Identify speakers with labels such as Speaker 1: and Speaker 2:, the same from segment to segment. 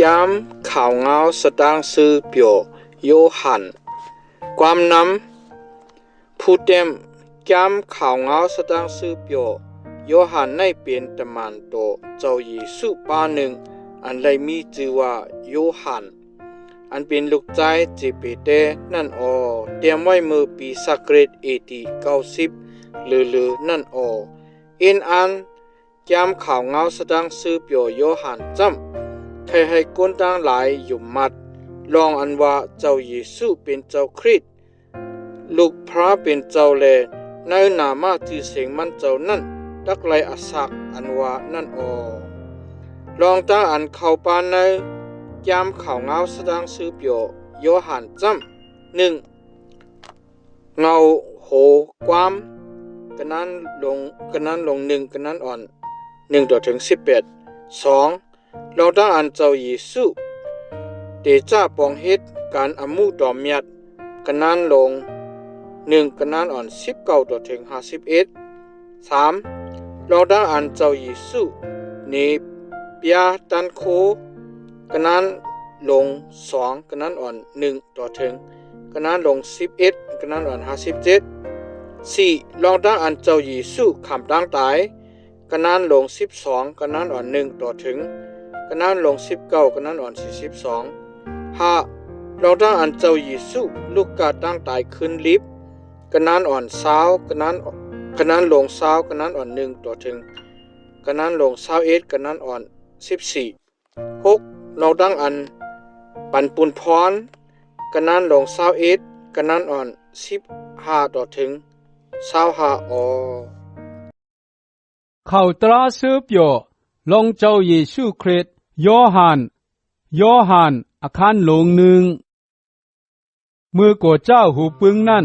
Speaker 1: จำข่าวเงาสตางซื้อเปียวโยหันความนำผู้เต็มจำข่าวเงาสตางซื้อเปียวโยหันในเป็นตะมันโตเจ้าเยซูปาหนึ่งอันเลยมีชื่อว่าโยหันอันเป็นลูกใจเจเปเตนั่นเตรียมไว้เมื่อปีศักราช90ลือนั่นอินอันจำข่าวเงาสตางซื้อเปียวโยหันจำให้คนต่างหลายอยู่มัดลองอันว่าเจ้าเยซูเป็นเจ้าคริสต์ลูกพระเป็นเจ้าแลในนามาที่เสียงมันเจ้านั่นดักไลอาศักอันว่านั่นลองตั้งอันเข้าปานในยามข่าวเงาสดางซื้อเปียวโยหันจำเงาโหความกันนั้นลง1กันนั้นอ่อน1-18 เราตั้งอันเจ้าเยซูเตจ้าปองเฮ็ดการอมูต่อเมียดกันนั้นลง1กันนั้นอ่อน19-51 3เราตั้งอันเจ้าเยซูเนปยาตันโคกันนั้นลง2กันนั้นอ่อน1กันนั้นลง11กันนั้นอ่อน57 4เราตั้งอันเจ้าเยซูคำตั้งตายกันนั้นลง12กันนั้นอ่อน1กันนั้นลง19กันนั้นอ่อน42 5เราตั้งอันเจ้าเยซูลูกกาตั้งตายขึ้นลิฟกันนั้นอ่อน20กันนั้นลง20กันนั้นอ่อนกันนั้นลง21กันนั้นอ่อน14 6เราตั้งอันปันปุนพรกันนั้นลง21กันนั้นอ่อน15-25
Speaker 2: เขาตราซื้อเปียวลงเจ้าเยซูคริสต์โยหันอาคารหลงหนึ่งมือก่อเจ้าหูปึงนั่น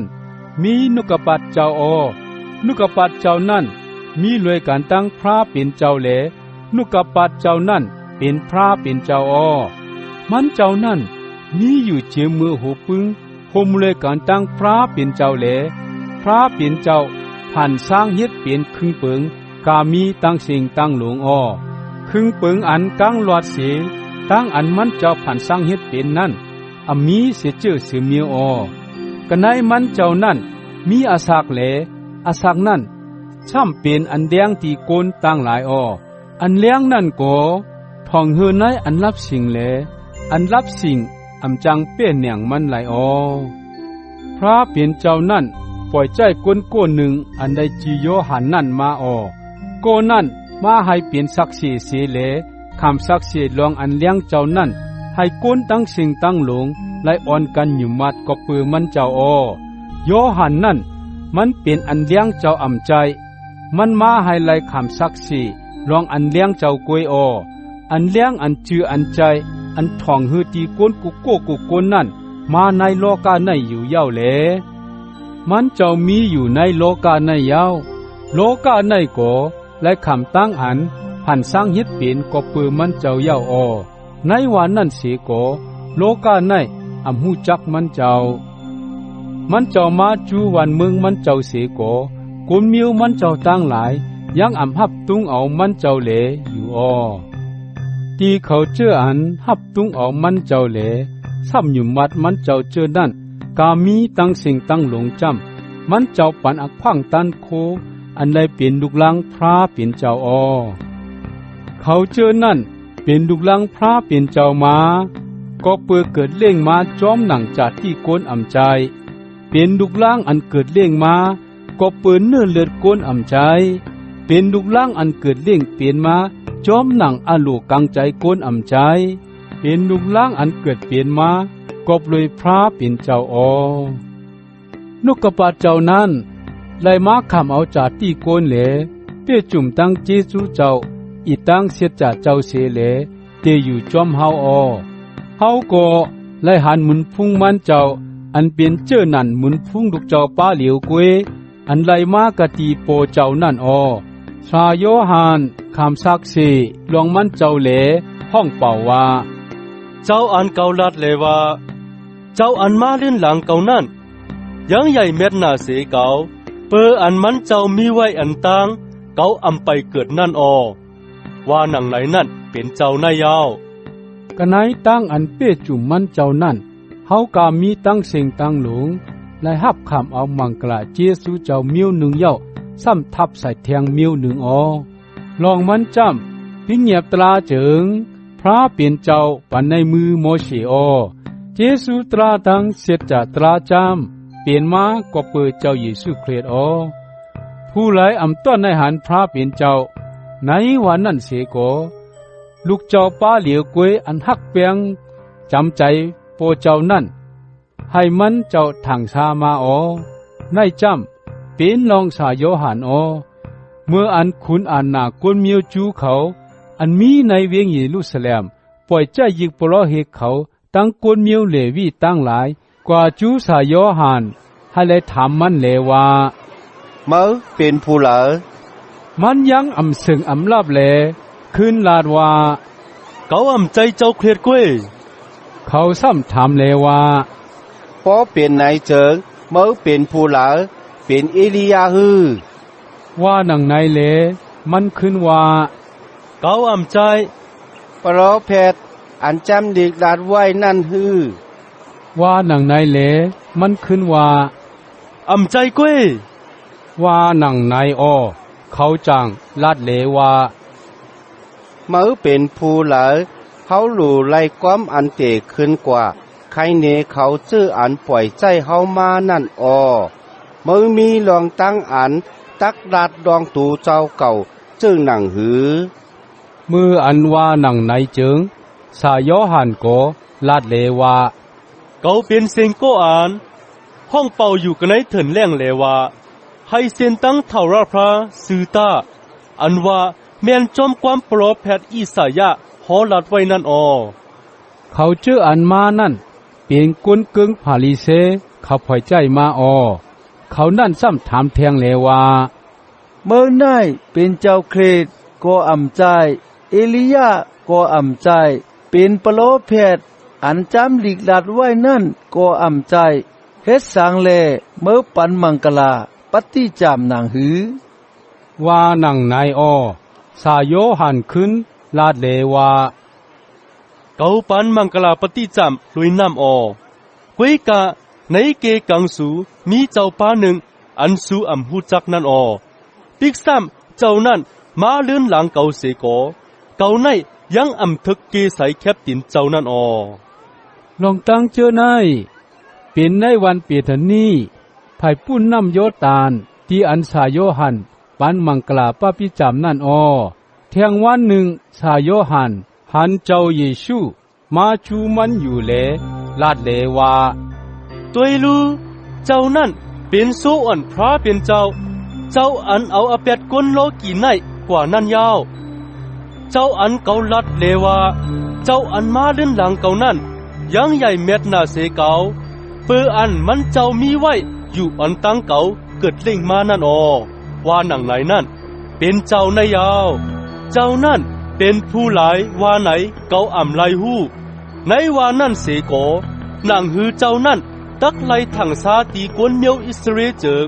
Speaker 2: มีนุกปัดเจ้านุกปัดเจ้านั่นมีรวยการตั้งพระเป็นเจ้าแหลนุกปัดเจ้านั่นเป็นพระเป็นเจ้ามันเจ้านั่นมีอยู่เจียมมือหูปึงโฮมรวยการตั้งพระเป็นเจ้าแหลพระเป็นเจ้าผ่านสร้างเฮ็ดเป็นครึ่งเปิงกามีตั้งสิ่งตั้งหลวงครึ่งเปิงอันกังหลอดเสตั้งอันมันเจ้าผ่านสร้างเฮ็ดเป็นนั่นมีเสียเจือเสือเมียวกันในมันเจ้านั่นมีอาศักแหลอาศักนั่นช่ำเป็นอันแดงตีโกนตั้งหลายอันเลี้ยงนั่นก็ทองเฮือในอันรับสิ่งแหลอันรับสิ่งจังเปี้ยนเนียงมันหลายพระเป็นเจ้านั่นปล่อยใจก้นหนึ่งอันใดจีโยหันนั่นมาโกนั่นมาให้เปลี่ยนศักดิ์ศรีเสเล คำศักดิ์สิทธิ์ลองอันเลี้ยงเจ้านั่นให้ก้นตั้งสิ่งตั้งหลงไล่อ่อนกันอยู่มัดก็ปือมันเจ้าโยหันนั่นมันเป็นอันเลี้ยงเจ้าใจมันมาให้ไล่คำศักดิ์สิทธิ์ลองอันเลี้ยงเจ้ากวยอันเลี้ยงอันจืออันใจอันท่องฮือตีก้นกุโกกุกนนั่นมาในโลกาในอยู่เย้าแลมันเจ้ามีอยู่ในโลกาในเย้าโลกาในก็และคำตั้งอันผ่านสร้างเฮ็ดเป็นก็ปือมันเจ้าเย้าในวันนั้นเสกโลกาในหูจักมันเจ้ามาจูวันเมืองมันเจ้าเสกกุนมิวมันเจ้าตั้งหลายยังหับตุงเอามันเจ้าเหลอยู่ที่เขาเจออันหับตุงเอามันเจ้าเหลซ้ำอยู่มัดมันเจ้าเจอนั่นกามีตั้งสิ่งตั้งหลงจำมันเจ้าปันอักพังตันโคอันใดเป็นลูกลังพระเป็นเจ้าเขาเจอนั่นเป็นลูกลังพระเป็นเจ้ามาก็เปือเกิดเล่งมาจอมหนังจากที่โกนใจเป็นลูกลังอันเกิดเล่งมาก็เปืนเนื้อเลือดโกนใจเป็นลูกลังอันเกิดเล่งเปลี่ยนมาจอมหนังอลูกังใจโกนใจเป็นลูกลังอันเกิดเปลี่ยนมากบเลยพระเป็นเจ้านกกระปาเจ้านั้นไล่มาคำเอาจากที่โกนเหลเปี้ยจุ่มตั้งเจซูเจ้าอีตั้งเสียจากเจ้าเสเหลเตอยู่จอมเฮาก็ไล่หันหมุนพุ่งมันเจ้าอันเป็นเจ้านั่นหมุนพุ่งลูกเจ้าป้าเหลียวกวยอันไล่มากะตีโปเจ้านั่นชาโยหันคำซักสีลวงมันเจ้าเหลห้องเป่าว่า
Speaker 3: เจ้าอันเกาลัดเลยว่าเจ้าอันมาเล่นหลังเก่านั่นยังใหญ่เม็ดหน้าเสเก่าเปออันมันเจ้ามีไว้อันตังเก่าไปเกิดนั่นว่าหนังไหนนั่นเป็นเจ้าหน้ายาว
Speaker 2: กะไหนตั้งอันเป้จุ่มมันเจ้านั่นเฮากามีตั้งเสียงตั้งหลงและฮับคำเอามังกลาเจซูเจ้ามิ้วหนึ่งเย้าซ้ำทับใส่แทงมิ้วหนึ่งลองมันจำพิเงียบตราเจิงพระเปลี่ยนเจ้าปันในมือโมเชเจซูตราดังเสียจากตราจำเปลี่ยนมาก็เปิดเจ้าเยซูคริสต์ผู้ไหลอำต้นในหันพระเปลี่ยนเจ้าในวันนั้นเสกลูกเจ้าป้าเหลียวกวยอันฮักเปียงจำใจโปเจ้านั่นให้มันเจ้าถังชามาในจำเป็นลองสายโยหันเมื่ออันคุณอันนากวนเมียวจูเขาอันมีในเวียงเยรูซาเล็มปล่อยใจยิกปลอเฮกเขาตั้งกวนเมียวเลวีตั้งหลายกว่าจูสายโยหันให้เลยถามมันเลยว่า
Speaker 4: เมื่อเป็นผู้เหลอ
Speaker 2: มันยังอำสึงอำลาบแลขึ้นลาดว่า
Speaker 3: เขาอำใจเจ้าเครียดกวย
Speaker 2: เขาซ้ำถามเลยว่า
Speaker 4: พอเป็นนายเจิงเมื่อเป็นผู้เหลอเป็นเอลียาฮือ
Speaker 2: ว่าหนังในเลมันขึ้นว่า
Speaker 3: เขาอำใจ
Speaker 4: ปรเพทอันจำดีดาดไว้นั่นฮือ
Speaker 2: ว่าหนังในเลมันขึ้นว่า
Speaker 3: อำใจกวย
Speaker 2: ว่าหนังในเขาจังลาดเลว่า
Speaker 4: เมื่อเป็นผู้เหลอเขาหลู่ไล่ความอันเตะขึ้นกว่าใครเนเขาชื่ออันปล่อยใจเฮามานั่นเมื่อมีลองตั้งอันตักลาดดองตูเจ้าเก่าจึงหนังหือ
Speaker 2: มืออันว่าหนังในจึงสายโยหันโกลาดเลว่า
Speaker 3: เขาเป็นเซงโกอ่านห้องเป่าอยู่กันในเถินแรงเลว่าให้เซนตั้งเท่าราพระสือตาอันว่าแม่นจอมความโปรแพทอิสายะฮอลัดไว้นั่น
Speaker 2: เขาเจออันมานั่นเป็นกุนกึ่งพาลิเซเขาพอยใจมาเขานั่นซ้ำถามแทงเลว่า
Speaker 5: เมื่อไหนเป็นเจ้าเครดก็อำใจเอลียาก็อำใจเป็นปโลเพทอันจำหลีกลาดไว้นั่นก็อำใจเฮ็ดสังเลเมื่อปันมังกลาปฏิจามนางหือ
Speaker 2: ว่านังนายสายโยหันขึ้นลาดเลว่า
Speaker 3: เขาปันมังกลาปฏิจามลุยน้ำกวยกะในเกกังสูมีเจ้าป้าหนึ่งอันสูอำหูจักนั่นปิกซ้ำเจ้านั่นมาเลื่อนหลังเกาเสกเกาในยังอำทึกเกใสแคบตินเจ้านั่น
Speaker 2: ลองตั้งเจอในเป็นในวันเปียทนี้ภายปุ้นน้ำโยตานที่อันสายโยหันปันมังกลาป้าพิจามนั่นเที่ยงวันหนึ่งสายโยหันเจ้าเยซูมาจูมันอยู่เลลาดเลว่า
Speaker 3: ตัวลูเจ้านั่นเป็นโซอ่อนพระเป็นเจ้าอันเอาอเปดก้นโลกีในกว่านั่นยาวเจ้าอันเกาลัดเลว่าเจ้าอันมาเลื่อนหลังเกานั่นยังใหญ่เม็ดนาเสเกาเปืออันมันเจ้ามีไว้อยู่อันตั้งเกาเกิดเล่งมานั่นว่าหนังไหนนั่นเป็นเจ้าในยาวเจ้านั่นเป็นผู้หลายว่าไหนเกาอ่ำไลหู้ในว่านั่นเสโกหนังหือเจ้านั่นตักไลถังซาตีกวนเมียวอิสราเอลเจิง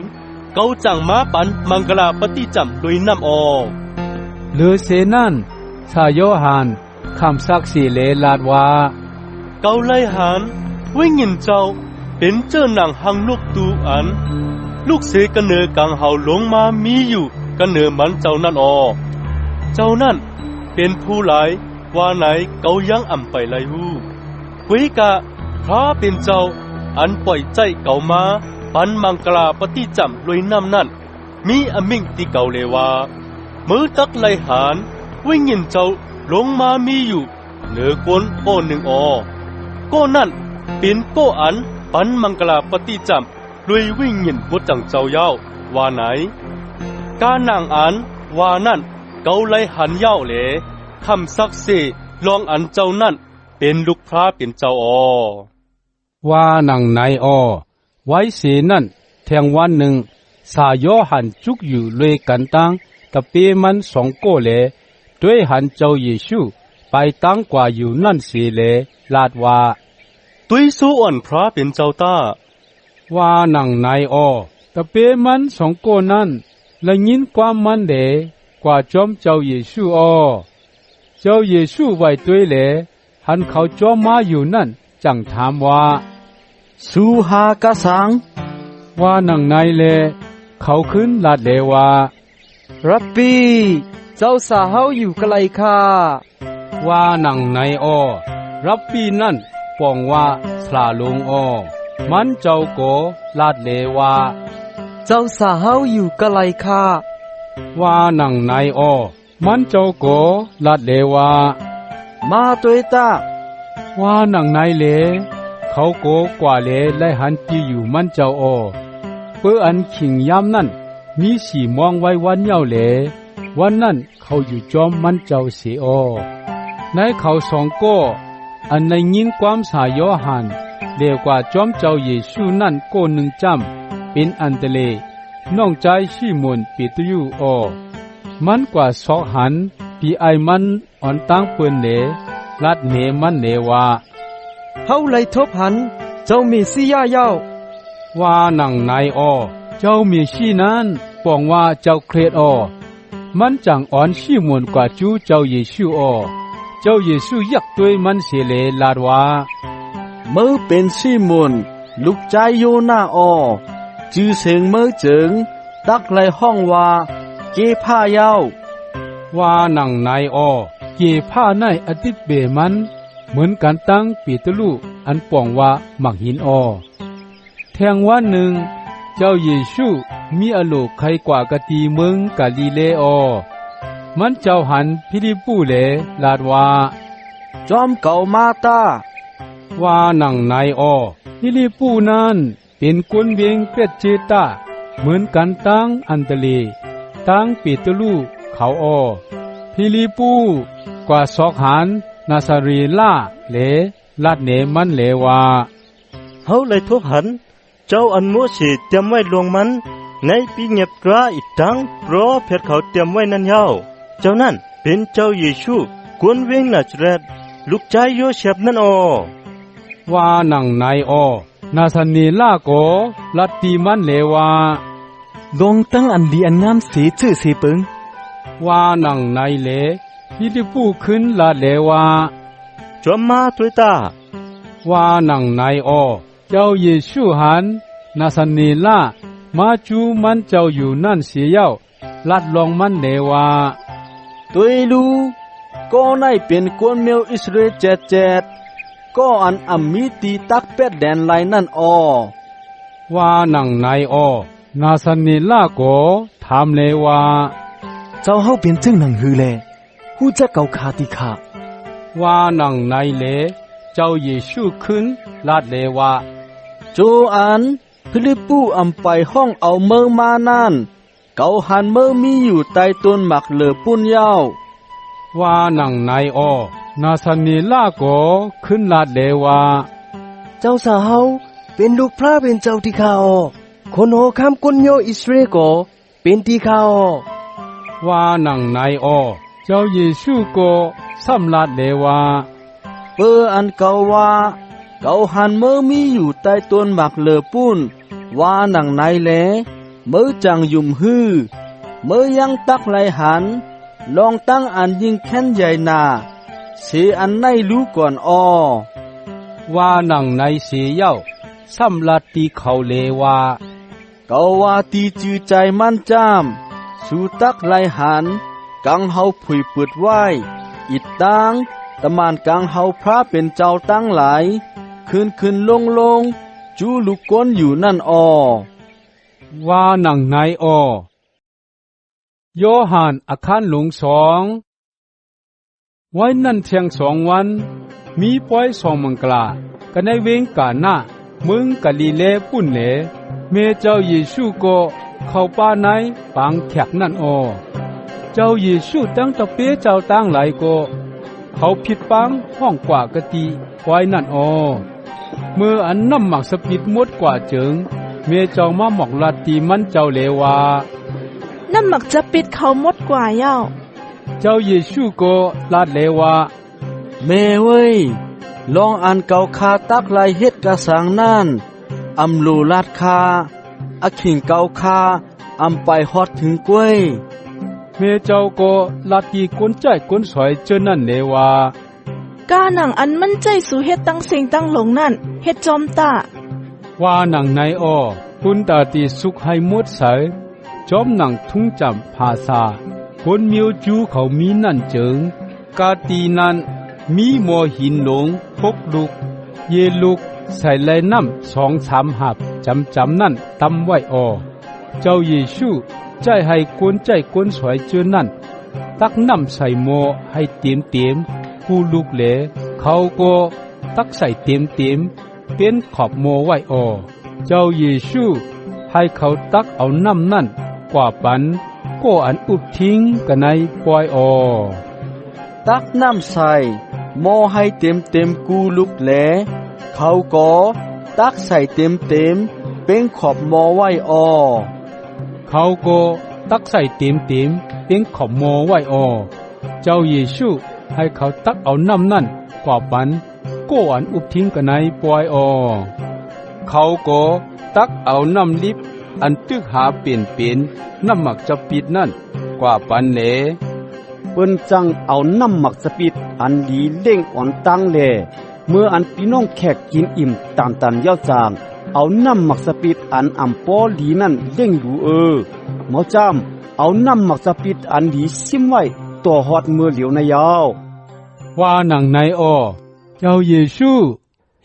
Speaker 3: เกาจังมาปันมังกลาปฏิจำโดยน้ำ
Speaker 2: เลือเสนั่นสายโยหันคำซักสีเลลาดว่า
Speaker 3: เกาไลหันวิ่งยินเจ้าเป็นเจ้าหนังหังลูกตูอันลูกเสกเนอกังเฮาลงมามีอยู่กันเนอมันเจ้านั่นเจ้านั่นเป็นผู้หลายว่าไหนเกายังอ่ำไปไลหูกุยกะพระเป็นเจ้าอันปล่อยใจเกามาปันมังกลาปฏิจำลอยน้ำนั่นมีอมิงที่เกาเลว่ามือตักไลหานวิ่งยินเจ้าลงมามีอยู่เหนือกวนโก้หนึ่งก้นั่นเป็นโก้อันปันมังกลาปฏิจำลอยวิ่งยินบดจังเจ้าเย้าว่าไหนการนางอันว่านั่นเกาไลหันเย้าเลคำซักเสลองอันเจ้านั่นเป็นลูกพระเป็นเจ้า
Speaker 2: ว่านังในไว้เสนั่นแทงวันหนึ่งสายโยหันจุกอยู่เลยกันตังตะเปมัน2 โกเลด้วยหันเจ้าเยซูไปตั้งกว่าอยู่นั่นเสียเลลาดว่า
Speaker 3: ตุยสู้อ่อนพระเป็นเจ้าตา
Speaker 2: ว่านังในตะเปมัน2 โกนั่นและยินความมันเดกว่าจอมเจ้าเยซูเจ้าเยซูไว้ด้วยเลใ หันเขาจอมมาอยู่นั่นจังถามว่า
Speaker 5: สูหากะสัง
Speaker 2: ว่านังไงเลเขาขึ้นลาดเลว่า
Speaker 5: รับปีเจ้าสาเฮาอยู่ไกลค่ะ
Speaker 2: ว่านังไงอ้อรับปีนั่นปองว่าสลาลงอ้อมันเจ้าโกลาดเลว่า
Speaker 5: เจ้าสาเฮาอยู่ไกลค่ะ
Speaker 2: ว่านังไงอ้อมันเจ้าโกลาดเลว่า
Speaker 5: มาตัวตา
Speaker 2: ว่านังไงเลเขาโกกว่าเลและหันตีอยู่มันเจ้าอ้อเพื่ออันขิงยามนั่นมีสีมองไว้วันเย้าเลวันนั้นเขาอยู่จอมมันเจ้าเสียอ้อในเขาสองก็อันในยินความสายโยหันเรียกว่าจอมเจ้าเยซูนั่นก็หนึ่งจำเป็นอันเตเลน้องใจชิมอนปิตยูอ้อมันกว่าสอกหันปีไอมันอ่อนตั้งเปิ้นเลลัดเหนมันเลว่า
Speaker 5: เฮาไลทบหันเจ้ามีสิยาเย้า
Speaker 2: ว่านังนายอ้อเจ้ามีชีนั้นปองว่าเจ้าเครดอ้อมันจังอ่อนชิมอนกว่าจูเจ้าเยซูอ้อเจ้าเยซูยักด้วยมันเสเลลาดว่า
Speaker 5: มือเป็นชิมอนลูกใจโยนาอ้อจือเสียงมือจึงตักไลห้องว่าเกผ้าเย้า
Speaker 2: ว่านังนายอ้อเกผ้าในอดิตเบมันเหมือนการตั้งปีตลูอันปองว่าหมักหินอ้อแทงวันหนึ่งเจ้าเยซูมีอโลกใครกว่ากะตีเมืองกาลิเลอมันเจ้าหันพิลิปูเลลาดว่า
Speaker 5: จอมเก่ามาตา
Speaker 2: ว่านังนายอ้อพิลิปูนั้นเป็นกุนเวียงเป็ดเจตาเหมือนกันตั้งอันตะเลตั้งปีตลูเขาอ้อพิลิปูกว่าสอกหันนาซารีล่าเลลาดเนมันเลว่า
Speaker 3: เฮาเลยทุกหันเจ้าอันมัวสิเตรียมไว้ลวงมันในปีเงียบกราอีกทั้งเพราะเพชรเขาเตรียมไว้นั่นเฮาเจ้านั่นเป็นเจ้าเยซูกวนเวงนาซาเรตลูกชายโยเซฟนั่นอ้อ
Speaker 2: ว่านังนายอ้อนาซานีล่าโกลัดตีมันเลว่า
Speaker 5: ลงตั้งอันดีอันงามสีชื่อสีปึง
Speaker 2: ว่านังนายเลพิลิปูขึ้นลาเลว่า
Speaker 3: จอมมาตัวตา
Speaker 2: ว่านังนายอ้อเจ้าเยซูหันนาซานีล่ามาจูมันเจ้าอยู่นั่นเสียเย้าลัดลองมันเลว่า
Speaker 5: ตัวลูก็ได้เป็นกวนเมียวอิสราเอลเจ็ดก็อันอัมมีตีตักเป็ดแดนไหลนั่นอ้อ
Speaker 2: ว่านังนายอ้อนาซานีล่าโกถามเลว่า
Speaker 5: เจ้าเฮาเป็นจึงนังฮือแลฮู้จักเก่าคาติคะ
Speaker 2: ว่านังนายเลเจ้าเยซูขึ้นลาดเลว่า
Speaker 5: โจอันฟิลิปปูอำไปห้องเอาเมืองมานั่นเกาหันเมืองมีอยู่ใต้ต้นหมักเหลือปุ้นยาว
Speaker 2: ว่านังนายอ้อนาซานีล่าโกขึ้นลาดเลว่า
Speaker 5: เจ้าสาเฮาเป็นลูกพระเป็นเจ้าที่ข้าออคนโหคำกุนโยอิสราเอลก็เป็นที่ข้าออ
Speaker 2: ว่านังนายอ้อเจ้าเยซูโกซ้ำลาดเลว่า
Speaker 5: เปออันเก่าว่าเก่าหันเมื่อมีอยู่ใต้ต้นหมักเหลือปุ้นว่านังนายแลเมื่อจังยุ่มฮือเมื่อยังตักไหลหันลองตั้งอันยิ่งแค้นใหญ่นาเสียอันในรู้ก่อนอ้อ
Speaker 2: ว่านังในเสียเย้าซ้ำลาตีเขาเลว่า
Speaker 5: เกาว่าตีจือใจมันจามสู่ตักไหลหันกังเฮาผุยเปิดไว้อิดตังตะมานกังเฮาพระเป็นเจ้าตั้งหลายขึ้นลงจูลูกก้นอยู่นั่นอ้อ
Speaker 2: ว่านังในอ้อโยฮันอาคารหลวง2ไว้นั่นเที่ยง2วันมีป้อย2มังกลากันในเวงกาหน้าเมืองกาลิเลปุ่นเลเมเจ้าเยซูก็เข้าป่าในปางแขกนั่นอ้อเจ้าเยซูตั้งตะเปียเจ้าตั้งหลายก็เขาผิดปังห้องกว่ากะตีไว้นั่นอ้อเมื่ออันน้ำหมักสปิดมดกว่าเจิงเมเจ้ามาหมอกลาตีมันเจ้าเลว่า
Speaker 6: น้ำหมักจะปิดเขามดกว่าเย้า
Speaker 2: เจ้าเยซูก็ลาดเลว่า
Speaker 5: แม่เว้ยลองอันเก่าคาตักลายเฮ็ดกะสังนั่นอำลูลาดคาอขิงเก่าคาอำไปฮอดถึงกล้วย
Speaker 2: เมเจ้าก็ลาตีก้นใจก้นสอยเจอนั่นเลว่า
Speaker 6: กาหนังอันมั่นใจสู่เฮ็ดตั้งเสียงตั้งหลงนั่นเฮ็ดจอมตา
Speaker 2: ว่าหนังในอ้อปุนตาตีสุขให้หมดใสจอมหนังทุ่งจำภาษาคนมิวจูเขามีนั่นเจิงกาตีนั้นมีหมอหินหลงพกลุกเยลุกใส่ไหลน้ำ2-3 หับจำนั่นตำไว้อ้อเจ้าเยซูใจให้กวนใจกวนสวยเจอนั่นตักน้ำใส่หม้อให้เต็มผู้ลูกเหลเขาก็ตักใส่เต็มเป็นขอบหม้อไว้อ้อเจ้าเยซูให้เขาตักเอาน้ำนั่นกว่าปันก็อันอุบทิ้งกันในปล่อยอ้อ
Speaker 5: ตักน้ำใส่หม้อให้เต็มกูลุกแหลเขาก็ตักใส่เต็มเป็นขอบหม้อไว้อ้อ
Speaker 2: เขาก็ตักใส่เต็มเป็นขอบหม้อไว้อ้อเจ้าเยซูให้เขาตักเอาน้ำนั่นกว่าปันก็อันอุบทิ้งกันในปล่อยอ้อเขาก็ตักเอาน้ำลิบอันตึกหาเป็นน้ำหมักจะปิดนั่นกว่าปันเหล
Speaker 5: เปิ้นจังเอาน้ำหมักสปิดอันดีเล่งอ่อนตั้งแลเมื่ออันพี่น้องแขกกินอิ่มตันเย้าจางเอาน้ำหมักสปิดอันอ่ำป้อหลีนั่นเล่งอยู่หมอจำเอาน้ำหมักสปิดอันดีซิมไว้ต่อฮอดมือเหลียวในยาว
Speaker 2: ว่าหนังในอ้อเจ้าเยซู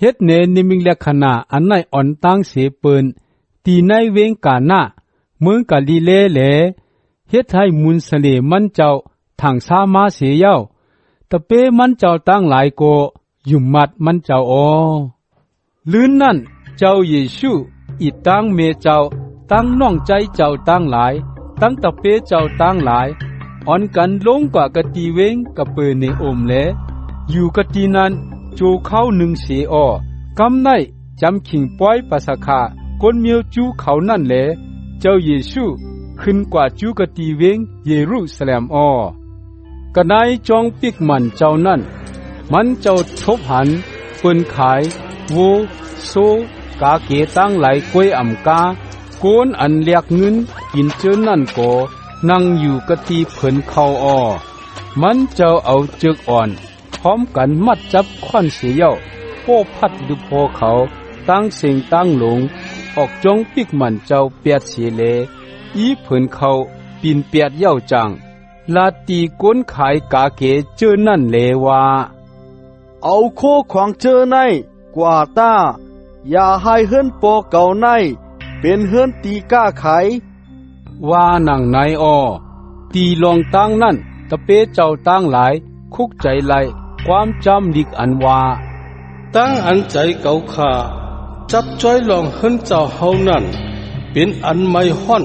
Speaker 2: เฮ็ดเนนิมิงลักษณะอันในอ่อนตั้งเสเปิ้นตีในเวงกาหน้าเมืองกาลิเลแลเฮ็ดให้มุนสเลมันเจ้าทางสามาเสียเย้าตะเปมันเจ้าตั้งหลายโกยุ่มมัดมันเจ้าลื่นนั่นเจ้าเยซูอีตั้งเมเจ้าตั้งน้องใจเจ้าตั้งหลายตั้งตะเปเจ้าตั้งหลายอ่อนกันลงกว่ากะตีเวงกะเปในอมแลอยู่กะตีนั้นโจเข้า1เสอกำไนจำขิงป้อยปัสคาคนเมียวจูเขานั่นแหละเจ้าเยซูขึ้นกว่าจูกะตีเวงเยรูซาเล็มกะนายจองปิกมันเจ้านั่นมันเจ้าทบหันเปิ้นขายโวโซกาเกตั้งหลายกวยอำกาโกนอันเลียกเงินกินเจอนั่นก็นั่งอยู่กะตีเพิ่นเข้ามันเจ้าเอาจึกอ่อนพร้อมกันมัดจับควันเสียเย้าโป้พัดดูพอเขาตั้งเสียงตั้งหลงออกจงปิกมันเจ้าเปียดเสียเลอีเพิ่นเขาปีนเปียดเย้าจังลาตีก้นขายกาเกเจอนั่นเลว่า
Speaker 5: เอาโคของเจอในกว่าตาอย่าให้เฮือนปอเก่าในเป็นเฮือนตีก้าไข
Speaker 2: ว่าหนังในตีลองตั้งนั่นตะเปเจ้าตั้งหลายคุกใจไหลความจำดิกอันว่า
Speaker 3: ตั้งอันใจเก่าขาจับจ้อยลองเฮือนเจ้าเฮานั่นเป็นอันไม่ห่อน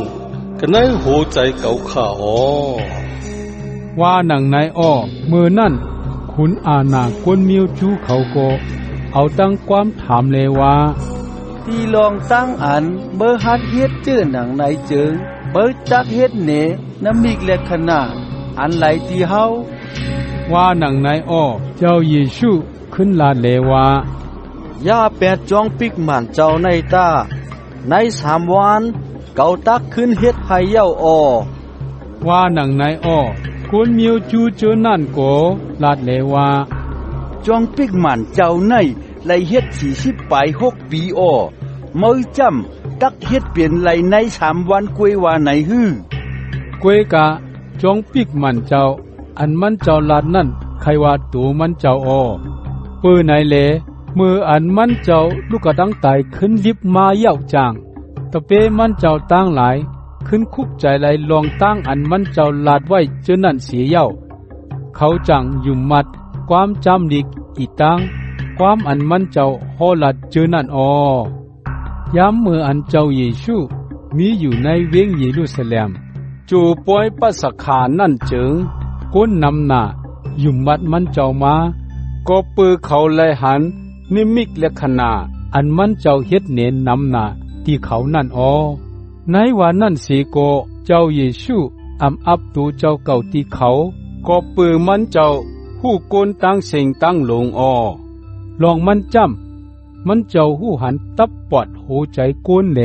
Speaker 3: กันในโหใจเก่าขา
Speaker 2: ว่าหนังในเมื่อนั่นคุณอาณากวนมิวจูเขาก็เอาตั้งความถามเลยว่า
Speaker 5: ตีลองตั้งอันเบอร์ฮัดเฮ็ดเจอหนังไหนเจิงเบอร์จักเฮ็ดเนน้ำมิกและขนาอันไหลตีเฮา
Speaker 2: ว่าหนังในเจ้าเยซูขึ้นลาเลว่า
Speaker 5: ย่าแปดจองปิกมันเจ้าในตาใน3 วันเก่าตักขึ้นเฮ็ดให้เย้า
Speaker 2: ว่าหนังในคนมิวจูเจอนั่นก็ลาดเลว่า
Speaker 5: จองปิกมันเจ้าในไหลเฮ็ด40 6 ปีมื้อจำตักเฮ็ดเปลี่ยนไหลใน3 วันกวยว่าไหนฮื้
Speaker 2: อกวยกะจองปิกมันเจ้าอันมันเจ้าลาดนั่นใครว่าตูมันเจ้าเปื้อไหนเลมืออันมันเจ้าลูกกระดังตายขึ้นลิบมาเย้าจางตะเปมันเจ้าตั้งหลายขึ้นคุกใจไหลลองตั้งอันมันเจ้าลาดไว้เจอนั่นเสียเย้าเขาจังยุ่มมัดความจำดิกอีตังความอันมันเจ้าฮอลัดเจอนั่นย้ำมืออันเจ้าเยซูมีอยู่ในเวงเยรูซาเล็มจูป่วยปัสขานั่นเจิงก้นนำหน้ายุ่มมัดมันเจ้ามาก็ปือเขาไลหันนิมิกและขนาอันมันเจ้าเฮ็ดเน้นนำหน้าที่เขานั่นในวันนั้นสีโกเจ้าเยซูอับตูเจ้าเก่าที่เขาก็ปือมันเจ้าผู้โกนตั้งเสียงตั้งหลงลองมันจำมันเจ้าหูหันตับปอดโหใจโกนแหล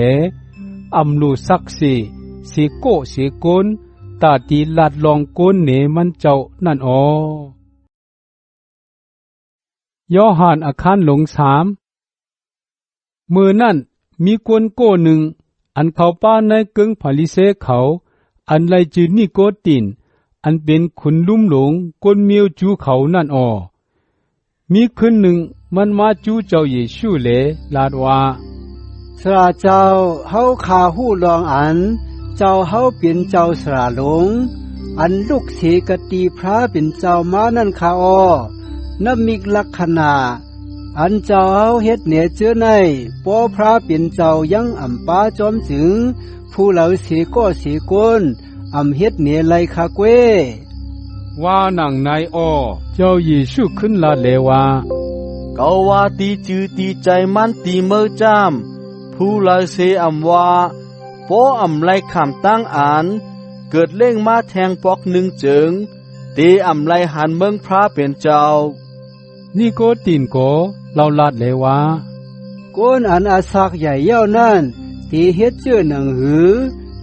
Speaker 2: ลูสักสีโกสีโกนตาตีลาดลองโกนเหนมันเจ้านั่น ยอหันอาคารหลง3มือนั่นมีกวนโก้หนึ่งอันเขาป้าในกึ่งพาลิเซเขาอันไลจือนิโกตินอันเป็นขุนลุ่มหลงกวนเมียวจูเขานั่นมีคืนหนึ่งมันมาจูเจ้าเยซูเลลาดว่า
Speaker 5: สราเจ้าเฮาขาหู้ลองอันเจ้าเฮาเป็นเจ้าสราหลงอันลูกเสกตีพระเป็นเจ้ามานั่นคานับมิกลักษณะอันเจ้าเฮาเฮ็ดเหนือเจอในปอพระเป็นเจ้ายังอำปาจอมจึงผู้เหล่าเสก็เสกนอำเฮ็ดเหนือไลคาเกว
Speaker 2: ว่าหนังนายเจ้าเยซูขึ้นลาดเลว่า
Speaker 5: เกาว่าตีจือตีใจมันตีเมื่อจามผู้เหล่าเสอำว่าปออำไลคำตั้งอ่านเกิดเล่งมาแทงปอกหนึ่งเจิงตีอำไลหันเมืองพระเป็นเจ้า
Speaker 2: นี่โกตินโกเราลาดเลว่า
Speaker 5: ก้นอันอาศักใหญ่เย้านั่นตีเฮ็ดเจื้อหนังหือ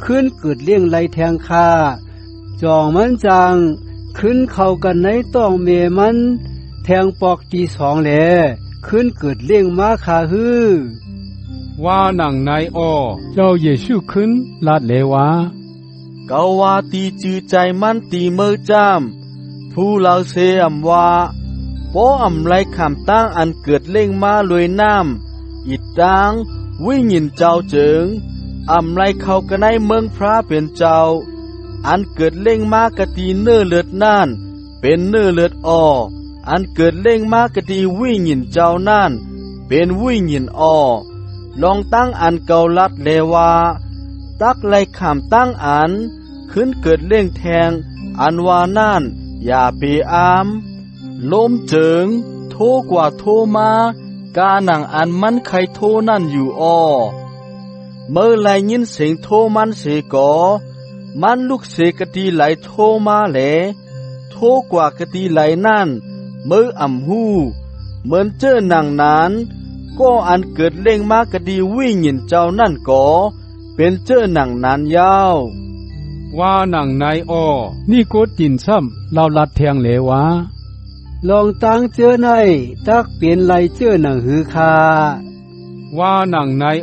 Speaker 5: ขึ้นเกิดเลี้ยงไลแทงคาจองมันจังขึ้นเข้ากันในต้องเมมันแทงปอกตีสองแหลขึ้นเกิดเลี้ยงมาคาฮือ
Speaker 2: ว่าหนังนายเจ้าเยซูขึ้นลาดเลว่า
Speaker 5: เกาว่าตีจือใจมันตีเมื่อจามผู้เหล่าเสอำว่าปออำไลคำตั้งอันเกิดเล่งมาลวยน้ำอิดตังวิ่งยินเจ้าเจิงอำไลเข้ากันในเมืองพระเป็นเจ้าอันเกิดเล่งมากะตีเนื้อเลือดนั่นเป็นเนื้อเลือดอันเกิดเล่งมากะตีวิ่งยินเจ้านั่นเป็นวิ่งยินลองตั้งอันเกาลัดเลว่าตักไลคำตั้งอันขึ้นเกิดเล่งแทงอันว่านั่นอย่าไปอามลมเจิงโทกว่าโทมากาหนังอันมันไขโทนั่นอยู่เมื่อไหลยินเสียงโทมันเสกมันลูกเสกตีไหลโทมาแหลโทกว่ากตีไหลนั่นเมื่ออ่ำหูเหมือนเจอหนังนั้นก็อันเกิดเล่งมากตีวิ่งยินเจ้านั่นเป็นเจอหนังนั้นยาว
Speaker 2: ว่าหนังนายนี่โกตินซ้ำเราลัดแทงเลว่า
Speaker 5: ลองตั้งเจอในตักเปลี่ยนไหลเจอหนังหือคา
Speaker 2: ว่าหนังนาย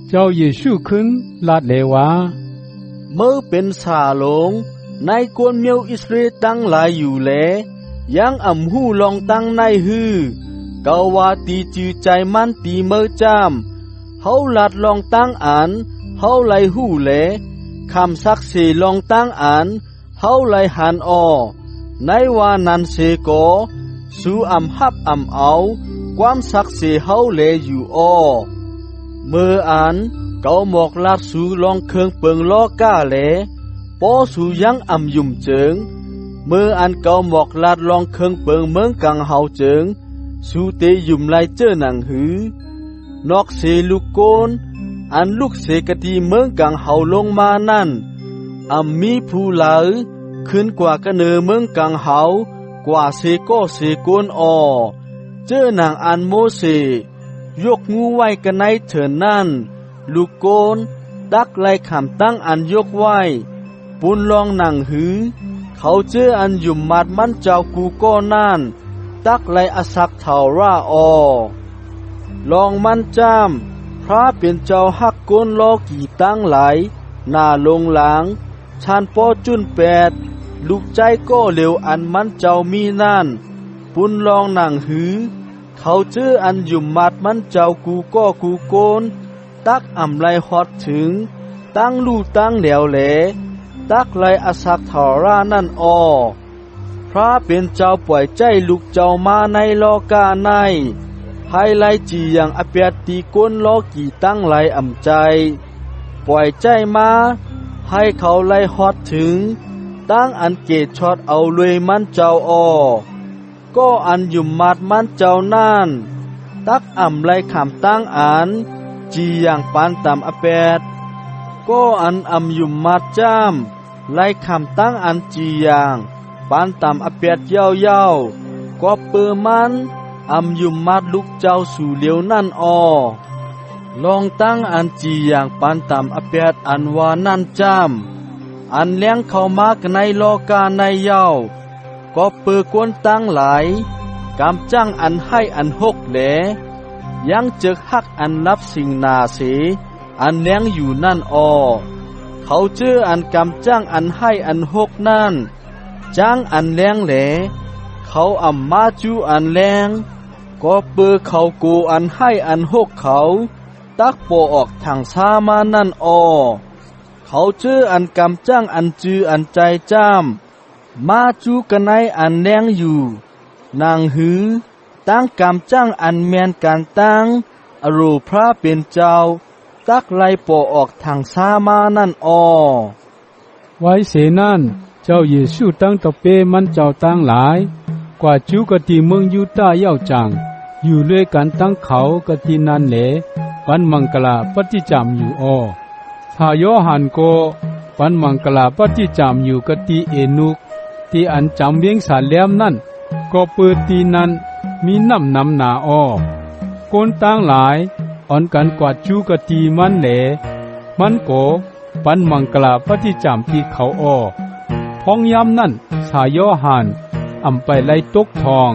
Speaker 2: เจ้าเยซูขึ้นลาดเลว่า
Speaker 5: เมื่อเป็นสาหลงในกวนเมียวอิสราเอลตั้งหลายอยู่แลยังอ่ำหูลองตั้งในฮือเกาว่าตีจือใจมันตีเมื่อจามเฮาลัดลองตั้งอ่านเฮาไหลหูแลคำสักเสลองตั้งอ่านเฮาไหลหันในว่านันเสโกสู่อำฮับอำเอาความสักเสเฮาเลอยู่เมื่ออ่านเกาหมอกลาดสู่ลองเคืองเปิงล้อก้าเลปอสู่ยังอำยุ่มเจิงเมื่ออันเกาหมอกลาดลองเคืองเปิงเมืองกังเฮาเจิงสู่เตยุ่มไลเจอหนังหือนอกเสลูกโกนอันลูกเสกตีเมืองกังเฮาลงมานั่นมีผู้เหลาขึ้นกว่ากันเนอเมืองกังเฮากว่าเสก็เสโกนเจอหนังอันโมเสยกงูไว้กันในเถินนั่นลูกโกนดักไล่คำตั้งอันยกไว้ปุนลองหนังหือเขาเจออันยุ่มมัดมันเจ้ากูก็นั่นดักไล่อสักเท่าราลองมันจามพระเป็นเจ้าฮักโกนลอกี่ตั้งหลายหน้าลงหลังชานปอจุน8ลูกใจก็เร็วอันมันเจ้ามีนั่นปุนลองหนังหือเขาเจออันยุ่มมัดมันเจ้ากูก็กูโกนตักอ่ำไลฮอดถึงตั้งลู่ตั้งเหลวแหลตักไลอสักทารานั่นพระเป็นเจ้าปล่อยใจลูกเจ้ามาในโลกาในให้ไลจีอย่างอเปียตีก้นโลกี่ตั้งไลอ่ำใจปล่อยใจมาให้เขาไลฮอดถึงตั้งอันเกตช็อดเอาเลยมันเจ้าก็อันยุ่มมัดมันเจ้านั่นตักอ่ำไลคำตั้งอันจีอย่างปานตามอเปดก็อันยุ่มมัดจ้ามไลคำตั้งอันจีอย่างปานตามอเปดเย้าก็เปื้อมันยุ่มมัดลูกเจ้าสู่เลียวนั่นลองตั้งอันจีอย่างปานตามอเปดอันว่านั่นจ้ามอันเลี้ยงเข้ามากในโลกาในเย้าก็เปื้อกวนตั้งหลาย กำจังอันให้อันหกแหลยังจึกฮักอันนับสิ่งนาเสอันเลี้ยงอยู่นั่นเขาเจออันกำจังอันให้อันหกนั่นจ้างอันเลี้ยงแหลเขาอำมาจูอันแรงก็เปือเขากูอันให้อันหกเขาตักโปออกทางซามานั่นเขาเจออันกำจังอันจืออันใจจ้ามมาจูกันในอันแรงอยู่นางหือตั้งกำจังอันแมนการตั้งอรูพระเป็นเจ้าตักไล่โปออกทางซามานั่น
Speaker 2: ไว้เสนั่นเจ้าเยซูตั้งตะเปมันเจ้าตั้งหลายกว่าจูกะติเมืองยูดาห์เย้าจังอยู่ด้วยกันตั้งเขากะตินันแหลปันมังกลาปฏิจามอยู่ถ้าโยฮันโกปันมังกลาปฏิจามอยู่กะติเอนุกที่อันจำเวียงสาแหลมนั่นก็เปิดตีนั้นมีน้ำหนาคนตั้งหลายอ่อนกันกว่าจูกะติมันแหลมันโกปันมังกลาปฏิจามที่เขาพองยามนั่นสายโยฮันอำไปไล่ตกทอง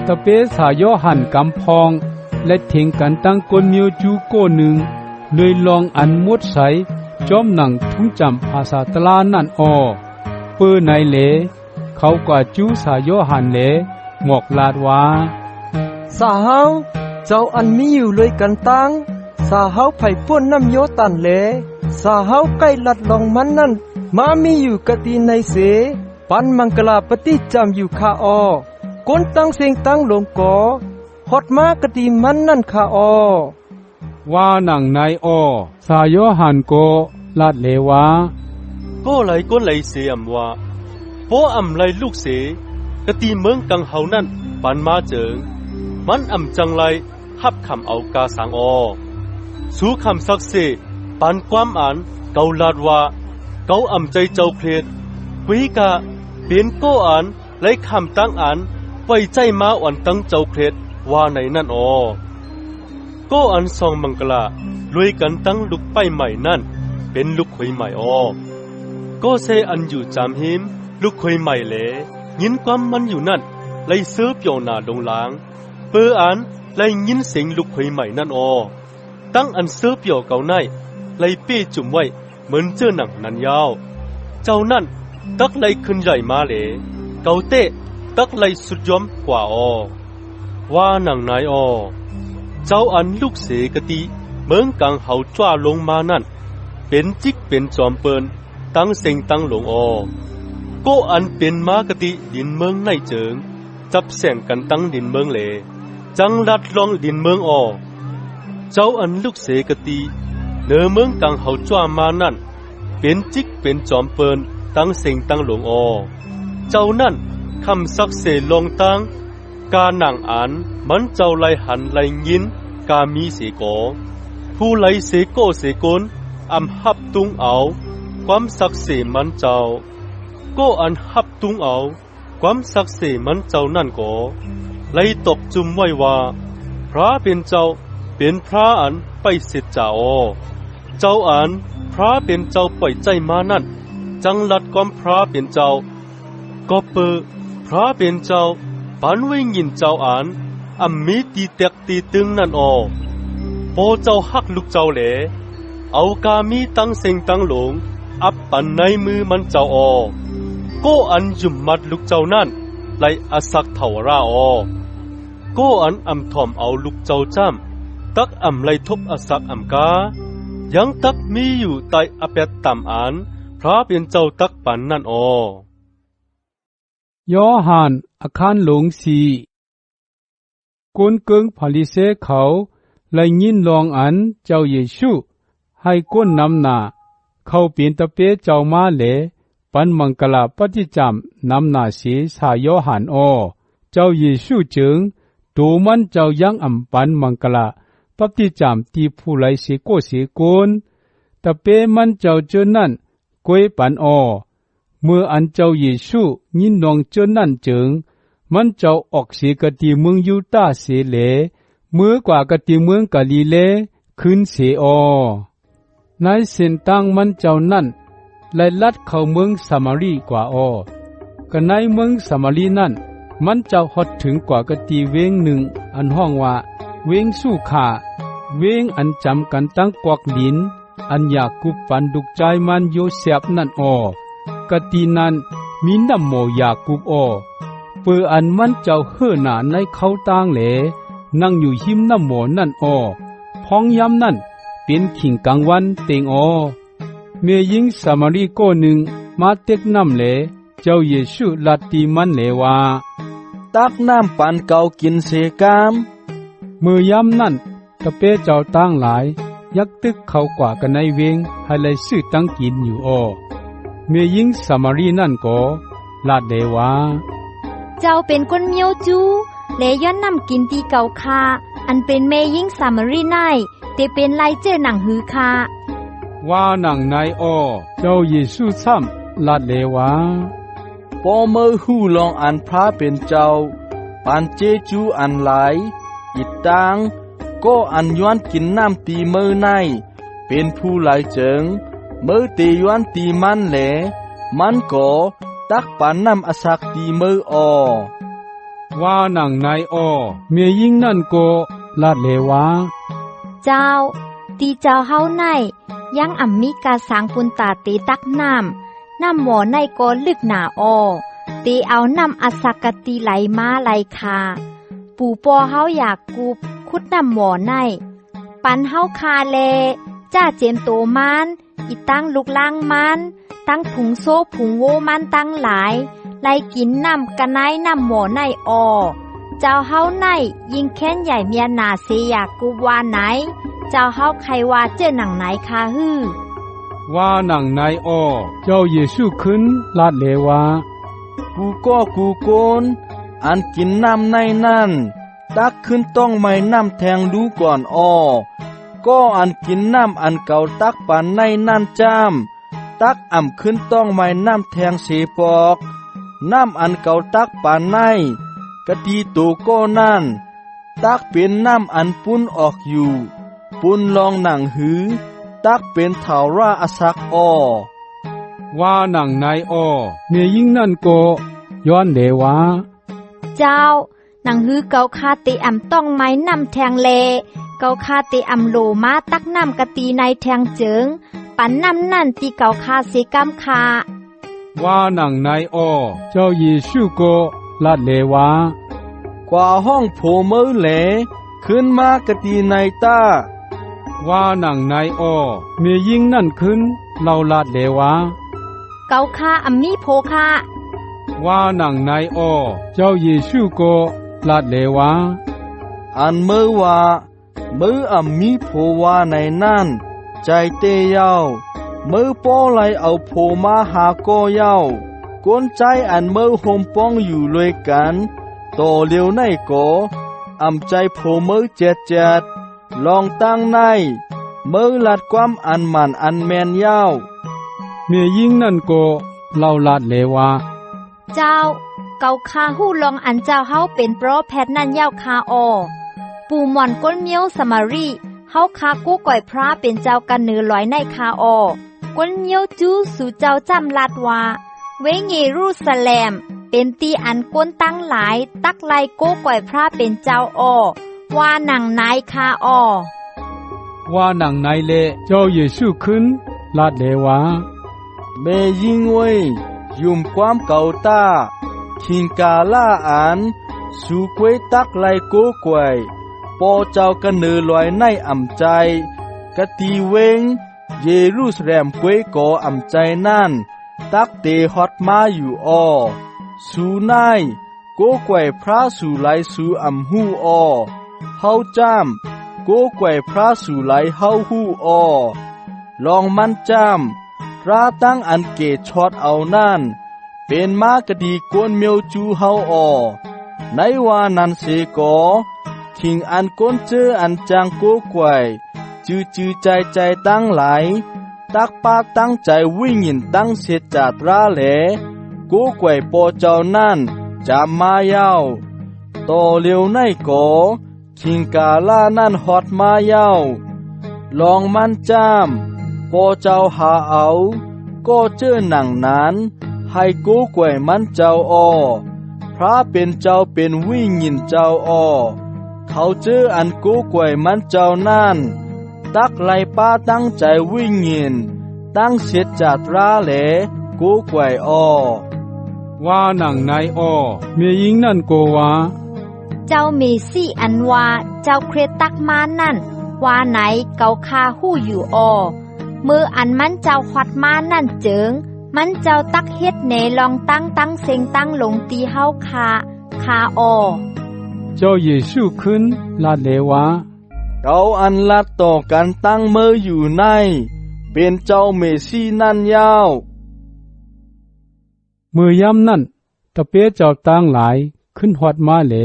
Speaker 2: ตะเปสายโยหันกำพองและเถียงกันตั้งกลมิวจูโก้หนึ่งเลยลองอันมุดใสจอมหนังทุ่งจำภาษาตลานั่นเปื้อในเหลเขากว่าจูสายโยหันเหลหมอกลาดว่า
Speaker 5: สาเฮาเจ้าอันมีอยู่เลยกันตั้งสาเฮาไผ่ป่นน้ำโยตันเหลสาเฮาใกล้ลัดลองมันนั่นมามีอยู่กะตีในเสปันมังกลาปฏิจำอยู่คาก้นตั้งเสียงตั้งหลงก่อฮอดมากะตีมันนั่นคา
Speaker 2: ว่าหนังในสายโยหันโกลาดเลวา
Speaker 3: ก็ไหลก็ไหลเสียมว่าเพราะอำไหลลูกเสกะตีเมืองกังเฮานั่นปันมาเจิงมันอำจังไหลฮับคำเอากาสังสู้คำสักเสปันความอ่านเกาลาดว่าเกาอำใจเจ้าเครียดวิกะเป็นโกอ่านและคำตั้งอ่านไว้ใจมาอ่อนตั้งเจ้าเครียดว่าในนั่นก็อันซองมังกลาลุยกันตั้งลูกไปใหม่นั่นเป็นลูกคุยใหม่ก็เซอันอยู่จามหิมลูกคุยใหม่เลยยินความมันอยู่นั่นไล่ซื้อเปียวนาดงล้างเปื้ออันไล่ยินเสียงลูกคุยใหม่นั่นตั้งอันซื้อเปียวเก่าในไล่เป้จุ่มไว้เหมือนเจ้าหนังนันยาวเจ้านั่นตักไล่ขึ้นใหญ่มาเลยเกาเตะตักไล่สุดยอมกว่าว่าหนังนายเจ้าอันลูกเสกติเมืองกังเฮาจ้าลงมานั่นเป็นจิกเป็นจอมเปินตั้งเซ็งตั้งหลงก็อันเป็นมากติดินเมืองในเจิงจับแสงกันตั้งดินเมืองเลจังลัดลองดินเมืองเจ้าอันลูกเสกติเนื้อเมืองกังเฮาจ้ามานั่นเป็นจิกเป็นจอมเปินตั้งเซ็งตั้งหลงเจ้านั่นคำสักเสลงตั้งกาหนังอ่านมันเจ้าไลหันไลยินกามีเสโกผู้ไลเสโกเสกนอำหับตุงเอาความสักเสมันเจ้าก็อันหับตุงเอาความสักเสมันเจ้านั่นก็ไลตกจุมไว้ว่าพระเป็นเจ้าเป็นพระอันไปเสจเจ้าเจ้าอันพระเป็นเจ้าปล่อยใจมานั่นจังลัดความพระเป็นเจ้าก็เปอพระเป็นเจ้าปันไว้ยินเจ้าอ่านมีตีเตกตีตึงนั่นโปเจ้าฮักลูกเจ้าแหลเอากามีตั้งเซ็งตั้งหลงอับปันในมือมันเจ้าก็อันยุ่มมัดลูกเจ้านั่นไลอสักเถาราก็อันถ่อมเอาลูกเจ้าจ้ำตักไลทบอสักกายังตักมีอยู่ใต้อเป็ดต่ำอ่านพระเป็นเจ้าตักปันนั่น
Speaker 2: โยฮันอาคารหลงสีกุนเกิงพาลิเซเขาไลยินลองอันเจ้าเยซูให้ก้นนำหน้าเขาเปลี่ยนตะเปเจ้ามาเลปันมังกลาปฏิจำนำหน้าเสียสายโยฮันเจ้าเยซูจึงดูมันเจ้ายังปันมังกลาปฏิจำที่ผู้ไลเสโกเสกุนตะเปมันเจ้าเจอนั่นกวยปันเมื่ออันเจ้าเยซูยินลองเจอนั่นจึงมันเจ้าออกเสียกติเมืองยูดาห์เสเลเมื่อกว่ากติเมืองกาลิเลขึ้นเสในเส้นทางมันเจ้านั่นไล่ลัดเข้าเมืองสามารีกว่ากันในเมืองสามารีนั่น มันจะฮอดถึงกว่ากะตีเวงหนึ่งอันห้องว่าเวงสู้ขาเวงอันจำกันตั้งกวักลินอันอยากกุบปันดุกใจมันโยเสฟนั่นกะตีนั้นมีน้ำโมอยากกุบเปืออันมันเจ้าเฮือหนาในเขาต่างเหลนั่งอยู่หิมน้ำโมนั่นพ้องย้ำนั่นเป็นขิงกลางวันเต็งเมียหญิงสามารีโกหนึ่งมาเต็กน้ำเหลเจ้าเยซูลัดตีมันเหลว่า
Speaker 5: ตักน้ำปันเก่ากินเสกาม
Speaker 2: มือย้ำนั่นตะเปเจ้าตั้งหลายยักตึกเข้ากว่ากันในเวงให้เลยซื้อตั้งกินอยู่เมียหญิงสามารีนั่นก็ลาดเดว่า
Speaker 7: เจ้าเป็นคนเมียวจูและย้อนนำกินตีเก่าคาอันเป็นเมยิงสามารีไนเตเป็นไลเจอหนังหือคา
Speaker 2: ว่าหนังในเจ้าเยซูซ้ำลาดเลว่า
Speaker 5: ปอเมอหูลองอันพระเป็นเจ้าปานเจจูอันหลายอิดตังก็อันย้อนกินน้ำตีเมอในเป็นผู้หลายเจิงเมื่อตีย้อนตีมันแหลมันก็ตักปันน้ำอสักตีเมอ
Speaker 2: ว่าหนังในเมียยิ่งนั่นก็ลาดเลว่า
Speaker 7: เจ้าตีเจ้าเฮาในยังอ่ำมีกาสางปุนตาตีตักน้ำหมอในก็ลึกหนาตีเอาน้ำอสักกตีไหลมาไหลคาปู่ปอเฮาอยากกูคุดน้ำหมอในปันเฮาคาเลจ้าเจมโตมันอีตั้งลูกล่างมันตั้งผุงโซผุงโวมันตั้งหลายไล่กินน้ำกะไนน้ำหมอในเจ้าเฮาในยิงแค้นใหญ่เมียนาเสียกูว่าไหนเจ้าเฮาใครว่าเจ้าหนังไหนคาฮือ
Speaker 2: ว่าหนังในเจ้าเยซูขึ้นลาดเลว่า
Speaker 5: กูก็กูโกนอันกินน้ำในนั่นตักขึ้นต้องไม่น้ำแทงดูก่อนก็อันกินน้ำอันเก่าตักปันในนั่นจามตักอ่ำขึ้นต้องไม่น้ำแทงเสปอกน้ำอันเก่าตักปันในกะตีตูก็นั่นตักเป็นน้ำอันปุ้นออกอยู่ปุ้นลองหนังหือตักเป็นเถาราอสัก
Speaker 2: ว่าหนังในเมียยิ่งนั่นก็ย้อนเดว่า
Speaker 7: เจ้าหนังหือเกาคาติอ่ำต้องไม้น้ำแทงเลเกาคาติอ่ำโลมาตักน้ำกะตีในแทงเจิงปันน้ำนั่นตีเกาคาเสกามคา
Speaker 2: ว่าหนังในเจ้าเยซูก็ลาดเลว่าก
Speaker 5: ว่าห้องโผเมือแหลขึ้นมากะตีในตา
Speaker 2: ว่าหนังในเมียยิ่งนั่นขึ้นเราลาดเลว่า
Speaker 7: เกาคาอัมมีโพคา
Speaker 2: ว่าหนังในเจ้าเยซูก็ลาดเลว่า
Speaker 5: อันเมื่อว่ามืออัมมีโพว่าในนั่นใจเตยาวมือป้อไหลเอาโพมาหาก็ยาวกวนใจอันมือโฮมป้องอยู่เลยกันต่อเลียวในก็อ่ำใจโพมือเจ็ดลองตั้งในมือลัดความอันมันอันแมนยาว
Speaker 2: เมียยิ่งนั่นก็เล่าลาดเลว่า
Speaker 7: เจ้าเกาคาหู้ลองอันเจ้าเฮาเป็นโปรแพทนั่นยาวคาปู่หม่อนก้นเมียวสมารีเฮาคากู้ก่อยพระเป็นเจ้ากันเนือลอยในคาก้นเมียวจูสู่เจ้าจำลาดว่าเวเยรูซาเล็มเป็นตีอันก้นตั้งหลายตักไลโก้ก่อยพระเป็นเจ้าว่าหนังนายคา
Speaker 2: ว่าหนังนายเลเจ้าเยซูขึ้นลาดเลว่า
Speaker 5: เมยิงเวยยุมความเก่าตาคิงกาลาอันสู่กวยตักไลโก้ก่อยปอเจ้ากันเนือลอยในอ่ำใจกะตีเวงเยรูซาเล็มกวยก่ออ่ำใจนั่นตักเตฮอดมาอยู่สู่นายโก้ก่อยพระสู่ไหลสู่อ่ำหูเฮาจามโก้ก่อยพระสู่ไหลเฮาหูลองมันจามราตั้งอันเกตชอดเอานั่นเป็นมากะดีกวนเมียวจูเฮาในว่านั้นเสกอคิงอันก้นเจออันจางโก้กวยจือใจตั้งหลายตักปากตั้งใจวิ่งหินตั้งเสจจาตราแหลโก้กวยปอเจ้านั่นจามมายาวต่อเลียวในกอคิงกาลานั่นฮอดมายาวลองมันจามปอเจ้าหาเอาก็เจอหนังนั้นให้โก้กวยมันเจ้า พระเป็นเจ้าเป็นวิญญินเจ้าอ้อเขาเจออันกู้กวยมันเจ้านั่นตักไหลป้าตั้งใจวิญญินตั้งเสียจัดราแหลกู้กวยอ้อ
Speaker 2: ว่าหนังนายอ้อเมียหญิงนั่นโกว่า
Speaker 7: เจ้าเมซี่อันว่าเจ้าเครตักมานั่นว่าไหนเกาคาหู้อยู่อ้อมืออันมันเจ้าขวัดมานั่นเจิงมันเจ้าตักเฮ็ดเนลองตั้งเซ็งตั้งลงตีเฮาคาอ้อ
Speaker 2: เจ้าเยซูขึ้นลาดเลวา
Speaker 5: เกาอันลัดต่อกันตั้งมืออยู่ในเป็นเจ้าเมซี่นั่นยาว
Speaker 2: มือย่ำนั่นตะเปียเจ้าตั้งหลายขึ้นหอดมาเหล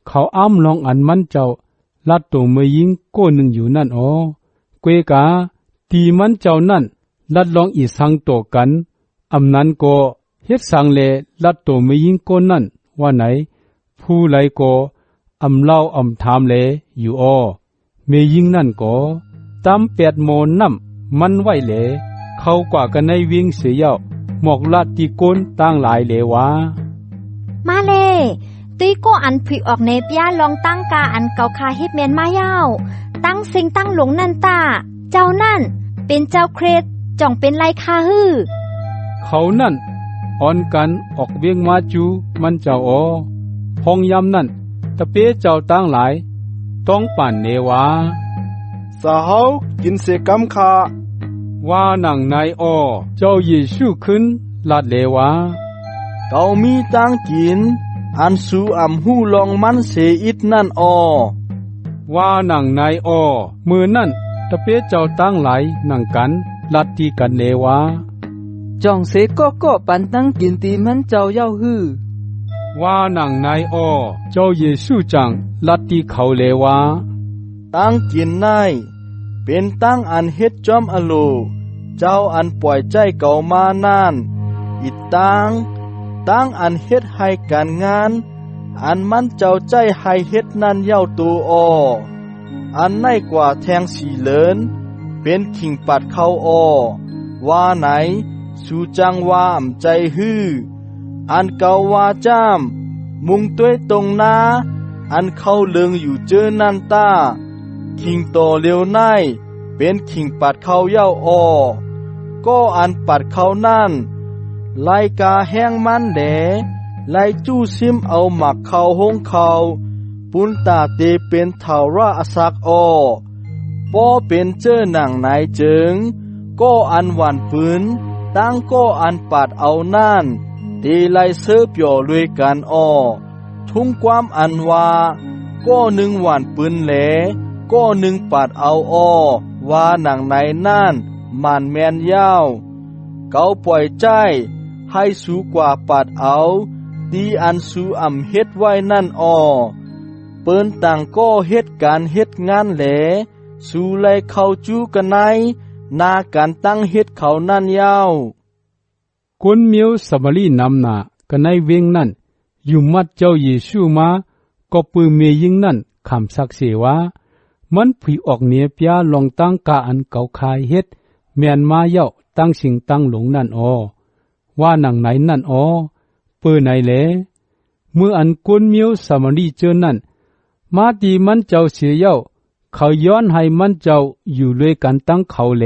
Speaker 2: เขาอ้ำลองอันมันเจ้าลัดตัวมือยิงโก้หนึ่งอยู่นั่นอ๋อเกวกาตีมันเจ้านั่นลัดลองอีสังโตกันอำนั้นก็เฮ็ดสังเลลัดตัวมือยิงโก้นั่นว่าไหนผู้ไหลก็อำเล่าอำถามเลอยู่อ้อเมยิงนั่นก็ตาม8 โมนน้ำมันไหวเลเขากว่ากันในวิ่งเสียเย้าหมอกลาดตีก้นตั้งหลายเลวา
Speaker 7: มาเลตีก็อันผีออกในปยาลองตั้งกาอันเกาคาเฮ็ดเมียนมายาวตั้งสิงตั้งหลงนั่นตาเจ้านั่นเป็นเจ้าเครดจ่องเป็นไรคาฮือ
Speaker 2: เขานั่นอ่อนกันออกเวียงมาจูมันเจ้าอ๋อพองยำนั่นตะเปียเจ้าตั้งหลายต้องปั่นเนวา
Speaker 5: สาเฮากินเสกำคา
Speaker 2: ว่าหนังนายอ้อเจ้าเยซูขึ้นลาดเลวา
Speaker 5: เกามีตั้งกินอันสูอำหูลองมันเสอิดนั่นอ้อ
Speaker 2: ว่าหนังนายอ้อมือนั่นตะเปียเจ้าตั้งหลายหนังกันลัดที่กันเลวา
Speaker 6: จ่องเสก็ปันตั้งกินตีมันเจ้าเย้าฮือ
Speaker 2: ว่าหนังนายอ้อเจ้าเยซูจังลัดที่เขาเลวา
Speaker 5: ตั้งกินนายเป็นตั้งอันเฮ็ดจอมอโลเจ้าอันปล่อยใจเก่ามานานอีตั้งอันเฮ็ดให้การงานอันมันเจ้าใจให้เฮ็ดนั่นเย้าตัวอ้ออันในกว่าแทงสีเลินเป็นขิงปัดเข้าอ้อว่าไหนสู่จังว่าอำใจฮื้ออันเก่าว่าจ้ามมุงต้วยตรงนาอันเข้าเลืองอยู่เจอนั่นตาขิงโตเร็วในเป็นขิงปัดเข้าเย้าอ้อก็อันปัดเข้านั่นไล่กาแห้งมันแหลไล่จู้ซิมเอาหมักเข้าห้องเขาปุนตาเตเป็นเถาราอสักอ้อป้อเป็นเจ้อหนังไหนเจิงก็อันหวานปืนตั้งก็อันปัดเอานั่นตีไล่เสือเปียวลุยกันอ้อทุ่งความอันว่าก็หนึ่งหวานปืนแหลก็หนึ่งปัดเอาอ้อว่าหนังไหนนั่นมันแมนยาวเกาปล่อยใจให้สูกว่าปัดเอาดีอันสูอำเฮ็ดไว้นั่นอ้อเปิ้นต่างก็เฮ็ดการเฮ็ดงานแหลสู่ไลเข้าจูกันในนาการตั้งเฮ็ดเขานั่นยาว
Speaker 2: คนเมียวสมรีนำหนากันในเวงนั่นอยู่มัดเจ้าเยซูมาก็ปืนเมยิงนั่นคำสักเสว่ามันผีออกเนียปยาลองตั้งกาอันเก่าคายเฮ็ดแม่นมาเย้าตั้งสิ่งตั้งหลงนั่นอ้อว่าหนังไหนนั่นอ้อเปื้อไหนแลเมื่ออันคนเมียวสมรีเจอนั่นมาตีมันเจ้าเสียเย้าเขาย้อนให้มันเจ้าอยู่ด้วยกันตั้งเขาแล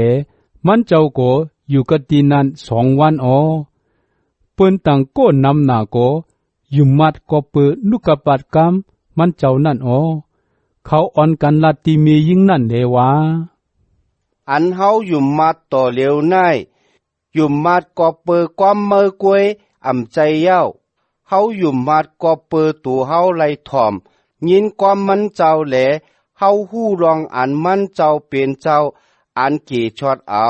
Speaker 2: มันเจ้าก็อยู่กับตีนั้น2 วันอ้อเปิ้นต่างก็นำหน้าก็อยู่มัดก็เปิดนุกปัดกรรมมันเจ้านั่นอ้อเขาอ่อนกันลัดตีเมยิงนั่นเลวา
Speaker 4: อันเฮาอยู่มัดต่อเร็วในอยู่มัดก็เปิดความเมื่อกวยอำใจเย้าเฮาอยู่มัดก็เปิดตัวเฮาไล่ถ่อมยินความมันเจ้าแหลเฮาฮู้รองอันมันเจ้าเป็นเจ้าอันกี่ชอดเอา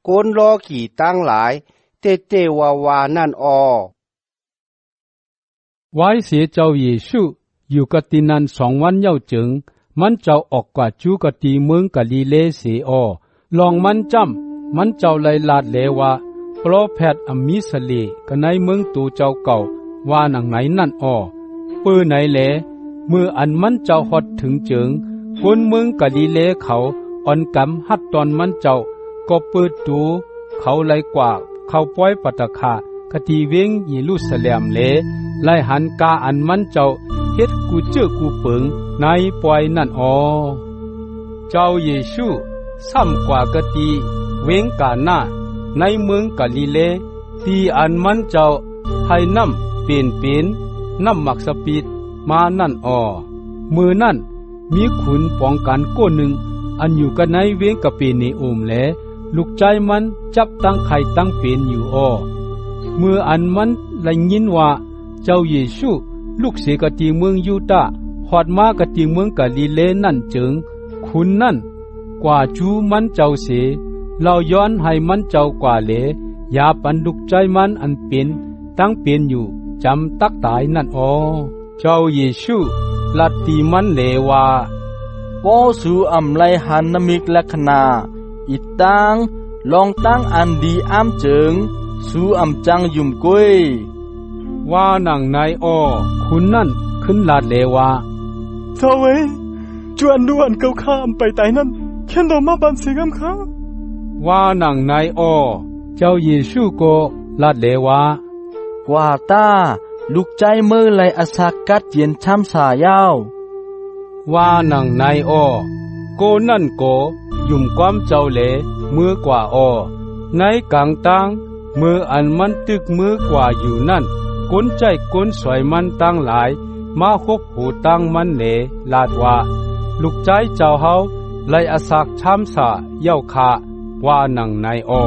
Speaker 4: โกนรอขี่ตั้งหลายเตวานั่นอ้อ
Speaker 2: ไว้เสียเจ้าเยซูอยู่กับตีนั้น2 วันเย้าจึงมันเจ้าออกกว่าจูกับตีเมืองกะลีเลเสอ้อลองมันจำมันเจ้าไลลาดเลว่าโปรเฟตอมิสลีกันในเมืองตูเจ้าเก่าว่าหนังไหนนั่นอ้อปื้อไหนแลเมื่ออันมันเจ้าฮอดถึงจึงคนเมืองกะลีเลเขาอ่อนกำฮัดตอนมันเจ้าก็เปิดตูเขาไลกว่าเขาป้อยปัตตะคากะทีเวงเยรูซาเล็มเล ไล่หันกาอันมันเจ้าเฮ็ดกูเจื้อกูเปิงในปล่อยนั่นออเจ้าเยซูซ้ำกว่ากะตีเว้งกาหน้าในเมืองกาลิเลตีอันมันเจ้าให้น้ำเป็นน้ำหมักสปีดมานั่นออมือนั่นมีขุนป้องกันก้นหนึ่งอันอยู่กันในเว้งกะเปนีโอมแลลูกใจมันจับตั้งไข่ตั้งเป็นอยู่ออเมื่ออันมันได้ยินว่าเจ้าเยซูลูกเสกติเมืองยูดาห์ฮอดมากติเมืองกาลิเลนั่นจึงคุณนั่นกว่าจูมันเจ้าเสเราย้อนให้มันเจ้ากว่าเลอย่าปันลูกใจมันอันเป็นตั้งเป็นอยู่จำตักตายนั่นออเจ้าเยซูลัดตีมันเลว่า
Speaker 5: ป้อสูอำไลหันนมิกลักษณาอีตังลองตั้งอันดีอ้ำเจิงสูอำจังยุ่มกุ้ย
Speaker 2: ว่านังนายอ้อคุณนั่นขึ้นลาดเลว่า
Speaker 3: เจ้าเอ๋ยจวนดูอันเก่าข้ามไปไตนั่นเขียนดอกมาบันเสียงข้า
Speaker 2: ว่านังนายอ้อเจ้าเยซูก็ลาดเลว่าก
Speaker 5: ว่าตาลูกใจมือไหลอสักกัดเย็นช้ำสายาว
Speaker 2: ว่านังนายอ้อโกนั่นโกยุ่มความเจ้าเลมือกว่าอ้อในกลางตังมืออันมันตึกมือกว่าอยู่นั่นก้นใจก้นสวยมันตั้งหลายมาคบหูตั้งมันเลลาดว่าลูกใจเจ้าเฮาไลอสักช้ำสาเย้าคาว่านังนายอ้อ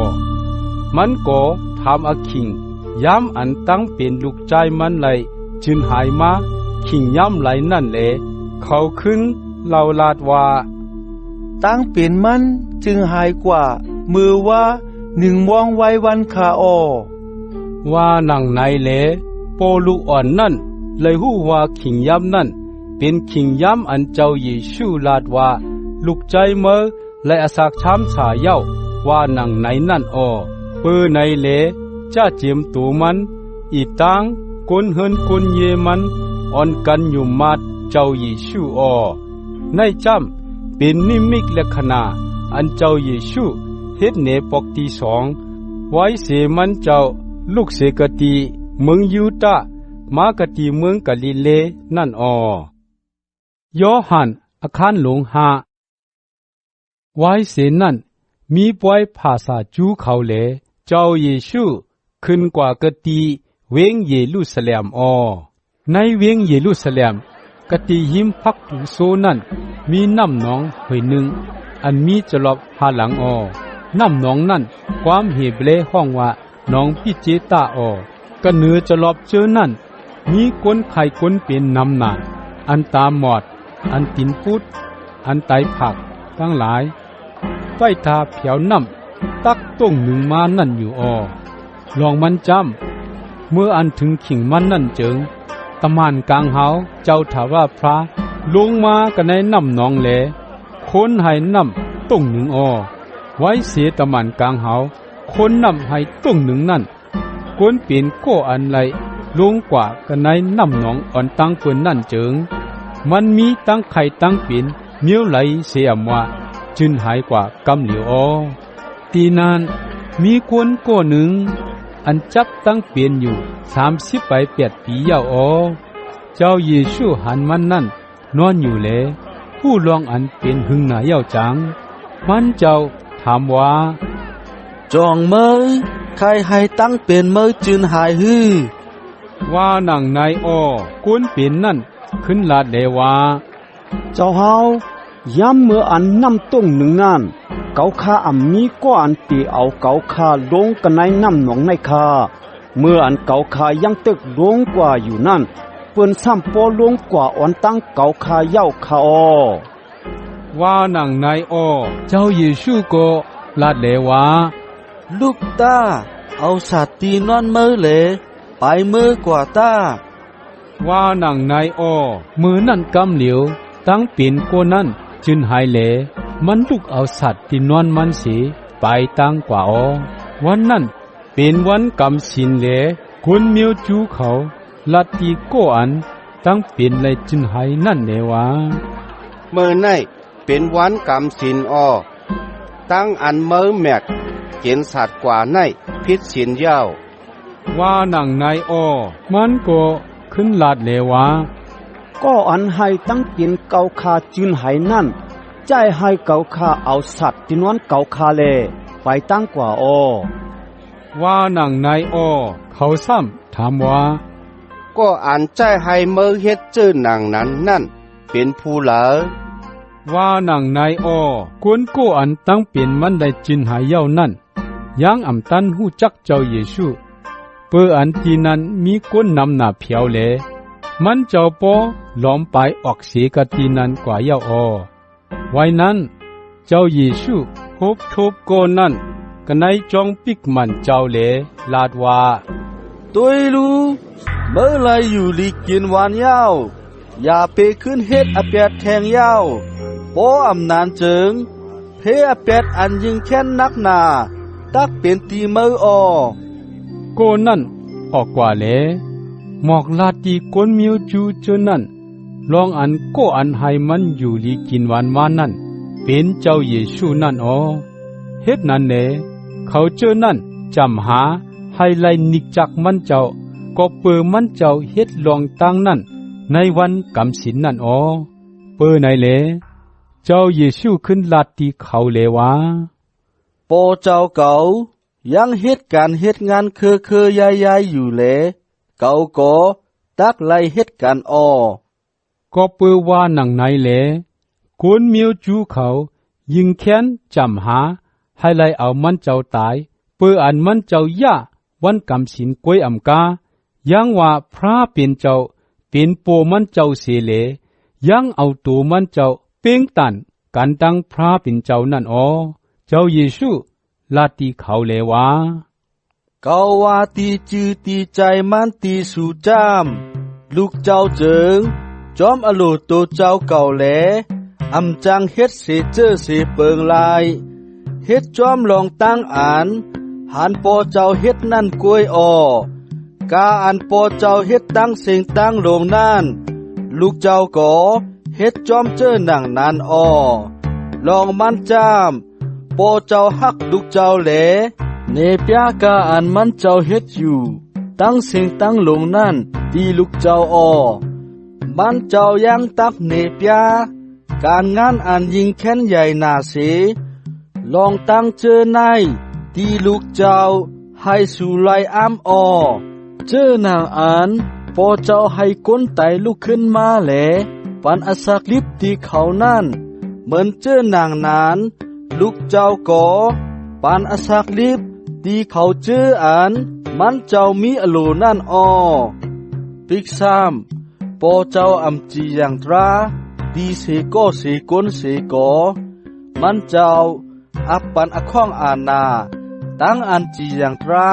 Speaker 2: มันโกทำอคิงย้ำอันตั้งเป็นลูกใจมันไหลจึงหายมาขิงย้ำไหลนั่นแหละเขาขึ้นเล่าลาดว่า
Speaker 5: ตั้งเป็นมันจึงหายกว่ามือว่าหนึ่งมองไว้วันขาออ
Speaker 2: ว่านังไหนแหละโปลูอ่อนนั่นเลยหู้ว่าขิงย้ำนั่นเป็นขิงย้ำอันเจ้าเยซูลาดว่าลูกใจเมื่อและอาศักช้ำสาเย้าว่านังไหนนั่นออเปื้อไหนแหละจ้าเจียมตูมันอีตังก้นเฮินก้นเยมันอ่อนกันอยู่มาเจ้าเยซูออในจำเป็นนิมิตลักษณะอันเจ้าเยซูเฮ็ดเนปกที่2ไว้เสมันเจ้าลูกเสกติเมืองยูดาห์มากติเมืองกาลิเลนั่นออยอหันอาคารหลวง5ไว้เสนั่นมีปวยภาษาจูเขาเลเจ้าเยซูขึ้นกว่ากติเวงเยรูซาเล็มอในเวงเยรูซาเล็มกติหิมพักตุโซนั่นมีน้ำหนองหอยหนึ่งอันมีจลอบหาหลังอน้ำหนองนั่นความเฮเบรห้องว่าหนองพิเจตาก็เนื้อจลอบเจอนั่นมีก้นไข่ก้นเป็นน้ำหนาอันตาหมอดอันตินพุดอันไตผักทั้งหลายไฟทาเผียวน้ำตักต้งหนึ่งมานั่นอยู่ลองมันจำเมื่ออันถึงขิงมันนั่นเจิงตะมานกลางเฮาเจ้าถาว่าพระลงมากันในน้ำหนองแหลคนให้น้ำต้งหนึ่งไว้เสียตะมานกลางเฮาคนน้ำให้ต้งหนึ่งนั่นก้นเป็นโกอันไรลงกว่ากันในน้ำหนองอ่อนตั้งเปิ้นนั่นเจิงมันมีตั้งไข่ตั้งเป็นเมียวไหลเสียมว่าจึนหายกว่ากำเหลียวตีนานมีคนโกหนึ่งอันจับตั้งเปลี่ยนอยู่30 ไป8 ปียาวเจ้าเยซูหันมันนั่นนอนอยู่แลผู้ลองอันเป็นหึงหน้าเย้าจังมันเจ้าถามว่า
Speaker 5: จองเมยใครให้ตั้งเป็นเมยจึนหายฮือ
Speaker 2: ว่านังนายก้นเป็นนั่นขึ้นลาดเลว่า
Speaker 8: เจ้าเฮาย้ำเมื่ออันน้ำต้งหนึ่งนั่นเกาคาอ่ำมีก็อันตีเอาเกาคาลงกันในน้ำหนองในคาเมื่ออันเกาคายังตึกลงกว่าอยู่นั่นเปิ้นซ้ำปอลงกว่าอ่อนตั้งเกาคาเย้าคา
Speaker 2: ว่านังนายเจ้าเยซูก็ลาดเลว่า
Speaker 5: ลูกตาเอาสัตว์ตีนอนมือเลไปมือกว่าตา
Speaker 2: ว่านังนายมือนั่นกำเหลียวตั้งเป็นโกนั่นจึนหายเลมันลุกเอาสัตว์ที่นอนมันสีไปตั้งกว่าวันนั้นเป็นวันกำสินเลคนเมียวจูเขาลัดตีโกอันตั้งเป็นเลยจึนหายนั่นเลว่า
Speaker 4: เมื่อในเป็นวันกำสินตั้งอันเมื่อแมกเห็นสัตว์กว่าในพิษสินยาว
Speaker 2: ว่านังนายมันก็ ขึ้นลาดเลวา
Speaker 8: ก็อันให้ตั้งกินเกาคาจุนไหนั่นใจให้เกาคาเอาสัตว์ที่นวนเกาคาเลไปตั้งกว่า
Speaker 2: ว่าหนังนายเขาซ้ำถามว่า
Speaker 4: ก็อันใจให้เมื่อเฮ็ดเจอหนังนั้นนั่นเป็นผู้เหลอ
Speaker 2: ว่าหนังนายกวนกู้อันตั้งเป็นมันได้จินหายเย้านั่นยังอำตันหู้จักเจ้าเยซูเปื้ออันที่นั้นมีก้นนำหน้าเพียวเลมันเจ้าปอล้อมไปออกเสียกตีนั้นกว่าเย้าไว้นั้นเจ้าเยซูฮบทบโกนั่นกันในจองปิกมันเจ้าเลลาดว่า
Speaker 5: ตุยลูเมื่อไรอยู่ลีกินวานยาวอย่าไปขึ้นเฮ็ดอเปียดแทงยาวโปอำนานเจิงเพอเปียดอันยิงแค้นนักหนาตักเป็นตีมือ
Speaker 2: โกนั่นออกกว่าเลหมอกลาตีก้นมิวจูเจอนั่นลองอันโกอันให้มันอยู่ลีกินวันนั่นเป็นเจ้าเยซูนั่นเฮ็ดนั้นเนเขาเจอนั่นจำหาให้ไล่นิกจักมันเจ้าก็เปิมันเจ้าเฮ็ดลองตั้งนั่นในวันกำศีลนั่นเปิไหนเลเจ้าเยซูขึ้นลาตีเขาเลวะ
Speaker 5: โปเจ้าเก่ายังเฮ็ดการเฮ็ดงานเคยๆอยู่แลเก่าก็ตักไล่เฮ็ดการ
Speaker 2: ก็เปิว่าหนังไหนเลคนเมียวจูเขายิงแค้นจำหาให้ไล่เอามันเจ้าตายเปิอันมันเจ้าย่าวันกำศีลกวยอำกายังว่าพระเป็นเจ้าเป็นโปมันเจ้าเสเลยังเอาตัวมันเจ้าเป้งตันกันตั้งพระเป็นเจ้านั่นเจ้าเยซูลาตีเขาเลวา
Speaker 5: เกาว่าตีจือตีใจมันตีสู่จามลูกเจ้าเจิงจอมอโลโตเจ้าเก่าแลอำจังเฮ็ดเสเจอเสเปิงลายเฮ็ดจอมลองตั้งอ่านหันปอเจ้าเฮ็ดนั่นกล้วยกาอันปอเจ้าเฮ็ดตั้งเสียงตั้งลงนั่นลูกเจ้าก็เฮ็ดจอมเจอหนังนั้นลองมันจามปอเจ้าฮักลูกเจ้าแหลเนปยากาอันมันเจ้าเฮ็ดอยู่ตั้งเสียงตั้งลงนั่นดีลูกเจ้ามันเจ้ายังตักเนปยาการงานอันยิงแค้นใหญ่หนาเสลองตั้งเจอในดีลูกเจ้าให้สู่ไลอ้ำเจอนางอันพอเจ้าให้ก้นไตลุกขึ้นมาแหลปันอสักลิบตีเขานั่นเหมือนเจอนางนานลูกเจ้าก็ปันอสักลิบตีเขาเจออันมันเจ้ามีอโลนั่นปิกซ้ำพอเจ้าอำจีอย่างตราดีเสก็เสก้นเสก็มันเจ้าอับปันอข้องอานาตั้งอันจีอย่างตรา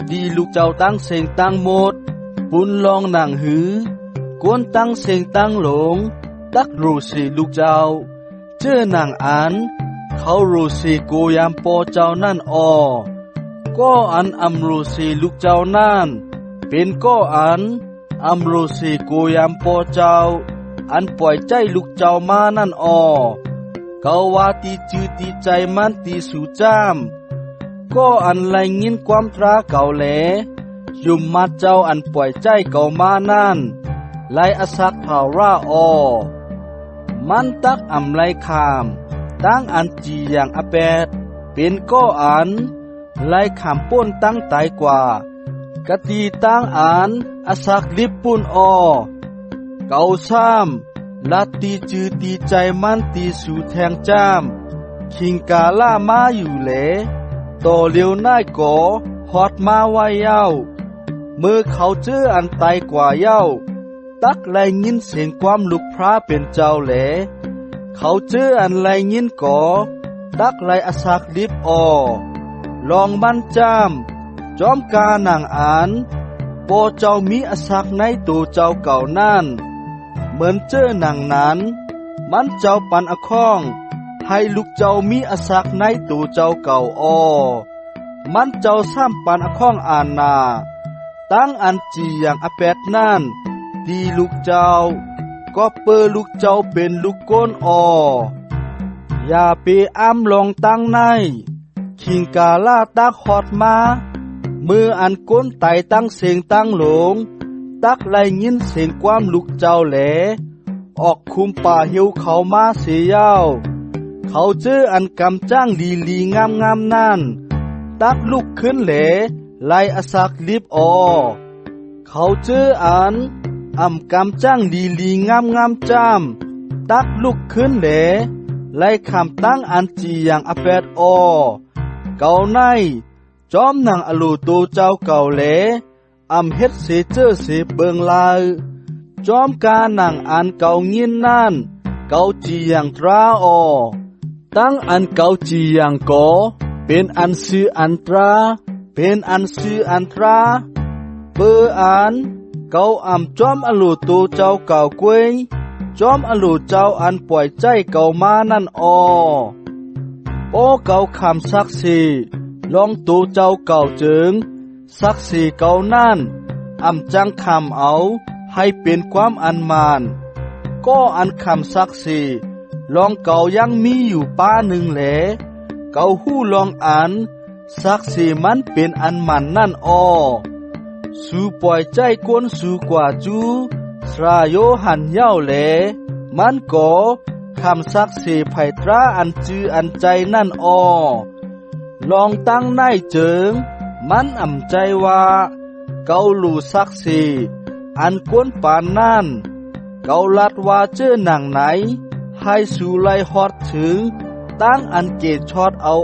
Speaker 5: ดีลูกเจ้าตั้งเสียงตั้งหมดปุนลองนางหือกวนตั้งเสียงตั้งหลงตักรูสีลูกเจ้าเจอนางอันเขารูสีโกยามปอเจ้านั่นก็อันอำรูสีลูกเจ้านั่นเป็นก็อันอำรูสีโกยามปอเจ้าอันปล่อยใจลูกเจ้ามานั่นเกาว่าตีจือตีใจมันตีสู่จามก็อันไลงินความตราเก่าแหลยุมมาเจ้าอันปล่อยใจเก่ามานั่นไลอสักภารามันตักอำไลคามตั้งอันจีอย่างอแปดเป็นก็อันไลขามป้นตั้งตายกว่ากะตีตั้งอันอสักลิบปุ่นเก่าซ้ำลัดตีจือตีใจมันตีสู่แทงจามคิงกาล่ามาอยู่แหลต่อเลียวน่ายก่อฮอดมาไว้เย้าเมื่อเขาเจออันตายกว่าเย้าตักไลยินเสียงความลุกพระเป็นเจ้าแหลเขาเจออันไลยินก่อตักไลอสักลิบลองมันจามจอมกานางอ่านปอเจ้ามีอสักในตัวเจ้าเก่านั่นเหมือนเจอนางนั้นมันเจ้าปันอข้องให้ลูกเจ้ามีอสักในตัวเจ้าเก่ามันเจ้าซ้ำปันอข้องอานาตั้งอันจีอย่างอแปดนั่นดีลูกเจ้าก็เปิลูกเจ้าเป็นลูกก้นอย่าไปอ้ำลองตั้งในคิงกาล่าตักฮอดมามืออันก้นไตตั้งเสียงตั้งหลง ตักไลยินเสียงความลุกเจ้าแหลออกคุมป่าหิวเขามาเสียยาวเขาเจออันกำจ้างลีงามนั่นตักลุกขึ้นแหลไล่อสักลิบเขาเจออันกำจ้างลีงามจามตักลุกขึ้นแหลไล่คำตั้งอันจีอย่างอแปดเก่าในจอมนางอลูตูเจ้าเก่าแหลเฮ็ดเสเจอเสเบิงลายจอมกาหนังอันเก่ายินนั่นเก่าจีอย่างตราตั้งอันเก่าจีอย่างก่อเป็นอันซื้ออันตราเป็นอันซื้ออันตราเบออันเก่าจอมอลูตูเจ้าเก่ากวยจอมอลูเจ้าอันปล่อยใจเก่ามานั่นโอเก่าคำซักสีลองตูเจ้าเก่าจึงซักสีเก่านั่นจังคำเอาให้เป็นความอันมานก็อันคำซักสีลองเก่ายังมีอยู่ป้าหนึ่งแหลเก่าหู้ลองอันซักสีมันเป็นอันมันนั่นสู่ปล่อยใจกวนสู่กว่าจูสราโยหันเย้าแหลมันก็คำซักสีไผ่ตราอันจืออันใจนั่นลองตั้งในเจิงมันใจว่าเกาลูซักสีอันกวนปานนั่นเกาลัดว่าเจอหนังไหนให้สู่ไลฮอดถึงตั้งอันเกตชอดเอา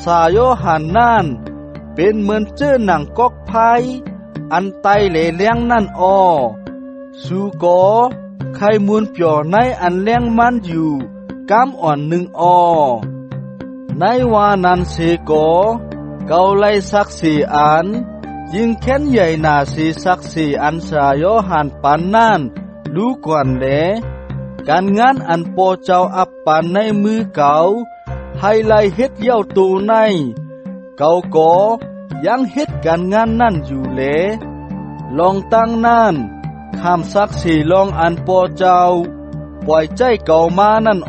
Speaker 5: สาโยหันนั่นเป็นเหมือนเจอหนังกอกไพอันไตเหลเลี้ยงนั่นสู่ก่อไข่มูลเปียวในอันเลี้ยงมันอยู่กำอ่อนหนึ่งในว่านั้นเสก่อเกาไลซักสีอันยิ่งแค้นใหญ่หนาสีซักสีอันสาโยหันปันนั่นรู้ก่อนแหลการงานอันโปเจ้าอับปันในมือเก่าให้ไล่เฮ็ดเย้าตูในเก่าก่อยังเฮ็ดการงานนั่นอยู่แหลลองตั้งนั่นคำซักสีลองอันโปเจ้าปล่อยใจเก่ามานั่น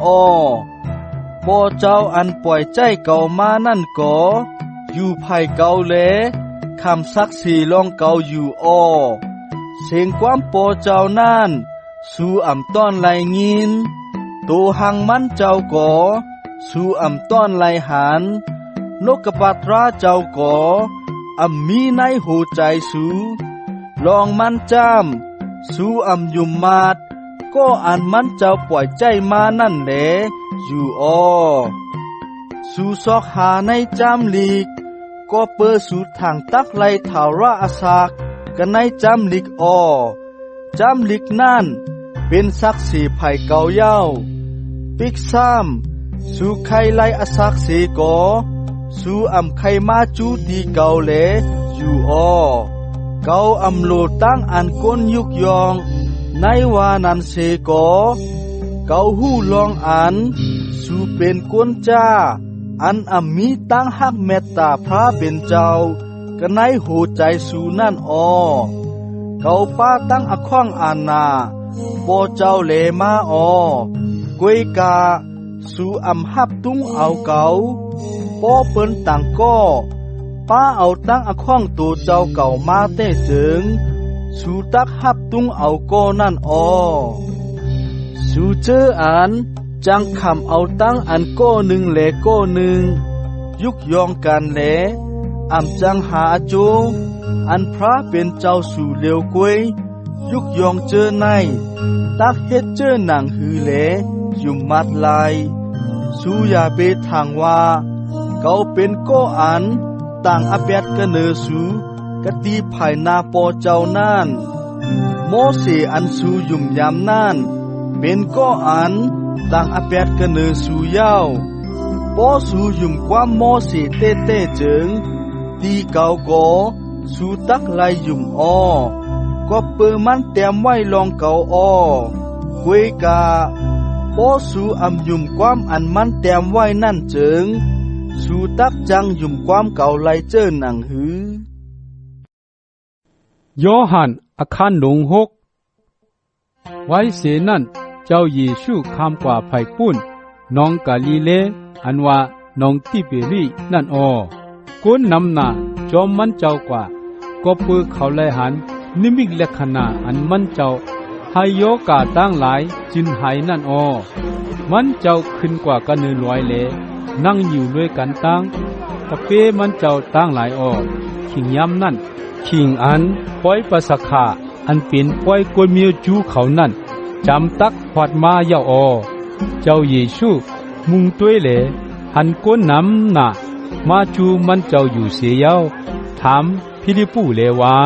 Speaker 5: โปเจ้าอันปล่อยใจเก่ามานั่นก่ออยู่ภายเก่าแหลคำซักสีลองเก่าอยู่เสียงความโปเจ้านั่นสู่ต้อนไลงินตัวหังมันเจ้าก่อสู่ต้อนไลหันนกกระปาตราเจ้าก่อมีในหูใจสู่ลองมันจามสู่ยุมมาดก็อันมันเจ้าปล่อยใจมานั่นแหละอยู่สู่ซอกหาในจามลีกก็เปิดสู่ทางตักไลถาวราอาสากกันในจามลีกจามลีกนั่นเป็นซักสีไผ่เก่าเย้าปิกซ้ำสู่ไข่ไลอาสักสีก่อสู่ไข่มาจูดีเก่าแหลอยู่เก่าโลตั้งอันก้นยุกยองในวานันเสก่อเก่าหู้ลองอันสู่เป็นก้นจ้าอันมีตั้งหักเมตตาพระเป็นเจ้ากันในหูใจสู่นั่นเก่าป้าตั้งอข้องอานาโปเจ้าเลมากวยกาสู่หับตุ้งเอาเก่าโปเปิ้นต่างก็ป้าเอาตั้งอข้องตัวเจ้าเก่ามาเต้จึงสู่ตักหับตุ้งเอาก็นั่นสู่เจออันจังคำเอาตั้งอันก็หนึ่งแหลก็หนึ่งยุกยองกันแหลจังหาโจอันพระเป็นเจ้าสู่เลียวกวยยุกยองเจอในตักเฮ็ดเจอหนังหือแหลยุมมัดลายสู่อย่าไปทางว่าเก่าเป็นก็อันต่างอเปดกะเนอสู่กะตีภายนาปอเจ้านั่นโมเสอันสู่ยุ่มยามนั่นเป็นก็อันต่างอเปดกะเนอสู่เย้าปอสู่ยุ่มความโมเสเต้เจิงตีเก่าก็สู่ตักไลยุ่มก็เปิมันเตรียมไว้ลองเก่ากวยกาปอสู่ยุ่มความอันมันเตรียมไว้นั่นเจิงสู่ตักจังยุ่มความเก่าไลเจิ้นหนังหือยอหันอาคารหลงไว้เสนั่นเจ้าเยซูคำกว่าไผ่ปุ้นน้องกาลีเลอันว่าน้องติเบรีนั่นกุนนำนาจอมมันเจ้ากว่าก็ปือเขาไลหัน
Speaker 2: นิมิตลักษณะอันมันเจ้าให้โยกาตั้งหลายจินหายนั่นอ้อมันเจ้าขึ้นกว่ากัน100เลนั่งอยู่ด้วยกันตั้งตะเปมันเจ้าตั้งหลายอ้อขิงย้ำนั่นขิงอันป้อยประสะขาอันเป็นป้อยกวนเมียวจูเขานั่นจำตักพอดมาเย้าอ้อเจ้าเยซูมุงต้วยเลหันก้นน้ำหนามาจูมันเจ้าอยู่เสียเย้าถามพิลิปูเลว่า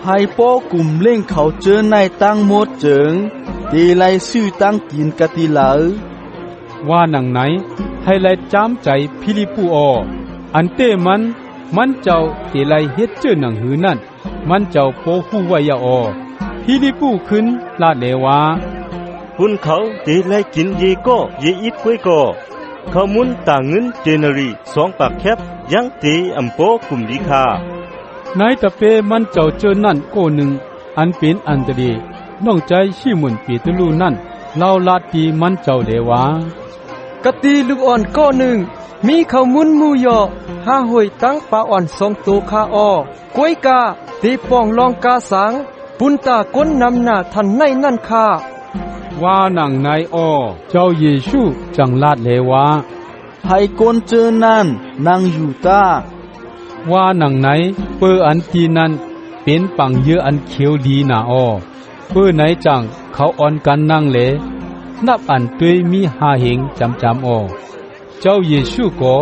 Speaker 5: ให้ป้อกลุ่มเล่งเขาเจอในตั้งหมดเจิงตีไลซื่อตั้งกินกะติเหลา
Speaker 2: ว่าหนังไหนให้ไลจำใจพิลิปูออันเต้มันเจ้าตีไลเฮ็ดเจอหนังหือนั่นมันเจ้าโปฮู้ไว้ยาอพิลิปูขึ้นลาดเลว่า
Speaker 3: ปุ่นเขาตีไลกินเยก็เยอิดกวยก็เขามุนต่างเงินเจเนรี2ปากแคบยังตีอำโปกลุ่มดีคาน
Speaker 2: ายตะเปมันเจ้าเจอนั่นโกหนึ่งอันเป็นอันตรีน้องใจชิมุนปีตลูนั่นเล่าลาตีมันเจ้าเลวากะตีลูกอ่อนก้อหนึ่งมีเขามุนมูยอห้าหวยตั้งปลาอ่อน2ตัวคาออกวยกาตีป่องลองกาสังปุนตาก้นนำหน้าทันในนั่นคาว่าหนังนายอ้อเจ้าเยซูจังลาดเลวา
Speaker 5: ให้คนเจอนั่นนางอยู่ตา
Speaker 2: ว่าหนังไหนเปออันทีนั้นเป็นปังเยอะอันเขียวดีนาอ้อเปอไหนจังเขาอ่อนกันนั่งเลนับอันตวยมี5เหงจำอ้อเจ้าเยซูก็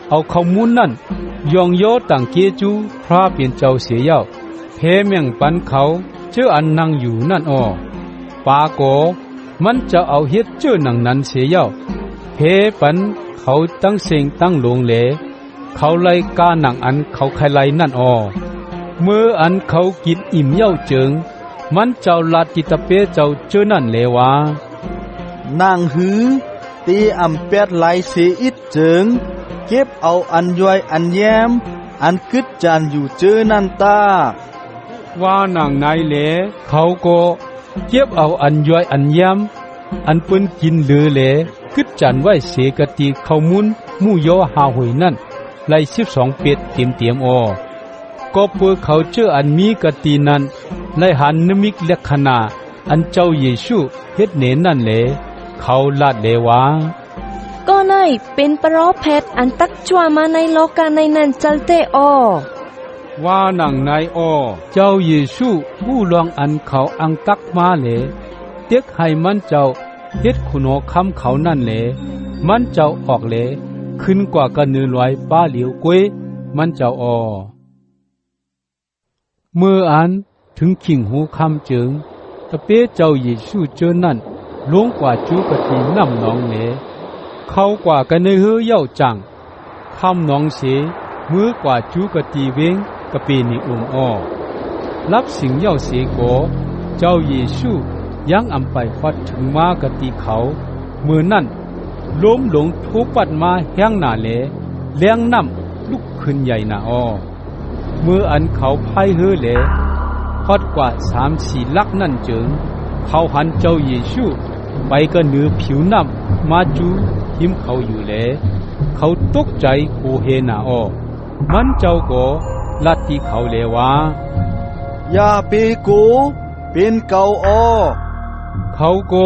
Speaker 2: เอาข้อมูลนั้นยองโยตั้งเกจูพระเป็นเจ้าเสียเย้าเพเมียงปันเขาเจออันนั่งอยู่นั่นอ้อปาโกมันจะเอาเฮ็ดเจอหนังนั้นเสียเย้าเพปันเขาตั้งเสียงตั้งลงเลเขาไล่กาหนังอันเขาใครไล่นั่นอ้อเมื่ออันเขากินอิ่มเย้าเจิงมันเจ้าลาติตะเปเจ้าเจอนั่นเลวาน
Speaker 5: างหือตีอำแปดไหลเสียอิดเจิงเก็บเอาอันย่อยอันแย้มอันกึดจานอยู่เจอนั่นตา
Speaker 2: ว่านางนายเลเขาก็เก็บเอาอันย่อยอันแย้มอันเปิ้นกินเหลือเลกึดจานไว้เสกติเขามุนมู่ยอหาหวยนั่นไล่12เป็ดเตรียมอ้อก็เพื่อเขาเจออันมีกตินั้นไล่หันนมิกลักษณะอันเจ้าเยซูเฮ็ดเนนั่นแลเขาลาดเลวา
Speaker 6: ก็ในเป็นปรอเพชรอันตักจั่วมาในโลกาในนั้นจัลเตอ
Speaker 2: ว่าหนังนายอ้อเจ้าเยซูผู้ลองอันเขาอังตักมาเลเต็กให้มันเจ้าเฮ็ดขุนคำเขานั่นแลมันเจ้าออกเลขึ้นกว่ากัน100ป้าเหลียวกวยมันเจ้าอ้อเมื่ออันถึงขิงหูคำเจิงตะเปเจ้าเยซูเจอนั่นลงกว่าจูกะตีน้ำหนองเลเข้ากว่ากันในเฮือเย้าจังคำหนองเสมือกว่าจูกะตีเวงกะเปนิอุมอ้อรับสิ่งเย้าเสโกเจ้าเยซูยังอำไปฟัดถึงมากะตีเขาเมื่อนั่นล้มลงทุบปัดมาแห้งหนาเลเลี้ยงน้ำลุกขึ้นใหญ่หนาอ้อเมื่ออันเขาไพ่เฮือเลฮอดกว่า3-4 ลักนั่นเจิงเขาหันเจ้าเยซูไปก็เหนือผิวน้ำมาจูหิมเขาอยู่แลเขาตกใจโหเฮนาอ้อมันเจ้าก็ลัดที่เขาเลว่า
Speaker 5: อย่าเปโกเป็นเก่าอ้อ
Speaker 2: เขาก็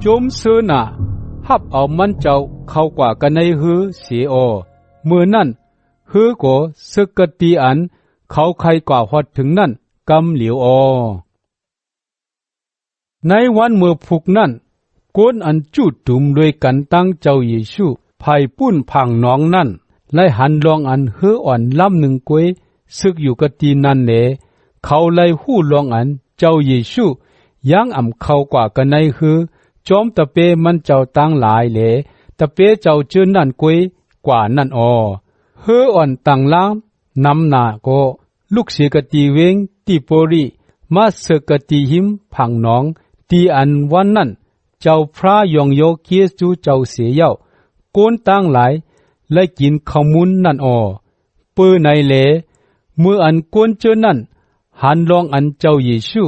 Speaker 2: จมเสือหนาหับเอามันเจ้าเข้ากว่ากันในฮือเสียอ้อเมื่อนั่นฮือก็สึกกตีอันเขาใครกว่าฮอดถึงนั่นกำเหลียวอ้อในวันเมื่อพุกนั่นโกนอันจูดตุ่มด้วยกันตั้งเจ้าเยซูภายปุ้นพังน้องนั่นไล่หันลองอันเฮืออ่อนลำหนึ่งกวยซึกอยู่กตีนั่นแหลเขาไล่หู้ลองอันเจ้าเยซูยังอ่ำเข้ากว่ากันในฮือจอมตะเปมันเจ้าตั้งหลายแหลตะเปเจ้าเจอนั่นกวยกว่านั่นอ้อเฮืออ่อนตั้งล้ามนำหน้าก็ลูกเสียกตีเวงตีโปรีมาเสกตีหิมพังน้องตีอันวันนั้นเจ้าพระยองโยเกียจูเจ้าเสียเย้าโกนตั้งหลายและกินข้าวมุนนั่นอ้อเปื้อในเลเมื่ออันโกนเจอนั่นหันลองอันเจ้าเยซู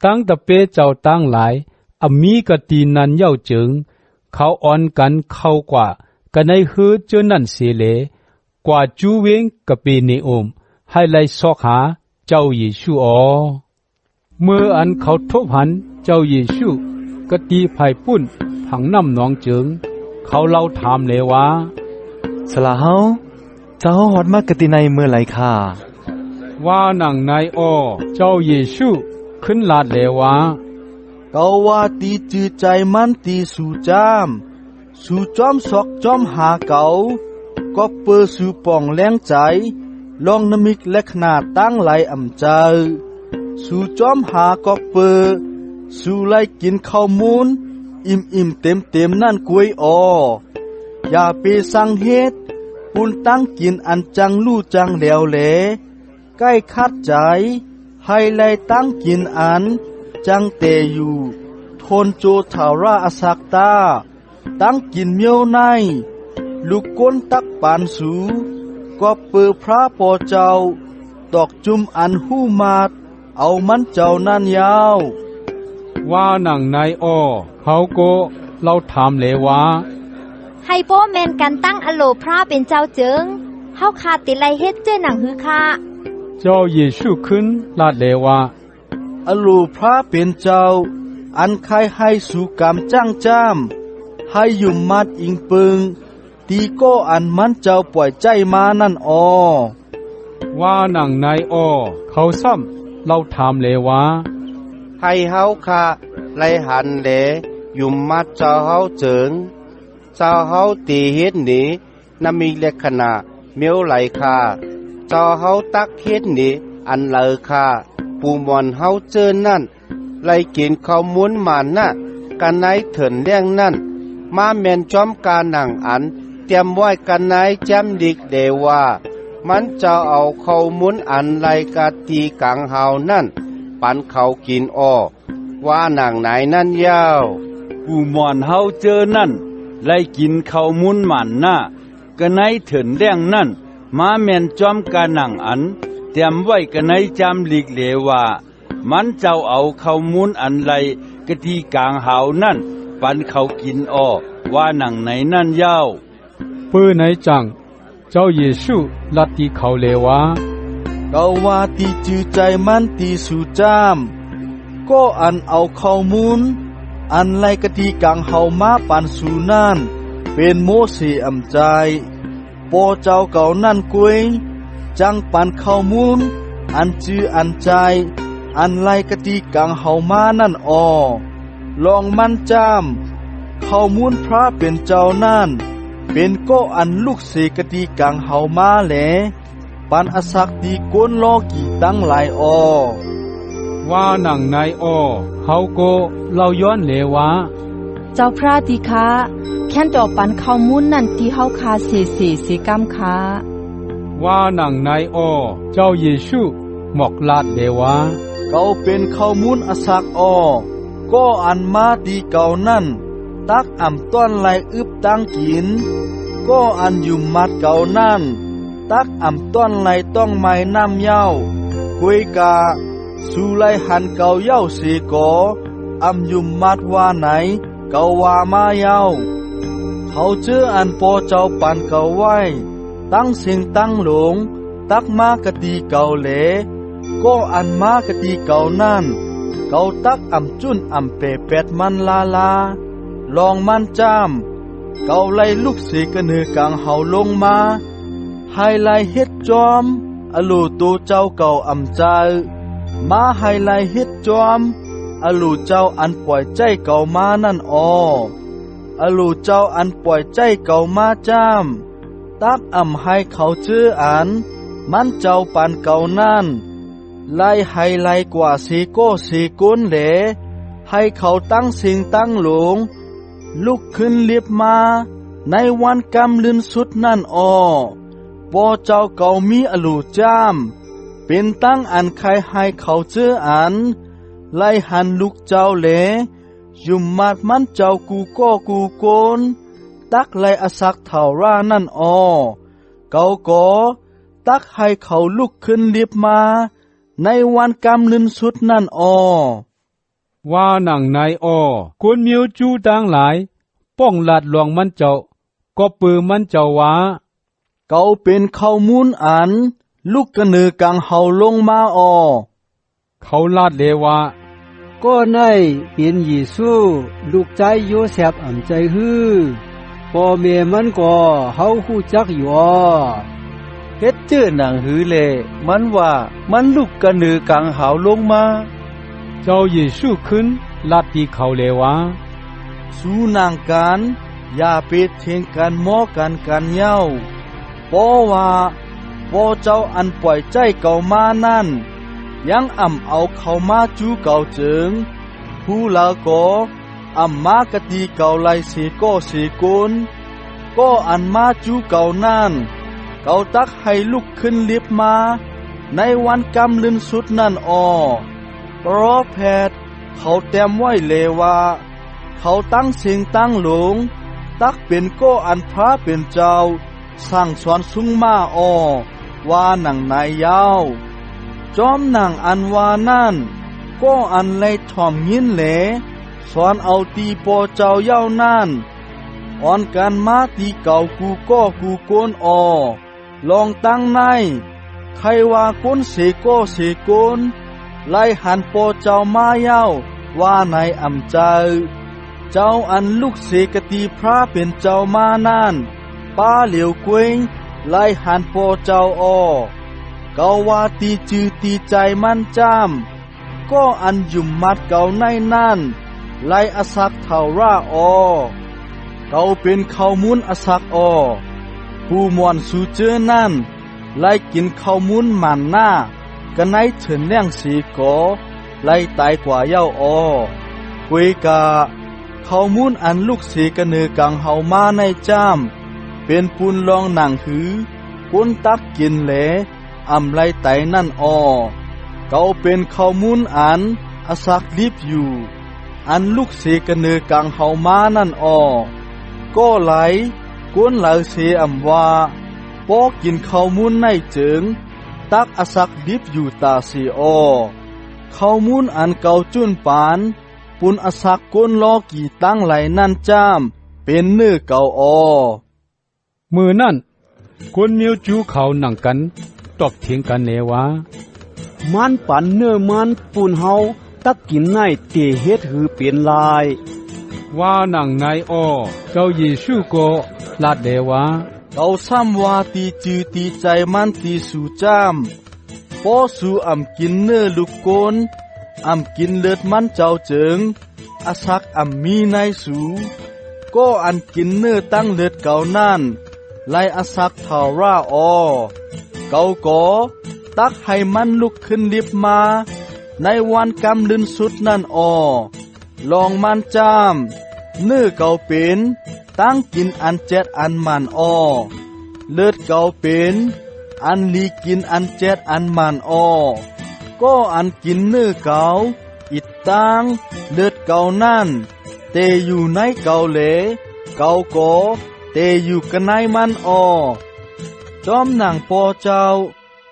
Speaker 2: ตั้งตะเปเจ้าตั้งหลายมีกตีนันเย้าเจิงเขาอ่อนกันเข้ากว่ากันในฮือเจอนั่นเสียเลกว่าจูเวงกะเปเนโอมให้ไล่ซอกหาเจ้าเยซูอ๋อ เมื่ออันเขาทบหันเจ้าเยซูกตีไผ่ปุ้นผังน้ำหนองเจิงเขาเล่าถามเลยว่า
Speaker 5: สละเฮาเจ้าฮอดมากะติในเมื่อไหร่ค่ะ
Speaker 2: ว่าหนังนายอ้อเจ้าเยซูขึ้นลาดเลยว่า
Speaker 5: เกาว่าตีจือใจมันตีสู่จามสู่จอมศอกจอมหาเกาก็เปิดสู่ป่องแรงใจลองนมิกและขนาดตั้งไหลอ่ำใจสู่จอมหาก็เปิดสู่ไลกินข้าวมูลอิ่มเต็มนั่นกวยอย่าไปสั่งเฮ็ดปุนตั้งกินอันจังลู่จังแล้วแหลใกล้คัดใจให้ไลตั้งกินอันจังเตอยู่ทนโจทาราอสักตาตั้งกินเมียวในลูกก้นตักปานสูก็เปิดพระปอเจ้าตอกจุมอันหู้มาดเอามันเจ้านั่นยาว
Speaker 2: ว่าหนังนายอ้อเขาก็เล่าถามเลยว่า
Speaker 7: ให้โป้แมนกันตั้งอโลพระเป็นเจ้าเจิงเฮาคาติไลเฮ็ดเจ้หนังฮือค่ะ
Speaker 2: เจ้าเยซูขึ้นลาดเลยว่า
Speaker 5: อโลพระเป็นเจ้าอันใครให้สู่กรรมจ้างจ้ามให้ยุ่มมัดอิงปึงตีก็อันมันเจ้าปล่อยใจมานั่น
Speaker 2: ว่าหนังนายอ้อเขาซ้ำเล่าถามเลยว่า
Speaker 4: ให้เฮาค่ะไล่หันแหลยุ่มมัดเจ้าเฮาเจิงเจ้าเฮาตีเฮ็ดนี้นำมีลักษณะเมียวไหลค่ะเจ้าเฮาตักเฮ็ดนี้อันเลอค่ะปูมอนเฮาเจินนั่นไล่กินข้าวม้วนหมานน่ะกันไหนเถินแรงนั่นมาแม่นจอมกาหนังอันเตรียมไว้กันไหนแจมดิกเดว่ามันจะเอาข้าวม้วนอันไล่กะตีกลางเฮานั่นปันเขากินว่าหนังไหนนั่นยาว
Speaker 8: ปูมอนเฮาเจอนั่นไล่กินข้าวมุนหมันน่ะกะไหนเถินแรงนั่นมาแม่นจอมกาหนังอันเตรียมไว้กะไหนจำหลีกเหลว่ามันเจ้าเอาข้าวมุนอันไล่กะที่กลางเฮานั่นปันเขากินว่าหนังไหนนั่นยาว
Speaker 2: ปื้อไหนจังเจ้าเยซูลัดตีเขาเลยว่า
Speaker 5: เกาว่าตีจือใจมันตีสู่จามก็อันเอาข้าวมูลอันไลกะทีกลางเฮามาปันสู่นั่นเป็นโมเสอำใจปอเจ้าเก่านั่นกวยจังปันข้าวมูลอันจืออันใจอันไลกะทีกลางเฮามานั่นลองมันจามข้าวมูลพระเป็นเจ้านั่นเป็นก็อันลูกเสกะทีกลางเฮามาแหลปันอสักตีก้นลอกี่ตั้งหลาย
Speaker 2: ว่าหนังนายอ้อเขาก็เล่าย้อนเลยว่า
Speaker 6: เจ้าพระติคะแค่นจอปันข้าวมุนนั่นที่เฮาคาเสีกรรมค่ะ
Speaker 2: ว่าหนังนายอ้อเจ้าเยซูหมอกลาดเลยว่า
Speaker 5: เขาเป็นข้าวมุนอสักก็อันมาดีเก่านั่นตักอ่ำต้อนไหลอึบตั้งกินก็อันยุ่มมัดเก่านั่นตักอ่ำต้อนไหลต้องไม้น้ำเย้ากุยกาสู่ไหลหันเก่าเย้าสีกออ่ำยุ่มมัดว่าไหนเก่าว่ามาเย้าเขาเจออันปอเจ้าปันเก่าไว้ตั้งเสียงตั้งหลงตักมากะตีเก่าเหลก็อันมากะตีเก่านั่นเก่าตักอ่ำจุนอ่ำเปแปดมันลาลองมันจามเก่าไล่ลูกเสกเนือกลางเฮาลงมาให้ไล่เฮ็ดจอมอลูตูเจ้าเก่าอ่ำใจมาให้ไล่เฮ็ดจอมอลูเจ้าอันปล่อยใจเก่ามานั่นอลูเจ้าอันปล่อยใจเก่ามาจามตักอ่ำให้เขาเจออันมันเจ้าปันเก่านั่นไล่ให้ไล่กว่าสีโก้สีก้นเหลให้เขาตั้งสิงตั้งหลงลุกขึ้นเลียบมาในวันกำลืนสุดนั่นปอเจ้าเก่ามีอลูจามเป็นตั้งอันใครให้เขาเจออันไล่หันลูกเจ้าเหลยุ่มมัดมันเจ้ากูก็กูโกนตักไล่อสักเท่ารานั่นเก่าก็ตักให้เขาลุกขึ้นเลียบมาในวันกำลืนสุดนั่น
Speaker 2: ว่าหนังนายอ้อคนมิวจูต่างหลายป้องลาดหลวงมันเจ้าก็ปือมันเจ้าว่า
Speaker 5: เก่าเป็นข้าวมูลอันลูกกระเนือกลางเฮาลงมา
Speaker 2: เขาลาดเลว่า
Speaker 5: ก็ในเป็นเยซูลูกใจโยเซฟอำใจฮือพ่อแม่มันก็เฮาฮู้จักอยู่เฮ็ดเจอหนังหือแลมันว่ามันลูกกระนือกลางหาวลงมา
Speaker 2: เจ้าเยซูขึ้นลาดที่เขาเลว่า
Speaker 5: สู้นางกันอย่าไปเทงกันหมอกันเหย้าเพราะว่าพ่อเจ้าอันปล่อยใจเก่ามานั่นยังเอาเข้ามาจูเก่าเจิงผู้ลาก็มากะตีเก่าไลเสก็เสกุนก็อันมาจูเก่านั่นเก่าตักให้ลุกขึ้นลิบมาในวันกำลืนสุดนั่นเพราะแพทย์เขาเต็มไว้เลยว่าเขาตั้งเสียงตั้งหลงตักเป็นก็อันพระเป็นเจ้าสร้างสอนสุงมาว่าหนังนายยาวจอมหนังอันว่านั่นก็อันไล่ถ่อมยินเหลสอนเอาตีปอเจ้าเย้านั่นอ่อนการมาตีเก่ากูก็กูโกนลองตั้งในใครว่าก้นเสก็เสก้นไล่หันปอเจ้ามาเย้าว่าในใจเจ้าอันลูกเสกตีพระเป็นเจ้ามานั่นป้าเหลียวกวงไล่หันปอเจ้าเกาว่าตีจือตีใจมันจำก็อันยุ่มมัดเก่าในนั่นไล่อสักเท่าร่าเกาเป็นข้าวมุนอสักผู้มวนสู่เจอนั่นไล่กินข้าวมุนมันหน้ากันในเถินเลี้ยงสีก่อไล่ตายกว่าเย้าเวกาข้าวมุนอันลูกเสกเนือกังเฮามาในจำเป็นปูนรองหนังหือก้นตักกินแหลไล่ไตนั่นเกาเป็นข้าวมุนอันอสักลิบอยู่อันลูกเสกเนือกังเฮามานั่นก็ไหลก้นเหลาเสว่าปอกินข้าวมุนในเจิงตักอสักลิบอยู่ตาสีข้าวมุนอันเกาจุนปานปุนอสักก้นล้อกี่ตั้งไหลนั่นจามเป็นเนื้อเก่า
Speaker 2: มือนั่นคนมิวจูเขาหนังกันตอบเถียงกันเนว่า
Speaker 8: มันปันเนื้อมันปูนเฮาตักกินในเตเฮ็ดหือเปลี่ยนลาย
Speaker 2: ว่าหนังไงเจ้าเยซูก็ลาดเดว่า
Speaker 5: เอาซ้ำว่าตีจือตีใจมันตีสู่จามพอสู่กินเนื้อลูกโกนกินเลือดมันเจ้าเจิงอสักมีในสู่ก็อันกินเนื้อตั้งเลือดเก่านั่นไล่อสักเท่าร่าเก่าก็ตักให้มันลุกขึ้นลิบมาในวันกำลืนสุดนั่นลองมันจามเนื้อเก่าเป็นตั้งกินอันเจ็ดอันมันเลือดเก่าเป็นอันลีกินอันเจ็ดอันมันก็อันกินเนื้อเก่าอิดตั้งเลือดเก่านั่นเตอยู่ในเก่าเหลเก่าก็เตอยู่กันในมันจอมหนังปอเจ้า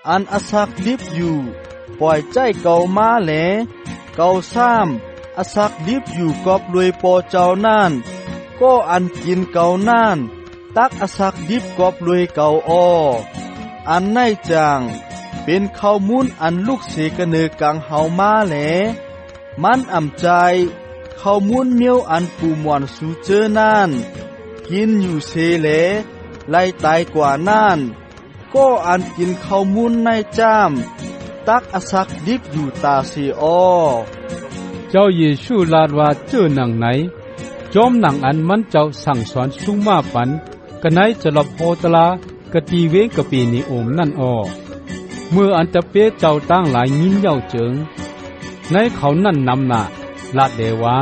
Speaker 5: อันอสักลิบอยู่ปล่อยใจเก่ามาแหลเก่าซ้ำอสักลิบอยู่กอบรวยปอเจ้านั่นก็อันกินเก่านั่นตักอสักลิบกอบรวยเก่าอันในจางเป็นข้าวมุนอันลูกเสกเนือกังเฮามาแหลมันใจข้าวมุนเมียวอันปูมวนสู่เจอนั่นกินอยู่เสแหลไล่ตายกว่านั่นก็อันกินข้าวมุนในจามตักอสักดิบอยู่ตาสี
Speaker 2: เจ้าเยซูลาดว่าเจอหนังไหนจอมหนังอันมันเจ้าสั่งสอนสุงมาปันกันไหนจะหลบโหตลากะตีเวงกะปีนิโอมนั่นเมื่ออันตะเปเจ้าตั้งหลายยิ้มเย้าเจิงในเขานั่นนำหน้าลาดเดว่า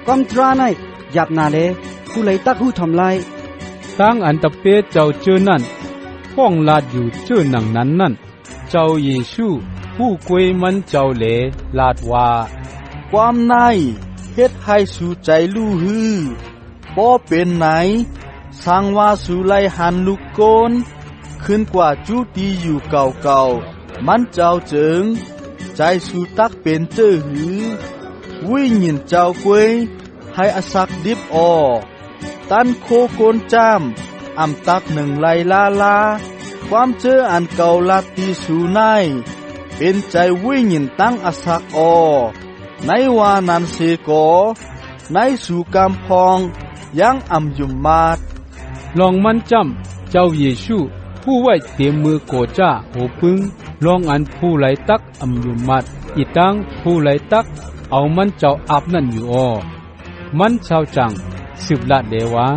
Speaker 8: กำตราในหยับนาเลผู้ไหลตักหูทำลาย
Speaker 2: ตั้งอันตะเปเจ้าเจอนั่นห้องลาดอยู่เจอหนังนั้นนั่นเจ้าเยซูผู้กวยมันเจ้าเลลาดว่า
Speaker 5: ความในเฮ็ดให้สู่ใจลู่ฮือบ่เป็นไหนสังว่าสู่ไลหันลูกโกนขึ้นกว่าจูตีอยู่เก่ามันเจ้าเจิงใจสู่ตักเป็นเจ้อหือวิ่งยินเจ้ากวยให้อสักดิบตันโคโกนจามตักหนึ่งไลลาความเจออันเก่าลาตีสู่ใน เป็นใจวิญญาณตั้งอสักอในวานันเสโกในสู่กำพองยังอำยุมมาด
Speaker 2: ลองมันจำเจ้าเยซูผู้ไว้เต็มมือโกจ้าโหปึงลองอันผู้ไหลตักอำยุมมัดอีตังผู้ไหลตักเอามันเจ้าอาบนั่นอยู่มันชาวจังสืบละเดวา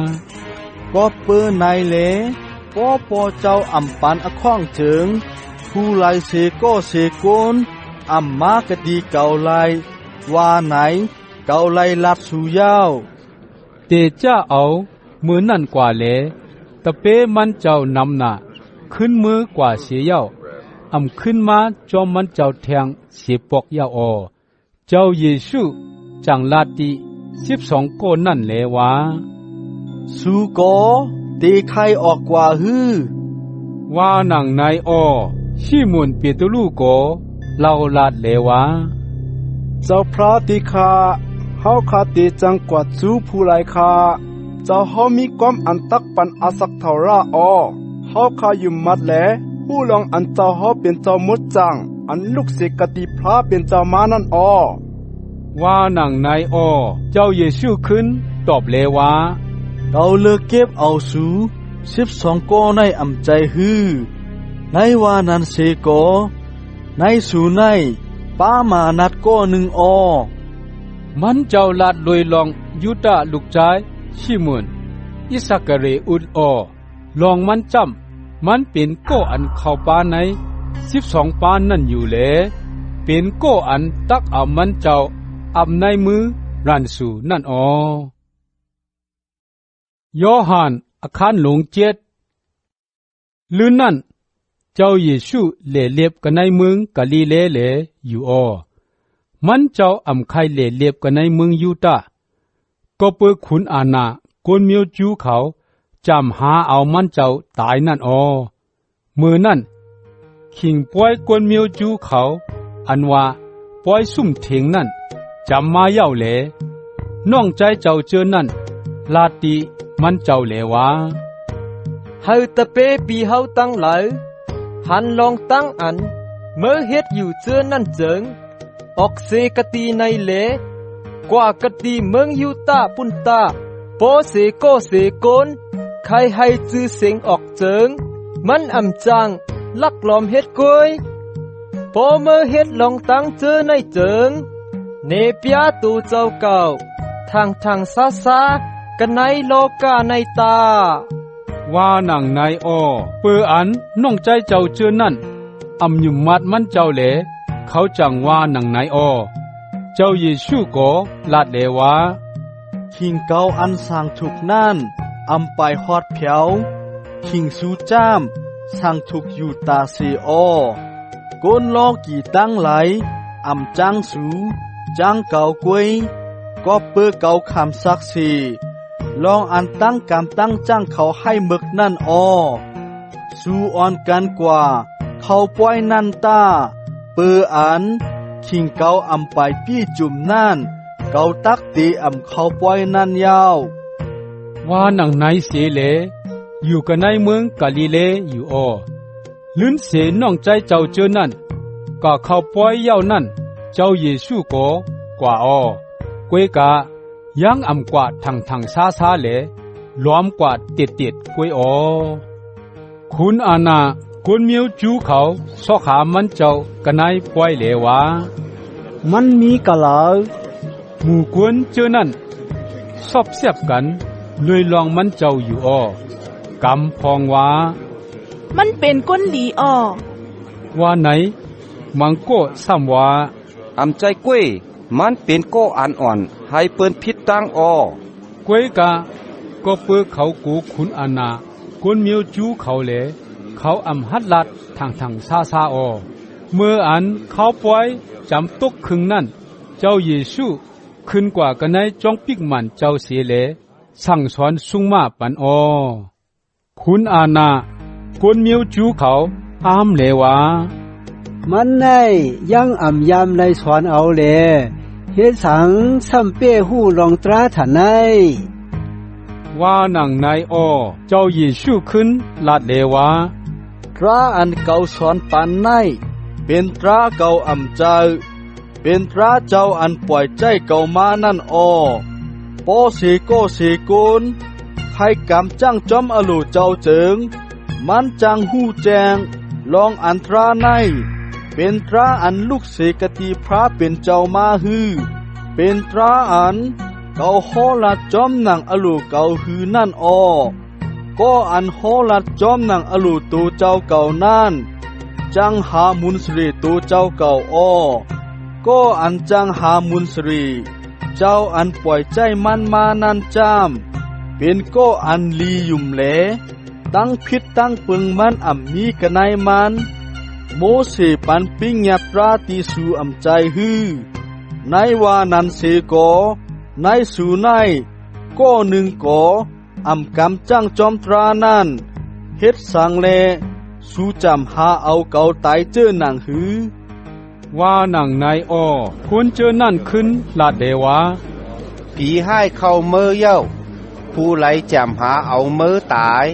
Speaker 5: ก็เปิ้นในเลป้อปอเจ้าอำปันอข้องถึงผู้ไหลเสโกเสโกนอำมากะดีเก่าไหลว่าไหนเก่าไหลลัดสู่ยาว
Speaker 2: เตจ้าเอามือนั่นกว่าเลตะเปมันเจ้านำหน้าขึ้นมือกว่าเสียเย้าอำขึ้นมาจอมมันเจ้าแทงเสียปอกยาเจ้าเยซูจังลาติ12โกนั่นแลวา
Speaker 5: สู่โกตีไข่ออกกว่าฮือ
Speaker 2: ว่าหนังนายชิมุนเปโตรูโกเล่าลาดเลวา
Speaker 5: เจ้าพระติคาเฮาคาติจังกว่าสู่ผู้ไลคาเจ้าเฮามีความอันตักปันอาศักเท่าราเฮาคาอยู่มัดแลผู้ลองอันเจ้าเฮาเป็นเจ้ามุดจังอันลูกศิษย์กติพระเป็นเจ้ามานั่น
Speaker 2: ว่าหนังนายเจ้าเยซูขึ้นตอบเลวา
Speaker 5: เราเลิกเก็บเอาสู่12โกในอำใจฮือในว่านั้นเสโกในสู่ในป้ามานัดโก1
Speaker 2: มันเจ้าลาดลอยลองยูดาลูกชายชิมุนอิสกะเรอุดลองมันจำมันเป็นโกอันเข้าป้าใน12ป้านั่นอยู่แลเป็นโกอันตักเอามันเจ้าอำในมือรันสู่นั่นยอหันอาคารหลงเจ็ดลืนนั่นเจ้าเยซูเล่เลียบกันในเมืองกาลิเลเลอยู่มันเจ้าอำไข่เล่เลียบกันในเมืองยูดาห์ก็เปิดขุนอาณากวนเมียวจูเขาจำหาเอามันเจ้าตายนั่นมือนั่นขิงปล่อยกวนเมียวจูเขาอันว่าปล่อยซุ่มเถงนั่นจำมาเย้าแหลน้องใจเจ้าเจอนั่นลาติมันเจ้าแหลวา
Speaker 9: เฮาตะเปปีเฮาตั้งหลายหันลองตั้งอันเมื่อเฮ็ดอยู่เจอนั่นเจิงออกเสกตีในเลกว่ากตีเมืองยูตาปุนตาโปเสโกเสโกนใครให้จื้อเสียงออกเจิงมันอำจังลักลอมเฮ็ดกวยโปเมื่อเฮ็ดลองตั้งเจอในเจิงเนเปียตูเจ้าเก่าทางซากันในโลกาในตา
Speaker 2: ว่าหนังนายเปืออันน้องใจเจ้าเจอนั่นอำยุมมัดมันเจ้าแหลเขาจังว่าหนังนายเจ้าเยซูก็ลาดเลวา
Speaker 5: คิงเกาอันสร้างถูกนั่นอำไปฮอดเพียวคิงสูจ้ามสร้างถูกอยู่ตาเซก้นลอกี่ตั้งไหลอำจังสูจังเก่ากวยก็เปื้อเก่าคำซักสีลองอันตั้งกำตั้งจ้างเขาให้มึกนั่นสู้อ่อนกันกว่าเขาปล่อยนั่นตาเปื้ออันคิงเก่าอำไปปี้จุ่มนั่นเก่าตักตีอำเขาปล่อยนั่นยาว
Speaker 2: ว่าหนังไหนเสเลอยู่กันในเมืองกาลิเลอยู่ลื่นเสน้องใจเจ้าเจอนั่นก็เขาปล่อยเย้านั่นเจ้าเยซูก็กว่ากวยกะยังอำกว่าทางซาเลล้อมกว่าติดกวยคุณอาณากวนเมียวจูเขาซอกหามันเจ้ากันในปล่อยเลวา
Speaker 8: มันมีกะลา
Speaker 2: หมู่กวนเจอนั่นสอบเสียบกันเลยลองมันเจ้าอยู่กำพองว่า
Speaker 10: มันเป็นก้นดี
Speaker 2: ว่าไหนมังโก้ซ้ำว่า
Speaker 4: อำใจกล้วยมันเป็นโก้อันอ่อนให้เปิ้นพิษตั้ง
Speaker 2: กวยกะก็เปื้อเขากูขุนอาณากวนเมียวจูเขาแหลเขาอำหัดลัดทางซาเมื่ออันเขาปล่อยจำตกครึ่งนั่นเจ้าเยซูขึ้นกว่ากันในจ้องปิกมันเจ้าเสียแหลสั่งสอนสุงมาปันคุณอาณากวนเมียวจูเขาอามเลวา
Speaker 8: มันในยังอำยามในสอนเอาแลเฮ็ดสังซ้ำเป้หู้ลองตราฐานใน
Speaker 2: ว่าหนังนายเจ้าเยซูขึ้นลาดเลวา
Speaker 5: ตราอันเก่าสอนปันใน เป็นตราเก่าอำใจเป็นตราเจ้าอันปล่อยใจเก่ามานั่นอ้อปอเสโกเสกุนให้กำจังจอมอโลเจ้าเจิงมันจังหู้แจงลองอันตราในเป็นตราอันลูกเสกติพระเป็นเจ้ามาฮือเป็นตราอันเก่าฮอลัดจอมหนังอโลเก่าฮือนั่นอ้อก็อันฮอลัดจอมหนังอโลตัวเจ้าเก่านั่นจังหามุนสรีตัวเจ้าเก่าอ้อก็อันจังหามุนสรีเจ้าอันปล่อยใจมันมานันจามเป็นก็อันลียุ่มแหลตั้งพิษตั้งปึงมันอ่ำมีกันในมันโมเสปันปิ้งยับราติสูอ่ำใจฮือในว่านันเสกอในสูในก็หนึ่งก่ออ่ำกำจังจอมตรานั่นเฮ็ดสังแลสูจำหาเอาเก่าตายเจอหนังหือ
Speaker 2: ว่าหนังนายอ้อควรเจอนั่นขึ้นลาดเดวะ
Speaker 4: ผีให้เข้าเมื่อเย้าผู้ไหลจำหาเอาเมื่อตาย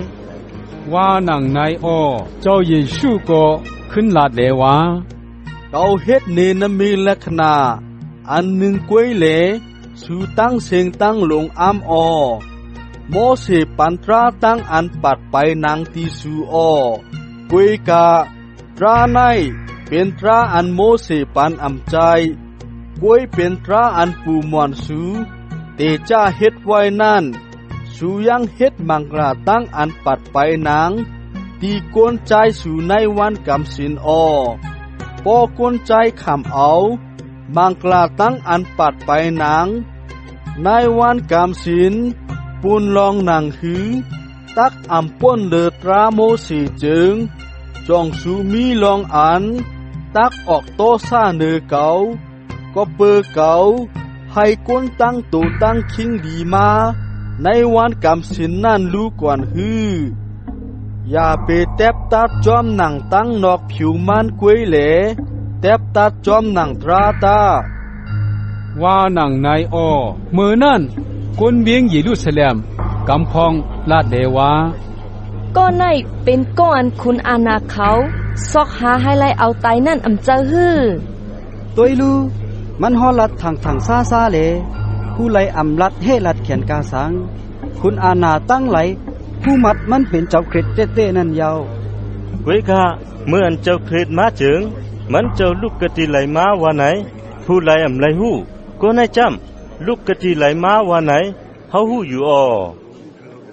Speaker 2: ว่าหนังนายอ้อเจ้าเยซูก็ขึ้นลาดเดวะ
Speaker 5: เก่าเฮ็ดเนนมีลักษณะอันหนึ่งกวยเหลสูตั้งเสียงตั้งลงอ้ำออโมเสปันตราตั้งอันปัดไปนางตีสูออกวยกาตราในเป็นตราอันโมเสปันอำใจกวยเป็นตราอันปูมวนสูเตจ้าเฮ็ดไว้นั่นสูยังเฮ็ดมังกราตั้งอันปัดไปนางตีกวนใจสูในวันกำสินออปอกวนใจขำเอามังกราตั้งอันปัดไปนางในวันกำสินปูนลองนางหือตักอำป้นเดตราโมเสจึงจองสูมีลองอันตักออกโตซ่าเนอเกาก็เปอเกาให้ก้นตั้งตูตั้งคิงดีมาในวันกำสินนั่นรู้ก่อนฮืออย่าไปแตบตัดจอมหนังตั้งนอกผิวมันกวยเหลแตบตัดจอมหนังตราตา
Speaker 2: ว่าหนังนายอ้อเมื่อนั่นคนเวียงเยรูซาเล็มกำพองลาดเดวะ
Speaker 6: ก็ในเป็นก้อนคุณอาณาเขาซอกหาให้ไล่เอาไตนั่นอำเจอฮือ
Speaker 8: ตัวลูมันฮอลัดทางซาซาเลผู้ไล่อำลัดเฮลัดเขียนกาสังคุณอาณาตั้งไหลผู้มัดมันเป็นเจ้าเครดเต้นั่นยาว
Speaker 3: เว้ยค่ะเมื่ออันเจ้าเครดมาจึงมันเจ้าลูกกะติไหลมาว่าไหนผู้ไล่อำไหลหู้ก็ในจำลูกกะติไหลมาว่าไหนเฮาหู้อยู่อ้อ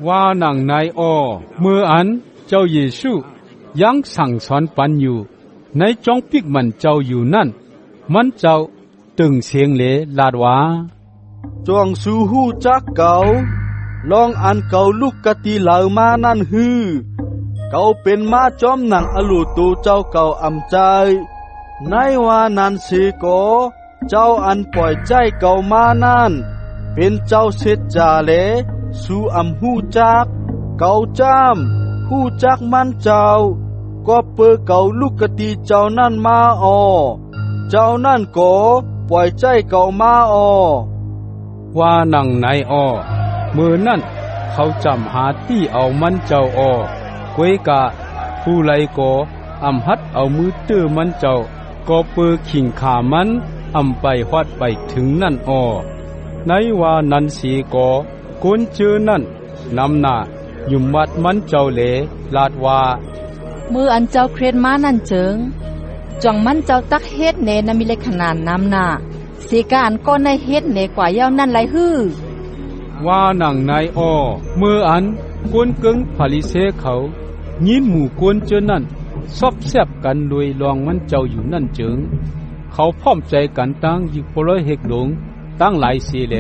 Speaker 2: ว่าหนังนายอ้อเมื่ออันเจ้าเยซูยังสั่งสอนปันอยู่ในจองปิกมันเจ้าอยู่นั่นมันเจ้าตึงเสียงเลลาดว่า
Speaker 5: จองสูหูจักเก่าลองอันเก่าลูกกะติเหล่ามานั่นฮือเก่าเป็นมาจอมหนังอลูตูเจ้าเก่าอำใจในว่านันเสโกเจ้าอันปล่อยใจเก่ามานั่นเป็นเจ้าเสดจาเลสู่อำหูจักเก่าจามหูจักมันเจ้าก็เปิดเก่าลูกกะติเจ้านั่นมาออเจ้านั่นก็ปล่อยใจเก่ามาออ
Speaker 2: ว่าหนังนายอ้อเมื่อนั่นเขาจำหาที่เอามันเจ้าอ้อกวยกะผู้ไลก็อำหัดเอามือตื้อมันเจ้าก็เปิดขิงขามันอำไปฮอดไปถึงนั่นอ้อในว่านันสีก็คนเจอนั่นนำหน้ายุ่มมัดมันเจ้าเหลลาดว่า
Speaker 10: มืออันเจ้าเครดมานั่นเจิงจ่องมันเจ้าตักเฮ็ดเนนมีเลขขนาดน้ำหน้าสีกานก็ในเฮ็ดเนกว่าเย้านั่นไรฮื้อ
Speaker 2: ว่าหนังนายอ้อเมื่ออันกวนกึ่งพาลิเซเขายินหมู่กวนเจอนั่นซอบแซบกันโดยลองมันเจ้าอยู่นั่นเจิงเขาพร้อมใจกันตั้งยิงโปรยเฮกหลงตั้งหลายเสียแหล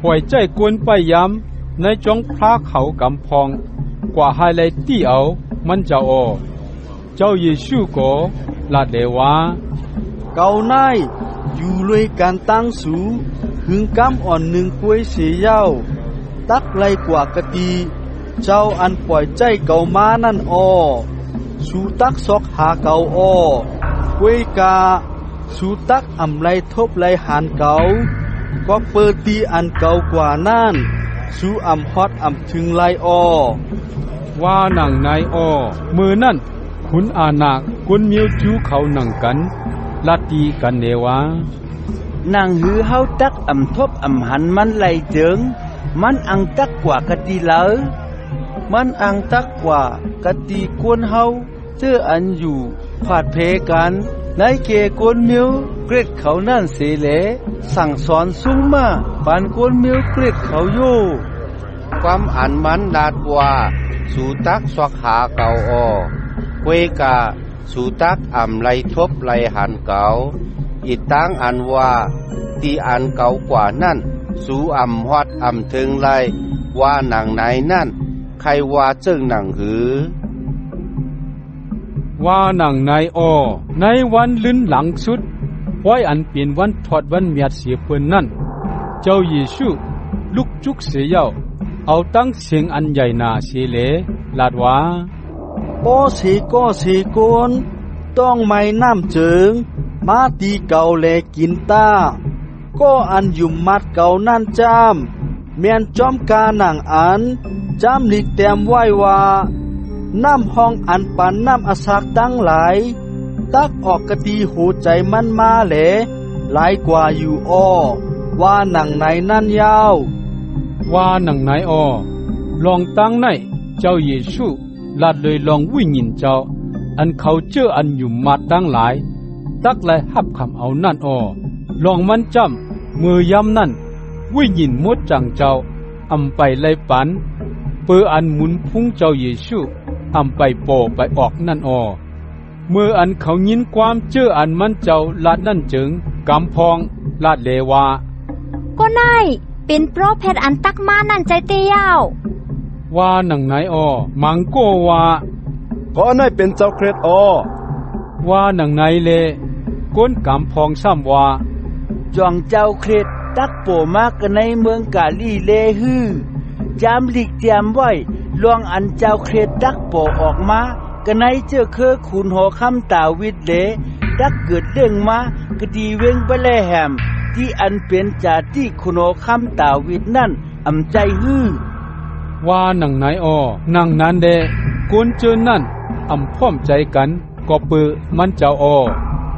Speaker 2: ปล่อยใจกวนไปย้ำในจงพระเขากำพองกว่าไฮไลตี้เอามันเจ้าอ้อเจ้าเยซูก็ลาดเดวะ
Speaker 5: เก่านายอยู่เลยการตั้งสูหึงกำอ่อนหนึ่งกวยเสียเย้าตักไรกว่ากะตีเจ้าอันปล่อยใจเก่ามานั่นอ้อสูตักซอกหาเก่าอ้อกวยกาสูตักอำไรทบไรหานเก่าก็เปิดตีอันเก่ากว่านั่นสูอำฮอดอำถึงไรอ้อ
Speaker 2: ว่าหนังนายอ้อมือนั่น คุณอานากุนมิวจูเขานังกันลาตีกันเนวา
Speaker 5: นังหือเฮาตักอำทบอำหันมันไหลเจิงมันอังตักกว่ากะติเหลอมันอังตักกว่ากะติกวนเฮาเจออันอยู่ผาดเพกันในเกกวนมิวเกรดเขานั่นเสเลสั่งสอนสูงมาปานกวนมิวเกรดเขาโย
Speaker 4: ความอันมันลาดว่าสูตักสวกหาเก่าออเวกาสูตักอ่ำไลทบไลหันเก่าอีตั้งอันว่าตีอันเก่ากว่านั่นสูอ่ำฮอดอ่ำถึงไลว่าหนังไหนนั่นใครว่าเจิ้งหนังหือ
Speaker 2: ว่าหนังนายอ้อในวันลิ้นหลังสุดไว้อันเป็นวันทอดวันเมียดเสียเพิ่นนั่นเจ้าเยซูลุกจุกเสียเย้าเอาตั้งเสียงอันใหญ่นาเสียเลลาดว่า
Speaker 5: ก็สีโกนต้องไม่น้ำเจิงมาตีเก่าแลกินตาก็อันยุ่มมัดเก่านั่นจามเมียนจอมกาหนังอันจามลิกแต้มไว้ว่าน้ำห้องอันปันน้ำอาศักตั้งหลายตักออกกะตีหูใจมันมาแหลหลายกว่าอยู่อ้อว่าหนังไหนนั่นยาว
Speaker 2: ว่าหนังไหนอ้อลองตั้งไหนเจ้าเยซูลาดเลยลองวิ่งยินเจ้าอันเขาเจออันอยู่มาตั้งหลายตักเลยหับคำเอานั่นอ้อลองมันจำมือยำนั่นวิ่งยินมดจังเจ้าอำไปเลยปันเปืออันหมุนพุ่งเจ้าเยซูอำไปโปไปออกนั่นอ้อเมื่ออันเขายินความเจออันมันเจ้าลาดนั่นจึงกำพองลาดเลวา
Speaker 7: ก็นายเป็นโปรเพชอันตักมานั่นใจเตียว
Speaker 2: ว่าหนังไหนอ้อมังโกว่า
Speaker 8: ก็นายเป็นเจ้าเครดอ้อ
Speaker 2: ว่าหนังไหนเลก้นกำพองซ้ำว่า
Speaker 5: จองเจ้าเครดตักโปมากกันในเมืองกาลีเลฮือจามหลีกเตรียมไว้ลวงอันเจ้าเครดตักโปออกมากันในเจอเคอขุนหอคำตาวิดเลตักเกิดเรื่องมากดีเวงเบลแฮมที่อันเป็นจาที่ขุนหอคำตาวิดนั่นอำใจฮือ
Speaker 2: ว่าหนังไหนอ้อหนังนั้นเดก้นเจอนั่นอำพร้อมใจกันก็เปือมันเจ้าอ้อ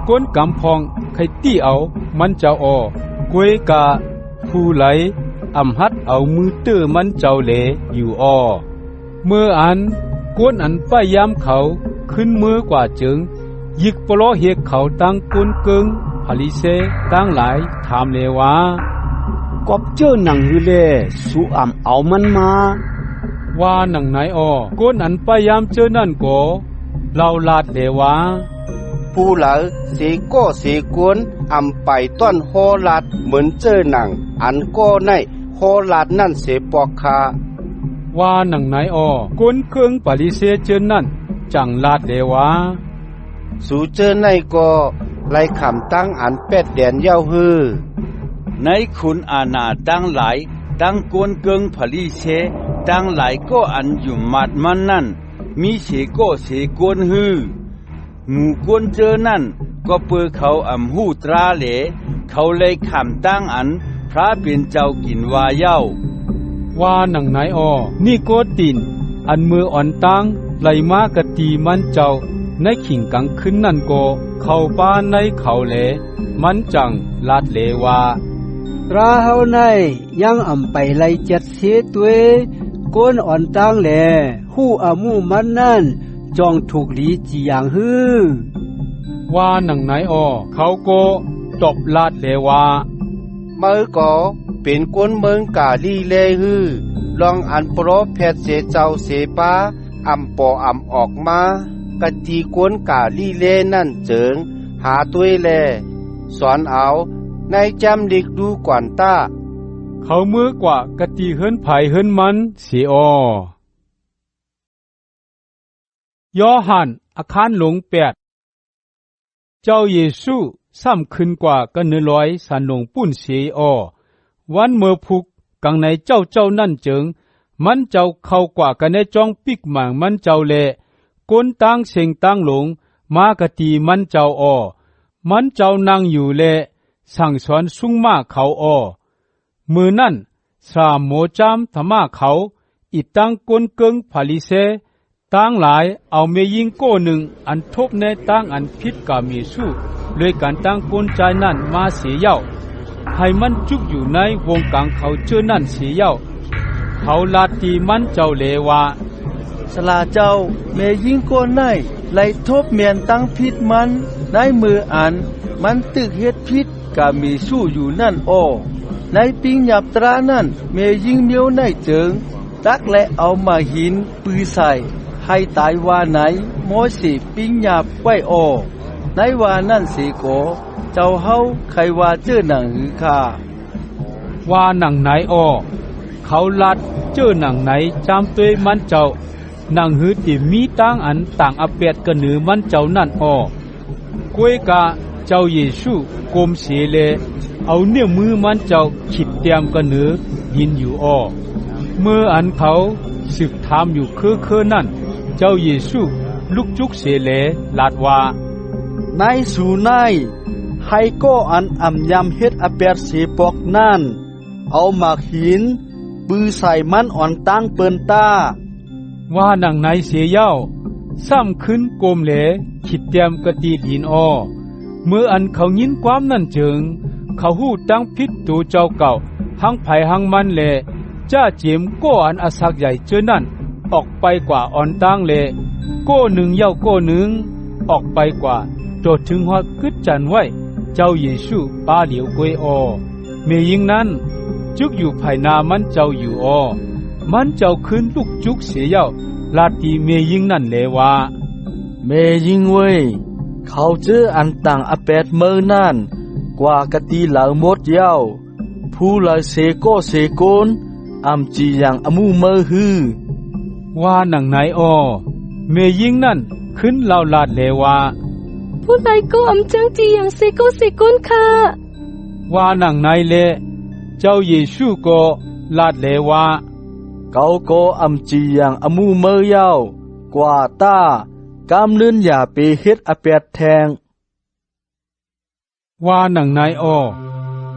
Speaker 2: ก้นกำพองใครตีเอามันเจ้าอ้อกวยกาผู้ไหลอำหัดเอามือตื้อมันเจ้าเหลอยู่อ้อเมื่ออันก้นอันป้ายยามเขาขึ้นมือกว่าจึงยิกปลอเฮกเขาตั้งก้นเกิงพลิเซตั้งหลายถามเลว่าก
Speaker 8: อบเจอหนังหือเลสูอ่ำเอามันมา
Speaker 2: ว่าหนังไหนอ้อก้นอันพยายามเจอนั่นก็เราลาดเลวา
Speaker 4: ผู้หลาเสก็เสกวนอำไปต้นโฮลาดเหมือนเจอหนังอันก็ในโฮลาดนั่นเสปอกคา
Speaker 2: ว่าหนังไหนอ้อก้นเครื่องปฏิเสธเจอนั่นจังลาดเลวา
Speaker 4: สู่เจอในก็ไล่คำตั้งอันเป็ดแดนเย้าฮือ
Speaker 5: ในคุณอาณาตั้งหลายตั้งกวนเกิงผลิเชตั้งหลายก็อันอยู่มัดมันนั่นมีเสก็เสกวนฮือหมู่กวนเจอนั่นก็เปือเขาอำหูตราเหลเขาเลยคำตั้งอันพระเป็นเจ้ากินวาเย้า
Speaker 2: ว่าหนังไหนอ้อนี่โกตินอันมืออ่อนตั้งไหลมากะตีมันเจ้าในขิงกังขึ้นนั่นก็เข้าป้าในเขาเหลมันจังลาดเลวา
Speaker 5: ราเฮาในยังอำไปไล่จัดเสียตัวก้นอ่อนตั้งแหลหู้อามูมันนั่นจองถูกหลีจีอย่างฮือ
Speaker 2: ว่าหนังไหนอ้อเขาก็ตบลาดเลวา
Speaker 4: เมื่อก็เป็นก้นเมืองกาลีเลฮือลองอันโปรเพชเสเจ้าเสปาอำปออำออกมากะจีก้นกาลีเลนั่นเจิงหาตัวแลสอนเอาในจำลิกดูก่อนตา
Speaker 2: เขาเมื่อกว่ากะตีเฮิรนไผเฮิรนมันเสียอ้อยอหันอาคารหลง8เจ้าเยซูซ้ำขึ้นกว่ากัน100สันหลงปุ้นเสียอ้อวันเมื่อพุกกังในเจ้านั่นเจิงมันเจ้าเข้ากว่ากันในจองปิกหมางมันเจ้าแลก้นตั้งเสียงตั้งหลงมากะตีมันเจ้าอ้อมันเจ้านั่งอยู่แลสั่งสอนสุ่งมาเขาอ้อมือนั่นสามโมจามธรรมาเขาอีตั้งก้นเกิงผาลิเซ ตั้งหลายเอาเมยิงโก้หนึ่งอันทบในตั้งอันพิษกามีสู้เลยการตั้งกลใจนั่นมาเสียเย้าให้มันจุกอยู่ในวงกลางเขาเจอนั่นเสียเย้าเขาลาตีมันเจ้าเลวา
Speaker 5: สลาเจ้าเมยิงโก้ในไล่ทบเมียนตั้งพิษมันได้มืออันมันตึกเฮ็ดพิษกามีสู้อยู่นั่นอ้อในปิงหยับตรานั่นเมยิงเมียวในเจิงตักและเอามาหินปือใส่ให้ตายว่าไหนโมสิปิงหยับไว้อ้อในว่านั่นสิโกเจ้าเฮาใครว่าเจ้อหนังหือค่า
Speaker 2: ว่าหนังไหนอ้อเขาลัดเจ้อหนังไหนจำตัวมันเจ้าหนังหือที่มีตั้งอันต่างอเปียดกันหนือมันเจ้านั่นอ้อกวยกะเจ้าเยซูกมเสเลเอาเนื้อมือมันเจ้าขิดเตรียมกันหนือยินอยู่อ้อเมื่ออันเขาสึกถามอยู่คือนั่นเจ้าเยซูลุกจุกเสเลลาดว่า
Speaker 8: ในสู่ในให้ก็อันอำยำเฮ็ดอเปียดเสปอกนั่นเอาหมากหินปือใส่มันอ่อนตั้งเปิ้นตา
Speaker 2: ว่าหนังไหนเสียเย้าซ้ำขึ้นกลมเหลขิดเตรียมกะตีดินอ้อเมื่ออันเขายินความนั่นเจิงเขาหู้ตั้งพิษตูเจ้าเก่าหังไผหังมันแลจ้าเจียมก็อันอสักใหญ่เจอนั่นออกไปกว่าอ่อนตั้งเลก็หนึ่งเย้าก็หนึ่งออกไปกว่าโดดถึงฮอดกึดจันไว้เจ้าเยซูปาเหลียวกวยอ้อเมยิงนั้นจุกอยู่ภายนามันเจ้าอยู่อ้อมันเจ้าขึ้นลูกจุกเสียเย้าลาตีเมยิงนั่นเลว่า
Speaker 5: เมยิงเว้ยเขาเจออันต่างอเปดเมื่อนั่นกว่ากะตีเหล่าหมดเย้าผู้ลายเสโกเสโกนอำจีอย่างอมูเมอฮือ
Speaker 2: ว่าหนังไหนอ้อเมยิงนั่นขึ้นเล่าลาดเลว่า
Speaker 6: ผู้ใดก็อำจังจีอย่างเสโกเสโกนค่ะ
Speaker 2: ว่าหนังไหนเลเจ้าเยซูก็ลาดเลว่า
Speaker 5: เขาก็อำจีอย่างอมูเมอเย้ากว่าตากำลื่นอย่าไปเฮ็ดอเปียดแทง
Speaker 2: ว่าหนังไหนอ้อ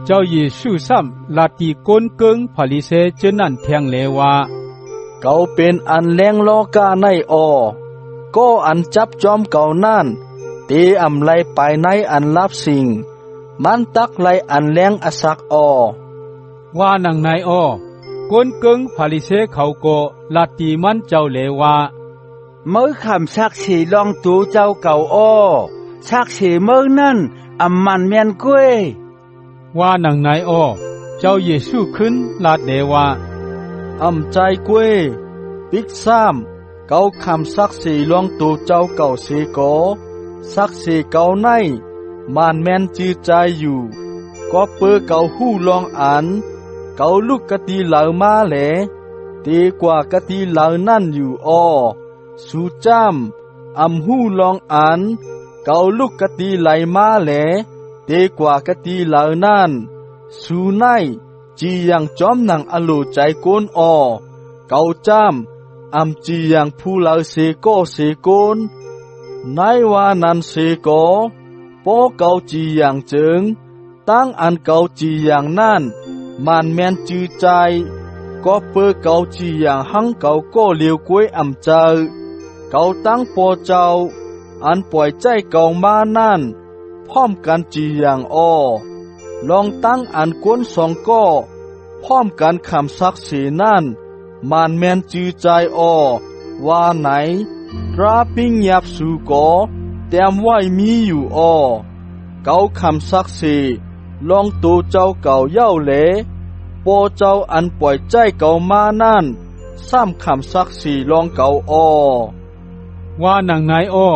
Speaker 2: เจ้าเยซูซ้ำลาตีก้นเกิงพาลิเซเจนั่นแทงเลว่า
Speaker 5: เขาเป็นอันแรงลอกาในอ้อก็อันจับจอมเก่านั่นตีอำไลไปในอันลับสิ่งมันตักไลอันแรงอสักอ้อ
Speaker 2: ว่าหนังไหนอ้อก้นเกิงพาลิเซเขาก็ลาตีมันเจ้าเลว่า
Speaker 5: เมื่อคำชักสีลองตูเจ้าเก่าอ้อชักสีเมื่อนั่นอำมันเมียนก้วย
Speaker 2: ว่าหนังไหนอ้อเจ้าเยซูขึ้นลาดเลว่า
Speaker 5: อำใจก้วยปิกซ้ำเก่าคำชักสีลองตูเจ้าเก่าสีโกชักสีเก่าในมันแม่นจือใจอยู่ก็เปื้อเก่าหู้ลองอันเก่าลูกกะตีเหล่ามาแหลตีกว่ากะตีเหล่านั่นอยู่อ้อสู่จ้ำอำหู้ลองอันเก่าลูกกะตีไหลมาแหลตีกว่ากะตีเหล่านั่นสู่ในจียังจอมหนังอโลใจโกนอ้อเก่าจ้ำอำจียังผู้เหล่าเสโกเสโกนในว่านั้นเสโกโปเก่าจียังเจิงตั้งอันเก่าจีอย่างนั่นมันแม่นจือใจก็เปื้อเก่าจีอย่างหังเก่าก็เลียวกวยอำเจอเก่าตั้งปอเจ้าอันปล่อยใจเก่ามานั่นพร้อมกันจีอย่างอ้อลองตั้งอันกวนสองก็พร้อมกันคำซักสีนั่นมันแม่นจือใจอ้อว่าไหนราปิ้งยับสู่ก่อแต้มไว้มีอยู่อ้อเก่าคำซักสีลองตูเจ้าเก่าเย้าเหลโปเจ้าอันปล่อยใจเก่ามานั่นซ้ำคำซักสีลองเก่าอ้อ
Speaker 2: ว่าหนังไหนอ้อ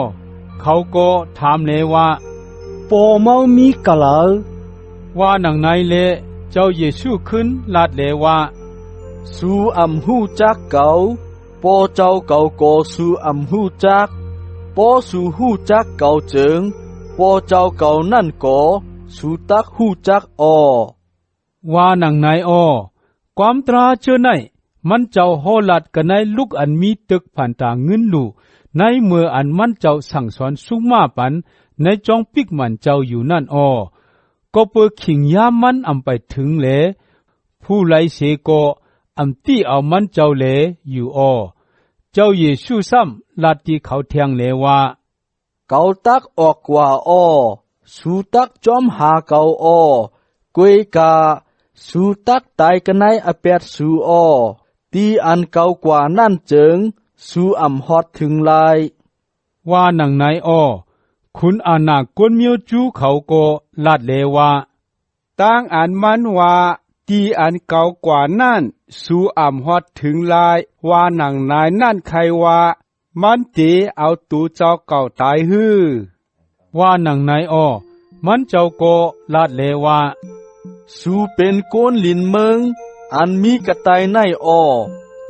Speaker 2: เขาก็ถามเลว่า
Speaker 8: ปอเมามีกะลา
Speaker 2: ว่าหนังไหนเลเจ้าเยซูขึ้นลาดเลว่า
Speaker 5: สู่อำหูจักเก่าปอเจ้าเก่าก็สู่อำหูจักปอสู่หูจักเก่าเจิงปอเจ้าเก่านั่นก็สู่ตักหูจักอ้อ
Speaker 2: ว่าหนังไหนอ้อความตราเจอไหนมันเจ้าโหลัดกันในลูกอันมีตึกผ่านตาเงินลูในเมื่ออันมันเจ้าสั่งสอนสุมาปันในจองปิกมันเจ้าอยู่นั่นอ้อก็เปิดขิงยามมันอำไปถึงเลผู้ไลเสโกอำตี้เอามันเจ้าเลอยู่อ้อ เจ้าเยซูซ้ำลาดที่เขาเทียงเลว่า
Speaker 5: เกาตักออกกว่าอ้อสูตักจอมหาเกาอ้อกวยกาสูตักตายกันในอเปียดสูอ้อตีอันเกากว่านั่นเจิงสูอ่ำฮอดถึงลาย
Speaker 2: ว่าหนังไหนอ้อคุณอานากวนเมียวจูเขาก็ลาดเลว่า
Speaker 4: ตั้งอันมันว่าตีอันเก่ากว่านั่นสู่อ่ำฮอดถึงลายว่าหนังนายนั่นใครว่ามันเตเอาตูเจ้าเก่าตายฮือ
Speaker 2: ว่าหนังไหนอ้อมันเจ้าก็ลาดเลว่า
Speaker 5: สู่เป็นโกนลินเมืองอันมีกระต่ายในอ้อ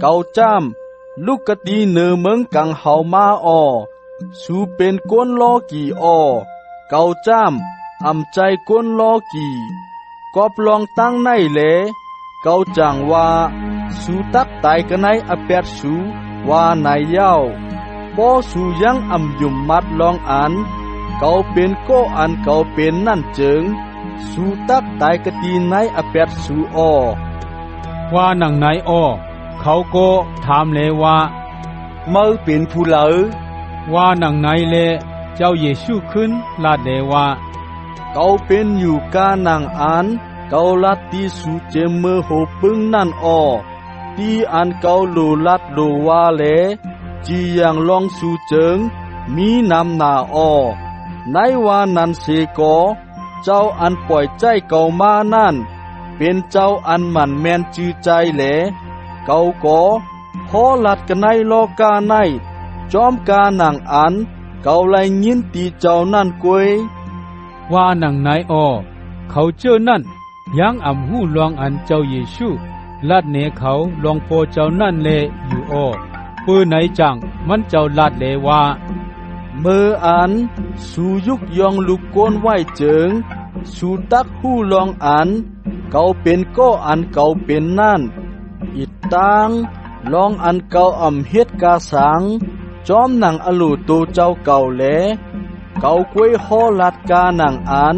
Speaker 5: เก่าจ้ำลูกกะตีเนือเมืองกังเฮามาอ้อสู่เป็นโกนลอกี่อ้อเก่าจ้ำอำใจโกนลอกี่กอบลองตั้งในแหลเกาจังว่าสูตักตายกันในอเปียดสูว่านายเย้าบ่สูยังอำยุมมัดลองอันเกาเป็นโกอันเกาเป็นนั่นเจิงสูตักตายกะตีในอเปียดสูอ้อ
Speaker 2: ว่าหนังไหนอ้อเขาก็ถามเลยว่า
Speaker 5: เมื่อเป็นผู้เหลอ
Speaker 2: ว่าหนังไหนเลเจ้าเยซูขึ้นลาดเลว่า
Speaker 5: เกาเป็นอยู่กานังอันเกาลัดตีสูเจมเมอโหปึงนั่นอ้อตีอันเกาโลลัดโลว่าเลจีอย่างลองสูเจิงมีนำหนาอ้อในว่านั้นเสกอเจ้าอันปล่อยใจเก่ามานั่นเป็นเจ้าอันหมันแมนจือใจแหลเกาก็พอลัดกันในโลกาในจอมกานังอันเกาไลยินตีเจ้านั่นกวย
Speaker 2: ว่าหนังไหนอ้อเขาเจอนั่นยังอำหูลวงอันเจ้าเยซูลาดเนเขาลองโปเจ้านั่นเลอยู่อ้อปื้อไหนจังมันเจ้าลาดเลว่า
Speaker 5: เมื่ออันสู่ยุกยองลูกโกนไหวเจิงสู่ตักหูลองอันเกาเป็นก็อันเกาเป็นนั่นอิดตังลองอันเกาอ่ำเฮ็ดกาสังจอมหนังอลูโตเจ้าเก่าแลเกากวยฮอลัดกาหนังอัน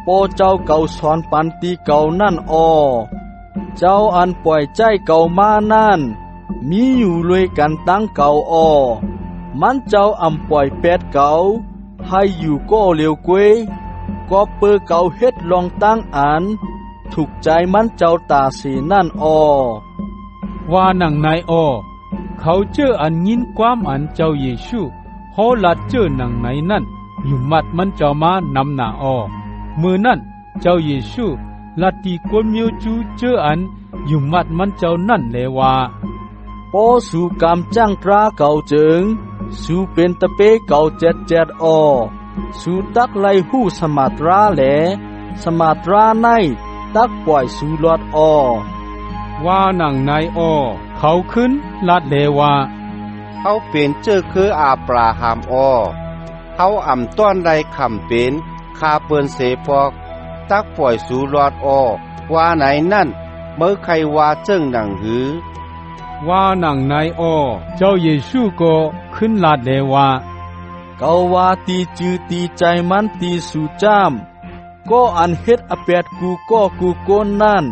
Speaker 5: โปเจ้าเก่าสอนปันตีเก่านั่นอ้อเจ้าอันปล่อยใจเก่ามานั่นมีอยู่รวยกันตั้งเก่าอ้อมันเจ้าอำปล่อยแปดเก่าให้อยู่ก็เร็วกวยก็เปื้อเก่าเฮ็ดลองตั้งอันถูกใจมันเจ้าตาสีนั่นอ้อ
Speaker 2: ว่าหนังไหนอ้อเขาเจออันยินความอันเจ้าเยซูฮอลัดเจอหนังไหนนั่นอยู่มัดมันเจ้ามานำหนาอ้อมือนั่นเจ้าเยซูลัดตีกวนเมียวจูเจออันอยู่มัดมันเจ้านั่นเลว่า
Speaker 5: ปอสู่กำจ้างตราเก่าเจิงสู่เป็นตะเปเก่าเจ็ดอ้อสู่ตักไลหู้สมาตราแหลสมาตราในตักปล่อยสู่ลอดอ้อ
Speaker 2: ว่าหนังไหนอ้อเขาขึ้นลาดเลว่า
Speaker 4: เขาเป็นเจ้าคืออาบราฮัมอ้อเขาอ่ำต้อนใดคำเป็นคาเปิ้นเสพอกตักปล่อยสู่ลอดอ้อว่าไหนนั่นเมื่อใครว่าเจิ้งหนังหือ
Speaker 2: ว่าหนังไหนอ้อเจ้าเยซูก็ขึ้นลาดเลว่า
Speaker 5: เกาว่าตีจือตีใจมันตีสู่จ้ามก็อันเฮ็ดอเปียดกูก็กูโกนนั่น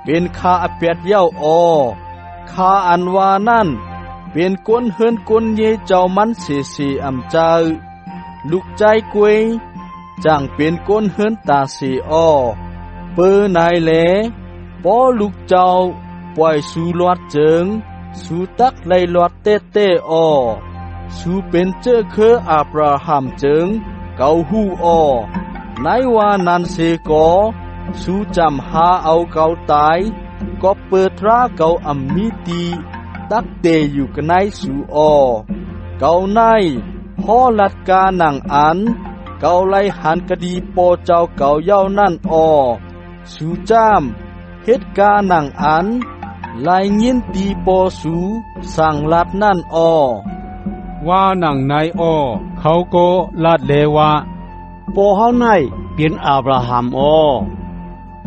Speaker 5: เป็นคาอเปียดเย้าอ้อคาอันว่านั่นเป็นก้นเฮินก้นเยเจ้ามันเสีอำใจลูกใจกวยจังเป็นก้นเฮินตาสีอ้อเปิ้นายแลปอลูกเจ้าปล่อยสู่ลอดเจิงสู่ตักไลลอดเต้อ้อสู่เป็นเจ้าคืออาบราฮัมเจิงเกาหู้อ้อในว่านั้นเสกอสู่จำหาเอาเกาตายก็เปิดราเกาอัมมีตีตักเตอยู่กันในสู่อ้อเกาในฮอลัดกาหนังอันเกาไลหันกะดีโปเจ้าเกาเย้านั่นอ้อสู่จ้ามเฮ็ดกาหนังอันไลยินตีโปสูสั่งลัดนั่นอ้อ
Speaker 2: ว่าหนังไหนอ้อเขาก็ลาดเลว่า
Speaker 8: ปอเฮาในเป็นอาบราฮัมอ้อ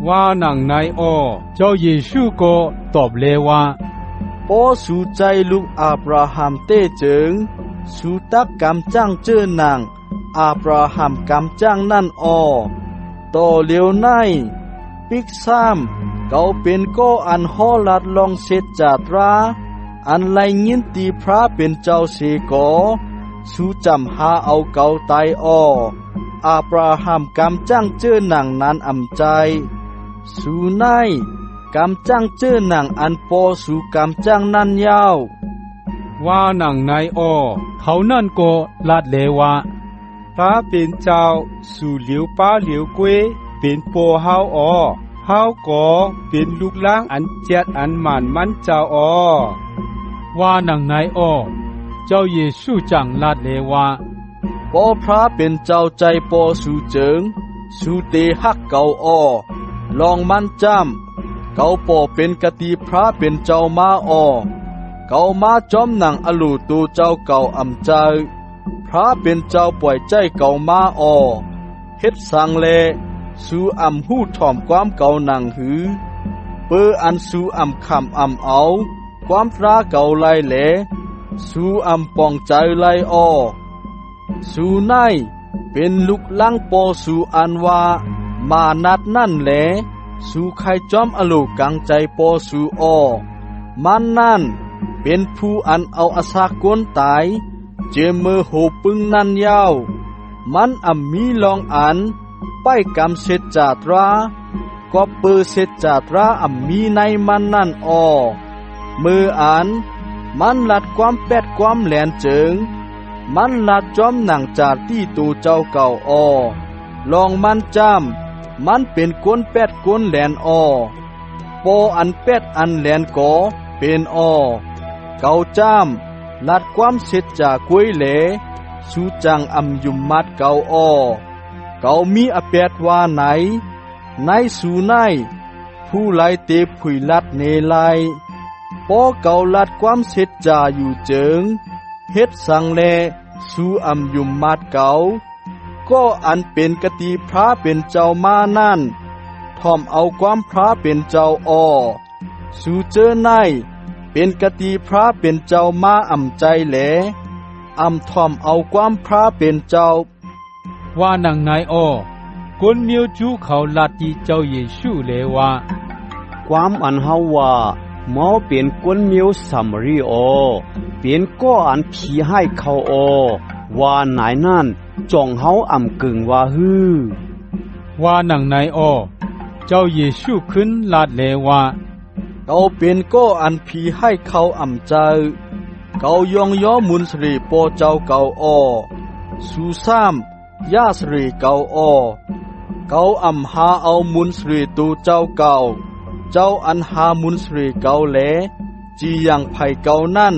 Speaker 2: ว่าหนังไหนอ้อเจ้าเยซูก็ตอบเลว่า
Speaker 5: ปอสู่ใจลูกอาบราฮัมเต้เจิงสู่ตักกำจ้างเจอนางอาบราฮัมกำจ้างนั่นอ้อต่อเลียวในปิกซ้ำเกาเป็นก็อันฮอลัดลองเสร็จจาตรา อันไลยินตีพระเป็นเจ้าเสกอสู้จำหาเอาเก่าตายอ้ออาบราฮัมกำจ้างเจอหนังนั้นอำใจสู้นายกำจ้างเจอหนังอันปอสู่กำจ้างนั้นยาว
Speaker 2: ว่าหนังนายอ้อเขานั่นก็ลาดเลวะพระเป็นเจ้าสู่เหลียวป้าเหลียวเกวเป็นโปเฮาอ้อเฮาก็เป็นลูกล้างอันเจ็ดอันหมันมันเจ้าอ้อว่าหนังนายอ้อเจ้าเยซูจังลาดเลวะ
Speaker 5: ปอพระเป็นเจ้าใจปอสู่เจิงสู่เตหักเก่าอ้อลองมันจำเก่าปอเป็นกติพระเป็นเจ้ามาอ้อเก่ามาจอมหนังอลูตูเจ้าเก่าอำใจพระเป็นเจ้าปล่อยใจเก่ามาอ้อเฮ็ดสังเลสู่อำหู้ถ่อมความเก่าหนังหือเปออันสู่อำคำอำเอาความตราเก่าไล่แหลสู่อำปองใจไล่อ้อสู่นายเป็นลูกลังปอสู่อันว่ามานัดนั่นแหลสู่ใครจอมอโลกังใจปอสู่อ้อมันนั่นเป็นผู้อันเอาอาสากวนตายเจมือโหปึงนั่นยาวมันมีลองอันไปกำเสจจาตราก็เปอเสจจาตรามีในมันนั่นอ้อมืออันมันลัดความแปดความแหลนเจิงมันลัดจอมหนังจาที่ตูเจ้าเก่าอ้อลองมันจำมันเป็นก้นแปดก้นแหลนอ้อปออันแปดอันแหลนก่อเป็นอ้อเก่าจำลัดความเสจจากวยเหลสู่จังยุมมัดเก่าอ้อเก่ามีอแปดว่าไหนในสู่ในผู้ไลเตผุยลัดเนไลปอเก่าลัดความเสจจาอยู่เจิงเฮ็ดสังแลสู่ยุมมัดเก่าก็อันเป็นกติพระเป็นเจ้ามานั่นถ่อมเอาความพระเป็นเจ้าอ้อสู่เจอในเป็นกติพระเป็นเจ้ามาใจแหลถ่อมเอาความพระเป็นเจ้า
Speaker 2: ว่าหนังนายอ้อคนเมียวจูเขาลาตีเจ้าเยซูเลวะ
Speaker 8: ความอันเฮาว่าหมอเป็นคนเมียวซัมรีโอเป็นก็อันผีให้เขาโอว่าไหนนั่นจองเฮากึ่งว่าฮือ
Speaker 2: ว่าหนังนายอ้อเจ้าเยซูขึ้นลาดเลวะ
Speaker 5: เขาเป็นก็อันผีให้เขาใจเขายองย่อมุนสรีปอเจ้าเก่าอ้อสู่ซ้ำยาสรีเก่าอ้อเขาหาเอามุนสรีตูเจ้าเก่าเจ้าอันหามุนสรีเก่าแหลจียังไผ่เก่านั่น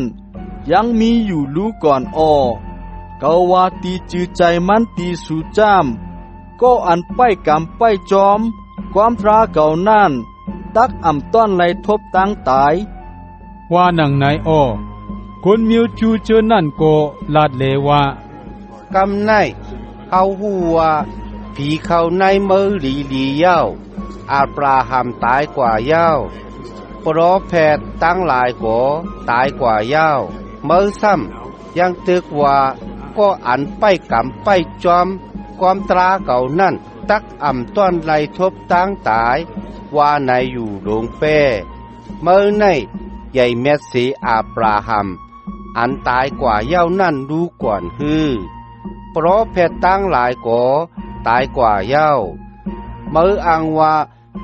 Speaker 5: ยังมีอยู่รู้ก่อนอ้อเก่าว่าตีจือใจมันตีสู่จ้ำก็อันไปกำไปจอมความตราเก่านั่นตักต้อนไลทบตั้งตาย
Speaker 2: ว่าหนังนายอ้อคนมิวจูเจอนั่นก็ลาดเลวะ
Speaker 4: กำไนเขาหัวผีเขาในมือลีเย้าอาบราฮัมตายกว่าเย้าโปรแพทตั้งหลายก็ตายกว่าเย้ามือซ้ำยังตึกว่าก็อันไปกำไปจอมความตราเก่านั่นตักต้อนไลทบตั้งตายว่าในอยู่โรงแป้เมื่อในใหญ่เมสสีอาบราฮัมอันตายกว่าเย้านั่นรู้ก่อนฮือเพราะแพทย์ตั้งหลายก็ตายกว่าเย้าเมื่ออังว่า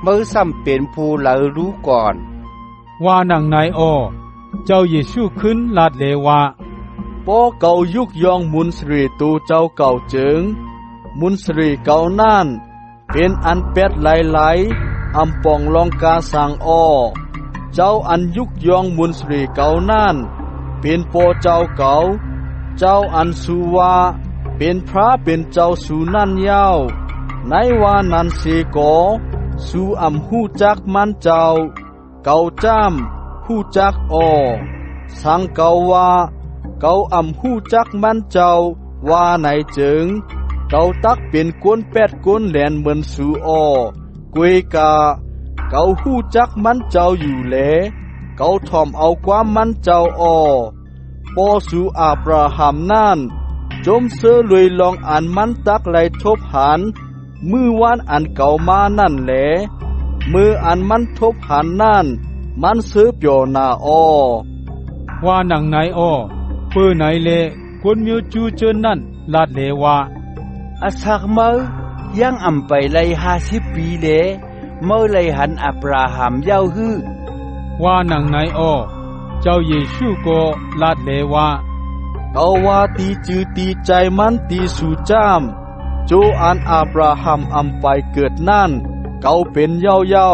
Speaker 4: เมื่อซ้ำเป็นผู้เหลอรู้ก่อน
Speaker 2: ว่าหนังนายอ้อเจ้าเยซูขึ้นลาดเลวะ
Speaker 5: ปอเก่ายุกยองมุนสรีตูเจ้าเก่าเจิงมุนสรีเก่านั่นเป็นอันเป็ดไหลปองลองกาสังอ้อเจ้าอันยุกยองมุนสรีเก่านั่นเป็นปอเจ้าเก่าเจ้าอันสุวาเป็นพระเป็นเจ้าสูนั่นยาวในว่านันเสกอสูหูจักมันเจ้าเก่าจ้ำหูจักอ้อสังเก่าว่าเก่าหูจักมันเจ้าว่าไหนเจิงเก่าตักเป็นก้นแปดก้นแหลนเหมือนสูอ้อกวยกาเก่าหูจักมันเจ้าอยู่แลเก่าถ่อมเอาความมันเจ้าอ้อปอสูอาบราฮัมนั่นจมเสือลุยลองอันมันตักไหลทบหันมือวานอันเก่ามานั่นแหละมืออันมันทบหันนั่นมันซื้อเปียวนาอ้อ
Speaker 2: ว่าหนังไหนอ้อเปื้อไหนเลกวนมิวจูเจนนั่นลาดเลว่า
Speaker 5: อาสักเมื่อยังอำไปเลย50 ปีเลเมื่อเลยหันอับราฮัมเย้าฮือ
Speaker 2: ว่าหนังไหนอ้อเจ้าเยซูก็ลาดเลว่า
Speaker 5: เอาว่าตีจือตีใจมันตีสู่จามโจอันอับราฮัมอำไปเกิดนั่นเกาเป็นเย้า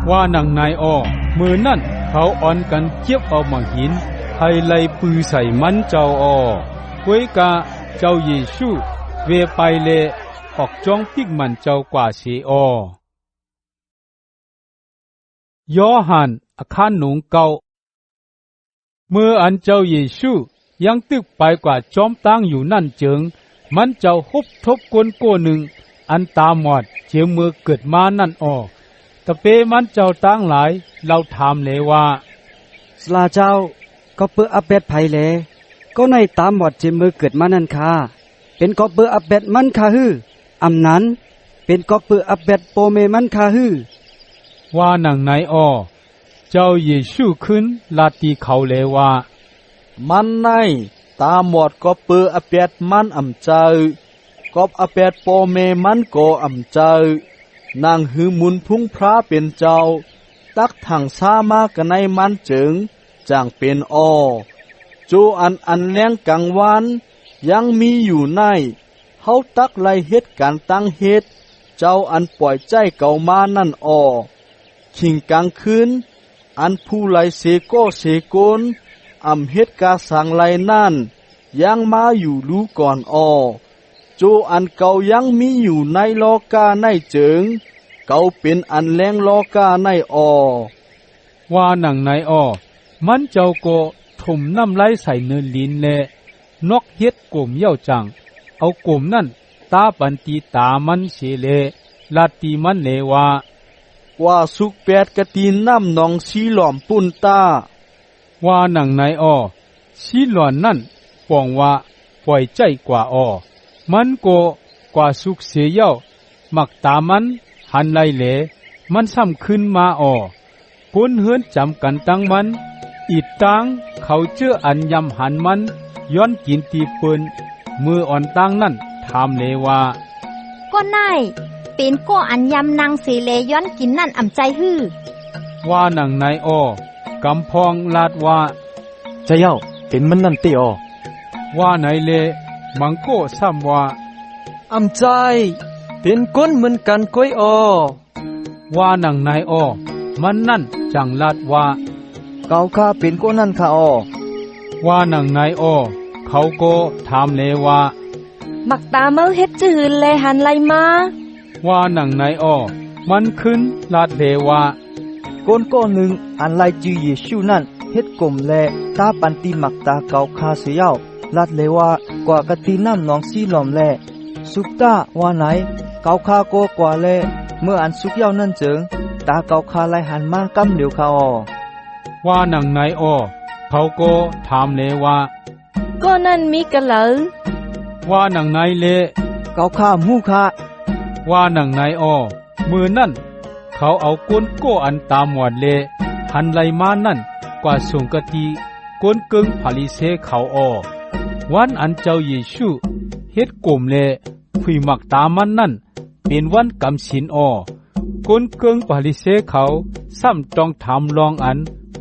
Speaker 2: ว่าหนังไหนอ้อมือนั่นเขาอ่อนกันเจ็บเอามาหินให้ไล่ปือใส่มันเจ้าอ้อเว้ยกะเจ้าเยซูเวไปเลออกจ้องปิกมันเจ้ากว่าเสียอ้อยอหันอาคารหนุงเก่าเมื่ออันเจ้าเยซูยังตึกไปกว่าจอมตั้งอยู่นั่นจึงมันเจ้าฮุบทบกวนโกหนึ่งอันตาหมอดเจียมือเกิดมานั่นอ้อตะเปมันเจ้าตั้งหลายเราถามเลยว่า
Speaker 8: สลาเจ้าก็เปื้ออับเบ็ดไผเลก็ในตามหมอดเจียมือเกิดมานั่นค่ะเป็นก็เปื้ออับเบ็ดมันค่ะฮืออำนั้นเป็นก็เปื้ออับเบ็ดโปเมมันค่ะฮือ
Speaker 2: ว่าหนังไหนอ้อเจ้าเยซูขึ้นลาตีเขาเลยว่า
Speaker 5: มันในตาหมดก็เปื้ออับเบ็ดมันอำเจ้ากอบอับเบ็ดโปเมมันก็อำเจ้านางหือมุนพุ่งพระเป็นเจ้าตักถังซามากันในมันจึงจางเป็นอ้อจูอันแรงกลางวันยังมีอยู่ในเฮาตักไล่เฮ็ดการตั้งเฮ็ดเจ้าอันปล่อยใจเก่ามานั่นอ้อขิงกลางคืนอันผู้ไล่เสโกเสโกนอำเฮ็ดกาสังไล่นั่นยังมาอยู่รู้ก่อนอ้อโจอันเก่ายังมีอยู่ในโลกาในเจิงเก่าเป็นอันแรงโลกาในอ้อ
Speaker 2: ว่าหนังไหนอ้อมันเจ้าก็ถมน้ำไหลใส่เนินลินและนกเฮ็ดกลมเย่าจังเอากลมนั่นตาปันตีตามันเสเลลาตีมันเลว่า
Speaker 5: สุกแปดกะตีน้ำนองสีหลอมปุ่นตา
Speaker 2: ว่าหนังไหนอ้อสีหลอนนั่นปองว่าปล่อยใจกว่าอ้อมันก็กว่าสุกเสียเย่ามักตามันหันไลเลมันซ้ำขึ้นมาอ้อคนเฮือนจำกันตั้งมันอีดตังเขาเชื่ออันยำหันมันย้อนกินตีปืนมืออ่อนตังนั่นถามเลยว่า
Speaker 7: ก็นายเป็นก็อันยำนางสีเลย้อนกินนั่นอำใจฮื้อ
Speaker 2: ว่าหนังไหนอ้อกำพองลาดว่า
Speaker 5: ใจเย้าเป็นมันนั่นติอ้อ
Speaker 2: ว่าไหนเลมังโก้ซ้ำว่า
Speaker 9: อำใจเป็นก้นเหมือนกันก้อยอ้อ
Speaker 2: ว่าหนังไหนอ้อมันนั่นจังลาดว่า
Speaker 5: เกาข้าเป็นก้นนั่นค่ะอ้อ
Speaker 2: ว่าหนังไหนอ้อเขาก็ถามเลยว่า
Speaker 6: มักตาเมื่อเฮ็ดจืนเลยหันไลมา
Speaker 2: ว่าหนังไหนอ้อมันขึ้นลาดเลว่า
Speaker 5: ก้นก้อนหนึ่งอันไลจือเยซูนั่นเฮ็ดกลมแลตาปันตีมักตาเกาคาเสียวลาดเลว่ากว่ากะตีน้ำนองซีหลอมแลสุกตาว่าไหนเกาคาโกกว่าแลเมื่ออันสุกเย้านั่นเจิงตาเกาคาไลหันมากำเหลียวคาอ้อ
Speaker 2: ว่าหนังไหนอ้อเขาก็ถามเลยว่า
Speaker 6: ก็นั่นมีกะเหลอ
Speaker 2: ว่าหนังไหนเล
Speaker 5: เกาคามูคา
Speaker 2: ว่าหนังไหนอ้อมือนั่นเขาเอาก้นโก้อันตามหมวดเลหันไลมานั่นกว่าส่งกะตีก้นเกิงผาลิเซเขาอ้อวันอันเจ้าเยซูเฮ็ดกลมเลผุยมักตามันนั่นเป็นวันกำศีลอ้อก้นเกิงผาลิเซเขาซ้ำต้องถามลองอัน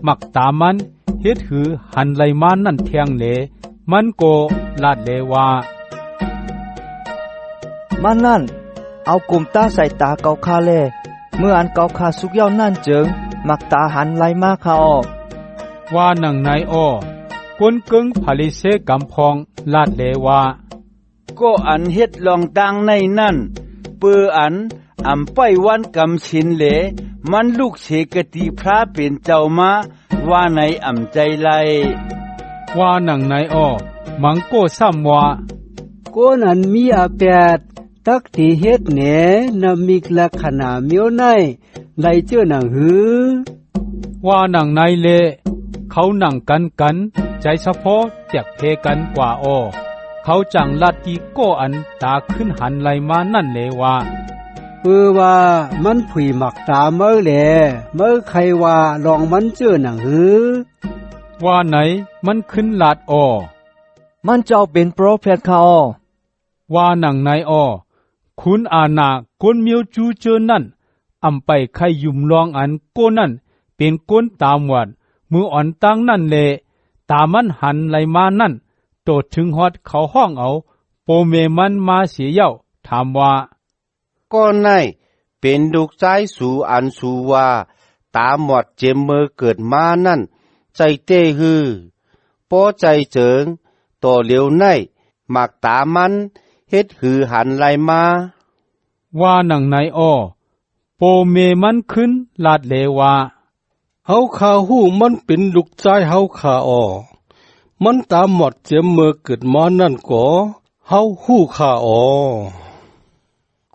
Speaker 2: มักตามันเฮ็ดหือหันไลมานั่นเทียงเลมันก็ลาดเลว่า
Speaker 5: มันนั่นเอากลุ่มตาใส่ตาเกาคาเลเมื่ออันเกาคาสุกเย้านั่นเจิงมักตาหันไลมาคาอ้อ
Speaker 2: ว่าหนังไหนอ้อก้นเกิงผาลิเซกำพองลาดเลว่า
Speaker 5: ก็อันเฮ็ดลองดังในนั่นเปืออันอำไปวันกำศีลเลมันลูกเสกติพระเป็นเจ้ามาว่าไหนอำใจไล
Speaker 2: ว่าหนังไหนอ้อมังโก้ซ้ำว่า
Speaker 8: ก็นั้นมีอาแปดตักที่เฮ็ดแหนนำมิกลักษณะเมียวในไลเจ้าหนังหือ
Speaker 2: ว่าหนังไหนเลเขาหนังกันใจเฉพาะแตกเพกันกว่าอ้อเขาจังลัดตีโก้อันตาขึ้นหันไลมานั่นเลยว่า
Speaker 8: ว่ามันผุยหมักตาเมื่อแหลเมื่อใครว่าลองมันเจอหนังหือ
Speaker 2: ว่าไหนมันขึ้นลาดออ
Speaker 5: มันเจ้าเป็นโปรเฟตค่ะออ
Speaker 2: ว่าหนังไหนออคุณอาณาก้นเมียวจูเจอนั่นอำไปใครยุ่มลองอันโกนั่นเป็นก้นตามวัดมืออ่อนตั้งนั่นเลตามันหันไหลมานั่นโตดถึงฮอดเขาห้องเอาโปเมมันมาเสียเย้าถามว่า
Speaker 4: ก้อนไหนเป็นลูกชายสู่อันสู่ว่าตาหมดเจมเมอเกิดมานั่นใจเต้ฮือพอใจเจิงต่อเหลียวในหมักตามันเฮ็ดหือหันไหลมา
Speaker 2: ว่าหนังไหนอ้อโปเมมันขึ้นลาดเลว่า
Speaker 3: เฮาขาหู้มันเป็นลูกชายเฮาขาอ้อมันตามหมดเจมเมอเกิดมานั่นก็เฮาหู้ขาอ้อ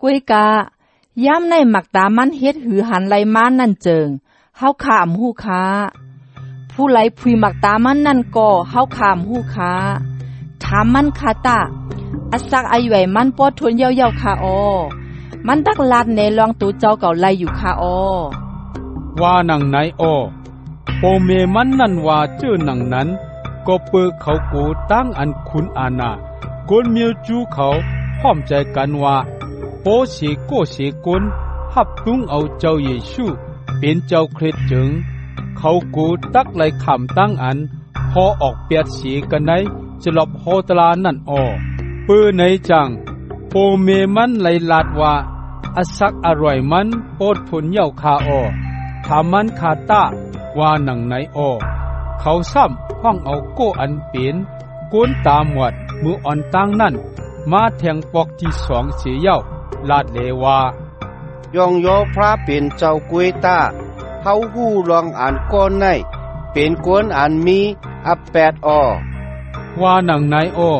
Speaker 10: กุยกะย้ำในหมักตามันเฮ็ดหือหันไหลมานั่นเจิงเฮาขามหู้ค้าผู้ไหลพุยหมักตามันนั่นก็เฮาขามหู้ค้าถามมันคาตาอสักอายุไว้มันปอทนเยาๆคาออมันดักลาดในลองตูเจ้าเก่าไลอยู่คาออ
Speaker 2: ว่าหนังไหนอ้อโปเมมันนั่นว่าเจอหนังนั้นก็เปิดเขากูตั้งอันคุณอาณาก้นเมียวจูเขาพร้อมใจกันว่าโปเสโกเสกลหับตุงเอาเจ้าเยซูเป็นเจ้าคริสต์จึงเขากูตักไหลคำตั้งอันพอออกเปียดสีกันในจะหลบโฮตลานั่นอ้อเปื้อในจังโปเมมันไหลลาดว่าอสักอร่อยมันโปดผลเย่าคาอ้อถามมันคาตาว่าหนังไหนอ้อเขาซ้ำห้องเอาโกอันเปลี่ยนก้นตามหวดมืออ่อนตั้งนั่นมาแทงปอกที่สองเสียเย่าลาดเลว่าย
Speaker 4: องโยพระเป็นเจ้ากวยตาเฮาฮู้ลองอ่านก้อนในเป็นกวนอันมีอับ8อ้อ
Speaker 2: ว่าหนังไหนอ้อ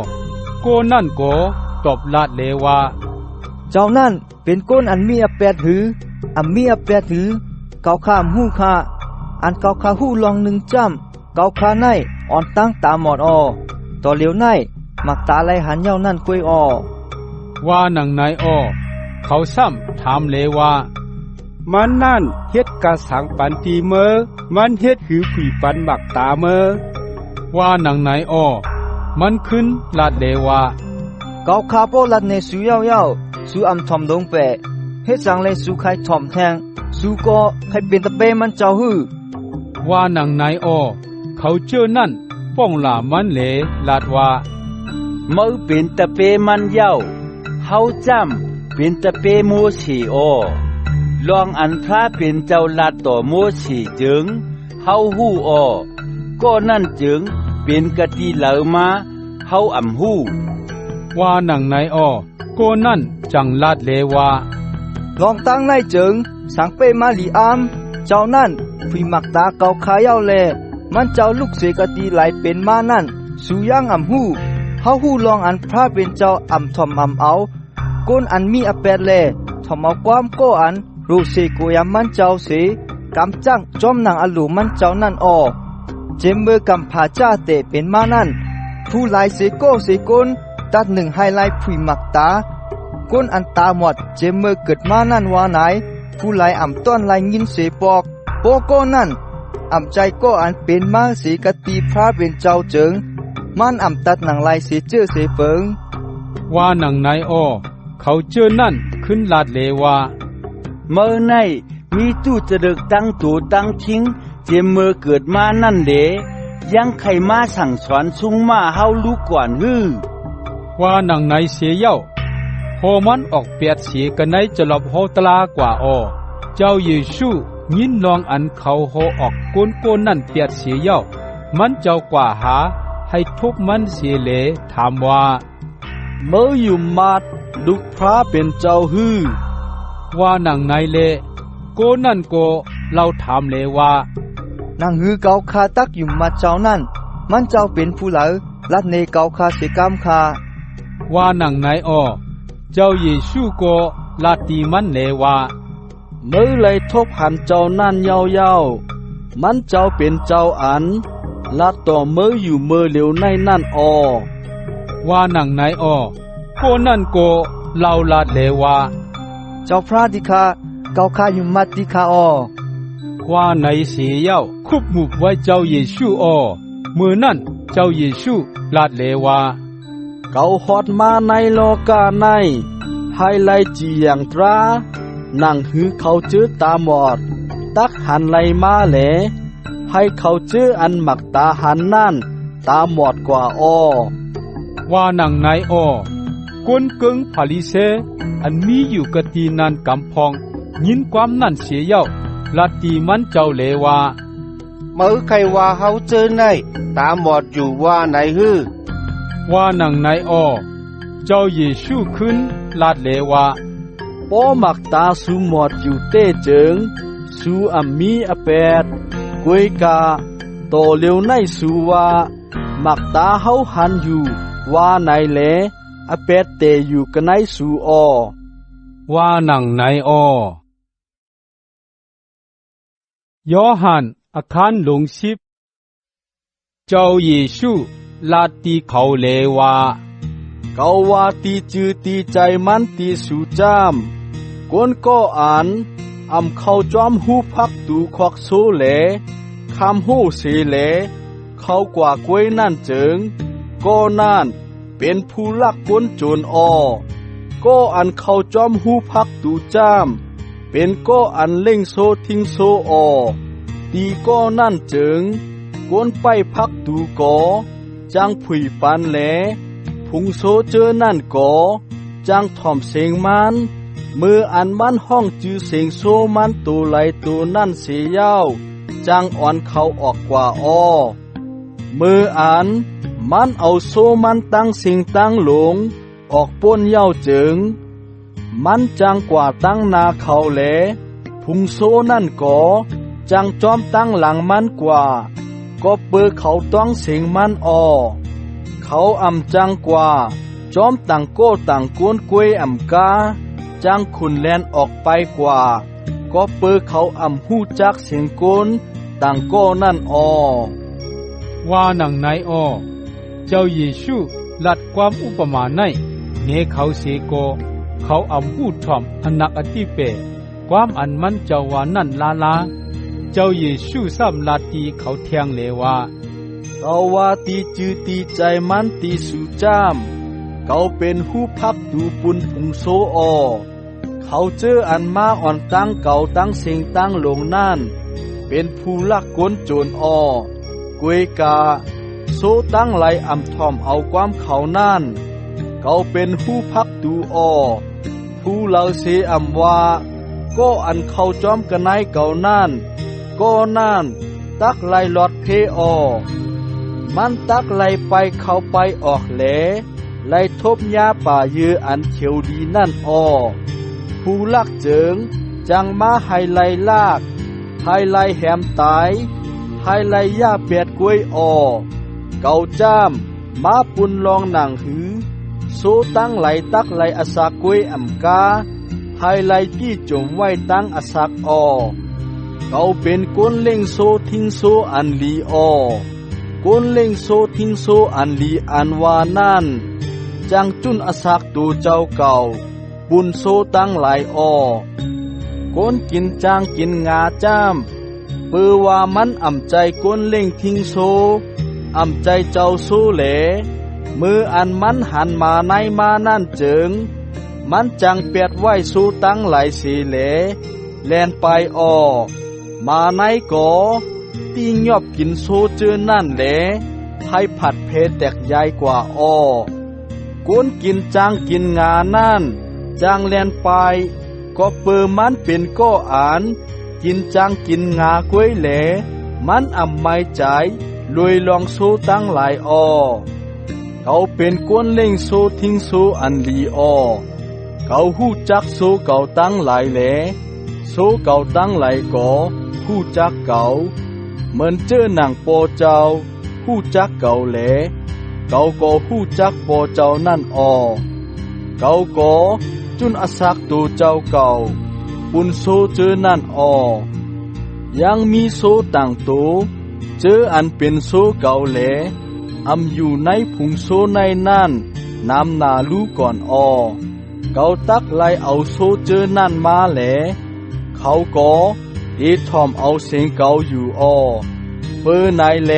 Speaker 2: โกนั่นโกตอบลาดเลว่า
Speaker 5: เจ้านั่นเป็นก้นอันมีอับ8หืออันมีอับ8หือเกาข้ามหู้ค่าอันเกาคาหู้ลอง1จ้ำเกาคาในอ่อนตั้งตาหมอดอ้อต่อเหลียวในหมักตาไหลหันเย้านั่นกวยอ้อ
Speaker 2: ว่าหนังไหนอ้อเขาซ้ำถามเลว่ามันนั่นเฮ็ดกะสังปันตีเมอมันเฮ็ดหือขุยปันหมักตาเมอว่าหนังไหนอ้อมันขึ้นลาดเลว่า
Speaker 5: เกาคาโปลัดในสูเย้าสูอำทอมลงเปเฮ็ดสังเลยสูไข่ทอมแทงสูก็ให้เป็นตะเปมันเจ้าหื้อ
Speaker 2: ว่าหนังไหนอ้อเขาเจอนั่นป้องหลามันเลลาดว่า
Speaker 11: มือเป็นตะเปมันเย้าเฮาจำเป็นตะเปโมชีโอลองอันพระเป็นเจ้าลาดต่อโมชีจึงเฮาฮู้อก็นั่นจึงเป็นกะติเหลามาเฮาอำฮู้
Speaker 2: ว่าหนังไหนอ้อก็นั่นจังลาดเลว่า
Speaker 5: ลองตั้งในจึงสังเปมาลีอามเจ้านั่นฝีมักตาเกาขายาวแลมันเจ้าลูกเสกติไหลเป็นมานั่นสู่ย่างอำฮู้เฮาฮู้ลองอันพระเป็นเจ้าอำทอมอำเอาก้นอันมีอแปดแลทอมเอาความโกอันรู้เสกยามมันเจ้าเสกำจังจอมนางอลูมันเจ้านั่นอ้อเจมเบอร์กำผาจ้าเตเป็นมานั่นผู้หลายเสโกเสกลตัดหนึ่งไฮไลท์ผีมักตาก้นอันตาหมดเจมเมอร์เกิดมานั่นว่าไหนผู้หลายอ่ำต้อนลายยินเสปอกโปโกนั่นอ่ำใจก็อันเป็นมาเสกตีพระเป็นเจ้าเจิงมันอ่ำตัดหนังลายเสเจอเสเฟิง
Speaker 2: ว่าหนังไหนอ้อเขาเจอนั่นขึ้นลาดเลว่า
Speaker 11: เมื่อในมีตู้จะเดึกตั้งตูตั้งทิ้งเจมเมอเกิดมานั่นเดยังใครมาสั่งสอนซุงมาเฮาลูกก่อนฮือ
Speaker 2: ว่าหนังไหนเสียเย้าพอมันออกเปียดเสียกันในจะหลบโฮตลากว่าอ้อเจ้าเยซูยินลองอันเขาโฮออกโกนนั่นเปียดเสียเย้ามันเจ้ากว่าหาให้ทุบมันเสียเลถามว่า
Speaker 5: เมื่ออยู่มาดลูกพระเป็นเจ้าฮือ
Speaker 2: ว่าหนังไหนเลโกนั่นโกเราถามเลว่าน
Speaker 5: างฮือเกาคาตักอยู่มาเจ้านั่นมันเจ้าเป็นผู้เหลาลัดในเกาคาเสกามคา
Speaker 2: ว่าหนังไหนอ้อเจ้าเยซูโกลาตีมันเลว่า
Speaker 5: เมื่อเลยทบหันเจ้านั่นเยาๆมันเจ้าเป็นเจ้าอันลาต่อเมื่ออยู่เมื่อเหลียวในนั่นอ้อ
Speaker 2: ว่าหนังไหนอ้อโกนั่นโกเราลาดเลว่า
Speaker 5: เจ้าพระดิคาเกาคาอยู่มัดดิคาอ้อ
Speaker 2: ว่าในเสียเย้าคุบหมุบไว้เจ้าเยซูอ้อ มือนั่นเจ้าเยซูลาดเลว่า
Speaker 5: เกาฮอดมาในโลกาในให้ไลจีอย่างตรานั่งหือเขาจื้อตาหมอดตักหันไลมาแหลให้เขาจื้ออันหมักตาหันนั่นตาหมอดกว่าอ้อ
Speaker 2: ว่านังไหนอ้อกวนกึ่งพาลิเซอันมีอยู่กะตีนันกำพองยินความนั่นเสียเย้าลาตีมันเจ้าเลว่า
Speaker 4: เมื่อใครว่าเฮาเจอในตาหมอดอยู่ว่าไหนฮือ
Speaker 2: ว่านังไหนอ้อเจ้าเยซูขึ้นลาดเลว่า
Speaker 5: ป้อหมักตาสูหมอดอยู่เต้เจิงสูอัมมีอแปดกวยกาโตเร็วในสูว่าหมักตาเฮาหันอยู่ว่าไหนแลอแปดเตอยู่กันในสูอ้อ
Speaker 2: ว่านังไหนอ้อยอหันอาคารหลงสิบเจ้าเยซูลาตีเขาเลว่า
Speaker 5: เกาว่าตีจือตีใจมันตีสูจามกวนก็อ่านอำเข้าจอมหูพักตูควักโซเลคำหูเสเลเขากว่ากวยนั่นเจิงก็นั่นเป็นผู้ลักกวนโจรอ้อก็อันเข้าจอมหูพักตูจามเป็นก็อันเล่งโซทิ้งโซอ้อตีก็นั่นเจิงกวนไปพักตูก่อจังผุยปันแหลพุงโซเจอนั่นก่อจังถ่อมเสียงมันมืออันมันห้องจือเสียงโซมันตัวไหลตัวนั่นเสียยาวจังอ่อนเขาออกกว่าอ้อมืออันมันเอาโซมันตั้งสิงตั้งหลงออกป้นเย้าเจิงมันจังกว่าตั้งนาเขาแหลพุงโซนั่นก่อจังจอมตั้งหลังมันกว่าก็เปิดเขาต้องเสียงมันอ้อเขาอำจังกว่าจอมต่างโก้ต่างกวนกวยอำกาจังขุนแลนออกไปกว่าก็เปิดเขาอำหู้จักเสียงกวนต่างโก้นั่นอ้อ
Speaker 2: ว่านังไหนอ้อเจ้าเยซูลัดความอุปมาในเนเขาเสโกเขาอำหู้ถ่อมอนักอติเปความอันมันเจ้าว่านั่นลาเจ้าเยซูซ้ำลาตีเขาเทียงเลว่า
Speaker 5: เราว่าตีจือตีใจมันตีสู่จามเขาเป็นผู้พักดูปุนพุงโซออเขาเจออันมาอ่อนตั้งเก่าตั้งเสียงตั้งลงนั่นเป็นผู้ลักกวนโจรออกวยกาโซตั้งไหลอำทอมเอาความเขานั่นเขาเป็นผู้พักดูออผู้เหล่าเสอำว่าก็อันเขาจอมกันในเก่านั่นก็นั่นตักไหลหลอดเพออมันตักไหลไปเข้าไปออกแหลไหลทบยาป่าเยืออันเขียวดีนั่นอ้อผู้ลักเจิงจังมาให้ไหลลากให้ไหลแหมตายให้ไหลยาเปียดกล้วยอ้อเก่าจ้ามมาปุนลองหนังหือโซตั้งไหลตักไหลอาสากล้วยอำกาให้ไหลกี้จมไว้ตั้งอาสักอ้อเขาเป็นก้นเล่งโซทิ้งโซอันลีอ้อก้นเล่งโซทิ้งโซอันลีอันวานั่นจังจุนอสักตูเจ้าเก่าบุญโซตั้งหลายอ้อก้นกินจางกินงาจ้ามเปือว่ามันอ่ำใจก้นเล่งทิ้งโซอ่ำใจเจ้าโซแหลมืออันมันหันมาในมานั่นเจิงมันจังเปียดไว้โซตั้งหลายสีแหลแลนไปอ้อมาในก่อตีงยอบกินโซเจอนั่นแหลให้ผัดเพแตกใหญ่กว่าอ้อก้นกินจางกินงานั่นจางแลนไปก็เปิมันเป็นก็อ่านกินจางกินงากล้วยแหลมันอ่ำไม่ใจลวยลองโซตั้งหลายอ้อเขาเป็นก้นเล่งโซทิ้งโซอันลีอ้อเขาหู้จักโซเก่าตั้งหลายแหลโซเก่าตั้งหลายก่อหู้จักเก่าเหมือนเจอหนังโปเจ้าหู้จักเก่าแหลเก่าก็หู้จักโปเจ้านั่นอ้อเก่าก็จุนอสักตัวเจ้าเก่าปุนโซเจอนั่นอ้อยังมีโซต่างโตเจออันเป็นโซเก่าแหลอำอยู่ในพุงโซในนั่นน้ำนาลูก่อนอ้อเก่าตักไล่เอาโซเจอนั่นมาแหลเขาก็เอทอมเอาเสียงเก่าอยู่อ้อเปอร์นายแหล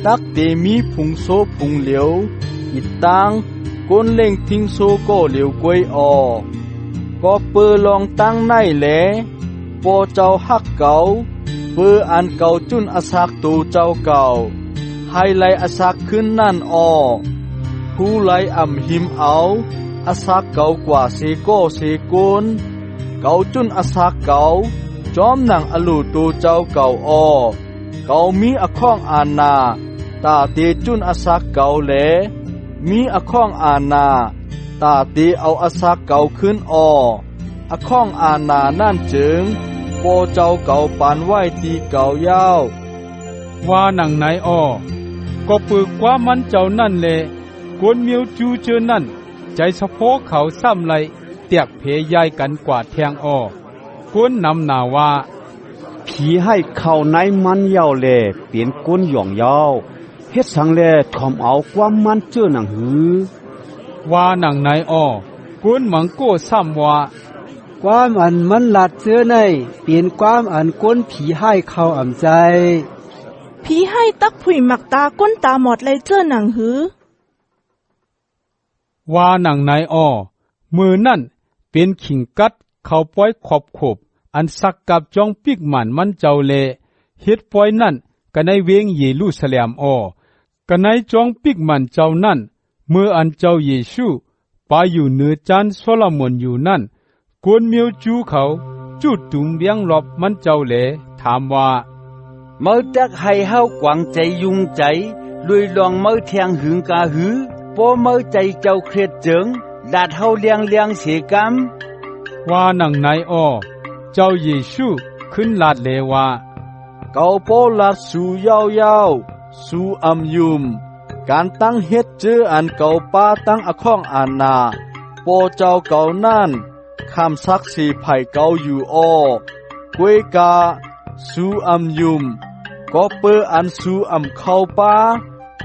Speaker 5: ต ตักเตมีพุงโซพุงเหลียวอิดตังก้นเล่งทิ้งโซก็เหลียวกวยออก็เปือลองตั้งในแหลปอเจ้าฮักเก่าเปืออันเก่าจุนอสักตูเจ้าเก่าให้ไลอสักขึ้นนั่นออผู้ไลอ่ำหิมเอาอสักเก่ากว่าเสโก้เสกุนเก่าจุนอสักเก่าจอมหนังอลูตูเจ้าเก่าออเก่ามีอข้องอานาตาเตจุนอสักเก่าแหลมีอข้องอานาตาเตเอาอสักเก่าขึ้นออข้องอานานั่นจึงโปเจ้าเก่าปานไหวตีเก่ายาว
Speaker 2: ว่าหนังไหนอ้อก็ปึกว่ามันเจ้านั่นแหละกวนมิวจูเจอนั่นใจสะโพกเขาซ้ำไหลเตียกเพยายกันกว่าแทงอ้อกวนนำหนาว่า
Speaker 8: ผีให้เข้าในมันยาวแลเปลี่ยนก้นหย่องยาวเฮ็ดสังแลทอมเอาความมันเจอหนังหือ
Speaker 2: ว่าหนังไหนอ้อกวนหมังโก้ซ้ำว่า
Speaker 5: ความอันมันหลัดเสื้อในเปลี่ยนความอันก้นผีให้เข้าอ่ำใจ
Speaker 10: ผีให้ตักผุยหมักตาก้นตาหมดเลยเจ้าหนังหือ
Speaker 2: ว่าหนังไหนอ้อมือนั่นเป็นขิงกัดเขาป้อยขบอันสักกับจองปิกหมันมันเจ้าเลเฮ็ดป้อยนั่นกันในเวงเยรูซาเล็มอ้อกันในจองปิกหมันเจ้านั่นเมื่ออันเจ้าเยซูไปอยู่เหนือจานโซโลมอนอยู่นั่นกวนเมียวจูเขาจุดตุ่มเลี้ยงรอบมันเจ้าเลถามว่า
Speaker 11: เมื่อจักให้เฮากวางใจยุงใจลุยลองเมื่อแทงหึงกาหือปอเมื่อใจเจ้าเครียดเจิงดาดเฮาเลี้ยงเสียกำ
Speaker 2: ว่าหนังไหนอ้อเจ้าเยซูขึ้นลาดเลว่า
Speaker 5: เกาโปลาดสู่ยาวสู่อำยุมการตั้งเฮ็ดเจออันเก่าป้าตั้งอข้องอานาโปเจ้าเก่านั่นคำซักสีไผ่เก่าอยู่อ้อกวยกาสู่อำยุมก็เปื้ออันสู่อำเข้าป้า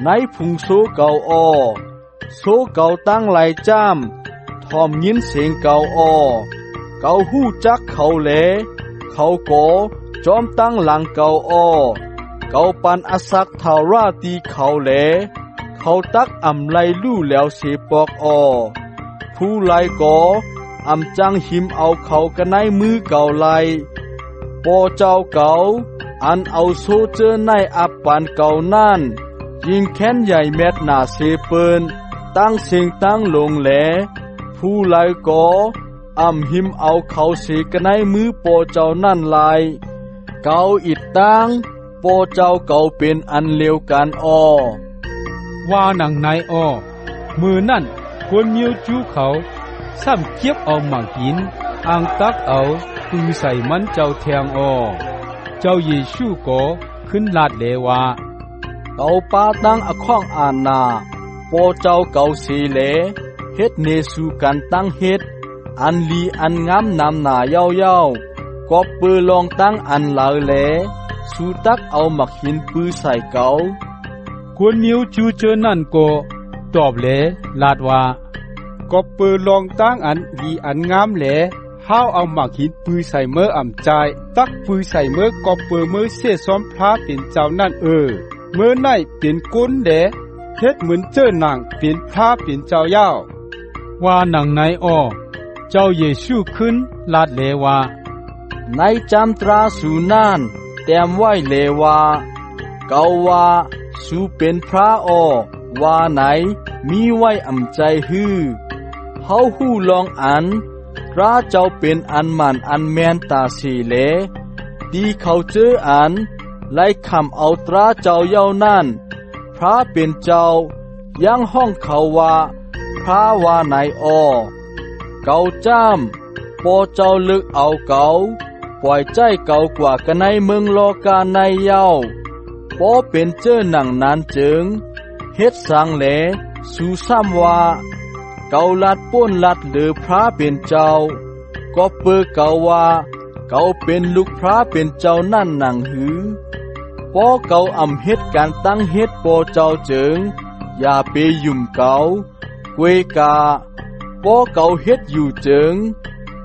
Speaker 5: ในพุงโซเก่าอ้อโซเก่าตั้งไหลจ้ำทอมยินเสียงเก่าอ้อเก่าหู้จักเขาแหลเขาก็จอมตั้งหลังเก่าอ้อเก่าปันอสักทาราตีเขาแหลเขาตักอำไลลู่แล้วเสปอกอ้อผู้ไลก็อำจังหิมเอาเขากันในมือเก่าไลปอเจ้าเก่าอันเอาโซเจอในอับปันเก่านั่นยิงแค้นใหญ่แมดหนาเสเปินตั้งเสียงตั้งลงแหลผู้ไลก็อำหิมเอาเขาเสกันในมือปอเจ้านั่นไลเก่าอิดตั้งปอเจ้าเก่าเป็นอันเลวกันอ้อ
Speaker 2: ว่าหนังไหนอ้อมือนั่นควรมิวจูเขาซ้ำเกียบเอาหมากหินอ่างตักเอาปือใส่มันเจ้าแทงอ้อเจ้าเยซูก็ขึ้นลาดเลว่า
Speaker 5: เก่าป้าตั้งอข้องอานาปอเจ้าเก่าเสเลเฮ็ดเนสูกันตั้งเฮ็ดอันลีอันงามนำหน้ายาวก็ปือลองตั้งอันเหลาแหลสูตักเอาหมักหินปือใส่เก่า
Speaker 2: ควรมิวจูเจอนั่นก็ตอบแลลาดว่าก็ปือลองตั้งอันลีอันงามแหลห้าวเอาหมักหินปือใส่เมื่ออ่ำใจตักปือใส่เมื่อก็ปือเมื่อเสียซ้อมพระเป็นเจ้านั่นเมื่อไหนเป็นก้นแหลเฮ็ดเหมือนเจ้าหนังเป็นพระเป็นเจ้าย่าวว่าหนังไหนอ้อเจ้าเยซูขึ้นลาดเลว่า
Speaker 5: ในจำตราสูนานแต้มไว้เลว่าเกาว่าสูเป็นพระอ้อว่าไหนมีไว้อำใจฮือเฮาฮู้ลองอันพระเจ้าเป็นอันมันอันแมนตาสีเลดีเขาเจออันไล่คำเอาตราเจ้าเย้านั่นพระเป็นเจ้ายังห้องเขาว่าพระว่าไหนอ้อเกาจ้ำปอเจ้าลึกเอาเกาปล่อยใจเก่ากว่ากันในเมืองโลกาในเย้าปอเป็นเจ้าหนังนั้นจึงเฮ็ดสังแหลสู่ซ้ำว่าเกาลัดป้นลัดหรือพระเป็นเจ้าก็เปิดเกาว่าเกาเป็นลูกพระเป็นเจ้านั่นหนังหือปอเกาอำเฮ็ดการตั้งเฮ็ดปอเจ้าจึงอย่าไปยุ่มเกาเวกาปอเกาเฮ็ดอยู่จึง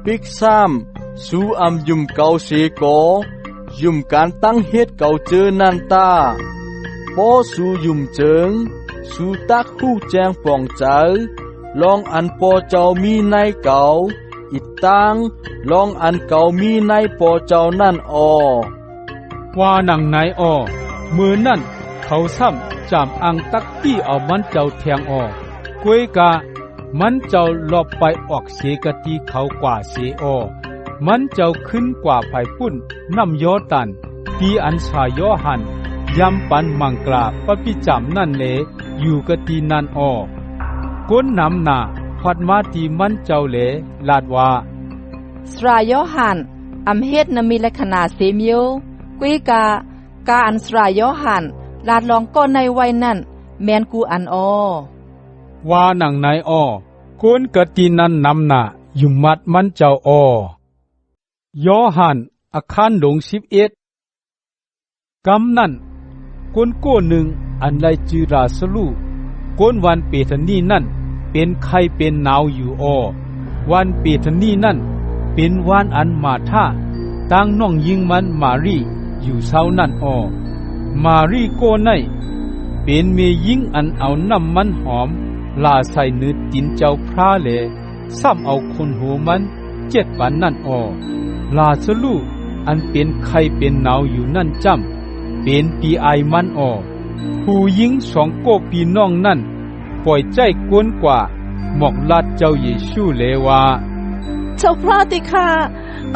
Speaker 5: ปิกซ้ำสู่อำยุ่มเกาเสกอยุ่มการตั้งเฮ็ดเกาเจอนันตา
Speaker 11: ป้อสู่ยุ่มเจิงสู่ตักฮู้แจงป่องเจอลองอันปอเจ้ามีในเก่าอิดตังลองอันเก่ามีในปอเจ้านั่นออ
Speaker 2: ว่าหนังไหนอ้อมือนั่นเขาซ้ำจามอังตักตี้เอามันเจ้าแทงอ้อกวยกะมันเจ้าลอบไปออกเสกตีเขากว่าเสออมันเจ้าขึ้นกว่าไผปุ้นน้ำยอตันตีอันชายอหันยำปันมังกลาปปิจำนั่นเลอยู่กะตีนันออก้นน้ำหนาพัดมาตีมันเจ้าเลลาดว่า
Speaker 10: สรายอหันอำเฮ็ดนมีลักษณะเสมโยกุยกาอันสรายอหันลาดลองก้นในไว้นั่นแมนกูอันออ
Speaker 2: ว่าหนังไหนอ้อก้นกะตีนันนำหนาอยู่มัดมันเจ้าอ้อยอหันอาคารหลง11กำนั่นก้นโก้หนึ่งอันไรจือราสลูก้นวันเปทนีนั่นเป็นไข้เป็นหนาวอยู่อ้อวันเปทนีนั่นเป็นวันอันมาท่าตั้งน้องยิงมันมารีอยู่เช้านั่นอ้อมารีโก้ในเป็นเมยิงอันเอาน้ำมันหอมลาใส่เนื้อตินเจ้าพระเลซ้ำเอาคนหัวมัน7 วันนั่นอ้อลาสลูอันเป็นไข้เป็นหนาวอยู่นั่นจำเป็นปีไอมันอ้อผู้หญิง2 โกปีน้องนั่นปล่อยใจกวนกว่าหมอกลาดเจ้าเยซูเลว่า
Speaker 12: เจ้าพระติคา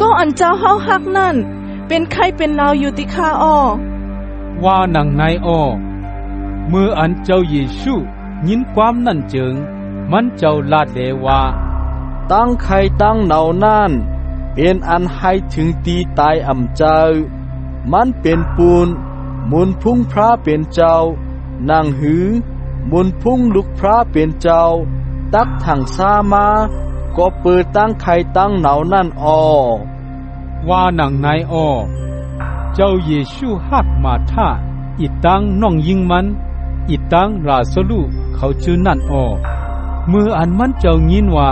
Speaker 12: ก็อันเจ้าเฮาฮักนั่นเป็นไข้เป็นหนาวอยู่ติคาอ้อ
Speaker 2: ว่าหนังในอ้อเมื่ออันเจ้าเยซูยินความนั่นเจิงมันเจ้าลาดเลว่า
Speaker 11: ตั้งไข่ตั้งเหนานั่นเป็นอันให้ถึงตีตายอำเจ้ามันเป็นปูนมุนพุ่งพระเป็นเจ้านางหือมุนพุ่งลุกพระเป็นเจ้าตักถังซามาก็เปิดตั้งไข่ตั้งเหนานั่นออ
Speaker 2: ว่าหนังในอ้อเจ้าเยซูฮักมาท่าอีตังน้องยิงมันอีตังลาสลูเขาชื่อนั่นอ้อเมื่ออันมันเจ้ายินว่า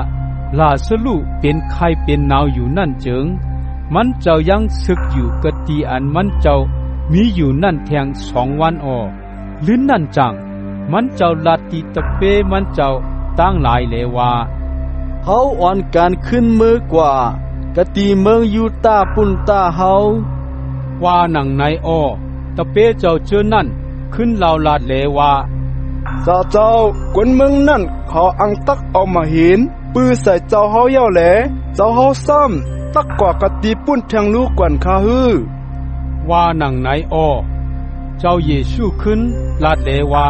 Speaker 2: ลาสลูเป็นไข้เป็นหนาวอยู่นั่นเจิงมันเจ้ายังศึกอยู่กะตีอันมันเจ้ามีอยู่นั่นแทง2 วันอ้อลิ้นนั่นจังมันเจ้าลาตีตะเปมันเจ้าตั้งหลายเลว่า
Speaker 11: เขาอ่อนการขึ้นมือกว่ากะตีเมืองยูตาปุนตาเฮา
Speaker 2: ว่าหนังในอ้อตะเปเจ้าเจอนั่นขึ้นลาวลาดเลว่า
Speaker 13: เจ้ากวนเมืองนั่นเขาอังตักเอามาเห็นปื้อใส่เจ้าเฮาเย่าแหลเจ้าเฮาซ้ำตักกว่ากะตีปุ้นแทงลูกกวนคาฮือ
Speaker 2: ว่าหนังในอ้อเจ้าเยซูขึ้นลาดเลว่า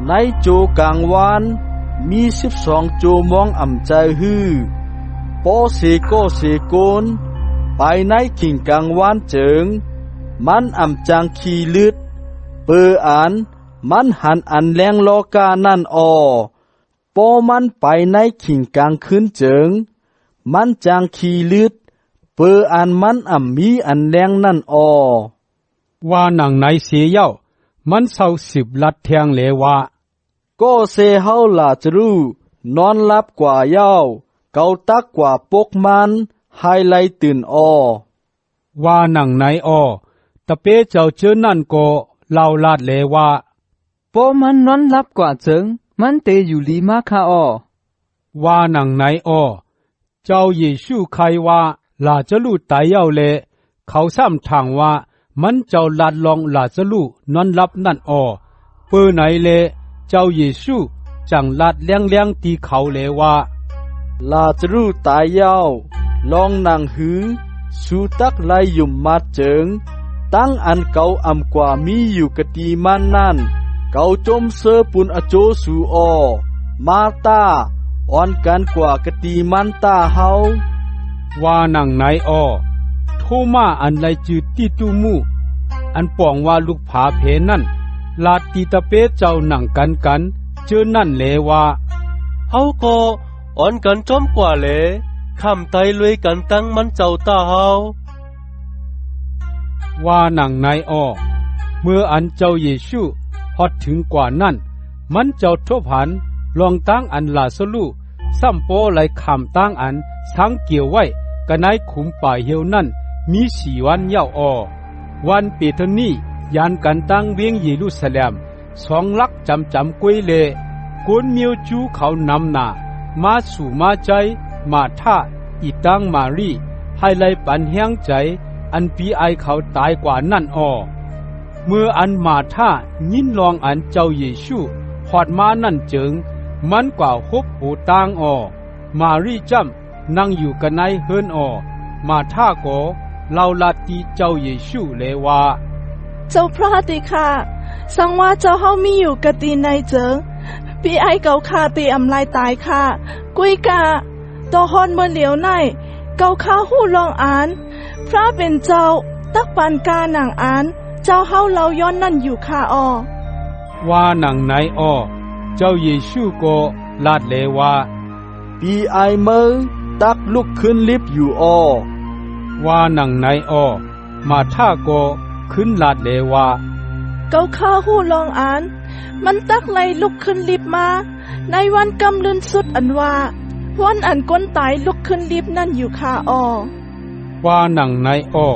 Speaker 11: ในโจกลางวานมี12 โจมองอ่ำใจฮือปอเสก็เสโกนไปในขิงกลางวานเจิงมันอ่ำจางขี้ลืดเปออันมันหันอันแรงโลกานั่นออปอมันไปในขิงกลางคืนเจิงมันจางขี้ลืดเปออันมันอ่ำมีอันแรงนั่นออ
Speaker 2: ว่าหนังในเสียเย้ามันเศร้า10 ลัดแทงเลว่า
Speaker 11: ก็เซเฮาลาจรูนอนลับกว่าเย้าเกาตักกว่าปกมันไฮไลตื่นออ
Speaker 2: ว่าหนังในอ้อตะเปเจ้าเจอนั่นก็เล่าลาดเลว่า
Speaker 10: ปอมันนอนลับกว่าเจิงมันเตอยู่ลีมาคาอ้อ
Speaker 2: ว่าหนังในอ้อเจ้าเยซูใครว่าลาจะลูตายเย้าเลเขาซ้ำทางว่ามันเจ้าลาดลองลาจะลูนอนลับนั่นอ้อเปื้อไหนเลเจ้าเยซูจังลาดเลี้ยงตีเขาเลว่า
Speaker 11: ลาจรูตายเย้าลองนางหือสูตักไลยุ่มมาเจิงตั้งอันเก่าอำกว่ามีอยู่กะตีมันนั่นเก่าจมเซอปุนอโจสูออมาตาอ่อนกันกว่ากะตีมันตาเฮา
Speaker 2: ว่าหนังไหนอ้อโทมาอันไรจืดตีตูมูอันป่องว่าลูกผาเพนั่นลาตีตะเปเจ้าหนังกันเจอนั่นเลว่า
Speaker 3: เฮาก็อ่อนกันจอมกว่าเลคำไตลุยกันตั้งมันเจ้าตาเฮา
Speaker 2: ว่าหนังในอ้อเมื่ออันเจ้าเยซูฮอดถึงกว่านั้นมันเจ้าทบหันลองตั้งอันลาสลูซ้ำโปไหลคำตั้งอันสังเกี่ยวไว้กะนายขุมป่าเหี่ยวนั่นมี4 วันเย้าอ้อวันเปทนี ยานกันตั้งเวียงเยรูซาเล็มสองลักจำกุยเลกวนมิวจูเขานำนามาสู่มาใจมาท่าอีตังมารีให้ไลปันเฮียงใจอันปีไอเขาตายกว่านั่นอ้อเมื่ออันมาท่ายินลองอันเจ้าเยซูหอดมานั่นจึงมันกว่าฮบหูตางอ้อมารีจำนั่งอยู่กันในเฮิรนอ้อมาท่าก็เล่าลาตีเจ้าเยซูเลยว่า
Speaker 12: เจ้าพระติค่ะสังว่าเจ้าเฮามีอยู่กะตีในเจิงปีไอเก่าค่าตีอำลายตายค่ะกุยกะต่อฮอนเมื่อเหลียวในเก่าค่าหู้ลองอ่านพระเป็นเจ้าตักปันกาหนังอ่านเจ้าเฮาเล่าย้อนนั่นอยู่ค่ะอ้อ
Speaker 2: ว่าหนังไหนอ้อเจ้าเยซูก็ลาดเลยว่า
Speaker 5: ปีไอเมื่อตักลุกขึ้นลิฟอยู่อ้อ
Speaker 2: ว่าหนังไหนอ้อมาท่าก็ขึ้นลาดเลยว่า
Speaker 12: เก่าค่าหู้ลองอ่านมันตักไล่ลุกขึ้นลิฟมาในวันกำลืนสุดอันว่าวันอันก้นตายลุกขึ้นลิฟนั่นอยู่ค่ะอ้อ
Speaker 2: ว่าหนังไหนอ้อ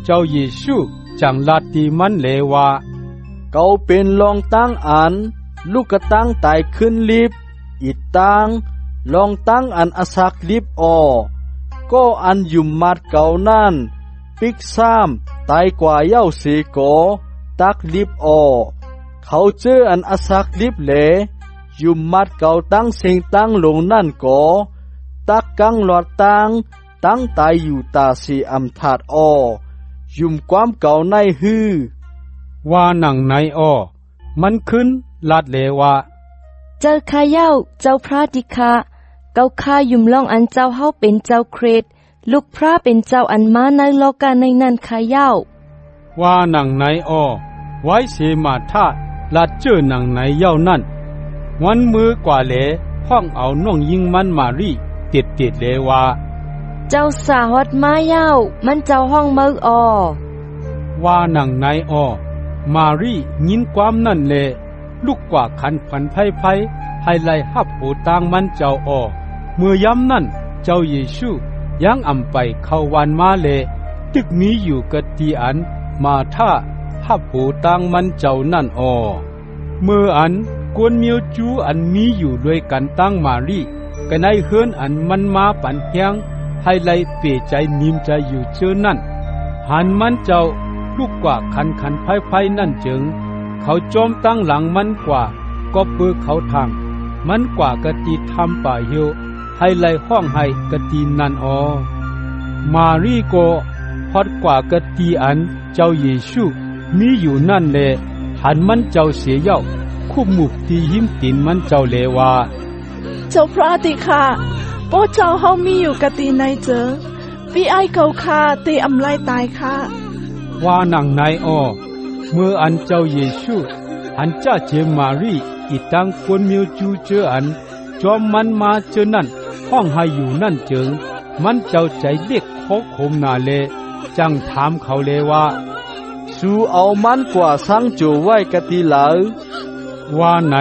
Speaker 2: เจ้าเยซูจังลาตีมันเลยว่า
Speaker 5: เกาเป็นลองตั้งอันลูกกระตั้งตายขึ้นลิฟอีตังลองตั้งอันอสักลิฟอ้อก็อันยุ่มมัดเก่านั่นปิกซ้ำตายกว่าเย้าสีโกตักลิฟอ้อเขาเจออันอสักลิฟเลยุ่มมัดเก่าตั้งเสียงตั้งลงนั่นก็ตักกังหลอดตั้งตายอยู่ตาสีอำถาดอ้อยุ่มความเก่าในฮือ
Speaker 2: ว่าหนังไหนอ้อมันขึ้นลาดเลว่า
Speaker 6: เจ้าข้าเย้าเจ้าพระดิคาเก่าข้ายุ่มลองอันเจ้าเฮาเป็นเจ้าเครดลูกพระเป็นเจ้าอันมาในโลกาในนั้นข้าเย้า
Speaker 2: ว่าหนังไหนอ้อไว้เสมาท่าลาดเจอหนังไหนเย้านั่นวันมือกว่าเลห้องเอาน้องยิงมันมารีติดเลว่า
Speaker 6: เจ้าสาหดมาเย้ามันเจ้าห้องมืออ้อ
Speaker 2: ว่าหนังไหนอ้อมารียินความนั่นเลลูกกว่าขันผันไพ่ให้ไล่หับโอตางมันเจ้าอ้อเมื่อย้ำนั่นเจ้าเยซูยังอำไปเข้าวันมาเลตึกมีอยู่กะตีอันมาท่าหับโอตางมันเจ้านั่นอ้อเมื่ออันกวนเมียวจูอันมีอยู่ด้วยกันตั้งมารีกันในเฮือนอันมันมาปันเฮียงให้ไล่เปใจนิมใจอยู่เจอนั่นหันมันเจ้าลูกกว่าขันไพ่นั่นจึงเขาจอมตั้งหลังมันกว่าก็เปื้อเขาทางมันกว่ากะตีทำป่าเหี่ยวให้ไล่ห้องให้กะตีนั่นอ้อมารีก็ฮอดกว่ากะตีอันเจ้าเยซูมีอยู่นั่นแลหันมันเจ้าเสียเย้าคุบมุกตีหิมตินมันเจ้าเลว่า
Speaker 12: เจ้าพระติค่ะโป้เจ้าเฮามีอยู่กะตีในเจอปีไอเก่าค่าตีอำไลตายค่ะ
Speaker 2: ว่าหนังไหนอ้อเมื่ออันเจ้าเยซูอันเจ้าเจมารีอีตังคนมิวจูเจออันจอมมันมาเจอนั่นห้องให้อยู่นั่นเจิงมันเจ้าใจเล็กโคคมนาเลจังถามเขาเลยว่า
Speaker 5: สู่เอามันกว่าสังจูไว้กะตีเหลา
Speaker 2: ว่าไหน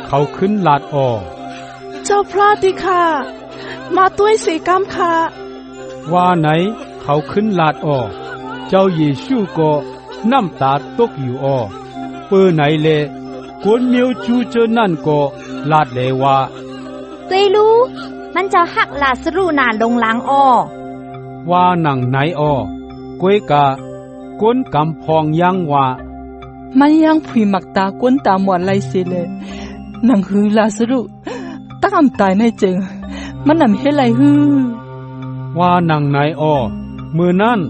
Speaker 2: เขาขึ้นลาดอ้อ
Speaker 12: เจ้าพระติค่ะมาต้วยสีกำค่ะ
Speaker 2: ว่าไหนเขาขึ้นลาดอ้อเจ้าเยซูก็น้ำตาตกอยู่อ้อเปื้อไหนเลคนเมียวจูเจอนั่นก็ลาดเลยว่า
Speaker 7: เตลูมันจะหักลาสรูนาลงหลังอ้อ
Speaker 2: ว่าหนังไหนอ้อกวยกะก้นกำพองยังว่า
Speaker 10: มันยังผุยมักตาก้นตาหมอนไลเสเลยหนังฮือลาสรูตั้งอำตายในเจงมันนำให้ไรฮือ
Speaker 2: ว่าหนังไหนอ้อเมื่อนั้น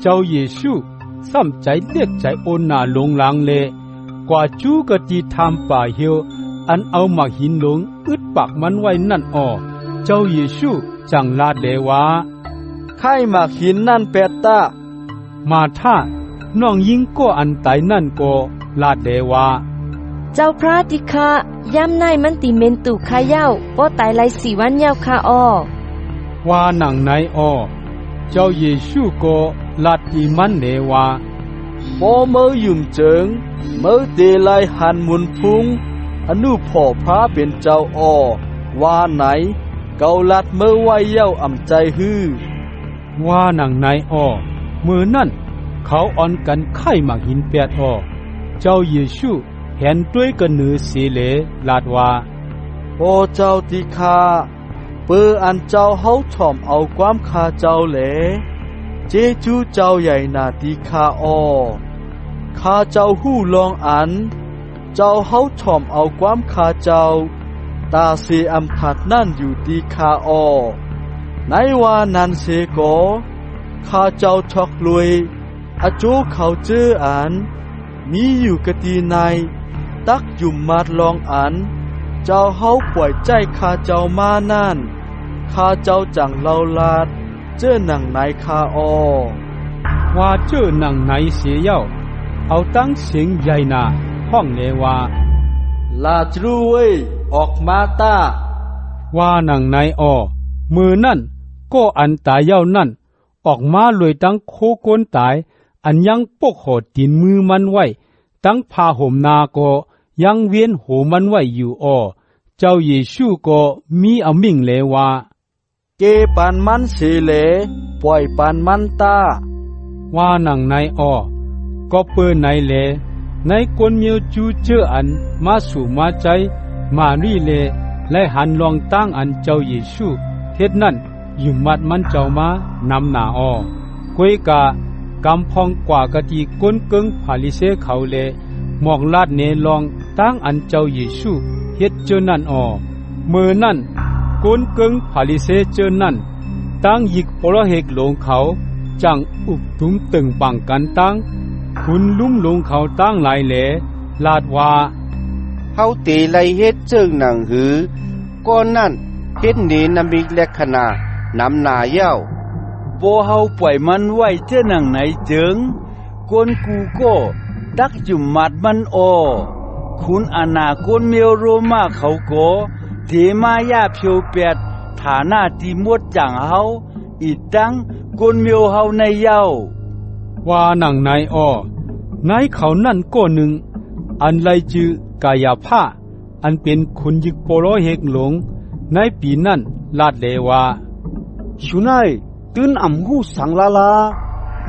Speaker 2: เจ้าเยซูซ้ำใจเลียกใจโอนนาลงหลังเลกว่าจูกะตีทำป่าเหี่ยวอันเอามาหินลงอึดปากมันไว้นั่นอ้อเจ้าเยซูจังลาดเลว่า
Speaker 5: ไข่หมากหินนั่นแปดตา
Speaker 2: มาท่าน้องยิงก็อันตายนั่นก็ลาดเลว่า
Speaker 6: เจ้าพระติคะย้ำในมันติเมนตุข้าเย้าป้อตายไล4 วันเย้าข้าอ้อ
Speaker 2: ว่าหนังไหนอ้อเจ้าเยซูก็ลาดตีมันเลว่า
Speaker 5: พอเมื่อยุ่มเจิงเมื่อเตลัยหันมุนพุงอนุพ่อพระเป็นเจ้าอ้อว่าไหนเกาลัดเมื่อไว้เย้าอ่ำใจฮือ
Speaker 2: ว่าหนังไหนอ้อมือนั่น เขาอ่อนกันไข่หมากหินแปดอ้อเจ้าเยซูเห็นด้วยกันเนือเสเลลาดว่า
Speaker 5: โอ้เจ้าติคาเปื้ออันเจ้าเฮาถ่อมเอาความคาเจ้าแหลเจจูเจ้าใหญ่นาติคาอ้อข้าเจ้าหู้ลองอันเจ้าเฮาถ่อมเอาความคาเจ้าตาเสอำผัดนั่นอยู่ติคาอ้อในว่านั้นเสโกข้าเจ้าทอกลุยอโจเขาเจออันมีอยู่กะตีในตักยุ่มมาดลองอันเจ้าเฮาปล่อยใจข้าเจ้ามานั่นข้าเจ้าจังเล่าลาดเจอหนังไหนข้าอ้อ
Speaker 2: ว่าเจอหนังไหนเสียเย้าเอาตั้งเสียงใหญ่นาห้องเลว่า
Speaker 5: ลาจรูเว้ยออกมาตา
Speaker 2: ว่าหนังไหนอ้อมือนั่นก็อันตายเย้านั่นออกมาเลยตั้งโคก้นตายอันยังปกหอดตีนมือมันไว้ตั้งผ้าห่มนาก็ยังเวียนโหมันไว้อยู่อ้อเจ้าเยซูก็มีอมิ่งเลว่า
Speaker 5: เกปานมันเสเลปล่อยปานมันตา
Speaker 2: ว่าหนังในอ้อก็เปิดในเลในกวนเมียวจูเจออันมาสู่มาใจมารีเลและหันลองตั้งอันเจ้าเยซูเฮ็ดนั่นอยู่มัดมันเจ้ามานำหน้าอ้อกวยกากำพองกว่ากะตีก้นเกิงพาลิเซเขาเลหมอกลาดเนลองตั้งอันเจ้าเยซูเฮ็ดเจอนั่นอ้อมือนั่นก้นเกิงพาลิเซเจอนั่นตั้งหยิกปลเฮกหลงเขาจังอุบตุ้มตึงบังกันตั้งคุณลุ่มลงเขาตั้งหลายแหลลาดว่า
Speaker 4: เฮาตีไลเฮ็ดเจิงหนังหือก้อนนั่นเฮ็ดเนนำมิกและขณะนำหน้าเย้า
Speaker 11: บ่เฮาปล่อยมันไว้เจ้าหนังไหนเจิงกวนกูก็ดักจุ่มมัดมันออคุณอาณาคนเมียวโรมาเขาก็เทมายาเพียวแปดฐานะที่หมดจังเฮาอีตังคนเมียวเฮาในเย้า
Speaker 2: ว่าหนังในอ้อนายเขานั่นก็หนึ่งอันไรจือกายาภาอันเป็นคุณยิกโปโลเฮกหลงในปีนั้นลาดเลว่า
Speaker 8: ชุนายตื่นอ่ำหูสังลาลา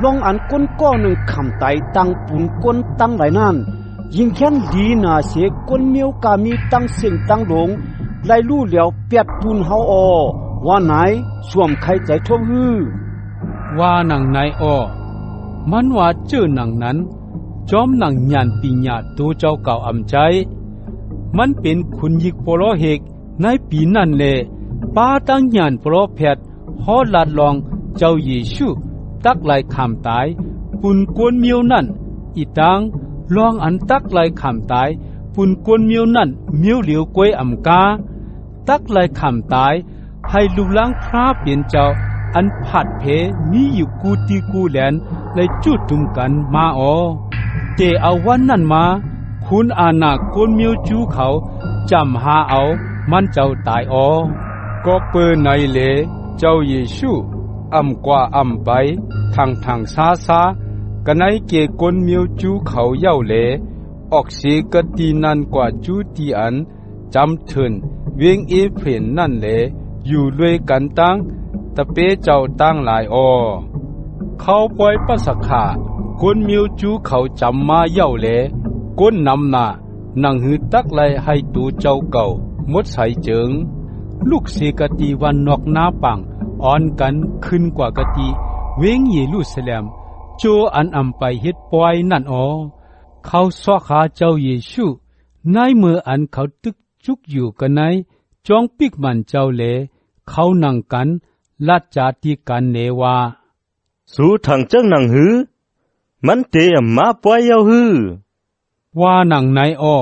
Speaker 8: ลองอันก้นก้อหนึ่งคำไตตั้งปุ่นก้นตั้งไหลนั่นยิ่งแค้นดีนาเสียก้นเมียวกามีตั้งเสียงตั้งหลงไล่ลู่เหลียวเปียดปุ่นเฮาออว่าไหนสวมใครใจทบฮือ
Speaker 2: ว่าหนังในอ้อมันว่าเจอหนังนั้นจอมหนังหยานปีญาตัวเจ้าเก่าอำใจมันเป็นคุณยิกโปโลเฮกในปีนั้นแลป้าตั้งหยานโปรแพทฮอดลาดลองเจ้าเยซูตักไหลคำตายปุ่นกวนเมียวนั่นอีตังลองอันตักไหลคำตายปุ่นกวนเมียวนั่นเมียวเหลียวกวยอำกาตักไหลคำตายให้ลูกล้างพระเปลี่ยนเจ้าอันผัดเพมีอยู่กูตีกูแหลนเลยจุดตุมกันมาออเจเอาวันนั้นมาคุณอาณาโกนเมียวจูเขาจำหาเอามันเจ้าตายออก็เปิดในเลเจ้าเยซูอำกว่าอำไปทางซากันในเกโกนเมียวจูเขาเย้าเลออกเสียกตีนันกว่าจูตีอันจำเถินเวียงเอเพนนั่นเลอยู่ด้วยกันตั้งตะเปเจ้าตั้งหลายออเขาปล่อยปัสขาคนมิวจูเขาจำมาเย้าแลก้นนำหน้านั่งหือตักไหลให้ตูเจ้าเก่าหมดใส่เจิงลูกเสกตีวันนอกหน้าปังอ่อนกันขึ้นกว่ากะตีเวงเยรูซาเล็มโจอันอำไปเฮ็ดปล่อยนั่นออเขาซอกหาเจ้าเยซูในเมื่ออันเขาตึกจุกอยู่กันในจองปิกมันเจ้าแลเขานั่งกันลัดจาติกันเนว่า
Speaker 3: สู่ทางเจ้าหนังหือมันเตะมาปล่อยเยาหือ
Speaker 2: ว่าหนังในอ้อ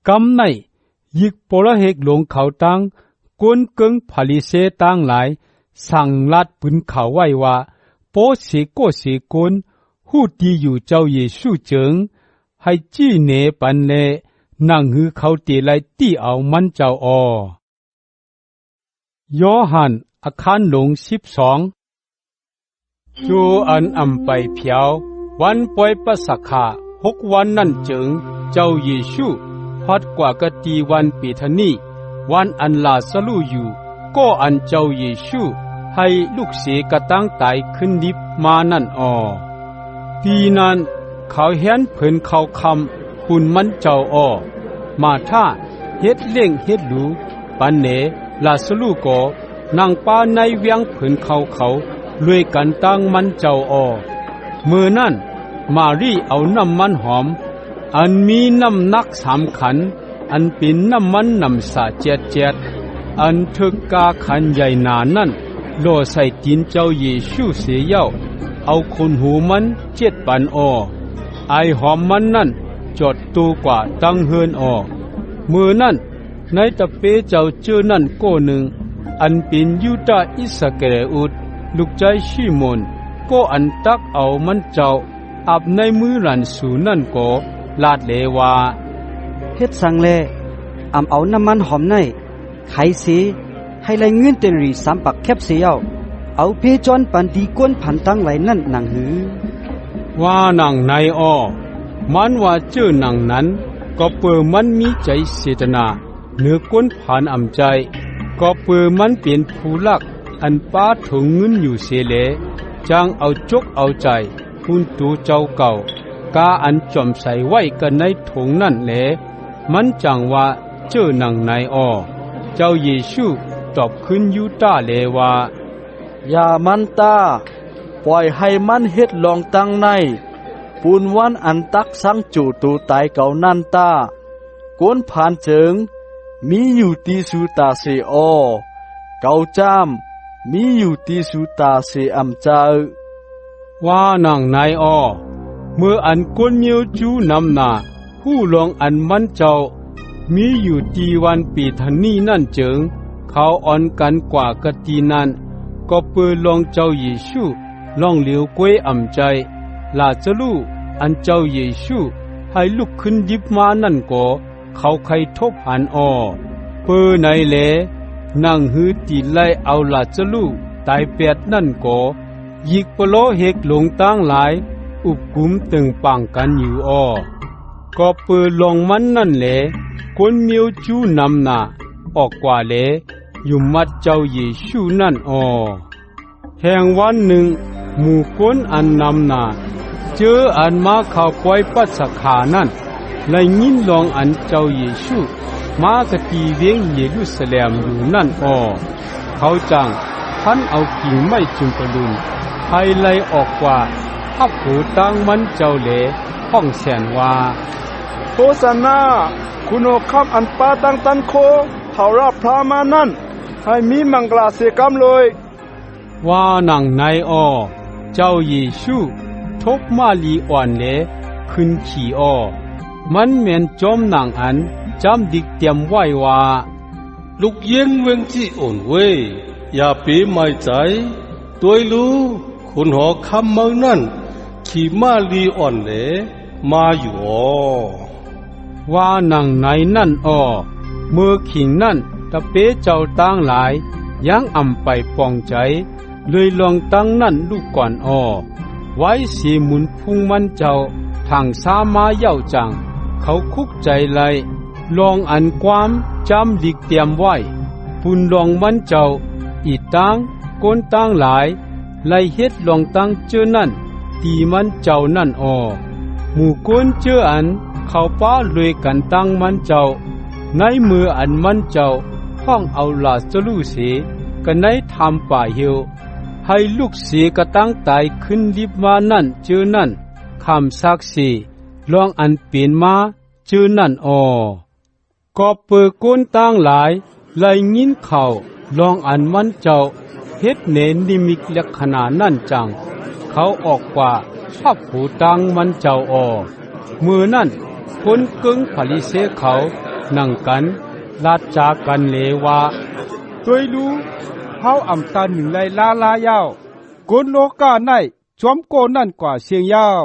Speaker 2: กำในยิกโปละเฮกหลงเขาตั้งกวนเกิงผลิเซตั้งหลายสั่งลัดปืนเขาไว้ว่าโปเสโกเสกนหูดีอยู่เจ้าเยซูเจิงให้จี้เนปันเลนั่งหือเขาเตไลตีเอามันเจ้าอ้อยอหันอาคารหลง12จูอันอำไปเพียววันปล่อยปัสขะ6 วันนั่นจึงเจ้าเยซูฮอดกว่ากะตีวันปีทนีวันอันลาสลูอยู่ก็อันเจ้าเยซูให้ลูกเสกะตั้งตายขึ้นดิบมานั่นออ ปีนั้นเขาเห็นเพิ่นเขาคำปุ่นมันเจ้าอ้อมาท่าเฮ็ดเล่งเฮ็ดดูปันเนลาสลูโกนางป้าในเวียงเพิ่นเขารวยกันตั้งมันเจ้าอ้อมือนั่นมารีเอาน้ำมันหอมอันมีน้ำหนัก3 ขันอันเป็นน้ำมันน้ำสาเจ็ดอันถึกกาขันใหญ่หนานั่นโลใส่ตีนเจ้าเยซูเสียเย้าเอาคนหูมัน7 ปันอ้อไอหอมมันนั่นจดตูกว่าตั้งเฮือนอ้อมือนั่นในตะเปเจ้าเจอนั่นโก้หนึ่งอันเป็นยูดาอิสเกเรอุดลูกใจชิมอนก็อันตักเอามันเจ้าอับในมือรันสูนั่นก็ลาดเลวา
Speaker 8: เฮ็ดสังแลเอาน้ำมันหอมในไขสีให้ไหลเงินเตรี3 ปักแคบเสียวเอาเพจอนปันดีก้นผันตั้งไหลนั่นหนังหือ
Speaker 2: ว่าหนังในอ้อมันว่าเจอหนังนั้นก็เปิดมันมีใจเสตนาเนื้อก้นผ่านอำใจก็เปิดมันเป็นผู้ลักอันป้าถึงเงินอยู่เสเลจางเอาจกเอาใจหุ่นตูเจ้าเก่ากาอันจอมใส่ไว้กันในถุงนั่นแหละมันจังว่าเจอหนังในอ้อเจ้าเยซูตอบขึ้นยูดาเลว่า
Speaker 5: อย่ามันตาปล่อยให้มันเฮ็ดลองตั้งในปูนวันอันตักสังจูตูตายเก่านั่นตาก้นผ่านเจิงมีอยู่ที่สุตาเสอเก่าจามมีอยู่ที่สุตาเสอำเจ้า
Speaker 2: ว่าหนังในอ้อเมื่ออันก้นเมียวจูนำหน้าผู้ลองอันมันเจ้ามีอยู่ที่วันปีทันนี้นั่นเจิงเขาอ่อนกันกว่ากะตีนั้นก็เปิดลองเจ้าเยซูลองเหลียวกวยอำใจลาจะรู้อันเจ้าเยซูให้ลุกขึ้นยิบมานั่นก็เขาใครทบหันอ้อเปิดในแลนั่งหือตีไล่เอาลาจะรู้ตาย8 นั่นก็ยิกปโลเฮกหลงตั้งหลายอุบกุมตึงปังกันอยู่อ้อก็เปิดลองมันนั่นแหละคนเมียวจูนำหน้าออกกว่าแลอยู่มัดเจ้าเยซูนั่นอ้อแห่งวันหนึ่งหมู่คนอันนำหน้าเจออันมาเข้าปล่อยปัสสขานั่นและยินลองอันเจ้าเยซูมากะตีเวียงเยรูซาเล็มอยู่นั่นอ้อเขาจังพันเอากิ่งไม้จุงกระดุนให้ไล่ออกกว่าทับหูตั้งมันเจ้าเหลห้องแสนว่า
Speaker 13: โฮซานาคุณโอคับอันป้าตั้งตันโคเฮารับพระมานั่นให้มีมังกลาเสกรรมเลย
Speaker 2: ว่าหนังในอ้อเจ้าเยซูทบมาลีอ่อนเลขึ้นขี่อ้อมันเหมือนจอมหนังอันจำดิกเตรียมไว้ว่า
Speaker 3: ลูกเย็นเวงจีอ่อนเว้ยอย่าปีไม่ใจตัวรู้คุณหอคำมือนั่นขี่มาลีอ่อนเลมาอยู่อ้อ
Speaker 2: ว่าหนังในนั่นอ้อเมื่อขิงนั่นตะเปเจ้าตั้งหลายยังอ่ำไปปองใจเลยลองตั้งนั่นลูกก่อนอ้อไว้สีหมุนพุ่งมันเจ้าทางสามาเย่าจังเขาคุกใจไลลองอันความจำดิกเตรียมไว้ปุ่นลองมันเจ้าอีตั้งก้นตั้งหลายไลเฮ็ดลองตั้งเจอนั่นตีมันเจ้านั่นอ้อหมู่ก้นเจออันเขาป้าเลยกันตั้งมันเจ้าในมืออันมันเจ้าห้องเอาลาสลูเสกันในทำป่าเหียวให้ลูกเสียกระตั้งตายขึ้นรีบมานั่นเจอนั่นคำซักเสลองอันเปลี่ยนมาเจอนั่นอ้อก็เปิดก้นตั้งหลายไล่ยินเข่าลองอันมันเจ้าเฮ็ดเนนิมิกลักษณะนั่นจังเขาออกกว่าชับหูตังมันเจ้าอ้อมือนั่นคนกึ่งผลิเสเขานั่งกันลาจากันเลว่า
Speaker 13: ด้วยรู้เฮาอำตาหนึ่งไลลายาวกนโลกาในจอมโกนั่นกว่าเสียงยาว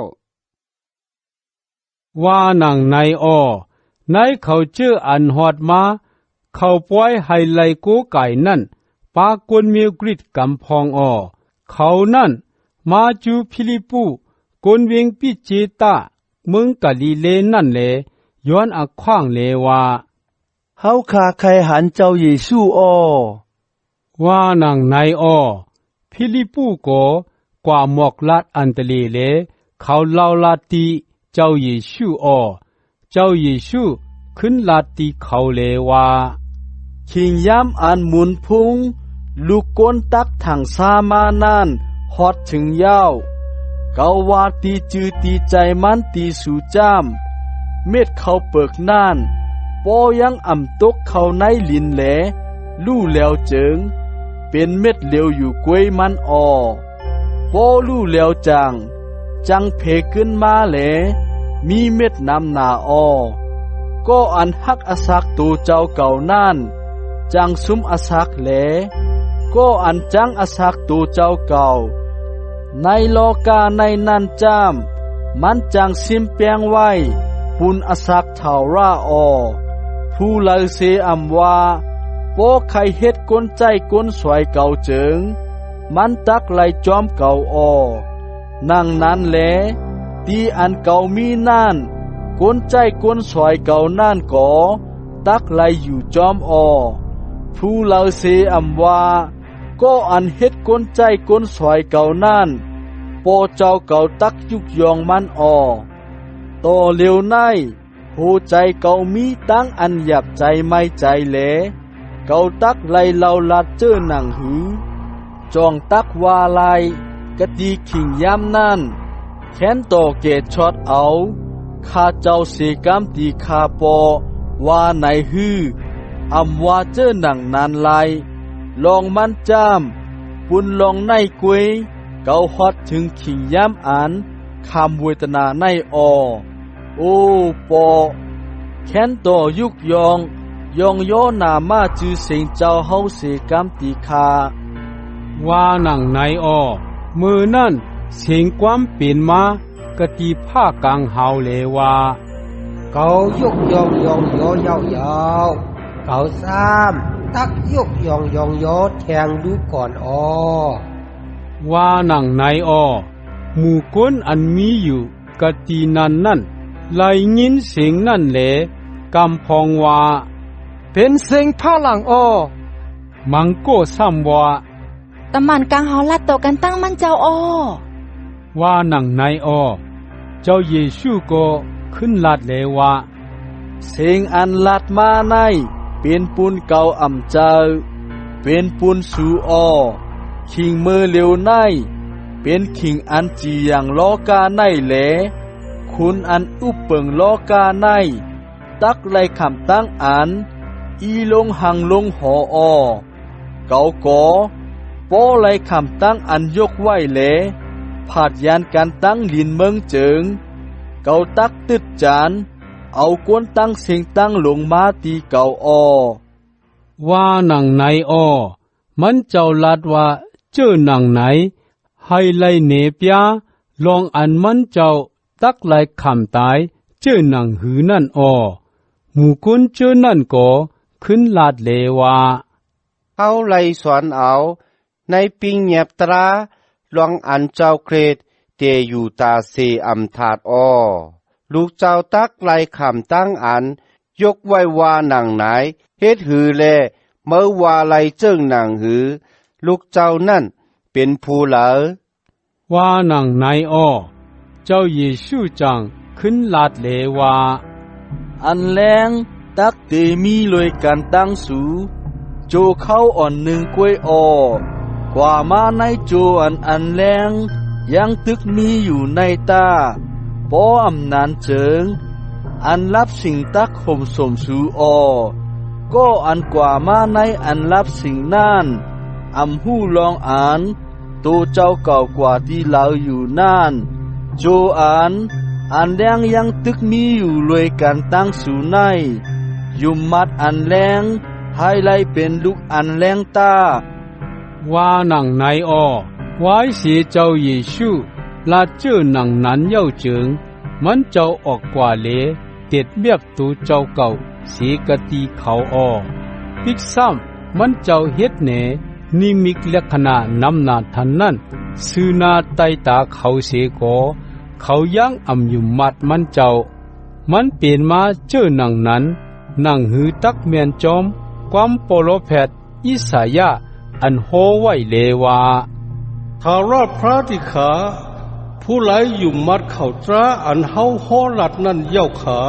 Speaker 2: ว่านั่งในอ้อในเขาเจออันหอดมาเขาปล่อยให้ไลโกไก่นั่นปากวนเมียวกริดกำพองอ้อเขานั่นมาจูฟิลิปูกนเวียงปิเจตาเมืองกาลิเลนั่นแลย้อนอักขว้างเลว่า
Speaker 5: เฮาขาใครหันเจ้าเยซูอ้อ
Speaker 2: ว่านั่งในอ้อฟิลิปูก็กว่าหมอกลาดอันตะเลเล เขาเล่าลาตีเจ้าเยซูเจ้าเยซูขึ้นลาตีเขาเลว่า
Speaker 5: ขิงย้ำอันหมุนพุงลูกก้นตักถังสามานานฮอดถึงยาวเกาวาตีจือตีใจมันตีสู่จ้ามเม็ดเขาเปิกน่านปอยังอ่ำตกเขาในลินแหลลู่แล้วเจิงเป็นเม็ดเหลวอยู่กวยมันปอลู่แล้วจังเพขึ้นมาแหลมีเม็ดน้ำหนาก็อันฮักอสักตูเจ้าเก่าน่านจังซุมอสักแหลก็อันจังอสักตูเจ้าเก่าในโลกาในนันจามมันจังซิมเปียงไว้ปุนอสักเท่าราผู้เลเสอำว่าโปใครเฮ็ดก้นใจก้นสวยเก่าเจิงมันตักไหลจอมเก่านั่งนั้นแหลตีอันเก่ามีน่านก้นใจก้นสวยเก่าน่านก่อตักไหลอยู่จอมผู้เลเสอำว่าก็อันเฮ็ดก้นใจก้นสวยเก่าน่านโปเจ้าเก่าตักยุกยองมันต่อเร็วในโหใจเก่ามีตั้งอันหยับใจไม่ใจแหลเก่าตักไหลเล่าลัดเจ้อหนังหือจองตักวาไลกะตีขิงย้ำนั่นแค้นต่อเกตช็อตเอาข้าเจ้าเสกามตีคาปอว่าไหนฮืออำว่าเจ้อหนังนานไลลองมันจามปุนลองในกวยเก่าฮอดถึงขิงย้ำอันคำเวทนาในโอปอแค้นต่อยุกยองโยนามาจือเสียงเจ้าเฮาเสกามตีคา
Speaker 2: ว่าหนังในมือนั่นเสียงความเปลี่ยนมากะตีผ้ากลางเฮาเลว่า
Speaker 14: เกายุกยองโยเกาซ้ำตักยุกยองโยแทงดูก่อน
Speaker 2: ว่าหนังในหมู่ก้นอันมีอยู่กะตีนั่นไลยินเสียงนั่นแหลกำพองว่า
Speaker 9: เป็นเสียงผ้าหลัง
Speaker 2: มังโก้ซ้ำว่า
Speaker 10: ตะมันกลางเฮาลัดต่อกันตั้งมันเจ้า
Speaker 2: ว่าหนังในเจ้าเยซูก็ขึ้นลัดเลยว่า
Speaker 5: เสียงอันลัดมาในเป็นปุนเก่าอ่ำเจ้าเป็นปุนสูขิงมือเร็วในเป็นขิงอันจีอย่างล้อกาในแหลคุณอันอุปเปิงล้อกาในตักไหลคำตั้งอันอีลงหังลงหเก่าก่อป้อไหลคำตั้งอันยกไว้แหลผาดยานการตั้งลินเมืองเจิงเก่าตักตึดจานเอากวนตั้งเสียงตั้งลงมาตีเก่า
Speaker 2: ว่าหนังไหนมันเจ้าลัดว่าเจ้าหนังไหนให้ไลเนเปียลองอันมันเจ้าตักไหลคำตายเจ้าหนังหือนั่นหมู่กุนเจ้านั่นก็ขึ้นลาดเลว่า
Speaker 4: เอาไลสวนเอาในปิงเงียบตราลองอันเจ้าเครดเตอยู่ตาเสอำถาดลูกเจ้าตักไลคำตั้งอันยกไว้ว่าหนังไหนเฮ็ดหือแลเมื่อว่าไลเจิ้งหนังหือลูกเจ้านั่นเป็นผู้เหลอ
Speaker 2: ว่าหนังไหนเจ้าเยซูจังขึ้นลาดเลว่า
Speaker 5: อันแรงตักเตมีลอยกันตั้งสูโจเข้าอ่อนหนึ่งกล้วยกว่ามาในโจอันแรงยังตึกมีอยู่ในตาป้ออำนานเจิงอันรับสิ่งตักห่มสมสูก็อันกว่ามาในอันรับสิ่งนั่นอำหู้ลองอ่านตัวเจ้าเก่ากว่าที่เราอยู่นั่นโจอันแรงยังตึกมีอยู่รวยกันตั้งสู่ในยุมมัดอันแรงให้ไล่เป็นลูกอันแรงตา
Speaker 2: ว่าหนังไหนไว้เสียเจ้าเยซูลาเจ้าหนังนั้นเย้าเจิงมันเจ้าออกกว่าเลเต็ดเบียบตูเจ้าเก่าสีกะตีเขาปิกซ้ำมันเจ้าเฮ็ดเนนิมิกลักษณะนำนาทันนั้นซื้อนาไตตาเขาเสกเขายังอำยุมมัดมันเจ้ามันเปลี่ยนมาเจ้าหนังนั้นนั่งหือตักเมียนจอมความโปโลแพทอิสายาอันโฮไว้เลว่า
Speaker 3: ทารพระติขาผ ผู้ไหลอยู่มัดเข่าตราอันเฮาฮอลัดนั่นเย้าขา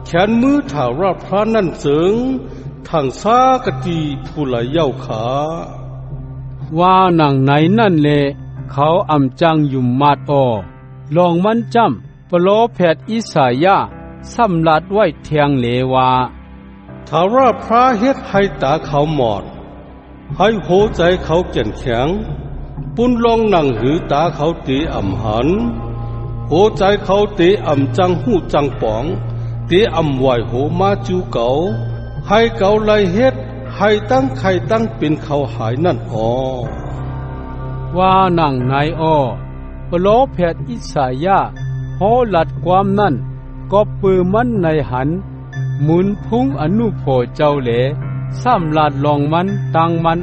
Speaker 3: แขนมือถ่าราพระนั่นเจิงทางซากะตีผู้ไหลเย้าขา
Speaker 2: ว่าหนังไหนนั่นแลเขาอำจังอยู่มัดลองมันจำปโลแพทย์อิสายาซ้ำลัดไว้เทียงเลว่า
Speaker 3: ถ้าราพระเฮ็ดให้ตาเขาหมอดให้โหใจเขาเก่นแข็งปุ้นลองนั่งหือตาเขาตีอ่ำหันโหใจเขาตีอ่ำจังหูจังป๋องตีอ่ำไหวโหมาจูเก่าให้เก่าไล่เฮ็ดให้ตั้งไข่ตั้งเป็นเขาหายนั่น
Speaker 2: ว่าหนังไหนปโลแพทย์อิสายาฮอลัดความนั่นก็ปือมันในหันหมุนพุ่งอนุโพเจ้าเหลซ้ำลาดลองมันตังมัน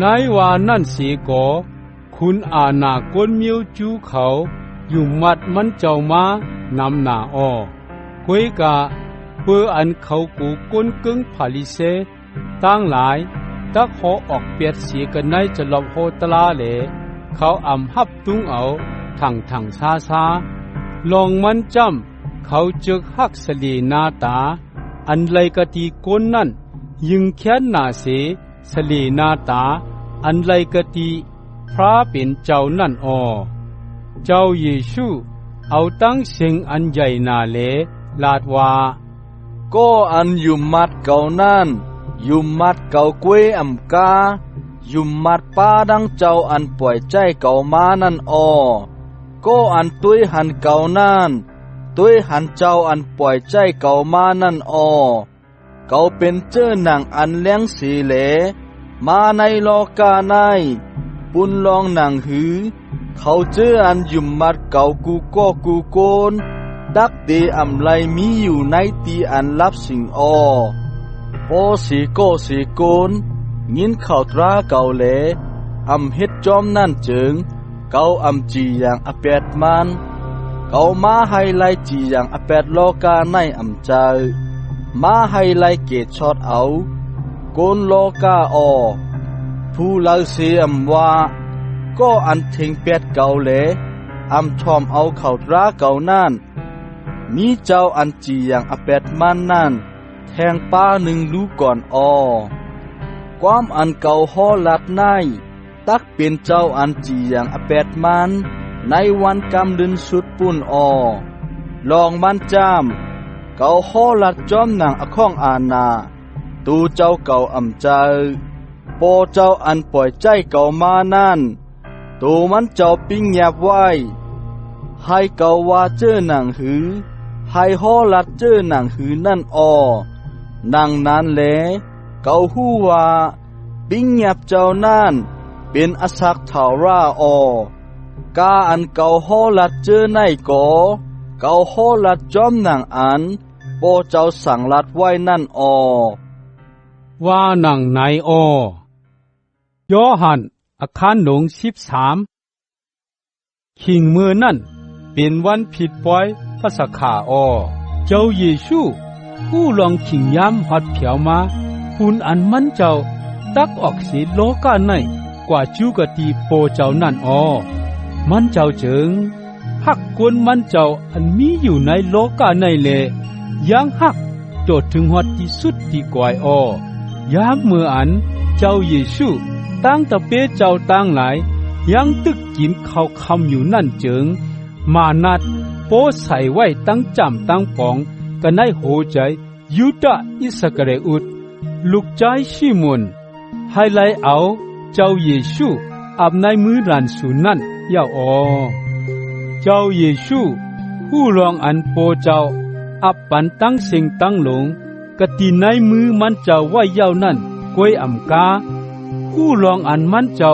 Speaker 2: นายว่านั่นสีก่อคุณอาณากลมิวจูเขาอยู่มัดมันเจ้ามานำหน้าคุยกะเพื่ออันเขากูก้นกึ่งผาลิเซตั้งหลายตักหอออกเปียดสีกันในจะหลบโหตลาเหลเขาอำหับตุ้งเอาถังซาลองมันจำเขาจึกหักสลีนาตาอันไลกะตีก้นนั่นยิงแค้นหนาเสสลีนาตาอันไลกะตีพระเป็นเจ้านั่นเจ้าเยซูเอาตั้งเสียงอันใหญ่นาเลลาดว่า
Speaker 11: ก็อันยุมมัดเก่านั่นยุมมัดเก่ากวยอำกายุมมัดป้าดังเจ้าอันป่วยใจเก่ามานั่นก็อันตุยหันเก่านั่นตุยหันเจ้าอันป่วยใจเก่ามานั่นเก่าเป็นเจ้าหนังอันเลี้ยงสีเหลมาในโลกาในปุนลองหนังหือเขาเจ้าอันยุมมัดเก่ากูก็กูโกนดักเดอำไลมีอยู่ในตีอันลับสิ่งพอสีก็สีโกนยินข่าวตราเก่าเหลอำเฮ็ดจอมนั่นเจิงเก่าอำจีอย่างอแปดมันเก่ามาให้ไลจีอย่างอแปดโลกาในอำใจมาให้ไลเกตชอดเอาโกนโลกาผู้เล่าเสียอำว่าก็อันเทงแปดเก่าเหลอำชอมเอาข่าวตราเก่านั่นมีเจ้าอันจีอย่างอแปดมันนั่นแทงป้าหนึ่งรู้ก่อนความอันเก่าฮอลัดในตักเป็นเจ้าอันจีอย่างอแปดมันในวันกำดินสุดปุ่นลองมันจามเก่าฮอลัดจอมหนังอข้องอาณาตูเจ้าเก่าอำใจโปเจ้าอันปล่อยใจเก่ามานั่นตูมันเจ้าปิ้งแยบไว้ให้เก่าว่าเจ้าหนังหือให้ฮอลัดเจ้าหนังหือนั่นนังนั้นแลเก่าฮู้ว่าปิ้งแยบเจ้านั่นเป็นอสักเถาร่ากาอันเก่าฮอลัดเจ้าในก่อเก่าฮอลัดจอมหนังอันโปเจ้าสั่งลัดไว้นั่น
Speaker 2: ว่าหนังไหนยอหันอาคารหลง13ขิงมือนั่นเป็นวันผิดปล่อยพระสกาเจ้าเยซูผู้ลองขิงย้ำหัดเผียวมาปุนอันมันเจ้าตักออกสีโลกาในกว่าจูกะตีโปเจ้านั่นมันเจ้าเจิงหักกวนมันเจ้าอันมีอยู่ในโลกาในเลยังหักโดดถึงหัดที่สุดที่กวายยามเมื่ออันเจ้าเยซูตั้งตะเปเจ้าตั้งหลายยังตึกกินข้าวคำอยู่นั่นเจิงมานัดโปใส่ไว้ตั้งจำตั้งปองกันให้โหใจยูดาอิสกเรอุดลูกใจชิมุนให้ไลเอาเจ้าเยซูอาบในมือรันสูนั่นยาวเจ้าเยซูผู้รองอันโปเจ้าอับปันตั้งเสียงตั้งหลงกตีในมือมันเจ้าไว้ยาวนั่นกวยอำกาผู้รองอันมันเจ้า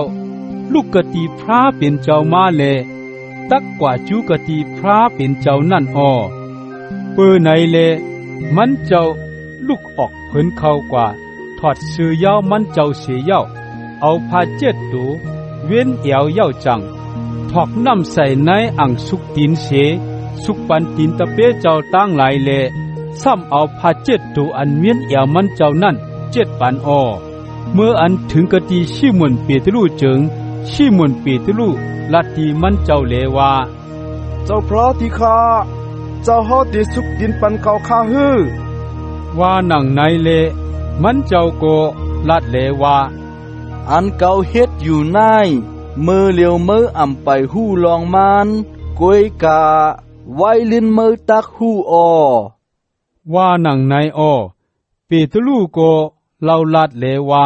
Speaker 2: ลูกกตีพระเป็นเจ้ามาเลตักกว่าจูกตีพระเป็นเจ้านั่นเปื้อในเลมันเจ้าลูกออกเพิ่นเข้ากว่าถอดเสื้อยาวมันเจ้าเสียยาวเอาผ้าเจ็ดตูเว้นเอวยาวจังถอกน้ำใส่ในอ่างสุกตีนเสสุกปันตีนตะเปเจ้าตั้งหลายเลซ้ำเอาผ้าเจ็ดตูอันเวียนเอวมันเจ้านั่น7 ปันเมื่ออันถึงกตีชิมวนเปตรูเจิง ชิมอนปีตลูลัดตีมันเจ้าเลว่า
Speaker 13: เจ้าพระที่ข้าเจ้าเฮาที่สุกดินปันเก่าข้าฮือ
Speaker 2: ว่าหนังในเลมันเจ้าโกลัดเลว่า
Speaker 11: อันเก่าเฮ็ดอยู่ในมือเหลียวมืออ่ำไปหู้ลองมันกวยกาไว้ลิ้นมือตักหู้ออ
Speaker 2: ว่าหนังในออปีตลูโกเล่าลัดเลว่า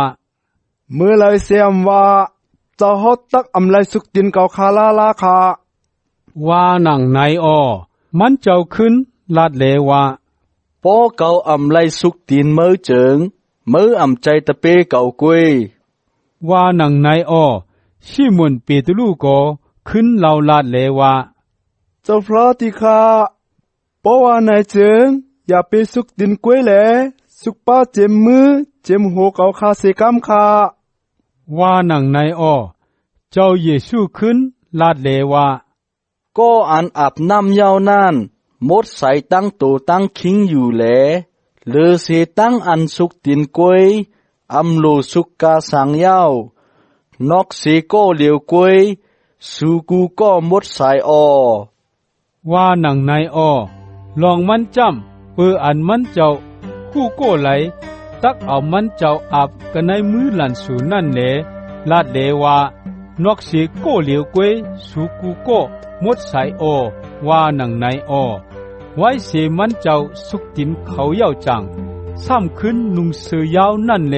Speaker 13: เมื่อไรเสียมว่าเจ้าเฮาตักอำไลสุกดินเก่าคาลาลาคา
Speaker 2: ว่าหนังในออมันเจ้าขึ้นลัดเลว่า
Speaker 11: พอเก่าอำไลสุกดินมือเจิงมืออ่ำใจตะเปเก่ากวย
Speaker 2: ว่าหนังในออชิมอนปีตลูโกขึ้นเล่าลัดเลว่า
Speaker 13: เจ้าพระที่ข้าเพราะว่านายเจิงอย่าไปสุกดินกล้วยแหลสุกป้าเจ็มมือเจ็มหัวเก่าคาเสกำคา
Speaker 2: ว่าหนังในออเจ้าเยซูขึ้นลาดเลว่า
Speaker 11: ก็อันอาบน้ำยาวนั่นมดใส่ตั้งโตตั้งคิงอยู่แหลเลอเสตั้งอันสุกดินกล้วยอำโลสุกกาสังยาวนอกเสก็เหลียวกล้วยสูกูก็มดใส่ออ
Speaker 2: ว่าหนังในออลองมันจำเปืออันมันเจ้าคู่โก้ไหลตักเอามันเจ้าอาบกันในมือหลันสูนั่นแหลลาดเลว่านอกเสียโก้เหลียวกวยสูกูโก้มดสายอว่าหนังในอไว้เสียมันเจ้าสุกตินเขาเย้าจังซ้ำขึ้นนุงเสือยาวนั่นแหล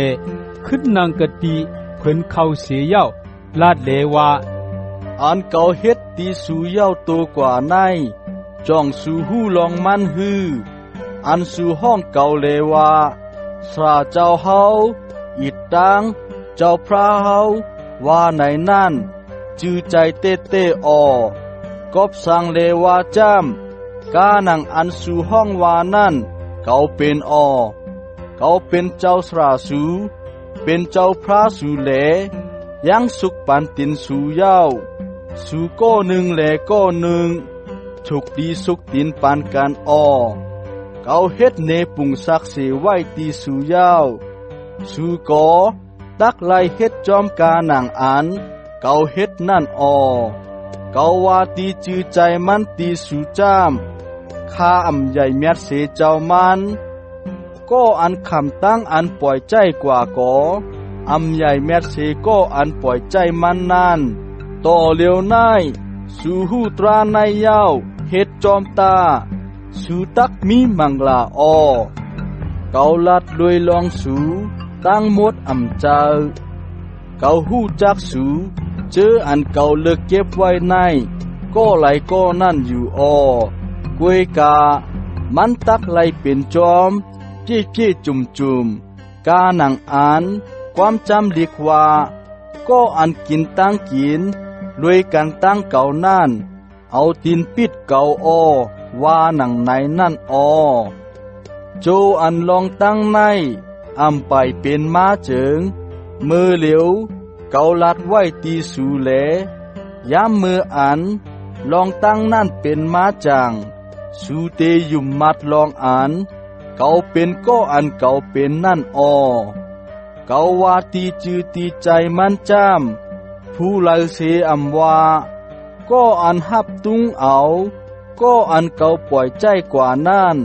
Speaker 2: ขึ้นนางกะตีเพิ่นเขาเสียเย้าลาดเลว่า
Speaker 11: อันเก่าเฮ็ดตีสูเย้าโตกว่าในจ้องสู่หู้ลองมันฮืออันสู่ห้องเก่าเลว่าสราเจ้าเฮาอิดตังเจ้าพระเฮาว่าในนั่นจือใจเต้เต้ออกบสังเลว่าจำกานังอันสู่ห้องว่านั่นเก่าเป็นเก่าเป็นเจ้าสราสูเป็นเจ้าพระสูแลยังสุกปันตินสู่เย้าสู่ก้อหนึ่งแลก้อหนึ่งถูกดีสุกตินปานการเก่าเฮ็ดเนปุงสักเสไว้ตีสู่ยาวสู่กอตักไลเฮ็ดจอมกาหนังอันเก่าเฮ็ดนั่นเก่าว่าตีจือใจมันตีสู่จามข้าอำใหญ่เมียดเสเจ้ามันก็อันคำตั้งอันปล่อยใจกว่าก่ออำใหญ่เมียดเสก็อันปล่อยใจมันนั่นต่อเลียวในสู่หูตราในยาวเฮ็ดจอมตาสูตักมีมังลาเกาลัดด้วยลองสูตั้งหมดอำเจ้าเกาหูจักสูเจออันเกาเลิกเก็บไว้ในก็ไหลก็นั่นอยู่กวยกามันตักไหลเป็นจอมเจี้เจี้จุ่มกาหนังอ่านความจำดีกว่าก็อันกินตั้งกินรวยกันตั้งเก่านั่นเอาตีนปิดเก่าว่าหนังในนั่นโจอันลองตั้งในอำไปเป็นม้าเจิงมือเหลียวเกาลัดไว้ตีสูแหลย้ำมืออันลองตั้งนั่นเป็นม้าจางสูเตยุ่มมัดลองอันเกาเป็นก็อันเกาเป็นนั่นเกาว่าตีจือตีใจมันจำผู้ไลเสอำว่าก็อันหับตุงเอาก็อันเก่าปล่อยใจกว่านั่น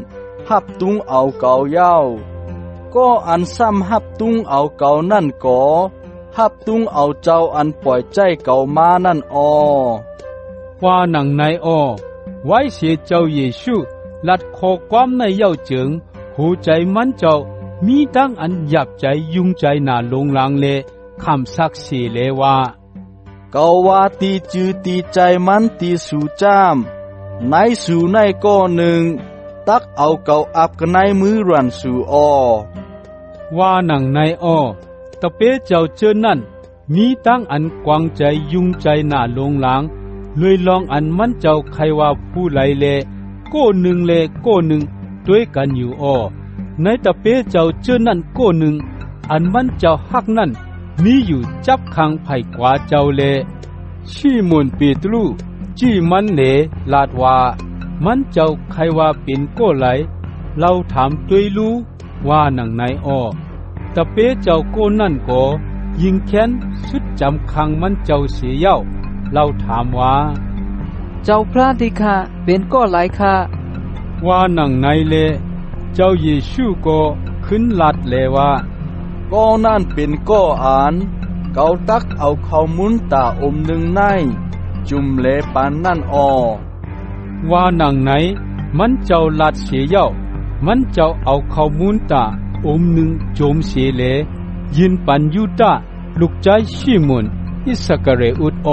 Speaker 11: หับตุงเอาเก่าเย้าก็อันซ้ำหับตุงเอาเก่านั่นก่อหับตุงเอาเจ้าอันปล่อยใจเก่ามานั่น
Speaker 2: ว่าหนังในไว้เสียเจ้าเยซูลัดคอความในเย้าเจิงหูใจมันเจ้ามีตั้งอันหยับใจยุ่งใจหนาลงหลังเลคำสักเสียเลว่า
Speaker 11: เกาว่าตีจือตีใจมันตีสู่จามในสู่ในก้อหนึ่งตักเอาเกาอับกันในมือรันสู่
Speaker 2: ว่าหนังในตะเปเจ้าเจอนั่นมีตั้งอันกวางใจยุ่งใจหน้าลงหลังเลยลองอันมันเจ้าใครว่าผู้ไหลเลก้อหนึ่งเลก้อหนึ่งด้วยกันอยู่ในตะเปเจ้าเจอนั่นก้อหนึ่งอันมันเจ้าฮักนั่นมีอยู่จับขังไผ่กว่าเจ้าเลชิมอนปีตรูจี้มันเลลาดว่ามันเจ้าใครว่าเป็นก้อไหลเราถามด้วยรู้ว่าหนังในตะเปเจ้าก้อนั่นก็ ยิงแค้นสุดจำคังมันเจ้าเสียเย้าเราถามว่า
Speaker 10: เจ้าพระติคะเป็นก็หลายค่ะ
Speaker 2: ว่าหนังในเลเจ้าเยซูก็ขึ้นลัดเลว่า
Speaker 5: ก็นั่นเป็นก็อ่านเกาตักเอาข้าวมุนตาอมหนึ่งในจุ่มเลปานนั่นออ
Speaker 2: ว่าหนังไหนมันเจ้าลัดเสียเย้ามันเจ้าเอาข้าวมุนตาอมหนึ่งโจมเสียเลยินปันยูดาลูกใจชิมุนอิสกเรอุดอ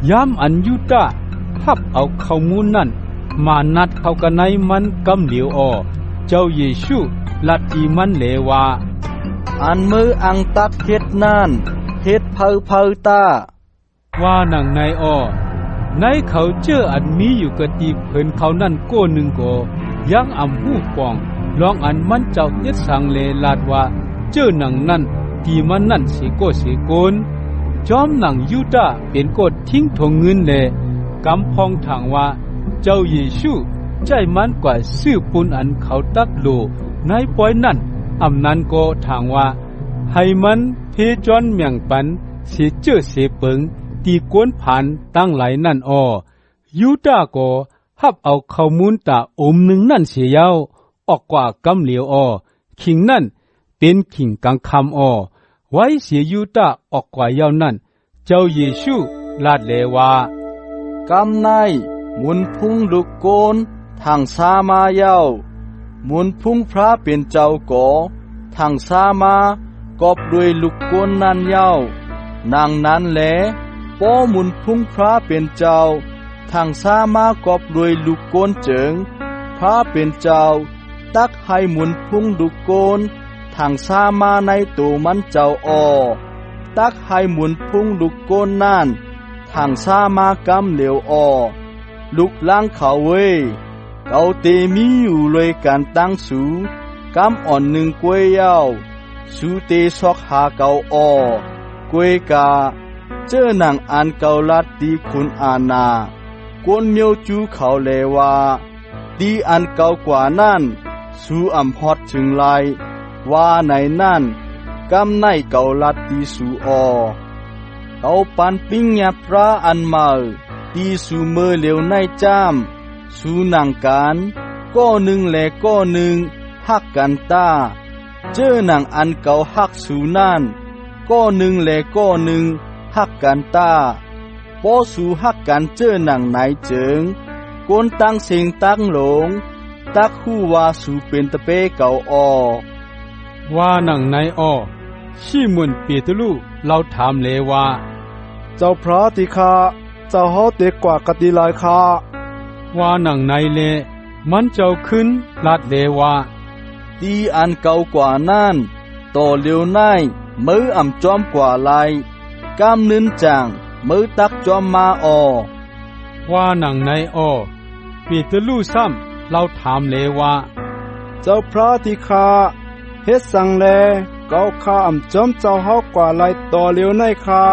Speaker 2: ยามอันยูดาพับเอาข้าวมูลนั่นมานัดเข้ากันในมันกำเหลียวเจ้าเยซูลัดอีมันเลว่า
Speaker 5: อันมืออังตัดเฮ็ดนั่นเฮ็ดเพอตา
Speaker 2: ว่าหนังในในเขาเจออันมีอยู่กะตีเพิ่นเขานั่นโก้หนึ่งก็ยังอำหูปองลองอันมันเจ้าเฮ็ดสังเลลาดว่าเจอหนังนั่นตีมันนั่นสิโกสิโกนจอมหนังยูดาเป็นกดทิ้งทงเงินเลกำพองทางว่าเจ้าเยซูใจมันกว่าซื้อปุนอันเขาตักโลในปอยนั่นอำนั้นก็ทางว่าให้มันเพจอนเมียงปันเสียเจอเสียเปิงตีกวนผ่านตั้งหลายนั่นยูดาก็ฮับเอาข้าวมูลตาอมหนึ่งนั่นเสียยาวออกกว่ากำเหลียวขิงนั่นเป็นขิงกังคำไว้เสียยูดาออกกว่ายาวนั่นเจ้าเยซูลาดเลว่าก
Speaker 5: ำในมุนพุงลูกโกนทางสามายาวมุนพุงพระเป็นเจ้าก่อทางสามากอบด้วยลูกโกนนั่นยาวนางนั้นแหละป้อมุนพุงพระเป็นเจ้าทางสามากอบด้วยลูกโกนเจิงพระเป็นเจ้าตักให้มุนพุงลูกโกนทางสามาในตัวมันเจ้าตักให้มุนพุงลูกโกนนั่นทางสามากำเหลียวลูกล้างเขาเว้ยเกาเตมีอยู่เลยการตั้งสูกำอ่อนหนึ่งกวยยาวสูเตซอกหาเกากวยกาเจอหนังอันเกาลัดดีคุณอาณากวนเมียวจูเขาเลว่าดีอันเกากว่านั่นสูอำฮอดถึงไรว่าในนั่นกำในเกาลัดดีสูเกาปันปิ้งยาพระอันมาดีสูเมื่อเหลียวในจามสูนังการก็หนึ่งแลก็หนึ่งหักกันตาเจอหนังอันเก่าหักสูนั่นก็หนึ่งแลก็หนึ่งหักกันตาพอสูหักกันเจอหนังไหนเจิงกนตั้งเสียงตั้งหลงตักคู่ว่าสูเป็นตะเปเก่า
Speaker 2: ว่าหนังในชิมุนเปียตลูเราถามเลว่า
Speaker 13: เจ้าพระติคาเจ้าเฮาเด็กกว่ากติลายคา
Speaker 2: ว่าหนังในเลมันเจ้าขึ้นลาดเลว่า
Speaker 5: ดีอันเก่ากว่านั่นต่อเลียวในมืออ่ำจอมกว่าลายกำนึนจังมือตักจอมมา
Speaker 2: ว่าหนังในเปียตลูซ้ำเราถามเลว่า
Speaker 13: เจ้าพระติคาเฮ็ดสังแลเกาคาอ่ำจอมเจ้าเฮากว่าลายต่อเลียวในคา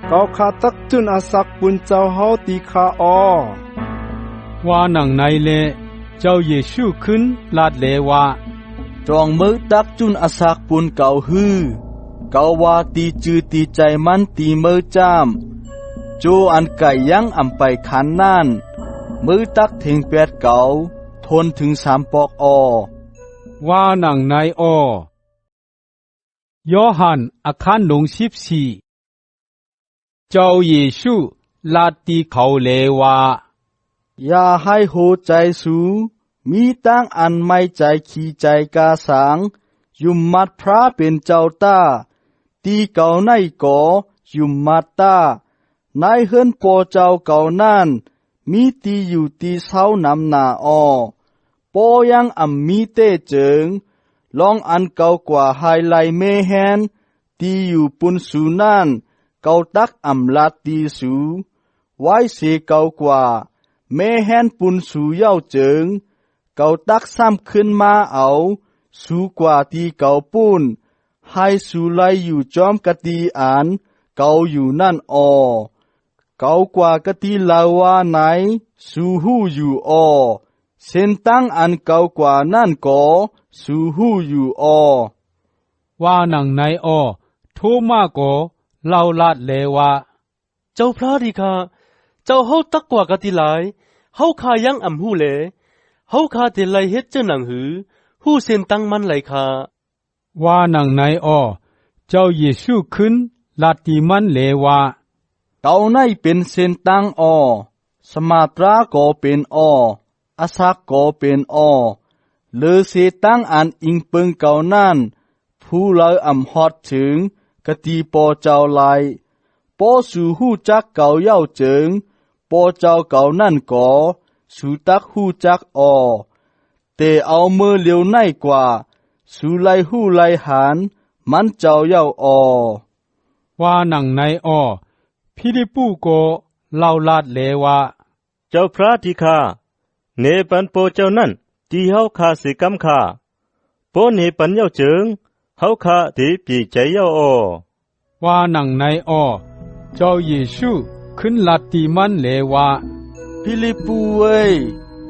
Speaker 13: เกาคาตักจุนอาศักปุนเจ้าเฮาตีคา
Speaker 2: ว่าหนังในเลเจ้าเยซูขึ้นลาดเลว่า
Speaker 5: จองมือตักจุนอาศักปุนเก่าฮือเกาว่าตีจือตีใจมันตีมือจามโจอันไก่ยังอ่ำไปขันนั่นมือตักเถงแปดเก่าทนถึง3 ปอก
Speaker 2: ว่าหนังในยอหันอาคารหลง14เจ้าเยซูลาดตีเขาเลว่า
Speaker 5: อย่าให้โหใจสูมีตั้งอันไม่ใจขี้ใจกาสางยุมมัดพระเป็นเจ้าตาตีเก่าในก่อยุมมัดตานายเฮิรนปอเจ้าเก่านั่นมีตีอยู่ตีเศร้านำหนาปอยังอ่ำมีเต้เจิงลองอันเก่ากว่าไฮไลเมแฮนตีอยู่ปุนสูนั่นเก่าตักอ่ำลาตีสูไว้เสเก่ากว่าแม่แฮนปุนสูเย้าเจิงเก่าตักซ้ำขึ้นมาเอาสูกว่าตีเก่าปุนให้สูไลอยู่จอมกะตีอ่านเก่าอยู่นั่นเก่ากว่ากะตีลาวาไหนสูหู้อยู่เส้นตั้งอันเก่ากว่านั่นก็สูหู้อยู่
Speaker 2: ว่าหนังในท โทมาก็เล่าลาดเลว่า
Speaker 3: เจ้าพระดีค่ะเจ้าเฮาตักกว่ากะติหลายเฮาคายังอำหูแลเฮาคาเตไลเฮ็ดเจ้าหนังหือฮู้เส้นตั้งมันไหลคา
Speaker 2: ว่าหนังในอ้อเจ้าเยซูขึ้นลาติมันเลว่า
Speaker 5: เก่าในเป็นเส้นตั้งอ้อสมาตราก็เป็นอ้ออาศักก็เป็นอ้อเลอเสตั้งอันอิงเปิงเก่านั่นผู้เลออำฮอดถึงกะตีปอเจ้าไลปอสู่ฮู้จักเก่าเย้าเจิงปอเจ้าเก่านั่นก็สู่ตักฮู้จักอ้อแต่เอามือเหลียวในกว่าสู่ไลฮู้ไลหานมันเจ้าเย้าอ้อ
Speaker 2: ว่าหนังในอ้อฟิลิปปุก็เล่าลาดเลว่า
Speaker 3: เจ้าพระที่ข้าเนปันโปเจ้านั่นที่เฮาคาสิกำคาโปเนปันเย้าเจิงเฮาคาที่ปีใจเย้าอ้อ
Speaker 2: ว่าหนังในอ้อเจ้าเยซูขึ้นลาติมันเลว่า
Speaker 5: ฟิลิปปุเอ้ย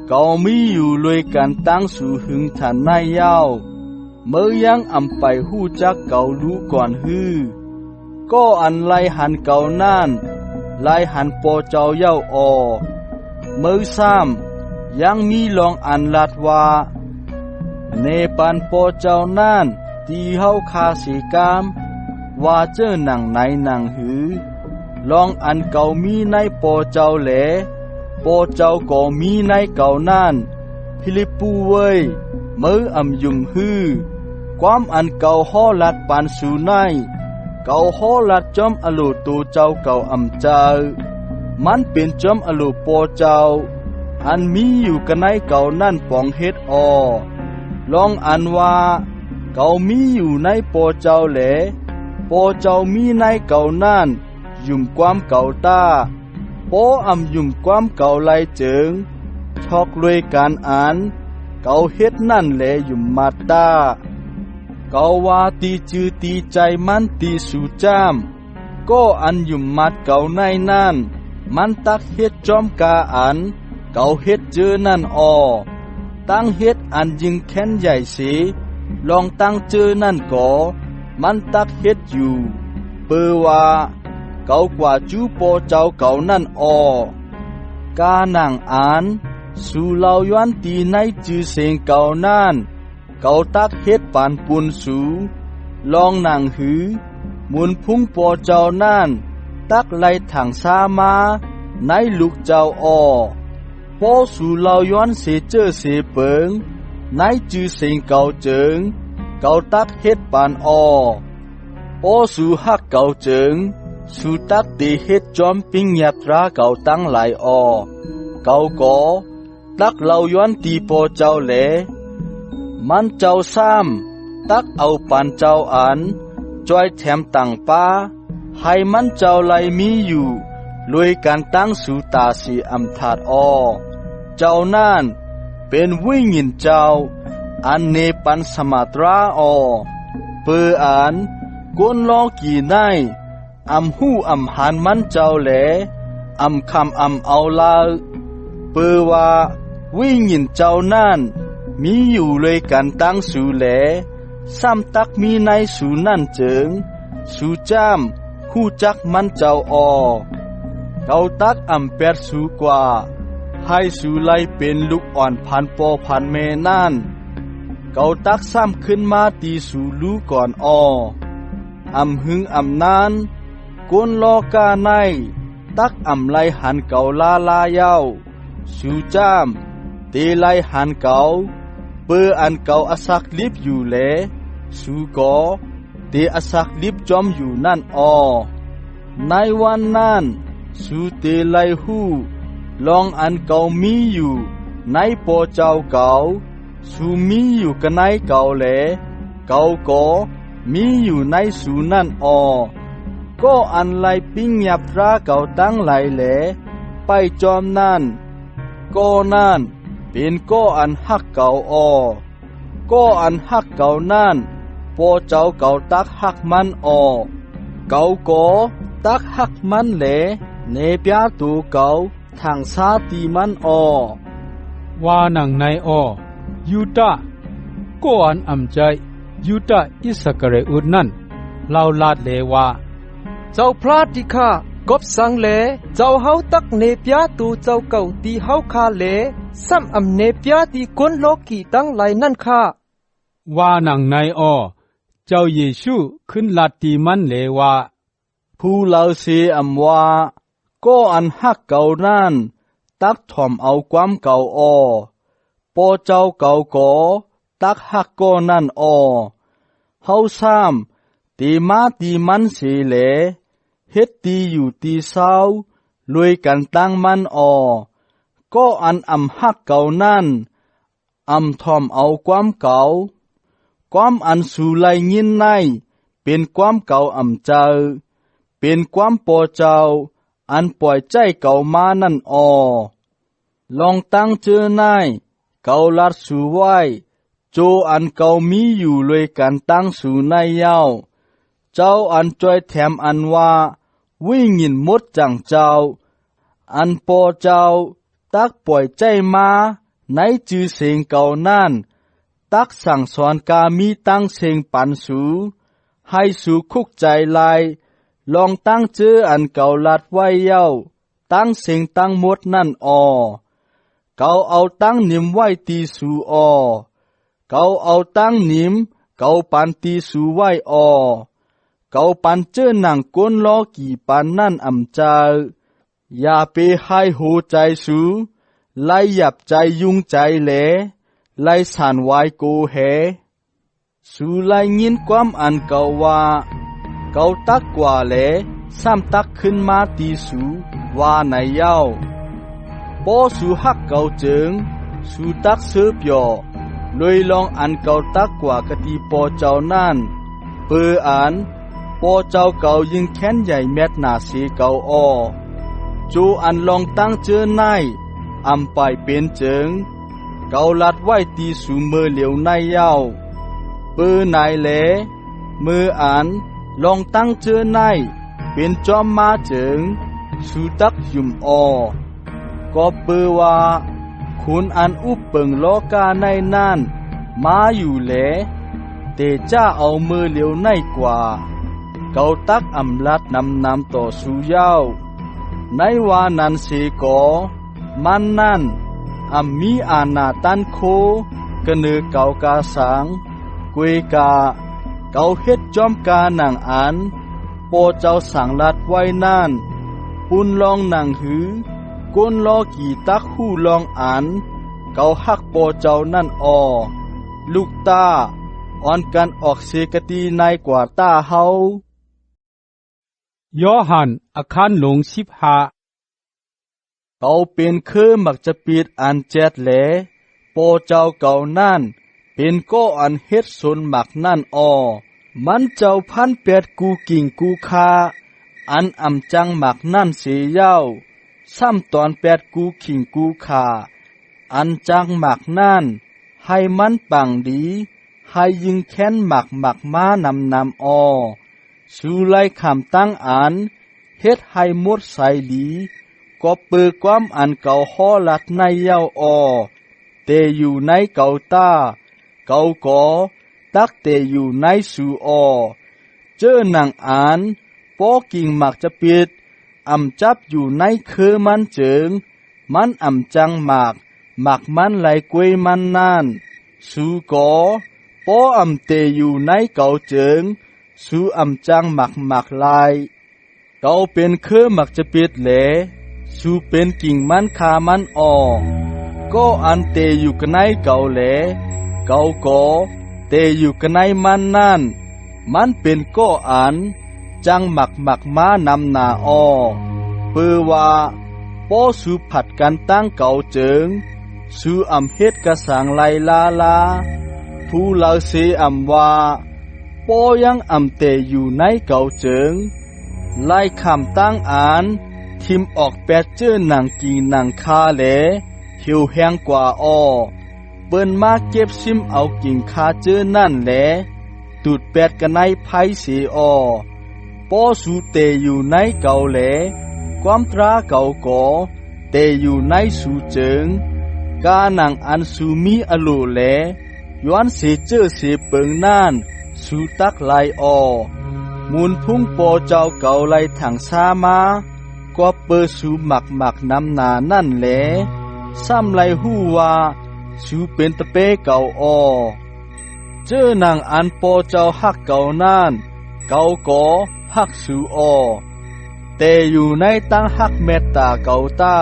Speaker 5: เก่ามีอยู่เลยกันตั้งสู่หึงฐานนายยาวเมื่อยังอำไปฮู้จักเก่ารู้ก่อนฮือก็อันไลหันเก่านั่นไลหันปอเจ้าเย้าอ้อเมื่อซ้ำยังมีลองอันลาดว่าเนปันปอเจ้านั่นที่เฮาคาสิกามว่าเจ้าหนังไหนหนังหือลองอันเก่ามีในปอเจ้าแหลปอเจ้าก็มีในเก่านั่นฟิลิปปุเว้ยมืออำยุงฮือความอันเก่าฮอลัดปานสู่ในเก่าฮอลัดจอมอโลตูเจ้าเก่าอำเจ้ามันเป็นจอมอโลปอเจ้าอันมีอยู่กันในเก่านั่นปองเฮ็ดออลองอันว่าเก่ามีอยู่ในปอเจ้าแหลปอเจ้ามีในเก่านั่นยุ่มความเก่าตาปออำยุ่มความเก่าไลเจิงชอกรวยการอ่านเก่าเฮ็ดนั่นแหละยุ่มมาตาเก่าว่าตีจือตีใจมันตีสู่จ้ามก็อันยุ่มมัดเก่าในนั่นมันตักเฮ็ดจอมกาอันเก่าเฮ็ดเจอนั่นออตั้งเฮ็ดอันยิงแค้นใหญ่สิลองตั้งเจอนั่นก็มันตักเฮ็ดอยู่เปอว่าเก่ากว่าจูปอเจ้าเก่านั่นออกาหนังอ่านสู่เหล่าย้อนตีในจือเสงเก่านั่นเก่าตักเฮ็ดปานปุนสูลองหนังหือมุนพุ่งปอเจ้านั่นตักไล่ถังซามาในลูกเจ้าออปอสู่เหล่าย้อนเสเจอเสเปิงในจือเสงเก่าเจิงเก่าตักเฮ็ดปานออปอสู่ฮักเก่าเจิงสู่ตักเตเฮ็ดจอมปิงยาตราเก่าตั้งหลายออเก่าก่อตักเหล่าย้อนตีปอเจ้าแหลมันเจ้าซ้ำตักเอาปานเจ้าอันจอยแถมต่างป้าให้มันเจ้าไลมีอยู่ลวยการตั้งสู่ตาสีอำถาดออเจ้านั่นเป็นวิญญาณเจ้าอันเนปันสมาตราออเปออันกวนลอกี่ไนอำหูอำหานมันเจ้าแหลอำคำอำเอาลาเปอว่าวิญญาณเจ้านั่นมีอยู่เลยกันตั้งสู่แหลซ้ำตักมีในสู่นั่นเจิงสู่จ้ามคู่จักมันเจ้าออเกาตักอำแปดสู่กว่าให้สู่ไลเป็นลูกอ่อนพันปอพันเมนั่นเกาตักซ้ำขึ้นมาตีสู่ลูก่อนออำหึงอำนานกวนลอกาในตักอำไลหันเกาลาลาเย้าสู่จ้ามเตไลหันเกาเปออันเกาอสักลิบอยู่แลสู่กอเตอสักลิบจอมอยู่นั่นอในวันนั้นสู่เตไลหูลองอันเกามีอยู่ในปอเจ้าเกาสู่มีอยู่กันในเกาแหลเกาก็มีอยู่ในสู่นั่นก็อันไลปิ้งยับราเกาตั้งไหลแหลไปจอมนั่นก็นั่นเป็นก็อันฮักเก่าก็อันฮักเก่านั่นปอเจ้าเก่าตักฮักมันเก่าก็ตักฮักมันแหลเนปยาตูเก่าทางซาตีมัน
Speaker 2: ว่าหนังในยูดาก็อันอำใจยูดาอิสกเรอุดนั่น เล่าลาดเลว่า
Speaker 9: เจ้าพระที่ข้ากบสังเลเจ้าเฮาตักเนปยาตูเจ้าเก่าตีเฮาคาเลซ้ำอำเนปยาตีกวนโลกีตั้งหลายนั่นค่ะ
Speaker 2: ว่าหนังในอ้อเจ้าเยซูขึ้นลาดตีมันเลว่า
Speaker 5: ผู้เล่าเสียอำว่าก็อันฮักเก่านั่นตักถ่อมเอาความเก่าอ้อปอเจ้าเก่าก่อตักฮักก็นั่นอ้อเฮาซ้ำตีมาตีมันเสียแหลเฮ็ดตีอยู่ตีเศร้าลวยกันตั้งมันอ้อก็อันอำฮักเก่านั่นอำถ่อมเอาความเก่าความอันสู่ไลยินในเป็นความเก่าอำเจอเป็นความปอเจ้าอันปล่อยใจเก่ามานั่นอ้อลองตั้งเจอนายเก่าลัดสู่ไว้โจอันเก่ามีอยู่เลยกันตั้งสู่ในเย้าเจ้าอันจอยแถมอันว่าวิ่งหินมดจังเจ้าอันปอเจ้าตักปล่อยใจมาในจือเสียงเก่านั่นตักสั่งสอนกามีตั้งเสียงปันสู่ให้สู่คุกใจลายลองตั้งเจออันเก่าลัดไว้เย้าตั้งเสียงตั้งมดนั่นอ้อเก่าเอาตั้งนิมไว้ตีสู่อ้อเก่าเอาตั้งนิมเก่าปันตีสู่ไว้อ้อเก่าปันเจอหนังก้นล้อกี่ปันนั่นอำเจออย่าไปให้โหใจสู่ไล่หยับใจยุ่งใจแหลไล่สานไว้โกแหสู่ไล่ยินความอันเก่าว่าเก่าตักกว่าแหลซ้ำตักขึ้นมาตีสู่ว่าในเย้าปอสู่ฮักเก่าเจิงสู่ตักเสือเปียวเลยลองอันเก่าตักกว่ากะตีปอเจ้านั่นเปืออันปอเจ้าเก่ายิงแค้นใหญ่แมดหนาสีเก่าอ้อจูอันลองตั้งเจอในอำไปเป็นเจิงเก่าลัดไว้ตีสู่มือเหลียวในเย้าเปือนายแหลมืออันลองตั้งเจอในเป็นจอมมาเจิงสู่ตักยุมอ้อก็เปือว่าคุณอันอุปเปิงโลกาในนั่นมาอยู่แหลเตจ้าเอามือเหลียวในกว่าเกาตักอำลัดนำต่อสู่เย้าในวานันเสกอมันนั่นอำมีอาณาตันโคกะเนือเกากาสังกวยกาเกาเฮ็ดจอมกาหนังอันโปเจ้าสั่งลัดไว้นั่นปุนลองหนังหือก้นล้อกี่ตักหู้ลองอันเกาฮักโปเจ้านั่นอ้อลูกตาอ่อนกันออกเสกตีในกว่าตาเฮายอหันอาคารหลง15เกาเป็นคือมักจะปิดอันเจ็ดแหลโปเจ้าเก่านั่นเป็นก็อันเฮ็ดสนหมักนั่นอ้อมันเจ้าพัน8กูกิ่งกูคาอันอำจังหมักนั่นเสียเย้าซ้ำตอน8กูขิงกูขาอันจังหมักนั่นให้มันปังดีให้ยิงแค้นหมักมานำอ้อสู่ไล่คำตั้งอันเฮ็ดให้หมดใสดีก็เปิดความอันเก่าฮ้อลัดในเย้าอ้อเตอยู่ในเก่าตาเก่าก่อตักเตอยู่ในสู่อ้อเจอหนังอันปอกิ่งหมักจะปิดอำจับอยู่ในคือมันเจิงมันอำจังหมักมันไหลกวยมันนั่นสู่ก่อปออำเตอยู่ในเก่าเจิงสู่อำจังหมักลายเก่าเป็นคือหมักจะปิดแหลสู่เป็นกิ่งมันคามันอ้อก็อันเตอยู่กันในเก่าแหลเก่าก่อเตอยู่กันในมันนั่นมันเป็นก็อันจังหมักมานำนาอ้อเปือว่าป้อสู่ผัดกันตั้งเก่าเจิงสู่อำเฮ็ดกระสังไลลาผู้เล่าเสอำว่าป้อยังอำเตอยู่ในเก่าเจิงไล่คำตั้งอันทิมออกแปดเจอหนังกีหนังคาแหลหิวแห้งกว่าอ้อเปิ้นมาเก็บซิมเอากิ่งคาเจอนั่นแหลตูดแปดกันในไผเสียอ้อป้อสู่เตอยู่ในเก่าแหลความตราเก่าก่อเตอยู่ในสู่เจิงกาหนังอันสู่มีอโลแหลย้อนเสเจอเสเปิงน่านสู่ตักลายอ้อ มูลพุ่งโปเจ้าเก่าไล่ถังซามาก็เปิดสูหมักน้ำนานั่นแหละซ้ำไล่หู้ว่าสูเป็นตะเป้เก่าออเจอนางอันโปเจ้าฮักเก่านั่นเก่าก่อฮักสูออแต่อยู่ในตั้งฮักเมตตาเก่าตา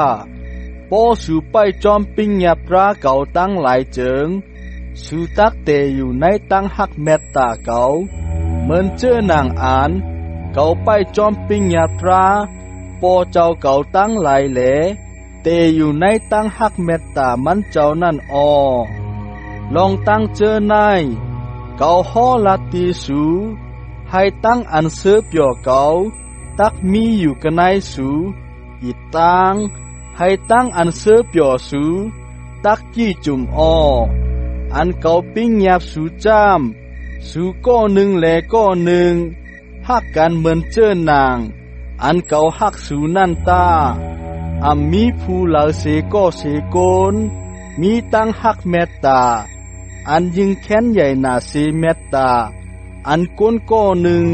Speaker 5: โปสูไปจอมปิ้งหยับราเก่าตั้งหลายเจิงสูตักเตอยู่ในตั้งฮักเมตตาเก่าเหมือนเจอนางอ่านเก่าไปจอมปิ้งหยับราโปเจ้าเก่าตั้งหลายแหลเตอยู่ในตั้งฮักเมตตามันเจ้านั่นออลองตั้งเจอนายเก่าฮอลาตีสูให้ตั้งอันเสือเปียวเก่าตักมีอยู่กันในสูอีตังให้ตั้งอันเสือเปียวสูตักจี้จุ่มออันเก่าปิ้งหยาบสูจามสูก้อหนึ่งแหลก้อหนึ่งฮักกันเหมือนเจ้านางอันเก่าฮักสูนั่นตามีผู้เหล่าเสก้อเสโกนมีตั้งฮักเมตตาอันยิงแค้นใหญ่นาเสเมตตาอันก้นก้อหนึ่ง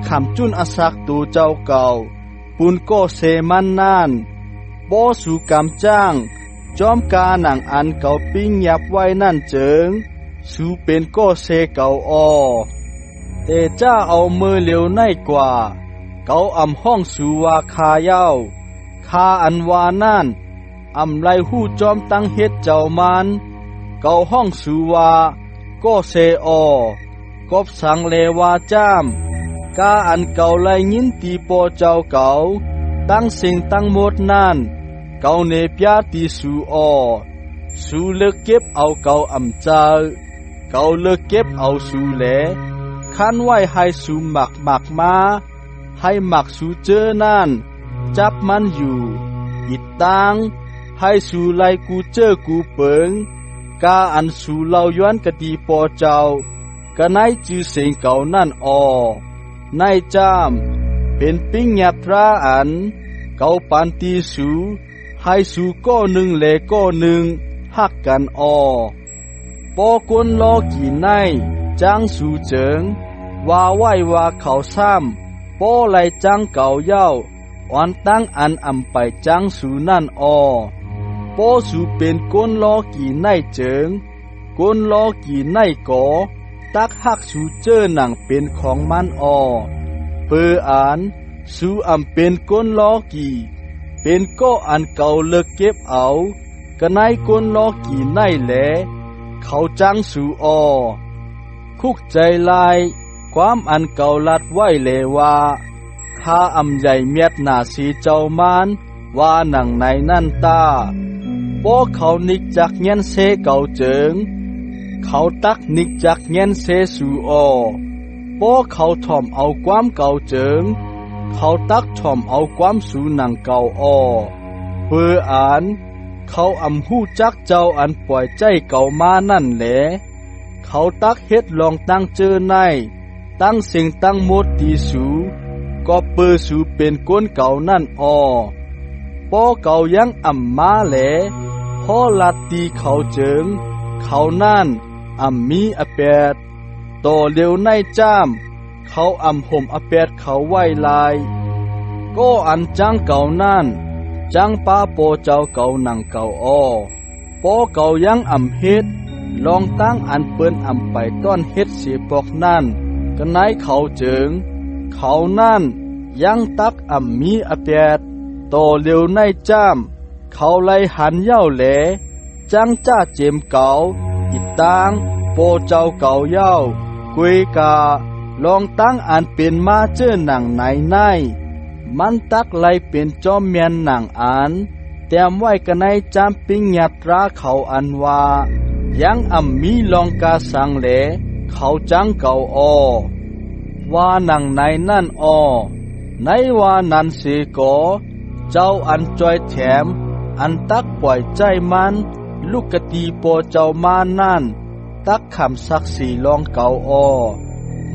Speaker 5: ขำจุนอสักตูเจ้าเก่าปุนก้อเสมันนานบ่สู่กำจ้างจอมกาหนังอันเก่าปิ้งหยับไว้นั่นเจิงสู่เป็นก้อเสเก่าออแต่จ้าเอามือเหลียวในกว่าเก่าอำห้องสู่ว่าคาเย้าคาอันวานั่นไลหู้จอมตั้งเฮ็ดเจ้ามันเก่าห้องสู่ว่าก้อเสออกบสังเลวาจ้ามกาอันเก่าไลยินตีโปเจ้าเก่าตั้งสิ่งตั้งหมดนั่นเก่าเนปยาตีสู่อสู่เลิกเก็บเอาเก่าเจ้าเก่าเลิกเก็บเอาสู่แหลคันไว้ให้สู่หมักมาให้หมักสู่เจอนั่นจับมันอยู่อิดตังให้สู่ไลกูเจอกูเปิงกาอันสู่เล่าย้อนกะตีปอเจ้ากะไนจือเสียงเก่านั่นในจามเป็นปิ้งหยับพระอันเก่าปันตีสู่ให้สู่ก้อหนึ่งแหลก้อหนึ่งฮักกันปอกวนลอกี่ในจางสู่เจิงว่าไหวว่าเขาซ้ำปอไหลจังเก่าเย้าอันตั้งอันไปจังสู่นั่นปอสู่เป็นก้นลอกี่ในเจิงก้นลอกี่ในก่อตักฮักสู่เจอหนังเป็นของมันเปออ่านสู่เป็นก้นลอกี่เป็นก็อันเก่าเลิกเก็บเอากะไนก้นลอกี่ในแหลเขาจังสู่คุกใจลายความอันเก่าลัดไว้เลว่าข้าใหญ่เมียดหน้าสีเจ้ามันว่าหนังในนั่นตาพวกเขานิกจากเงี้ยนเสเก่าเจิงเขาตักนิกจากเงี้ยนเสสู่พวกเขาถ่อมเอาความเก่าเจิงเขาตักถ่อมเอาความสู่หนังเก่าเพื่ออ่านเขาหู้จักเจ้าอันปล่อยใจเก่ามานั่นแหละเขาตักเฮ็ดลองตั้งเจอในตั้งสิ่งตั้งหมดตีสูก็เปิดสู่เป็นก้นเก่านั่นปอเก่ายังมาแหลพอลัดตีเขาเจิงเขานั่นมีแปดต่อเร็วในจ้ามเขาห่มแปดเขาไว้ลายก็อันจังเก่านั่นจังป้าโปเจ้าเก่าหนังเก่าปอเก่ายังเฮ็ดลองตั้งอันเปิ้นไปต้อนเฮ็ดเสียปอกนั่นกันไหนเขาเจิงเขานั่นยังตักมีแปดต่อเร็วในจ้ามเขาไล่หันเย้าแหลจังจ้าเจมเก่าอิดตางโปเจ้าเก่าเย้ากุยกาลองตั้งอันเป็นมาเจอหนังในมันตักไล่เป็นจอมเมียนหนังอันเตรียมไว้กันในจามปิ้งหยัดราเขาอันว่ายังมีลองกาสังแหลเขาจังเก่าว่าหนังในนั่นในว่านั้นเสกเจ้าอันจอยแถมอันตักปล่อยใจมันลูกกะตีโปเจ้ามานั่นตักคำศักดิ์ศรีลองเก่า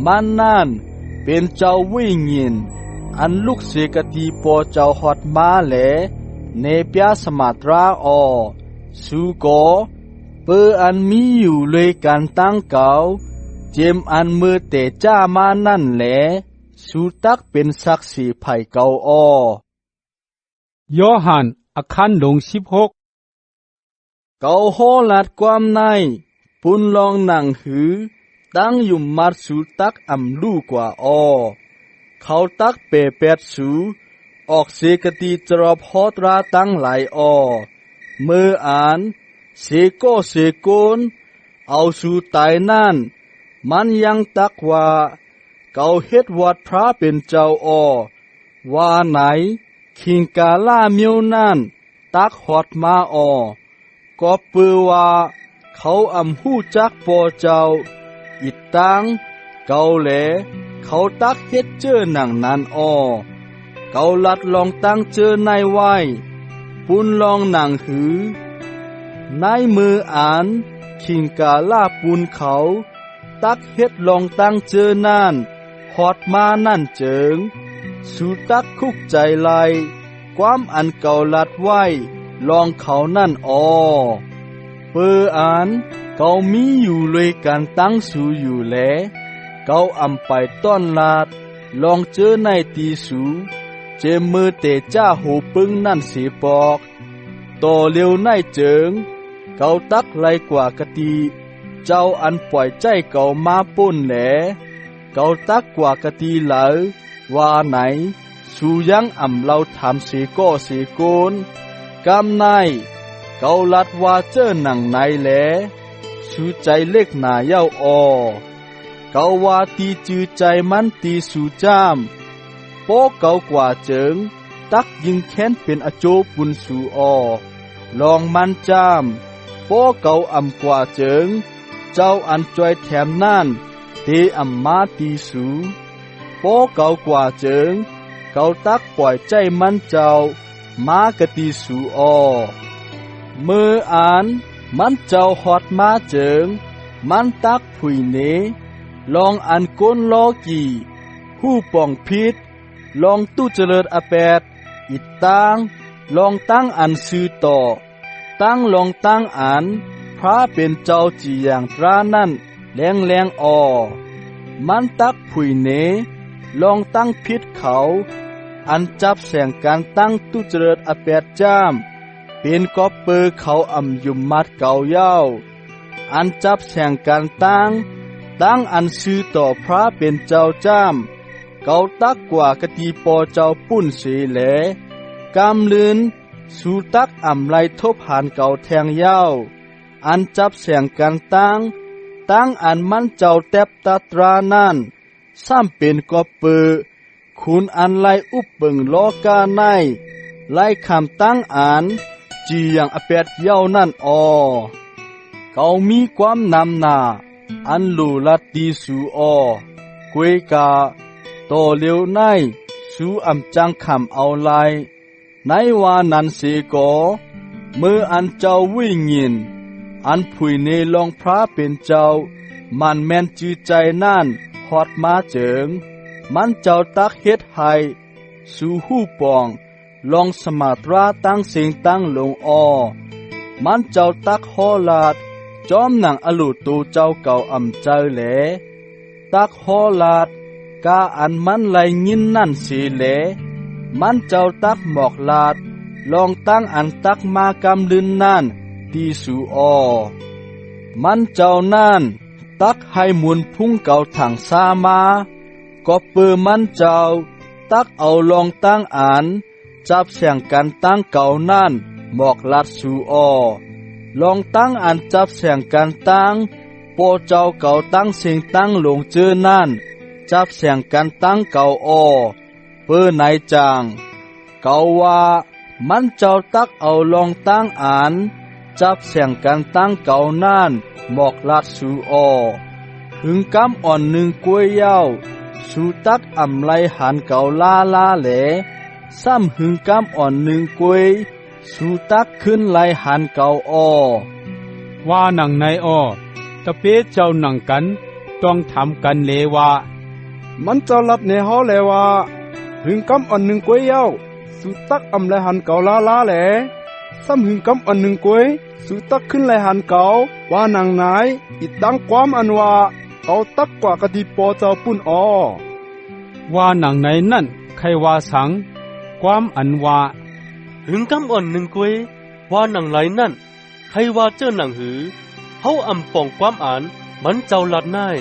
Speaker 5: มันนั่นเป็นเจ้าวิญญาณอันลูกเสกตีโปเจ้าฮอดมาแหลเนปยาสมาตราสูโกเปออันมีอยู่เลยการตั้งเก่าเจมอันมือเตจ้ามานั่นแหล สูตักเป็นศักดิ์ศรีไผ่เก่าอ้อย
Speaker 2: อหันอาคันหลง16
Speaker 5: เกาฮอลัดความในปุนลองหนังหือตั้งอยู่มัดสูตักอำลู่กว่าอ้อเขาตักเปแปดสูออกเสกตีจรอบฮอตราตั้งหลายอ้อเมื่ออ่านเสโกเสโกนเอาสูตายนั่นมันยังตักว่าเกาเฮ็ดวัดพระเป็นเจ้าอ้อว่าไหนคิงกาล่าเมียวนั่นตักหอดมาอ้อก็ปือว่าเขาอำหู้จักปอเจ้าอิดตังเกาแหลเขาตักเฮ็ดเจอหนังนั้นอ้อเกาลัดลองตั้งเจอในไว้ปุนลองหนังหือในมืออ่านคิงกาล่าปุนเขาตักเฮ็ดลองตั้งเจอนั่นหอดมานั่นเจิงสูตักคุกใจไหลความอันเก่าลัดไว้ลองเขานั่นอ้อเปออ่านเกามีอยู่เลยการตั้งสูอยู่แลเกาอำไปต้อนลาดลองเจอในตีสูเจมือเตจ้าโหปึงนั่นเสียปอกต่อเร็วในเจิงเกาตักไลกว่ากะตีเจ้าอันปล่อยใจเกามาป่นแหลเกาตักกว่ากะตีเหลอว่าไหนสูยังอำเราทำเสก็เสโกนกำในเกาลัดว่าเจอหนังไหนแหลสูใจเล็กหนาเย้าออเกาว่าตีจือใจมันตีสูจามโป้เกากว่าเจิงตักยิงแค้นเป็นอโจปุนสูออลองมันจามโป้เกาอำกว่าเจิงเจ้าอันจอยแถมนั่นเตอำมาตีสูโป้เกากว่าเจิงเกาตักปล่อยใจมันเจ้ามากะตีสูออเมื่ออ่านมันเจ้าหอดมาเจิงมันตักผุยเนลองอันก้นล้อกี่หู้ป่องพิษลองตู้เจริญอแปดอิดตังลองตั้งอันซื้อต่อตั้งลองตั้งอันพระเป็นเจ้าจีอย่างตรานั่นแรงออมันตักผุยเนลองตั้งพิษเขาอันจับแสงการตั้งตู้เจริญอแปดจามเป็นกอบเปอเขาอำยุมมัดเก่าเย้าอันจับแสงการตั้งอันซื้อต่อพระเป็นเจ้าจามเกาตักกว่ากะตีปอเจ้าปุ้นเสแหลกำลืนสูตักอำไลทบหานเก่าแทงเย้าอันจับแสงการตั้งอันมันเจ้าแตบตาตรานั่นซ้ำเป็นกอบเปอคุณอันไลอุบเบิงล้อกาในไล่คำตั้งอ่านจีอย่างอแปดเย้านั่นออเกามีความนำหนาอันหลูลัดดีสูออกวยกาโตเลียวในสูอำจังคำเอาไลในวานันเสกอเมื่ออันเจ้าวิ่งยินอันผุยเนลองพระเป็นเจ้ามันแม่นจือใจนั่นฮอดมาเจิงมันเจ้าตักเฮ็ดให้สู่หู้ปองลองสมาตราตั้งเสียงตั้งลงออมันเจ้าตักฮอลาดจอมหนังอลุตูเจ้าเก่าอำเจอแหลตักฮอลาดกาอันมันไหลยินนั่นสีแหลมันเจ้าตักหมอกลาดลองตั้งอันตักมากำลืนนั่นตีสู่ออมันเจ้านั่นตักให้หมุนพุ่งเก่าถังซามาก็เปือมันเจ้าตักเอาลองตั้งอันจับเสียงกันตั้งเก่านั่นหมอกลัดสู่ออลองตั้งอันจับเสียงกันตั้งโปเจ้าเก่าตั้งเสียงตั้งลงเจอนั่นจับเสียงกันตั้งเก่าออเปื้อไหนจางเก่าว่ามันเจ้าตักเอาลองตั้งอันจับเสียงกันตั้งเก่านั่นหมอกลัดสู่ออหึงกำอ่อนหนึ่งกล้วยเย้าสู่ตักอำไลหันเก่าลาแหลซ้ำหึงกำอ่อนหนึ่งกล้วยสู่ตักขึ้นไลหันเก่าออ
Speaker 2: ว่าหนังในออตะเปเจ้าหนังกันต้องทำกันเลว่า
Speaker 13: มันเจ้าลัดในฮอแลว่าหึงกำอ่อนหนึ่งกล้วยเย้าสู่ตักอำไลหันเก่าลาแหลซ้ำหึงกำอ่อนหนึ่งกล้วยสู่ตักขึ้นไลหันเก่าว่าหนังไหนอิดดังความอันว่าเอาตักกว่ากะติปอเจ้าปุ้นออ
Speaker 2: ว่าหนังในนั่นใครว่าสังความอันว่า
Speaker 3: หึงกำอ่อนหนึ่งกวยว่าหนังไหลนั่นใครว่าเจ้าหนังหือเฮาอำปองความอ่านมันเจ้าลัดน่าย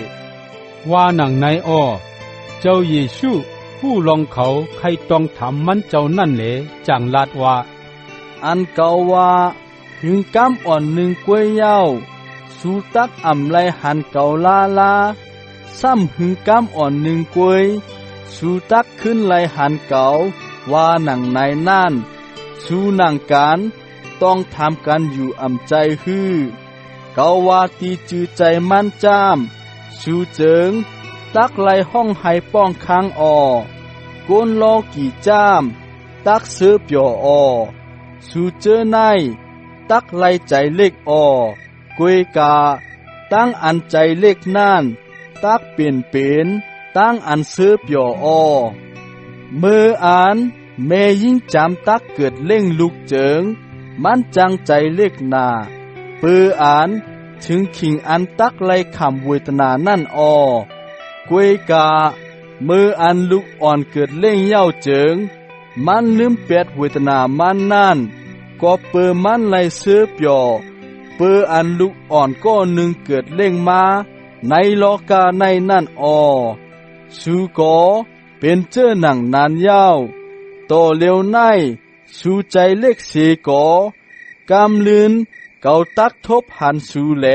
Speaker 2: ว่าหนังในอ้อเจ้าเยซูผู้ลองเขาใครต้องทำมันเจ้านั่นแหละจังลาดว่า
Speaker 5: อันเก่าว่าหึงกำอ่อนหนึ่งกวยยาวสู่ตักอำไลหันเก่าลาลาซ้ำหึงกำอ่อนหนึ่งกวยสู่ตักขึ้นไลหันเก่าว่าหนังในนั่นสู่หนังการต้องทำกันอยู่อำใจฮือเกาว่าตีจือใจมันจามสู่เจิงตักไลห้องให้ป้องค้างออก้นลอกี่จามตักเสือเปียวอสู่เจอในตักไลใจเล็กอกวยกาตั้งอันใจเล็กนั่นตักเปลี่ยนเป็นตั้งอันเสือเปียวอเมื่ออ่านแม่ยิ่งจำตักเกิดเล่งลุกเจิงมันจังใจเล็กนาเปืออ่านถึงขิงอันตักไลคำเวทนานั่นกวยกาเมื่ออันลุกอ่อนเกิดเล่งเย้าเจิงมันลืมเปียดเวทนามันนั่นก็เปือมันไลเสือเปียวเปืออันลุกอ่อนก็หนึ่งเกิดเล่งมาในโลกาในนั่นสูก็เป็นเจ้าหนังนานยาวโตเร็วในสู่ใจเล็กเสกอกำลืนเก่าตักทบหันสู่แหล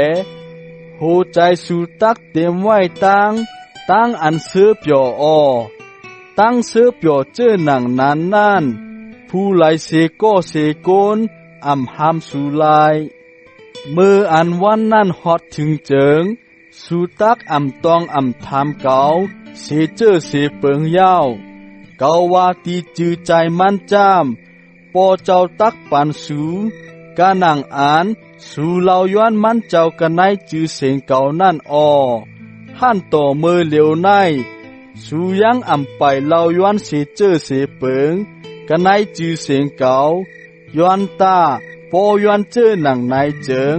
Speaker 5: โหใจสู่ตักเต็มไว้ตั้งอันเสือเปียวตั้งเสือเปียวเจ้าหนังนานนั่นผู้ไหลเสก็เสกนอำหามสู่ลายเมื่ออันวันนั่นฮอดถึงเจิงสู่ตักอำตองอำทามเก่าเสเจอเสเปิงยาวเกาว่าตีจือใจมันจามปอเจ้าตักปันสูกานังอ่านสู่เหล่าย้อนมันเจ้ากันในจือเสียงเก่านั่นหั่นต่อมือเหลียวในสู่ยังอำไปเหล่าย้อนเสเจอเสเปิงกันในจือเสียงเก่าย้อนตาปอย้อนเจอหนังในเจิง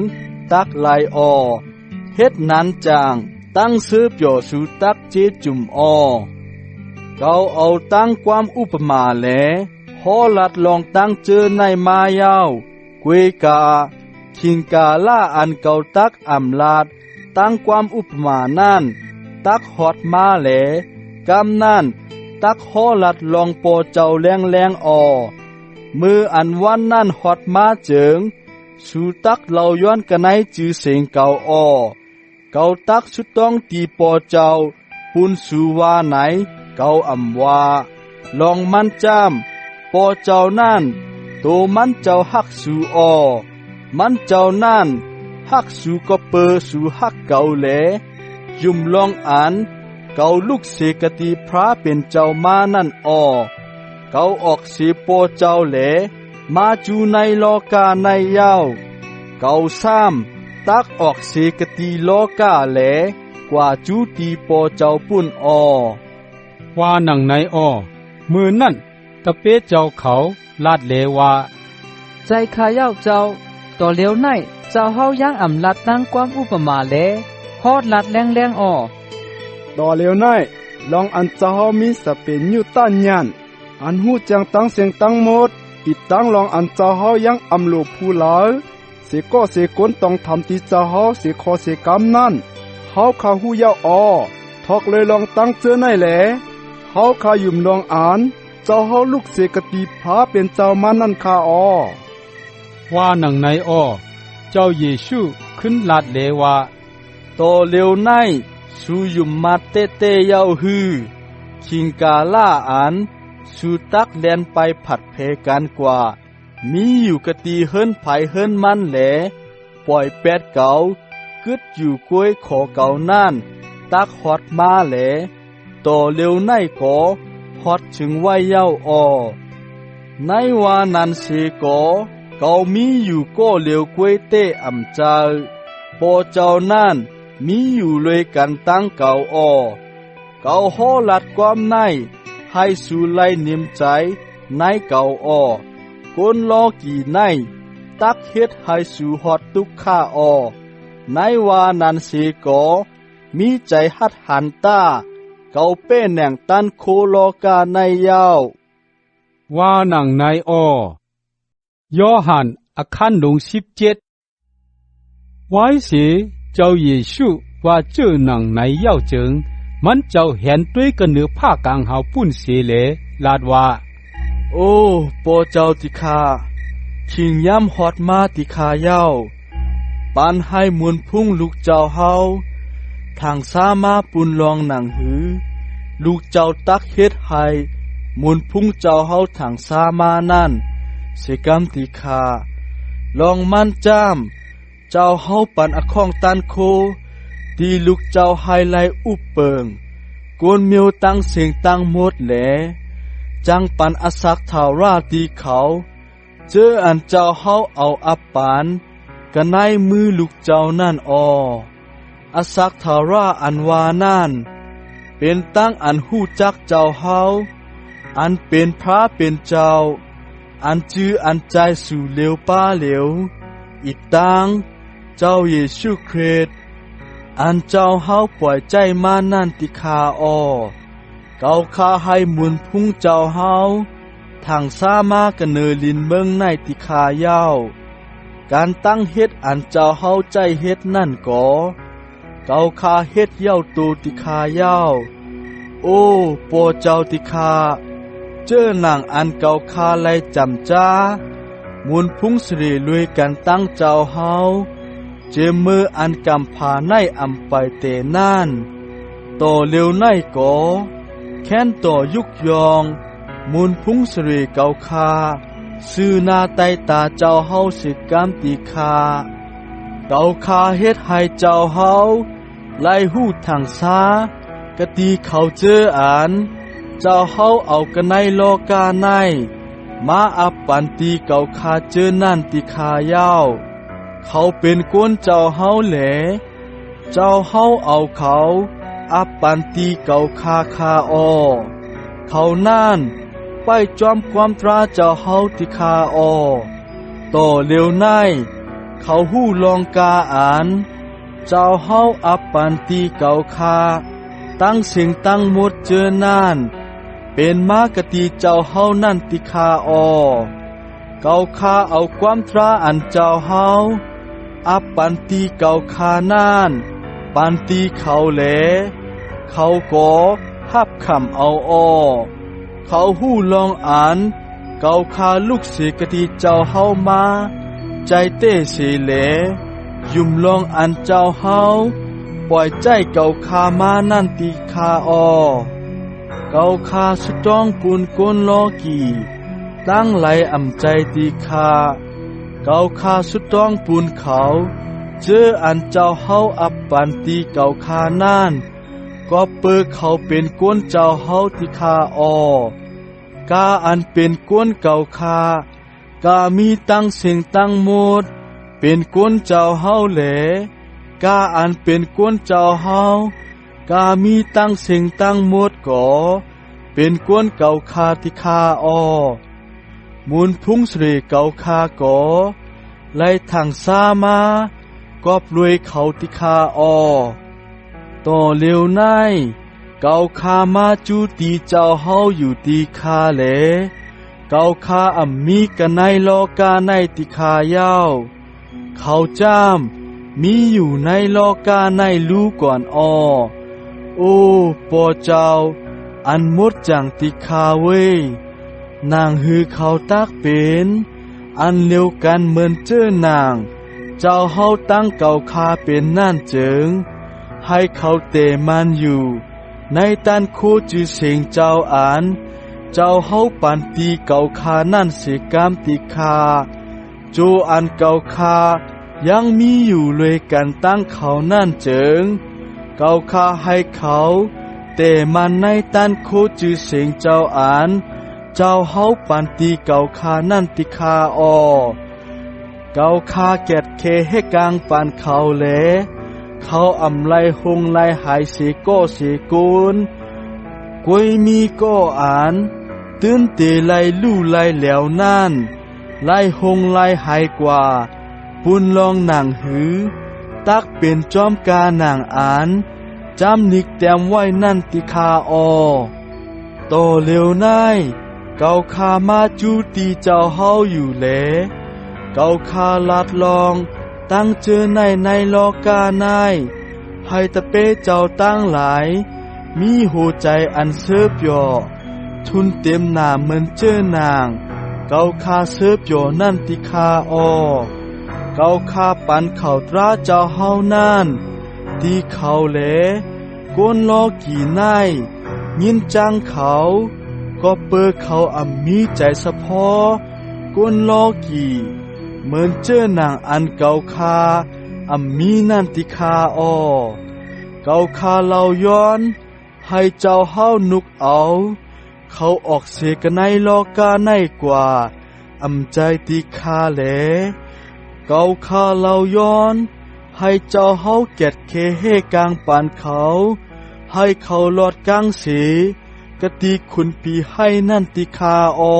Speaker 5: ตักลายเฮ็ดนั้นจางตั้งซื้อเปียวสู่ตักเจจุ่มเกาเอาตั้งความอุปมาแหลฮอลัดลองตั้งเจอในมายาวกวยกาคิงกาล่าอันเกาตักอำลาดตั้งความอุปมานั่นตักฮอดมาแหลกำนั่นตักฮอลัดลองปอเจ้าแรงมืออันวันนั่นฮอดมาเจิงสู่ตักเหล่าย้อนกันในจือเสียงเก่าเกาตักสุดต้องตีปอเจ้าปุนสู่ว่าไหนเกาอำว่าลองมันจามปอเจ้านั่นโตมันเจ้าฮักสู่มันเจ้านั่นฮักสู่ก็เปอสู่ฮักเก่าแหลยุมลองอ่านเกาลูกเสกติพระเป็นเจ้ามานั่นเกาออกเสปอเจ้าแหลมาจูในโลกาในยาวเกาซ้ำตักออกเสกติโลกาแหลกว่าจูตีปอเจ้าปุ่น
Speaker 2: ว่าหนังในมือนั่นตะเปเจ้าเขาลาดเลว่า
Speaker 10: ใจข้าเย้าเจ้าต่อเลี้ยวในเจ้าเฮายังอำลัดตั้งความอุปมาแลฮอดลัดแรง
Speaker 13: ต่อเร็วในลองอันเจ้าเฮามีสเป็นอยู่ต้านยันอันหูจังตั้งเสียงตั้งหมดปิดตั้งลองอันเจ้าเฮายังอำโลผู้หลายเสก็เสกนต้องทำที่เจ้าเฮาเสคอเสกำนั่นเฮาข้าหูยาวทอกเลยลองตั้งเจอในแหลเฮาข้ายุ่มลองอ่านเจ้าเฮาลูกเสกติพาเป็นเจ้ามานั่นข้า
Speaker 2: ว่าหนังในเจ้าเยซูขึ้นลาดเลว่า
Speaker 5: โตเร็วในสู่ยุ่มมาเตยาวฮือคิงกาล่าอ่านสู่ตักแลนไปผัดเพกันกว่ามีอยู่กะตีเฮิรนไผเฮิรนมันแหลปล่อยแปดเก่ากึดอยู่กล้วยขอเก่านั่นตักฮอดมาแหลต่อเร็วในก็ฮอดถึงไว้เย้าในวานันเสก็เก่ามีอยู่ก็เร็วกล้วยเต้อำเจ้าปอเจ้านั่นมีอยู่เลยกันตั้งเก่าเก่าฮอลัดความในให้สู่ไลนิ่มใจในเก่าคนลอกี่ในตักเฮ็ดให้สู่ฮอดทุกข้าในวานันเสก็มีใจหัดหันตา เกาเป้แหน่งตันโคโลกาในยาว
Speaker 2: ว่าหนังในยอหันอาคันลง17ไว้สิเจ้าเยซูว่าเจ้าหนังในเย้าจึงมันเจ้าเห็นด้วยกันเนื้อผ้ากลางหาวปุ่นเสเลลาดว่า
Speaker 5: โอ้ปอเจ้าติคาขิงย้ำฮอดมาติคาเย้าปานให้มวลพุ่งลูกเจ้าเฮาทางสามาปุนลองหนังหือลูกเจ้าตักเฮ็ดให้มวลพุ่งเจ้าเฮาทางสามานั่นเสกำติคาลองมันจ้ามเจ้าเฮาปันอข้องตันโคตีลูกเจ้าไฮไลอุปเปิงกวนเมียวตั้งเสียงตั้งหมดแหลจังปันอสักทาราตีเขาเจออันเจ้าเฮาเอาอับปานกันในมือลูกเจ้านั่นอสักทาราอันวานั่นเป็นตั้งอันหู้จักเจ้าเฮาอันเป็นพระเป็นเจ้าอันจื้ออันใจสู่เลวป้าเหลวอีกตั้งเจ้าเยซูคริสต์อันเจ้าเฮาปล่อยใจมานั่นติคาเกาคาให้มุนพุ่งเจ้าเฮาทางสามากะเนอลินเมืองในติคาเย้าการตั้งเฮ็ดอันเจ้าเฮาใจเฮ็ดนั่นก่อเกาคาเฮ็ดเย้าตูติคาเย้าโอ้ปอเจ้าติคาเจ้านางอันเกาคาไลจำจ้ามุนพุ่งสิริลุยกันตั้งเจ้าเฮาเจมืออันกำพาในอำไปเตนั่นต่อเร็วในก่อแค้นต่อยุกยองมุนพุ่งสิริเกาคาซื่อนาไตตาเจ้าเฮาสิกามติคาเกาคาเฮ็ดให้เจ้าเฮาไล่หู้ทางซ้ากะตีเขาเจออันเจ้าเฮาเอากันในโลกาในมาอับปันตีเกาคาเจอนั่นติคาเย้าเขาเป็นกวนเจ้าเฮาแหลเจ้าเฮาเอาเขาอับปันตีเกาคาเขานั่นไปจอมความตราเจ้าเฮาติคาต่อเร็วในเขาหู้ลองกาอ่านเจ้าเฮาอับปันตีเกาคาตั้งเสียงตั้งหมดเจอนั่นเป็นมากตีเจ้าเฮานั่นติคาเกาคาเอาความตราอันเจ้าเฮาอับปันตีเกาคานั่นปันตีเขาแหลเขาก่อหับคำเอาเขาหู้ลองอ่านเกาคาลูกเสกตีเจ้าเฮามาใจเต้เสแหลยุ่มลองอันเจ้าเฮาปล่อยใจเกาคามานั่นติคาเกาคาสุดองปุนกวนลอกีตั้งไหลอ่ำใจติคาเกาคาสุดต้องปูนเขาเจออันเจ้าเฮาอับปันตีเกาคานั่นก็เปิดเขาเป็นก้นเจ้าเฮาติคากาอันเป็นก้นเกาคากามีตั้งเสียงตั้งหมดเป็นก้นเจ้าเฮาแหลกาอันเป็นก้นเจ้าเฮากามีตั้งเสียงตั้งหมดก่อเป็นก้นเกาคาติคามูลพุ่งสรีเกาคาก่อไล่ทางซามากอบรวยเขาติคาต่อเร็วในเกาคามาจูตีเจ้าเฮาอยู่ตีคาแหลเกาคาอ่ำมีกันในโลกาในติคาเย้าเขาจ้ามมีอยู่ในโลกาในรู้ก่อนโอ้ปอเจ้าอันมดจังติคาเว้ยนางฮือเขาตักเป็นอันเร็วกันเหมือนเจ้านางเจ้าเฮาตั้งเก่าคาเป็นนั่นเจิงให้เขาเตมันอยู่ในตันโคจือเสียงเจ้าอ่านเจ้าเฮาปันตีเก่าคานั่นเสกามติคาโจอันเก่าคายังมีอยู่เลยกันตั้งเขานั่นเจิงเก่าคาให้เขาแต่มันในตันโคจือเสียงเจ้าอ่านเจ้าเฮาปันตีเก่าคานั่นติคาเก่าคาแกดเคให้กลางปานเขาแหลเขาอำไลหงไลหายเสก้อเสกูนกวยมีก้ออ่านตื้นเตไลลู่ไลแหลวนั่นไลหงไลหายกว่าปุนลองหนังหือตักเป็นจอมกาหนังอ่าน จำนิกแต้มไว้นั่นติคาออโตเร็วนายเกาคามาจูตีเจ้าเฮาอยู่แลเกาคาลาดลองตั้งเจอในโลกานายให้ตะเปเจ้าตั้งหลายมีหัวใจอันเสือบยอทุนเต็มหน้าเหมือนเจอนางเกาคาเสือบยอนั่นติคาออเกาคาปันเขาตราเจ้าเฮานั่นตีเขาแหลก้นล้อกี่นายยินจังเขาก็เปิดเขามีใจสะพอก้นล้อกี่เหมือนเจอนางอันเกาคามีนันติคาออเกาคาเล่าย้อนให้เจ้าเฮานุกเอาเขาออกเสกในโลกาในกว่าใจติคาแหลเกาคาเล่าย้อนให้เจ้าเฮาเก็ดเคเฮกลางปานเขาให้เขาลอดกลางสีกติคุณปีให้นั่นติคาออ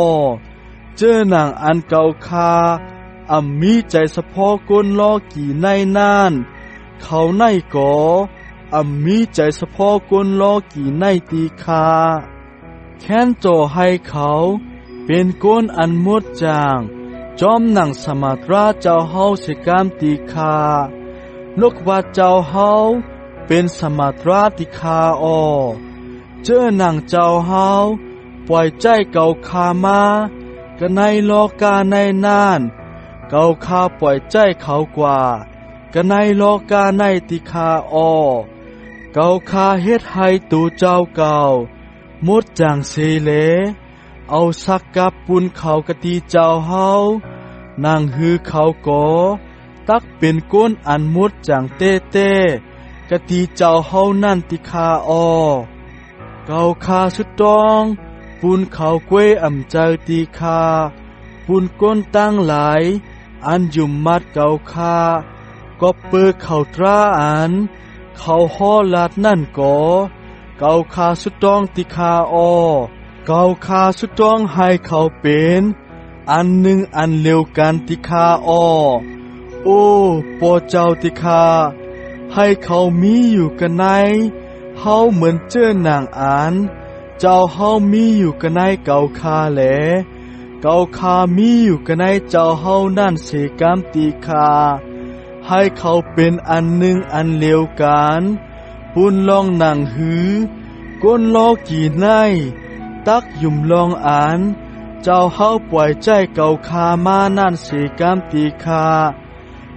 Speaker 5: เจอนางอันเกาคามีใจสะพอก้นล้อกี่ในน่านเขาในก่อมีใจสะพอก้นล้อกี่ในตีคาแค้นโจให้เขาเป็นก้นอันมดจางจอมหนังสมาตราเจ้าเฮาสิกามตีคาลูกว่าเจ้าเฮาเป็นสมาตราติคาออเจอหนังเจ้าเฮาปล่อยใจเกาคามากะในโลกาในน่านเกาคาปล่อยใจเขากว่ากะในโลกาในติคาออเกาคาเฮ็ดให้ตูเจ้าเก่ามดจางเสเลเอาสักกับปุนเขากะตีเจ้าเฮานางฮือเขาก่อตักเป็นก้นอันมดจางเต้เต้กะตีเจ้าเฮานั่นติคาออเกาคาสุดตองปุนเขาเกวยใจตีคาปุนก้นตั้งหลายอันยุ่มมัดเกาคาก็เปิดเขาตราอันเขาห่อลาดนั่นก่อเกาคาสุดตองติคาออเกาคาสุดตองให้เขาเป็นอันหนึ่งอันเร็วกันติคาออโอ้ปอเจ้าติคาให้เขามีอยู่กันในเฮาเหมือนเจ้านางอันเจ้าเฮามีอยู่กันในเกาคาแหลเกาคามีอยู่กันในเจ้าเฮานั่นเสกามตีคาให้เขาเป็นอันหนึ่งอันเร็วกันปุนลองหนังหือก้นล้อกี่ในตักยุ่มลองอ่านเจ้าเฮาปล่อยใจเกาคามานั่นเสกามตีคา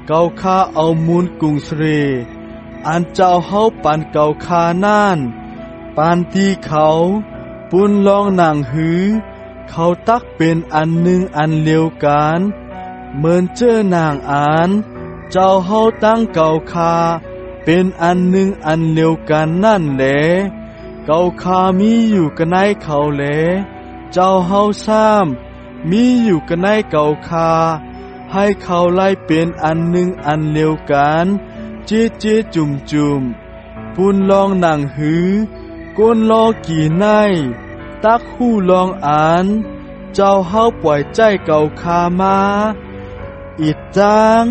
Speaker 5: เกาคาเอามูลกุงสเรอันเจ้าเฮาปันเกาคานั่นปานตีเขาปุนลองหนังหือเขาตักเป็นอันหนึ่งอันเร็วกันเหมือนเจ้านางอ่านเจ้าเฮาตั้งเกาคาเป็นอันหนึ่งอันเร็วกันนั่นแหละเกาคามีอยู่กันในเขาแหละเจ้าเฮาซ้ำมีอยู่กันในเกาคาให้เขาไล่เป็นอันหนึ่งอันเร็วกันเจเจจุ่มปุนลองหนังหือก้นลอกี่ในตักหู้ลองอ่านเจ้าเฮาปล่อยใจเกาคามาอิดจาง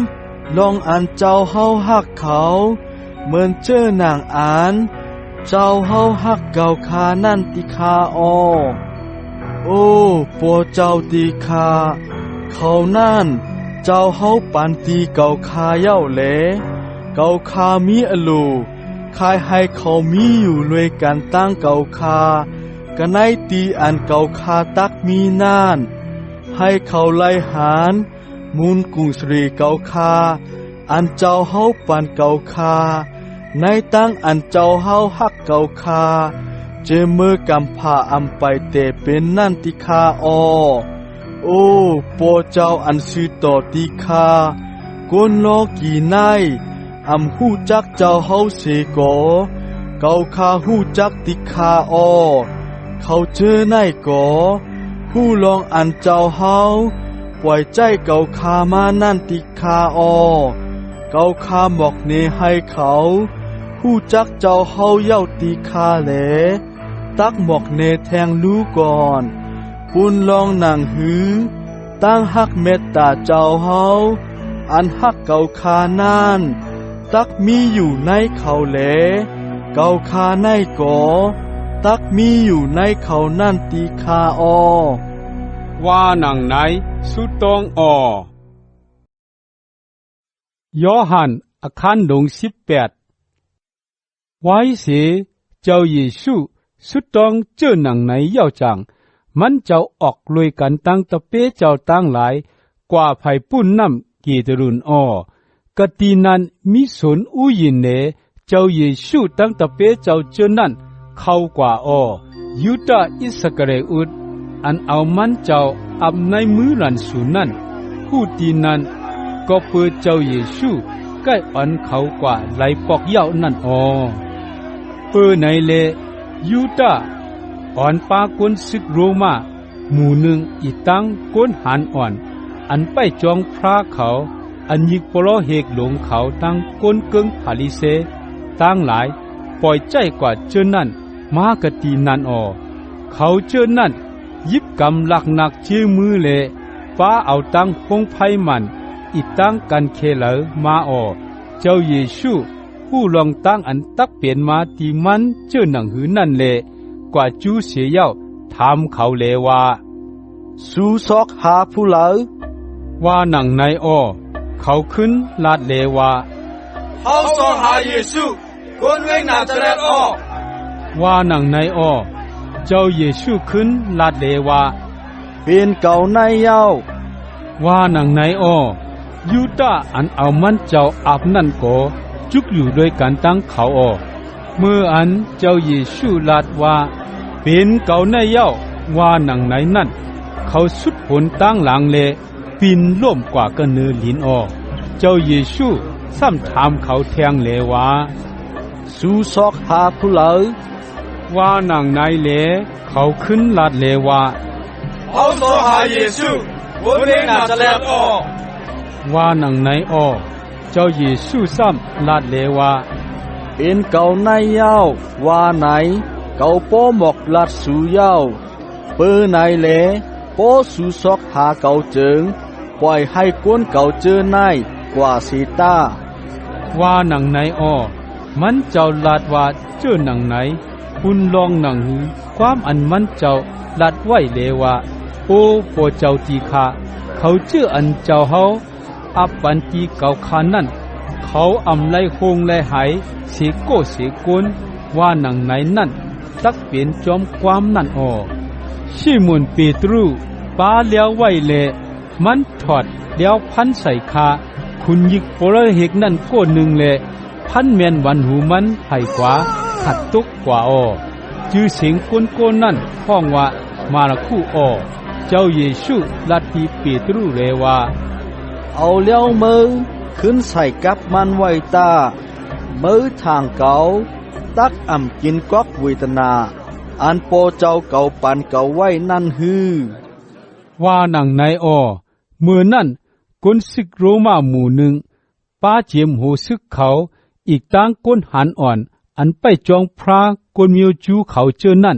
Speaker 5: ลองอ่านเจ้าเฮาฮักเขาเหมือนเจ้านางอ่านเจ้าเฮาฮักเกาคานั่นติคาออโอ้ปอเจ้าติคาเขานั่นเจ้าเฮาปันตีเกาคาเย้าแหลเกาคามีอโลคายให้เขามีอยู่ด้วยกันตั้งเกาคากันในตีอันเกาคาตักมีน่านให้เขาไล่หารมูลกุงสรีเกาคาอันเจ้าเฮาปันเกาคาในตั้งอันเจ้าเฮาฮักเกาคาเจมือกำพาไปเตเป็นนั่นติคาออโอ้ปอเจ้าอันซื้อต่อติคาก้นล้อกี่ในหู้จักเจ้าเฮาเสกอเกาคาหู้จักติคาออเขาเจอในก่อหู้ลองอันเจ้าเฮาปล่อยใจเกาคามานั่นติคาออเกาคาบอกเนให้เขาหู้จักเจ้าเฮาเย้าติคาแหลตักบอกเนแทงรู้ก่อนปุนลองหนังหือตั้งฮักเมตตาเจ้าเฮาอันฮักเกาคานั่นตักมีอยู่ในเขาแหล เกาคาในก่อตักมีอยู่ในเขานั่นตีคาออ
Speaker 2: ว่าหนังไหนสุดตองยอหันอาคารหลง18ไว้เสียเจ้าเยซูสุดตองเจอหนังไหนเย่าจังมันเจ้าออกลุยกันตั้งตะเปเจ้าตั้งหลายกว่าไผ่ปุ้นน้ำเกตรุนกะตีนั้นมีสนอู้ยินเนเจ้าเยซูตั้งตะเปเจ้าเจอนั่นเข้ากว่ายูดาอิสกเรอุดอันเอามันเจ้าอับในมือรันสูนั่นผู้ตีนั้นก็เปิดเจ้าเยซูใกล้อันเขากว่าไหลปอกเย้านั่นเปิดในเลยูดาอ่อนปากวนศึกโรมาหมู่หนึ่งอีตั้งก้นหันอ่อนอันไปจองพระเขาอันยิกปลอเหกหลงเขาตั้งก้นเกิงผาลิเซตั้งหลายปล่อยใจกว่าเจอนั่นมากตีนันเขาเจอนั่นยิบกำหลักหนักเชื่อมือเลฟ้าเอาตั้งพงไพมันอีตั้งกันเคเหลมาเจ้าเยซูผู้ลองตั้งอันตักเปลี่ยนมาตีมันเจอหนังหือนั่นเลกว่าจูเสียเย้าถามเขาเลว่า
Speaker 5: สูซอกหาผู้เหลอ
Speaker 2: ว่าหนังในเขาขึ้นลาดเลว่า
Speaker 15: เฮาสองหาเยซูคนเวนาซาเรต
Speaker 2: ว่าหนังในเจ้าเยซูขึ้นลาดเลว่า
Speaker 5: เป็นเก่าในเย้า
Speaker 2: ว่าหนังในยูดาอันเอามันเจ้าอาบนั่นก็จุกอยู่ด้วยกันตั้งเขาเมื่ออันเจ้าเยซูลาดว่าเป็นเก่าในเย้าว่าหนังในนั่นเขาสุดผลตั้งหลังเลปีนล่มกว่ากันเนื้อลินเจ้าเยซูซ้ำถามเขาแทงเลว่า
Speaker 5: สูซอกหาผู้เหลอ
Speaker 2: ว่าหนังในเลเขาขึ้นลาดเลว่า
Speaker 15: เฮาสองหาเยซูคนเวนาซาเรต
Speaker 2: ว่าหนังในเจ้าเยซูซ้ำลาดเลว่า
Speaker 5: เป็นเก่าในเย้าว่าไหนเก่าป้อหมอกลาดสู่เย้าเปื้อในเลป้อสู่ซอกหาเก่าเจิงปล่อยให้ก้นเก่าเจอในกว่าสีตา
Speaker 2: ว่าหนังในมันเจ้าลาดว่าเจอหนังไหนคุณลองหนังหือความอันมันเจ้าลาดไว้เลว่าโอ้ปอเจ้าตีคาเขาเชื่ออันเจ้าเฮาอับปันตีเก่าคานั่นเขาอำไลโฮงไลหายเสโกเสกวนว่าหนังไหนนั่นตักเปลี่ยนจอมความนั่นชิมุนเปตรูปาเลี้ยวไว้เลมันถอดเลี้ยวพันใส่คาคุณยิกโปรเหกนั่นก้นหนึ่งเลพันเมียนวันหูมันไผ่กว่าขัดตุกกว่าจื้อเสียงก้นนั่นห้องว่ามาละคู่เจ้าเยซูลัดตีเปตรูเลว่า
Speaker 5: เอาเลี้ยวมือขึ้นใส่กับมันไว้ตามือทางเก่าตักอ่ำกินกอกเวทนาอันโปเจ้าเก่าปันเก่าไว้นั่นฮือ
Speaker 2: ว่าหนังในเมื่อนั่นก้นศึกโรมาหมู่หนึ่งป้าเจียมโหซึกเขาอีกตั้งก้นหันอ่อนอันไปจองพระก้นมิวจูเขาเจอนั่น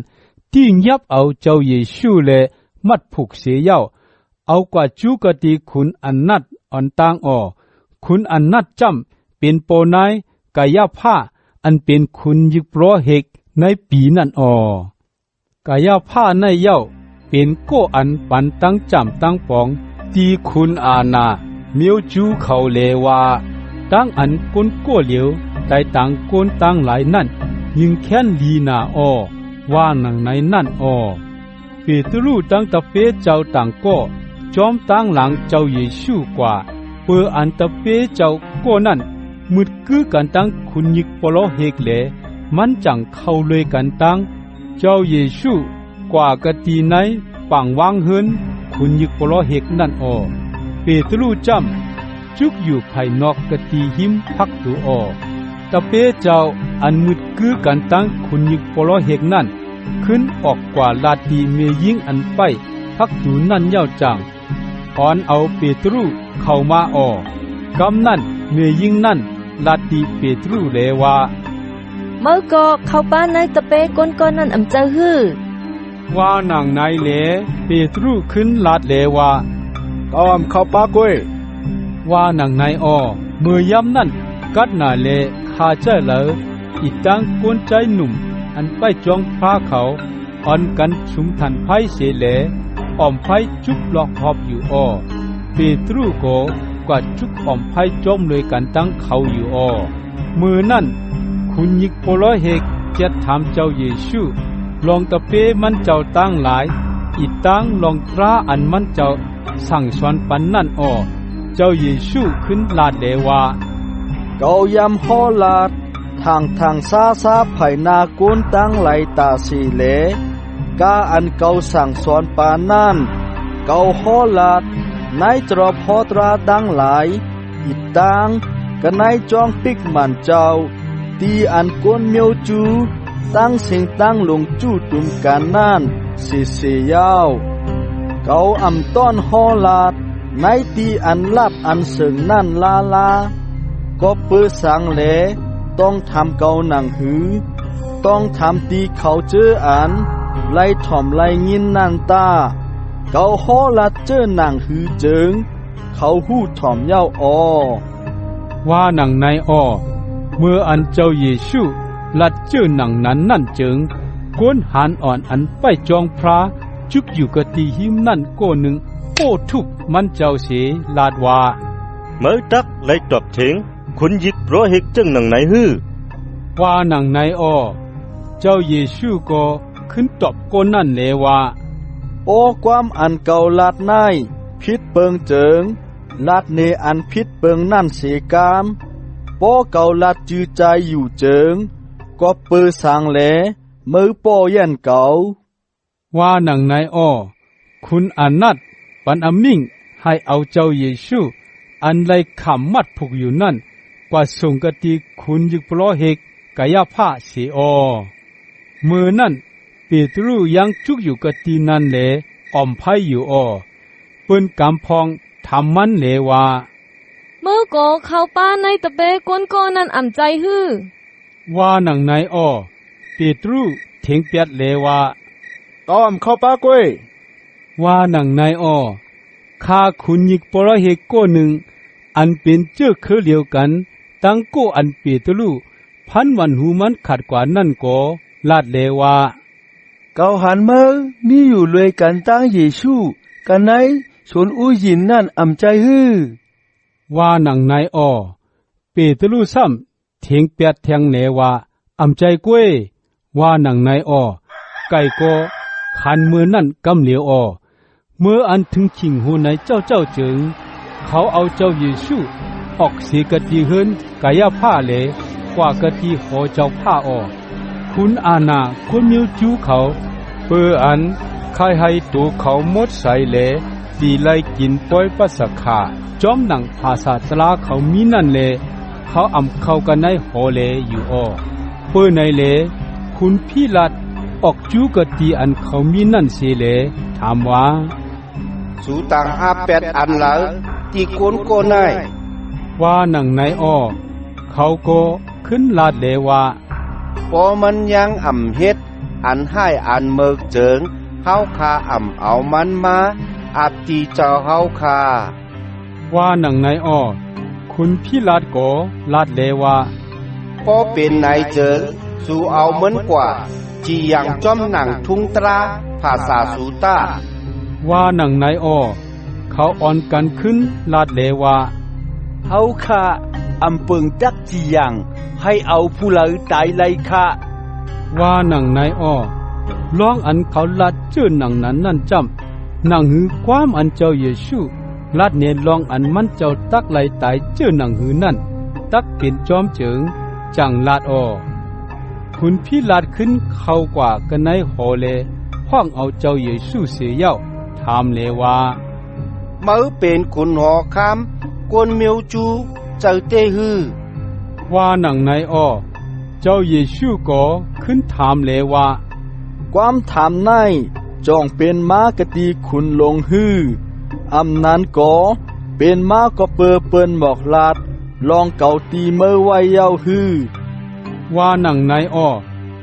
Speaker 2: ที่ยับเอาเจ้าเยซูและมัดผูกเสียเย้าเอากว่าจูกตีคุณอันนัดอ่อนตั้งคุณอันนัดจำเป็นโปนายกายผ้าอันเป็นคุณยิกโปรเหกในปีนั่นกายผ้าในเย้าเป็นโกอันปันตั้งจำตั้งปองตีคุณอาณาเมียวจูเขาเลว่าตั้งอันก้นโก้เหลียวแต่ต่างก้นตั้งหลายนั่นยิงแค้นลีนาว่าหนังในนั่นเปตรูตั้งตะเปเจ้าต่างก็จอมตั้งหลังเจ้าเยซูกว่าเปืออันตะเปเจ้าก็นั่นมุดคือกันตั้งคุณยิกปลอเฮกเลมันจังเข้าเลยกันตั้งเจ้าเยซูกว่ากะตีไหนปังวางเฮินคุณยิกปลอเฮกนั่นเปตรูจำจุกอยู่ภายนอกกะตีหิมพักดูตะเปเจ้าอันมุดคือกันตั้งคุณยิกปลอเฮกนั่นขึ้นออกกว่าลาตีเมยิงอันไปพักดูนั่นเย้าจังอ่อนเอาเปตรูเข้ามา กำนั่นเมื่อยิ่งนั่นลาตีเปตรูเลว่า
Speaker 6: เมื่อก็เข้าป้านในตะเปก้นก้อนนั่นอำเจอฮือ
Speaker 2: ว่าหนังในเลเปตรูขึ้นลาดเลว่า
Speaker 13: ตอมเข้าป้ากวย
Speaker 2: ว่าหนังในเมื่อย่ำนั่นกัดหนาเลคาเจอเลอ อีตังกวนใจหนุ่มอันไปจองพระเขาอ่อนกันชุมทันไพ่เสเลอ่อมไพ่จุกหลอกหอบอยู่อ้อเปตรูโกกว่าจุกอ่อมไพ่จมเลยกันตั้งเขาอยู่อ้อมือนั่นคุณยิกโปโลเฮกจะถามเจ้าเยซูลองตะเปมันเจ้าตั้งหลายอีตังลองตราอันมันเจ้าสั่งสอนปันนั่นอ้อเจ้าเยซูขึ้นลาดเลว่า
Speaker 5: เกายำฮอลาดทางซาไผ่นากุนตั้งไหลตาสีเลกาอันเกาสั่งสอนปานนั่นเกาฮอลาดนายตรอพอตราดังหลายอีตังกันนายจองปิกมันเจ้าตีอันกวนเมียวจูตั้งสิงตั้งลงจู้ตุมกันนั่นเสียยาวเกาอำต้อนฮอลาดนายตีอันลับอันเสิงนั่นลาก็เปื้อสังเลต้องทำเกาหนังหือต้องทำตีเขาเจออันไล่ถ่อมไล่ยินนั่นตาเกาฮอลัดเจอหนังหือเจิงเขาหู้ถ่อมเย้าออ
Speaker 2: ว่าหนังในอ้อเมื่ออันเจ้าเยซูลัดเจอหนังนั้นนั่นเจิงกวนหานอ่อนอันไปจองพระจุกอยู่กะตีหิมนั่นโก้หนึ่งโป้ทุบมันเจ้าเสลาดว่า
Speaker 3: เมื่อตักไล่ตอบเถงคุณยิกเพราะเฮกจังหนังไหนฮือ
Speaker 2: ว่าหนังในอ้อเจ้าเยซูก็ขึ้นตอบโกนั่นเลยว่า
Speaker 5: โอ้ความอันเก่าลาดนายพิษเปิงเจิงลาดเนอันพิษเปิงนั่นเสกามป้อเก่าลาดจือใจอยู่เจิงก็เปื้อสางแหลมือป้อแย่นเก่า
Speaker 2: ว่าหนังในอ้อคุณอานัดปันอมิงให้เอาเจ้าเยซูอันไลขำมัดผูกอยู่นั่นกว่าส่งกติคุณยิกปลอเฮกกายภาเสียอมือนั่นเปตรูยังจุกอยู่กตินั่นแหลอ่อมไพ่อยู่อ้อเปิ้นกำพองทำมันเลว่า
Speaker 6: เมื่อโกเข้าป้าในตะเปกวนก้อนั่นอ่ำใจฮื้อ
Speaker 2: ว่าหนังในอ้อเปตรูเถียงเปียดเลว่า
Speaker 13: เกาอำเข้าป้ากวย
Speaker 2: ว่าหนังในอ้อข้าคุณยิกปรเฮกโก้หนึ่งอันเป็นเจ้าเครือเดียวกันตั้งโก้อันเปตรูพันวันหูมันขัดกว่านั่นก็ลาดเลว่า
Speaker 5: เกาหันเมอมีอยู่เลยกันตั้งเยซูกันไหนชนอู้ยินนั่นอ่ำใจฮื้อ
Speaker 2: ว่าหนังในอ้อเปตรูซ้ำเถียงเปียดเถียงเลว่าอ่ำใจกวยว่าหนังในอ้อไก่ก็ขันมือนั่นกำเหลียวอ้อเมื่ออันถึงขิงหูในเจ้าจึงเขาเอาเจ้าเยซูออกเสียกติเฮินกายผ้าเลกว่ากติหอเจ้าผ้าอ้อคุณอาณาคนมิวจูเขาเปื้ออันใครให้ตัวเขาหมดใส่เลตีไล่กินป้อยปัสสะขาจอมหนังภาษาตราเขามีนั่นเลเขาอำเข้ากันในหอเลอยู่อ้อเปื้อในเลคุณพี่ลัดออกจูกติอันเขามีนั่นเสเลถามว่า
Speaker 4: สูตังอาแปดอันแล้วที่โกนโกนาย
Speaker 2: ว่าหนังในอ้อเขาก็ขึ้นลาดเลว่า
Speaker 4: พอมันยังอ่ำเฮ็ดอันให้อันเมิกเจิงเฮาคาอ่ำเอามันมาอาบตีเจ้าเฮาคา
Speaker 2: ว่าหนังในอ้อคุณพี่ลาดก็ลาดเลว่า
Speaker 4: พอเป็นนายเจิงสู่เอาเหมือนกว่าจีอย่างจอมหนังทุ่งตราภาษาสูต้า
Speaker 2: ว่าหนังในอ้อเขาอ่อนกันขึ้นลาดเลว่า
Speaker 11: เฮาคาอำเปิงจักจีอย่างให้เอาผู้เหลือตายไล่ค่ะ
Speaker 2: ว่าหนังในอ้อร้องอันเขาลัดเจื้อหนังนั้นนั่นจำหนังหือความอันเจ้าเยซูลัดเนร้องอันมันเจ้าตักไล่ตายเจื้อหนังหือนั่นตักเป็นจอมเจิงจังลาดอ้อคุณพี่ลาดขึ้นเข้ากว่ากันในหอเลห้องเอาเจ้าเยซูเสียเย้าถามเลว่า
Speaker 4: เมื่อเป็นคุณหอคำกวนเมียวจูเจ้าเตฮือ
Speaker 2: ว่าหนังในอ้อเจ้าเยซูก็ขึ้นถามเลว่า
Speaker 5: ความถามในจองเป็นมากตีคุณลงฮืออำนั้นก็เป็นมาก็เปิ้นบอกลาดลองเก่าตีเมื่อไว้เย้าฮือ
Speaker 2: ว่าหนังในอ้อ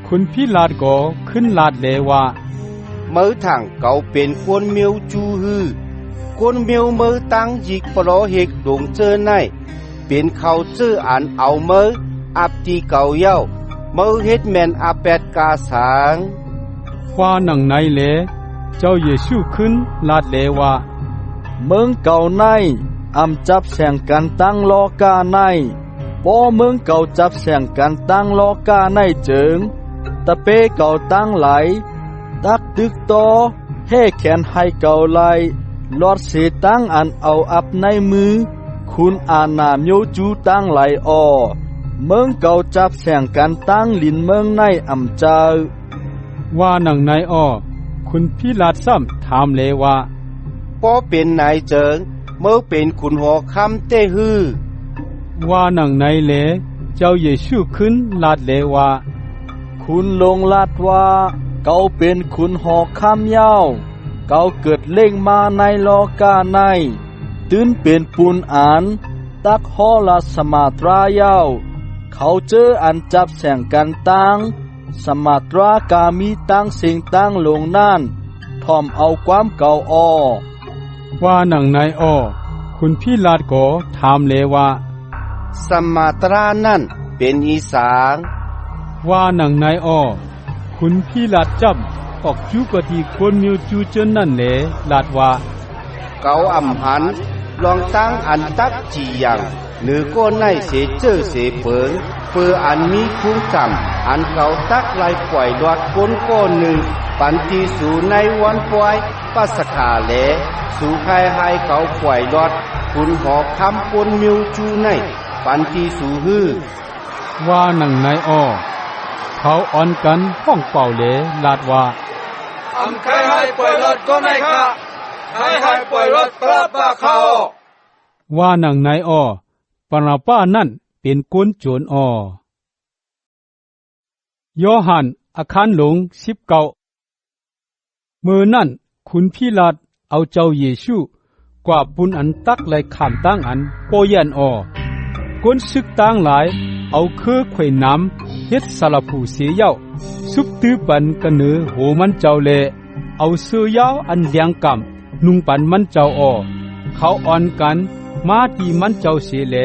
Speaker 2: คุณพี่ลาดก็ขึ้นลาดเลว่า
Speaker 4: เมื่อทางเก่าเป็นกวนเมียวจูฮือกวนเมียวเมื่อตั้งยิกปลอเฮกดงเจอในเป็นเขาเจออันเอาเมื่ออับตีเก่าเย้า เมื่อเฮ็ดแม่นอาแปดกาสาง
Speaker 2: ว่าหนังในเลเจ้าเยซูขึ้นลาดเลว่า
Speaker 5: เมืองเก่าในอำจับแสงกันตั้งลอกาในบ่เมืองเก่าจับแสงกันตั้งลอกาในเจิงตะเปเก่าตั้งไหลตักตึกตอแห่แขนให้เก่าไหลลอดเสตั้งอันเอาอับในมือคุณอาณามโยจูตั้งไหลออเมืองเก่าจับแสงกันตั้งลินเมืองในอำเจ้า
Speaker 2: ว่าหนังในอ้อคุณพิลาดซ้ำถามเลว่า
Speaker 4: ป้อเป็นนายเจิงเมื่อเป็นขุนหอคำเต้ฮือ
Speaker 2: ว่าหนังในเลเจ้าเยซูขึ้นลาดเลว่า
Speaker 5: คุณลงลาดว่าเกาเป็นขุนหอคำยาวเกาเกิดเล่งมาในลอกาในตื่นเป็นปูนอ่านตักฮอลาสมาตรายาวเขาเจออันจับแสงกันตังสมาตรากามีตั้งสิ่งตั้งลงนั่นทอมเอาความเก่าออ
Speaker 2: ว่าหนังในอ้อคุณพี่ลาดก็ถามเลว่า
Speaker 4: สมาตรานั่นเป็นอีสาง
Speaker 2: ว่าหนังในอ้อคุณพี่ลาดจำออกจูกดีคนมิวจูเจนนั่นเลลาดว่า
Speaker 4: เกาอำหันลองตั้งอันตักจีอย่างหรือก้นในเสเจอเสเปิงเพื่ออันมีคุ้งจำอันเก่าตักลายปล่อยดอดก้นก้นหนึ่งปันทีสู่ในวันปล่อยปัสขาแหลสู่ใครให้เก่าปล่อยดอดคุณหอคำปนมิวจูในปันทีสู่ฮือ
Speaker 2: ว่าหนังในอ้อเขาอ่อนกันห้องเป่าเลลาดว่า
Speaker 15: ใครให้ปล่อยรถก็ในค่ะให้ปล่อยรถปลาปาเขา
Speaker 2: ว่าหนังในอ้อปราป้านั่นเป็นก้นโจรอ้อยอหันอาคารหลง19มือนั่นคุณพิลาดเอาเจ้าเยซูกว่าปุนอันตักไหลข้ามตั้งอันโปยันอ้อก้นซึกตั้งหลายเอาคือไข่น้ำเฮ็ดสารผูเสียเย้าซุบตื้อปันกันเนือโหมันเจ้าเลเอาเสื้อยาวอันเลียงกำนุ่งปันมันเจ้าอ้อเขาอ่อนกันมาที่มันเจ้าเสียเล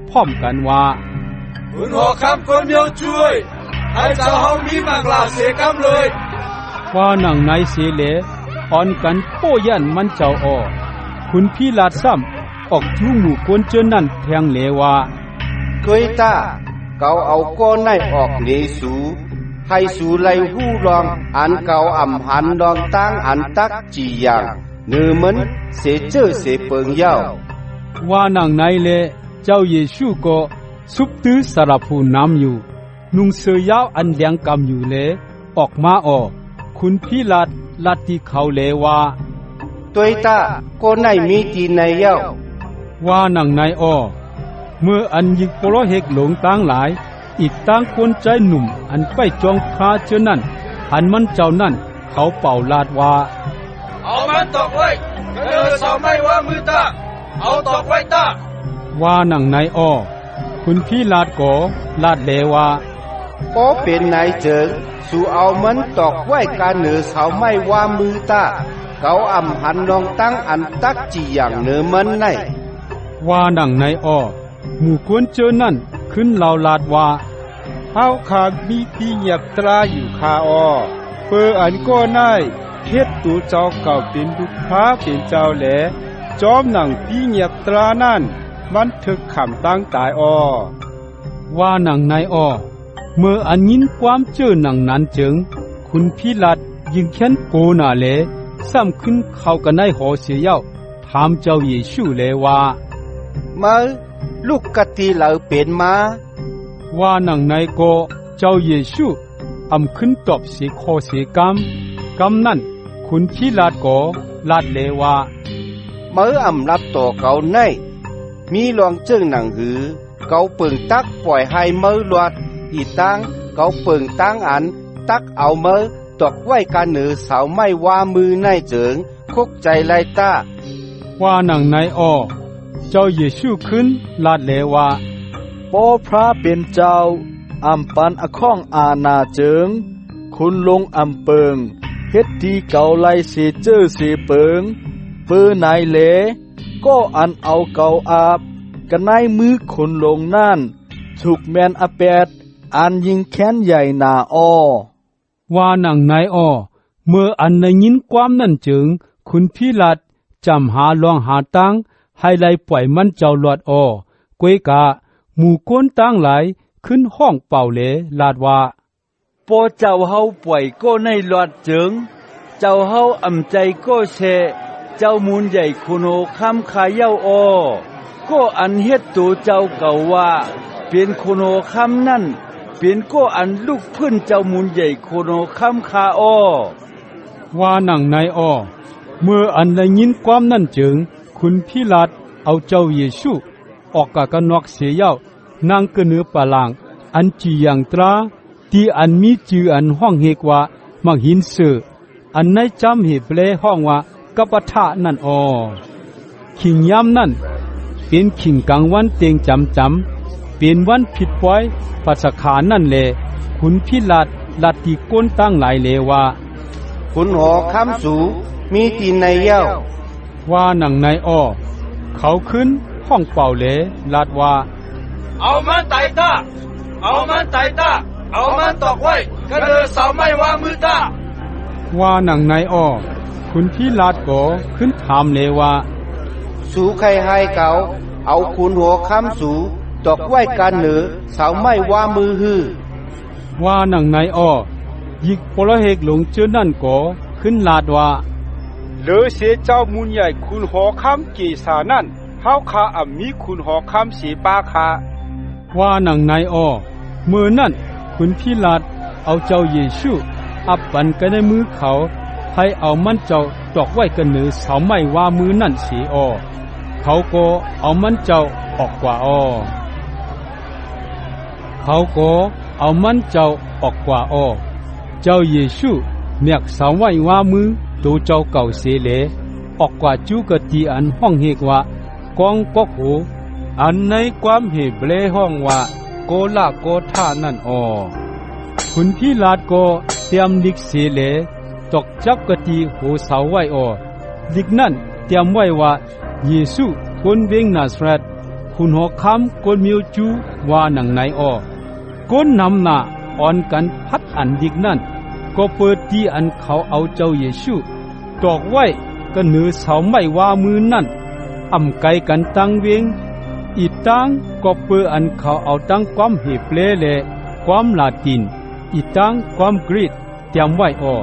Speaker 2: พร้อมกันว่า
Speaker 15: คุณหอคำคนเดียวช่วยให้เจ้าเฮามีมากลาเสียกำเลย
Speaker 2: ว่าหนังในเสียเลอ่อนกันโปยันมันเจ้าอ้อคุณพี่ลาดซ้ำออกจูหมู่กวนเจนนั่นแทงเลว่า
Speaker 4: เคยตาเกาเอาก้อนในออกเนสูให้สูไลหู้รองอันเกาอ่ำหันรองตั้งอันตักจีอย่างเนื้อมันเสเจอเสเปิงเย้า
Speaker 2: ว่าหนังในเลเจ้าเยซูก็ซุบตื้อสารพูน้ำอยู่นุ่งเสื้อยาวอันเลียงกำอยู่เลออกมาอ้อคุณพี่ลาดที่เขาเลว่า
Speaker 4: ตัวตาก้อนในมีตีในเย้า
Speaker 2: ว่าหนังในอ้อเมื่ออันยิกโปโลเฮกหลงตั้งหลายอีกตั้งคนใจหนุ่มอันไปจองพาเจอนั่นอันมันเจ้านั่นเขาเป่าลาดว่า
Speaker 15: เอามันตอกไว้เออสาวไม่ว่ามือตาเอาตอกไว้ตา
Speaker 2: ว่าหนังในอ้อคุณพี่ลาดก็ลาดเลว่า
Speaker 4: พอเป็นนายเจิงสู่เอามันตอกไว้การเหนือสาวไม่ว่ามือตาเกาอ่ำหันรองตั้งอันตักจีอย่างเหนือมันใน
Speaker 2: ว่าหนังในอ้อหมู่กวนเจอนั่นขึ้นเหล่าลาดว่า
Speaker 13: เฮาขามีที่เหยียบตราอยู่คาอ้อเพื่ออันก็ได้เฮ็ดตูเจ้าเก่าเป็นบุพภาเป็นเจ้าแหลจอมหนังที่เหยียบตรานั่นมันถึกขำตั้งตายอ้อ
Speaker 2: ว่าหนังในอ้อเมื่ออันยินความเจอหนังนั้นจึงคุณพิลาดยิงแค้นโกนาเลซ้ำขึ้นเข้ากันในหอเสียเย้าถามเจ้าเยซูเลว่า
Speaker 4: มาลูกกะตีเหล่าเป็นมา
Speaker 2: ว่าหนังในโกเจ้าเยซูอำขึ้นตอบสีคอสีกำนั่นคุณพิลาดก็ลาดเลว่า
Speaker 4: เมื่ออำรับต่อเก่าในมีลองเจิ้งหนังหือเกาเปิงตักปล่อยให้เมื่อลวดอีตั้งเกาเปิงตั้งอันตักเอาเมื่อตอกไว้การเหนือสาวไม่ว่ามือในเจิงคุกใจไล่ตา
Speaker 2: ว่าหนังในอ้อเจ้าเยซูขึ้นลาดเลว่า
Speaker 5: ปอพระเป็นเจ้าอำปันอข้องอาณาเจิงคุณลงอำเปิงเฮ็ดที่เก่าไล่เสเจอเสเปิงเปื้อนายเลก็อันเอาเก่าอาบกันในมือคนลงนั่นถูกแมนอแปด อันยิงแค้นใหญ่นาอ้อ
Speaker 2: ว่าหนังนายอ้อเมื่ออันได้ยินความนั่นจึงคุณพิลัดจำหาลองหาตังให้ไล่ปล่อยมันเจ้าหลอดอ้อกวยกะหมู่ก้นตั้งหลายขึ้นห้องเป่าเลลาดว่า
Speaker 11: ปอเจ้าเฮาปล่อยก็ในหลอดจึงเจ้าเฮาอำใจก็แช่เจ้ามูลใหญ่คุโนคำขาเย้าอ้อก็อันเฮ็ดตัวเจ้าเก่าว่าเป็นคุโนคำนั่นเป็นก็อันลูกพื้นเจ้ามูลใหญ่คุโนคำขาอ้อ
Speaker 2: ว่าหนังนายอ้อเมื่ออันได้ยินความนั่นจึงคุณพิลัดเอาเจ้าเยซูออกกะกันนอกเสียเย้านางกะเนือปะลางอันจียังตราที่อันมีจืออันห้องเฮกว่ามักหินเสืออันในจำเหเปลห้องว่ากัปทะนั่นอ้อขิงยามนั่นเป็นขิงกลางวันเตียงจำเป็นวันผิดปล่อยปัสขานั่นแลคุณพิลัดลัดที่ก้นตั้งหลายเลว่า
Speaker 4: คุณหอคำสูมีตีนในเย้า
Speaker 2: ว่าหนังนายอ้อเขาขึ้นห้องเป่าเลลาดว่า
Speaker 15: เอามันไตตาเอามันไตตาเอามันตอกไว้กระเดือเสาไม่วางมือตา
Speaker 2: ว่าหนังนายอ้อคุณพิลาดก็ขึ้นถามเลว่า
Speaker 4: สูใครให้เก่าเอาคุณหัวคำสูตอกไว้กันเหนือเสาไม่วางมือฮือ
Speaker 2: ว่าหนังนายอ้อยิกปลเฮกหลงเจอนั่นก็ขึ้นลาดว่า
Speaker 13: เหลือเสียเจ้ามูลใหญ่คุณหอคำกีสานั่นเฮาคาอ่ำมีคุณหอคำสีปาคา
Speaker 2: ว่าหนังนายอ้อเมื่อนั่นคุณพิลาดเอาเจ้าเยซูอับปันกันในมือเขาให้เอามันเจ้าตอกไว้กันเหนือเสาไม้ว่ามือนั่นสีอ้อเขาก็เอามันเจ้าออกกว่าอ้อเขาก็เอามันเจ้าออกกว่าอ้อเจ้าเยซูเมียกเสาไว้ว่ามือตัวเจ้าเก่าเสเลออกกว่าจูกตีอันห้องเฮกว่ากองกอกโหอันในความเหเบลห้องว่าโกละโกท่านั่นอ้อคุณพี่ลาดก็เตรียมลิกเสเลตกจับกตีโหเสาไว้อ้อลิกนั่นเตรียมไว้ว่าเยซูคนเวงนาซาเรตคุณหอคำคนมิวจูว่าหนังไหนอ้อคนนำหน้าอ่อนกันพัดอันลิกนั่นก็เปิดที่อันเขาเอาเจ้าเยซูตอกไว้ก็เหนือเสาไม้ว่ามือนั่นอำไกกันตั้งเวงอีตังก็เปิดอันเขาเอาตั้งความเฮเปลเลความลาตินอีตังความกรีกเตรียมไว้อ้อ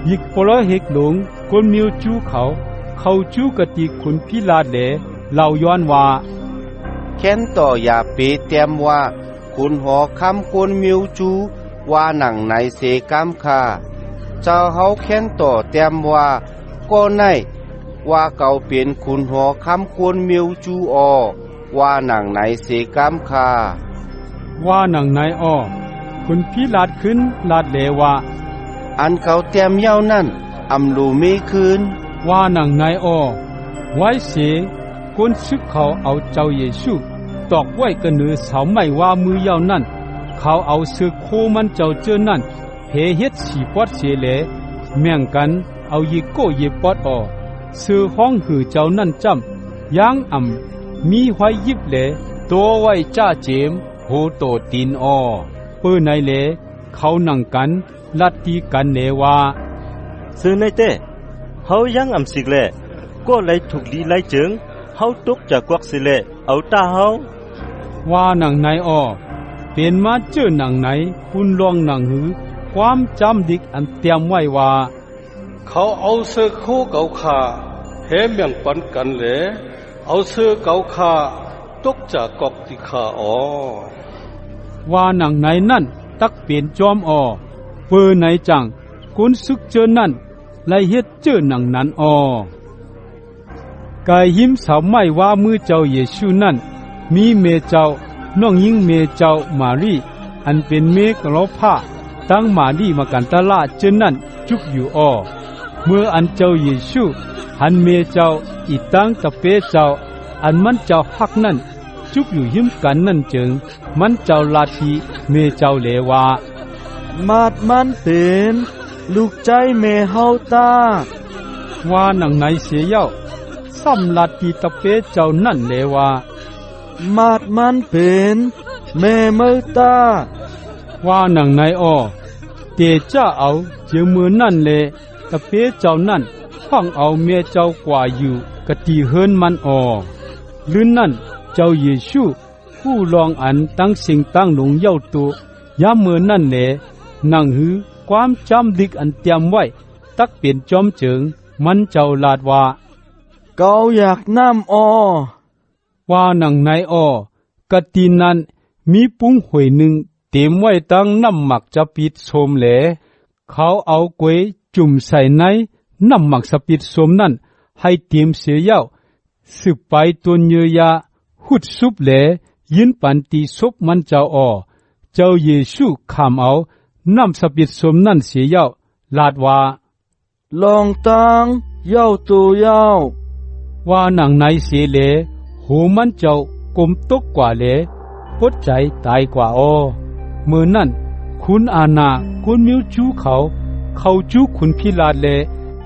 Speaker 2: ยิกปลเฮกหลงคนมิวจูเขาจูกติคุณพิลาดเลเล่าย้อนว่า
Speaker 4: แค้นต่ออย่าเปเตรียมว่าคุณหอคำคนมิวจูว่าหนังในเสกามคาเจ้าเฮาแค้นต่อเตรียมว่าก็ในว่าเก่าเปลี่ยนคุณหอคำคนมิวจูออว่าหนังในเสกามคา
Speaker 2: ว่าหนังในอ้อคุณพิลาดขึ้นลาดเลว่า
Speaker 4: อันเขาเตรียมเย้านั่นอำลูมีคืน
Speaker 2: ว่าหนังในอ้อไว้เสคนซึกเขาเอาเจ้าเยซูตอกไว้กันเหนือเสาไม้ว่ามือเย้านั่นเขาเอาเสือโคมันเจ้าเจอนั่นเพเฮ็ดสีปอดเสเลแม่งกันเอายิโก้เยปอดออเสือห้องหือเจ้านั่นจำย่างมีหอยยิบเลตัวไว้จ้าเจมโหโตตีนอ้อเปื้อในเลเขานั่งกันลัดตีกันเลว่า
Speaker 3: ซื้อในเต้เฮายังสิกแลก็ไหลถูกลีไหลจึงเฮาตกจากกวักสิแลเอาตาเฮา
Speaker 2: ว่าหนังในอ้อเป็นมาเจอหนังไหนคุณลองหนังหือความจำดิกอันเตรียมไว้ว่า
Speaker 13: เขาเอาเสื้อโคเก่าขาเฮเมียงปันกันเลยเอาเสื้อเก่าขาตกจากกอกติขาอ๋อ
Speaker 2: ว่าหนังไหนนั่นตักเปลี่ยนจอมอ้อเปื้อไหนจังคุณซึกเจอนั่นไล่เฮ็ดเจอหนังนั้นอ้อกายหิมสาวไม่ว่ามือเจ้าเยซูนั่นมีเมเจ้าน้องหญิงเมเจ้ามารีอันเป็นเมกลอผ้าตั้งมารีมากันตะละเจนนั่นจุกอยู่อ้อเมื่ออันเจ้าเยซูหันเมเจ้าอีตั้งตะเปเจ้าอันมันเจ้าฮักนั่นจุกอยู่หิมกันนั่นจึงมันเจ้าลาทีเมเจ้าเลว่า
Speaker 5: มาดมันเป็นลูกใจเมเฮาตา
Speaker 2: ว่าหนังไหนเสียเย้าซ้ำลาทีตะเปเจ้านั่นเลว่า
Speaker 5: มาดมันเป็นแม่เมตา
Speaker 2: ว่าหนังในอ้อเตจ้าเอาเจอมือนั่นแลตะเปเจ้านั่นฟังเอาเมียเจ้ากว่าอยู่กะตีเฮินมันอ้อลื่นนั่นเจ้าเยซูผู้ลองอันตั้งสิ่งตั้งหลงเย้าตัวยามมือนั่นแลนั่งหือความจำดิกอันเตรียมไว้ตักเป็นจอมเจิงมันเจ้าลาดว่า
Speaker 5: เกาอยากน้ำอ้อ
Speaker 2: ว่าหนังในอ้อกะตีนั้นมีปุ้งหวยหนึ่งเต็มไว้ตั้งน้ำหมักจะปิดโสมแหลเขาเอากวยจุ่มใส่ในน้ำหมักสปิดโสมนั่นให้เตรียมเสียเย้าสืบไปตัวเยือยาหุดซุบแหลยินปันตีซบมันเจ้าอ้อเจ้าเยซูขามเอาน้ำสปิดโสมนั่นเสียเย้าลาดว่า
Speaker 5: ลองตังเย้าตัวเย้า
Speaker 2: ว่าหนังในเสียแหลโหมันเจ้ากลมตกกว่าแหลปดใจตายกว่าอ้อเมื่อนั่นคุณอาณาคุณมิวจูเขาจูคุณพิลาดแล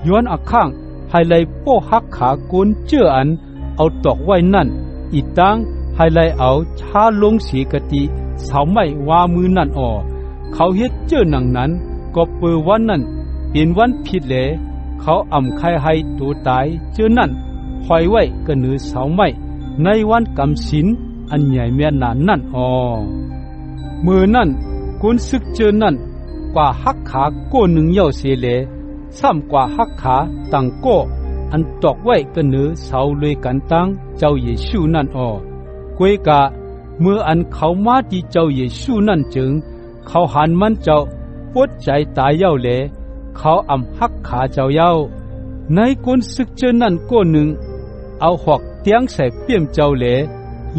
Speaker 2: ย้อนอักข้างให้ไลโป้หักขากุนเจืออันเอาตอกไว้นั่นอีตังให้ไลเอาชาลงสีกติเสาไม้ว่ามือนั่นอ้อเขาเฮ็ดเจือหนังนั้นก็เปิดวันนั้นเป็นวันผิดแลเขาอ่ำไข่ให้ตัวตายเจือนั่นหอยไว้ก็เหนือเสาไม้ในวันกำศีลอันใหญ่แม่นานนั่นอ้อมือนั่นกุนซึกเจอนั่นกว่าหักขาโก้หนึ่งเย้าเสียแลซ้ำกว่าหักขาต่างโก้อันตอกไว้ก็เหนือเสาเลยกันตั้งเจ้าเยซูนั่นอ้อกวยกะเมื่ออันเขามาที่เจ้าเยซูนั่นจึงเขาหันมันเจ้าปวดใจตายเย้าแลเขาอ่ำหักขาเจ้าเย้าในกุนซึกเจอนั่นโก้หนึ่งเอาหอกเตียงใส่เปี่ยมเจ้าแล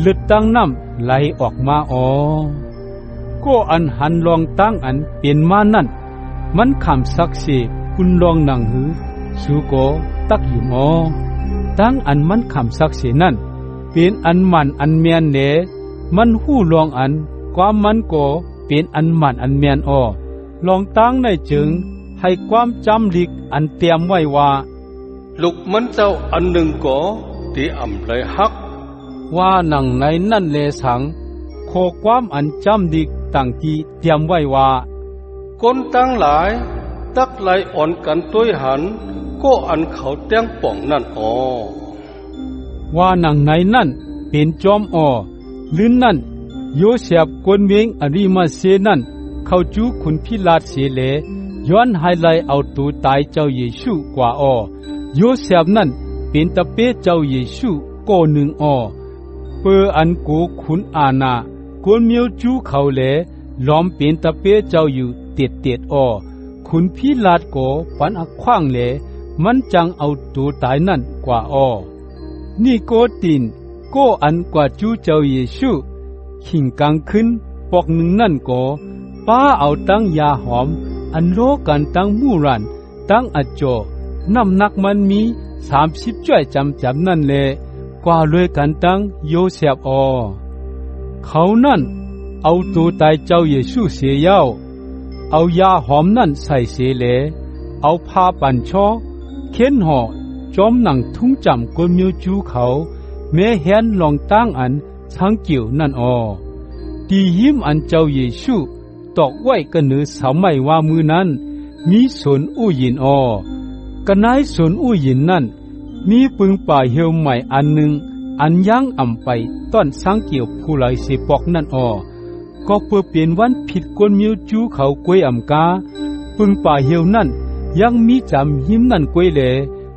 Speaker 2: เลือดตั้งน้ำไหลออกมาอ้อก็อันหันลองตั้งอันเปลี่ยนมานั่นมันคำสักเสคุณลองนังหือสูโกตักอยู่มอตั้งอันมันคำสักเสนั่นเป็นอันมันอันเมียนเนมันหู้ลองอันความมันก็เป็นอันมันอันเมียนอ้อลองตั้งในจึงให้ความจำลิกอันเตรียมไว้ว่า
Speaker 3: ลูกมันเจ้าอันหนึ่งก็ที่อ่ำเลยฮัก
Speaker 2: ว่าหนังในนั่นเลสังโคความอันจำดิกตั้งที่เตรียมไว้ว่า
Speaker 3: คนตั้งหลายตักไหลอ่อนกันตัวหันก็อันเขาแต้งป่องนั่นอ้อ
Speaker 2: ว่าหนังในนั่นเป็นจอมอ้อลื่นนั่นโยเซฟกวนเวงอริมาเสนั่นเขาจูคุณพิลาดเสเลย้อนให้ไลเอาตัวตายเจ้าเยซูกว่าอ้อโยเซฟนั่นเป็นตะเปเจ้าเยซูก็หนึ่งอ้อเปออันกูคุณอาณากวนเมียวจูเขาแลล้อมเป็นตะเปเจ้าอยู่เตียดอ้อคุณพิลาดก็ปันอักขว้างแลมันจังเอาตัวตายนั่นกว่าอ้อนี่โกตินก็อันกว่าจูเจ้าเยซูขิงกลางขึ้นปอกหนึ่งนั่นก็ป้าเอาตั้งยาหอมอันโลกันตั้งมูรันตั้งอัจโจน้ำหนักมันมี30จ้อยจำนั่นแลกว่าเลยกันตั้งโยเซฟอ้อเขานั่นเอาตัวตายเจ้าเยซูเสียเย้าเอายาหอมนั่นใส่เสเลเอาผ้าปันช่อเข็นห่อจอมหนังทุ่งจำกลมิวจูเขาแม่เห็นลองตั้งอันสังเกี่ยวนั่นอ้อตีหิมอันเจ้าเยซูตอกไว้กันเหนือเสาไม้ว่ามือนั้นมีสนอู้ยินอ้อกระนายสนอู้ยินนั่นมีปึงป่าเหี่ยวใหม่อันหนึ่งอันยังอ่ำไปต้อนสังเกี่ยวผู้ไหลเสปอกนั่นอ้อก็เพื่อเปลี่ยนวันผิดกวนมิวจูเขากวยอ่ำกาปึงป่าเหี่ยวนั่นยังมีจำหิมนั่นกวยเล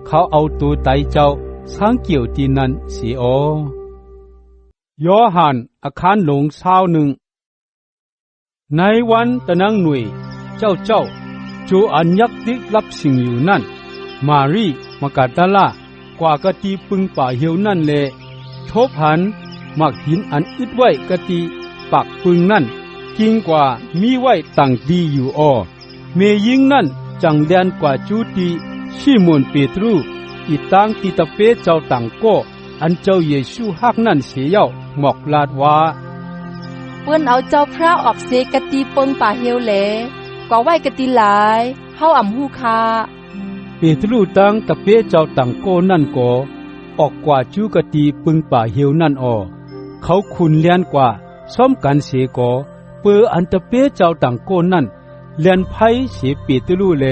Speaker 2: เขาเอาตัวไตเจ้าสังเกี่ยวตีนั้นเสียอ้อยอหันอาคารหลงเศร้าหนึ่งในวันตะนังหน่วยเจ้าจูอันยักติกรับสิ่งอยู่นั่นมารีมากาตาลากว่ากะตีปึงป่าเหี่ยวนั่นแลทบหันมักหินอันอึดไว้กะตีปักปึงนั่นกิ่งกว่ามีไว้ตั้งดีอยู่อ้อเมยิงนั่นจังแดนกว่าจูตีชิมอนเปตรูอีตังติตะเปเจ้าตังก็อันเจ้าเยซูฮักนั่นเสียเย้าหมอกลาดว่า
Speaker 10: เปิ้นเอาเจ้าพระออกเสกะตีเปิงป่าเหี่ยวแหลก็ไว้กะตีหลายเฮาอ่ำฮู้คา
Speaker 2: เปตรูตังตะเปเจ้าตังโกนั่นก็ออกกว่าจูกะตีปึงป่าเหี่ยวนั่นอ้อเขาขุนเลียนกว่าซ้อมกันเสกอป เปออันตะเปเจ้าต่างโกนั่นเลียนไผเสียปีตลูเล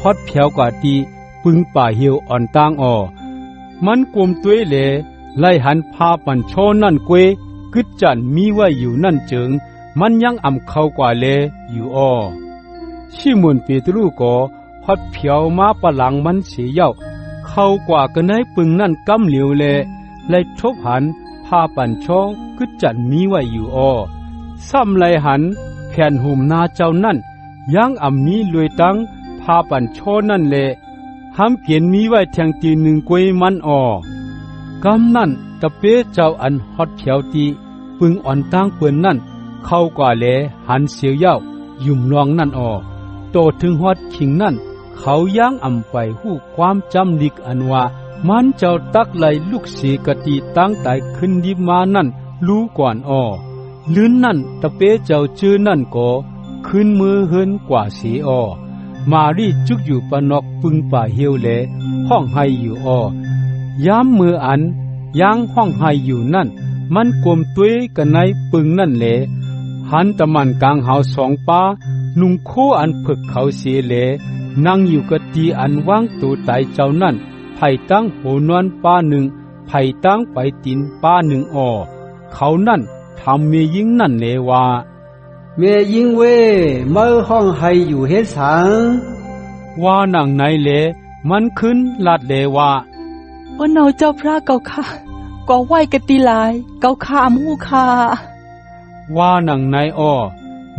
Speaker 2: ฮอดเพียวกว่าดีปึงป่าเหี่ยวอ่อนตางมันกลมตัวเลไล่หันพาปันโชนั่นเกวกึดจันมีไว้อยู่นั่นจึงมันยังอ่ำเข้ากว่าเลอยู่ชิมุนเปตรูก็ฮอดเพียวมาปะหลังมันเสียเย้าเข้ากว่ากันให้ปึงนั่นกำเหลียวเลไล่ทบหันพาปันโชกึดจันมีไว้อยู่ซ้ำไล่หันแผ่นหุ่มนาเจ้านั่นยังอ่ำนี้ลวยตั้งพาปันโชนั่นเลห้ามเปลี่ยนมีไว้แทงตีหนึ่งกวยมันกำนั่นตะเปเจ้าอันฮอดเขียวตีปึงอ่อนตั้งเปืนนั่นเข้ากว่าเลหันเสียวเย้ายุ่มลองนั่นโตถึงฮอดขิงนั่นเขาย่างอ่ำไปหู้ความจำลิกอันว่ามันเจ้าตักไหลลูกสีกะตีตั้งตายขึ้นดิมานั่นรู้ก่อนลื่นนั่นตะเปเจ้าชื่อนั่นก็ขึ้นมือเฮินกว่าสีมารีจุกอยู่ปนอกปึงป่าเหี่ยวเลห้องไห้อยู่ย้ำมืออันย่างห้องไห้อยู่นั่นมันกลมตุ้ยกันในปึงนั่นเลหันตะมันกลางหาวสองป้านุ่งโคอันผึกเขาเสียเลนั่งอยู่กะตีอันว่างตัวตายเจ้านั่นไผ่ตั้งโหนวนป้าหนึ่งไผ่ตั้งไปตินป้าหนึ่งเขานั่นทำเมียยิงนั่นเลว่า
Speaker 8: เมียยิงเว่เมื่อห้องไห้อยู่เฮ็ดสัง
Speaker 2: ว่านังไหนเลมันขึ้นลาดเลว่า
Speaker 12: เนาเจ้าพระเก่าค่ะก็ไหวกะติลายเก่าค่ะอำหูค่ะ
Speaker 2: ว่านังไหน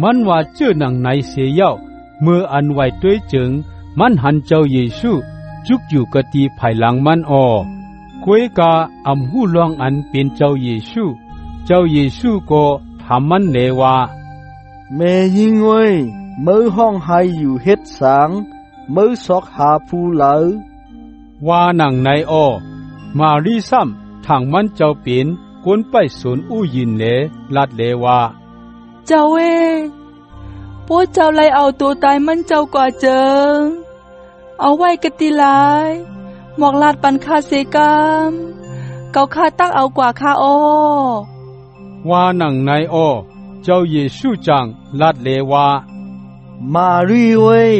Speaker 2: มันว่าชื่อนังไหนเสียเย้าเมื่ออันไหวด้วยจึงมันหันเจ้าเยซูจุกอยู่กะตีภายหลังมันกวยกาอำหูลองอันเป็นเจ้าเยซูก็ถามมันเลว่า
Speaker 5: แม่ยิงเว้ยมือห้องไห้อยู่เฮ็ดสังมือซอกหาผู้เหลอ
Speaker 2: ว่านังไหนมารีซ้ำทางมันเจ้าเป็นกวนไปสวนอู้ยินเลลัดเลว่า
Speaker 12: เจ้าพวกเจ้าไล่เอาตัวตายมันเจ้ากว่าเจิงเอาไว้กะติลายหมอกลาดปันคาเสกามเก่าคาตักเอากว่าคา
Speaker 2: ว่านังไหนเจ้าเยซูจังลัดเลว่า
Speaker 5: มารีเว้ย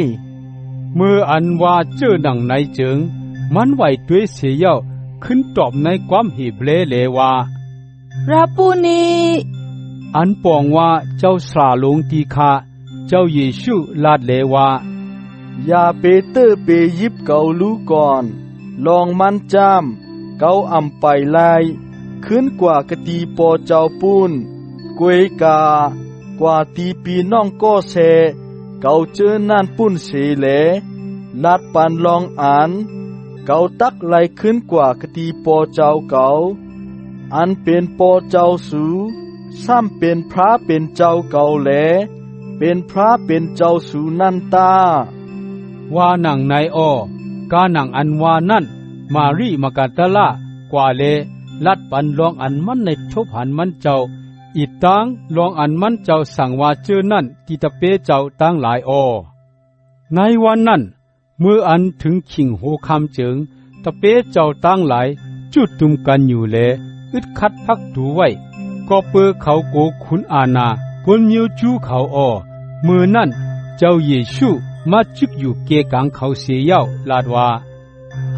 Speaker 2: เมื่ออันว่าเจอนังไหนจึงมันไหวด้วยเสียเย้าขึ้นตอบในความหีบเลว่า
Speaker 12: รับปูนี
Speaker 2: อันปองว่าเจ้าสาลงตีคาเจ้าเยซูลาดเลว่า
Speaker 5: อย่าเปเตอร์เปยิบเกาลูก่อนลองมันจำเกาอำไปไล่ขึ้นกว่ากะตีปอเจ้าปูนกวยกากว่าตีปีน้องก็เสเกาเจอนั่นปุ้นเสเลลัดปันลองอ่านเกาตักไหลขึ้นกว่ากะตีปอเจ้าเกาอันเป็นปอเจ้าสูซ้ำเป็นพระเป็นเจ้าเก่าแลเป็นพระเป็นเจ้าสูนันตา
Speaker 2: ว่านังไหนกานังอันว่านั่นมารีมากาตะละกว่าเลลัดปันลองอันมันในทบหันมันเจ้าอีตังลองอันมันเจ้าสั่งว่าเจอนั่นที่ตะเปเจ้าตั้งหลายในวันนั้นเมื่ออันถึงขิงโหคำจึงตะเปเจ้าตั้งหลายจุดตุมกันอยู่เลอึดคัดพักดูไว้ก็เปือเขาโกคุณอาณาปนมิวจูเขามือนั่นเจ้าเยซูมาจึกอยู่เกกังเขาเสียเย้าลาดว่า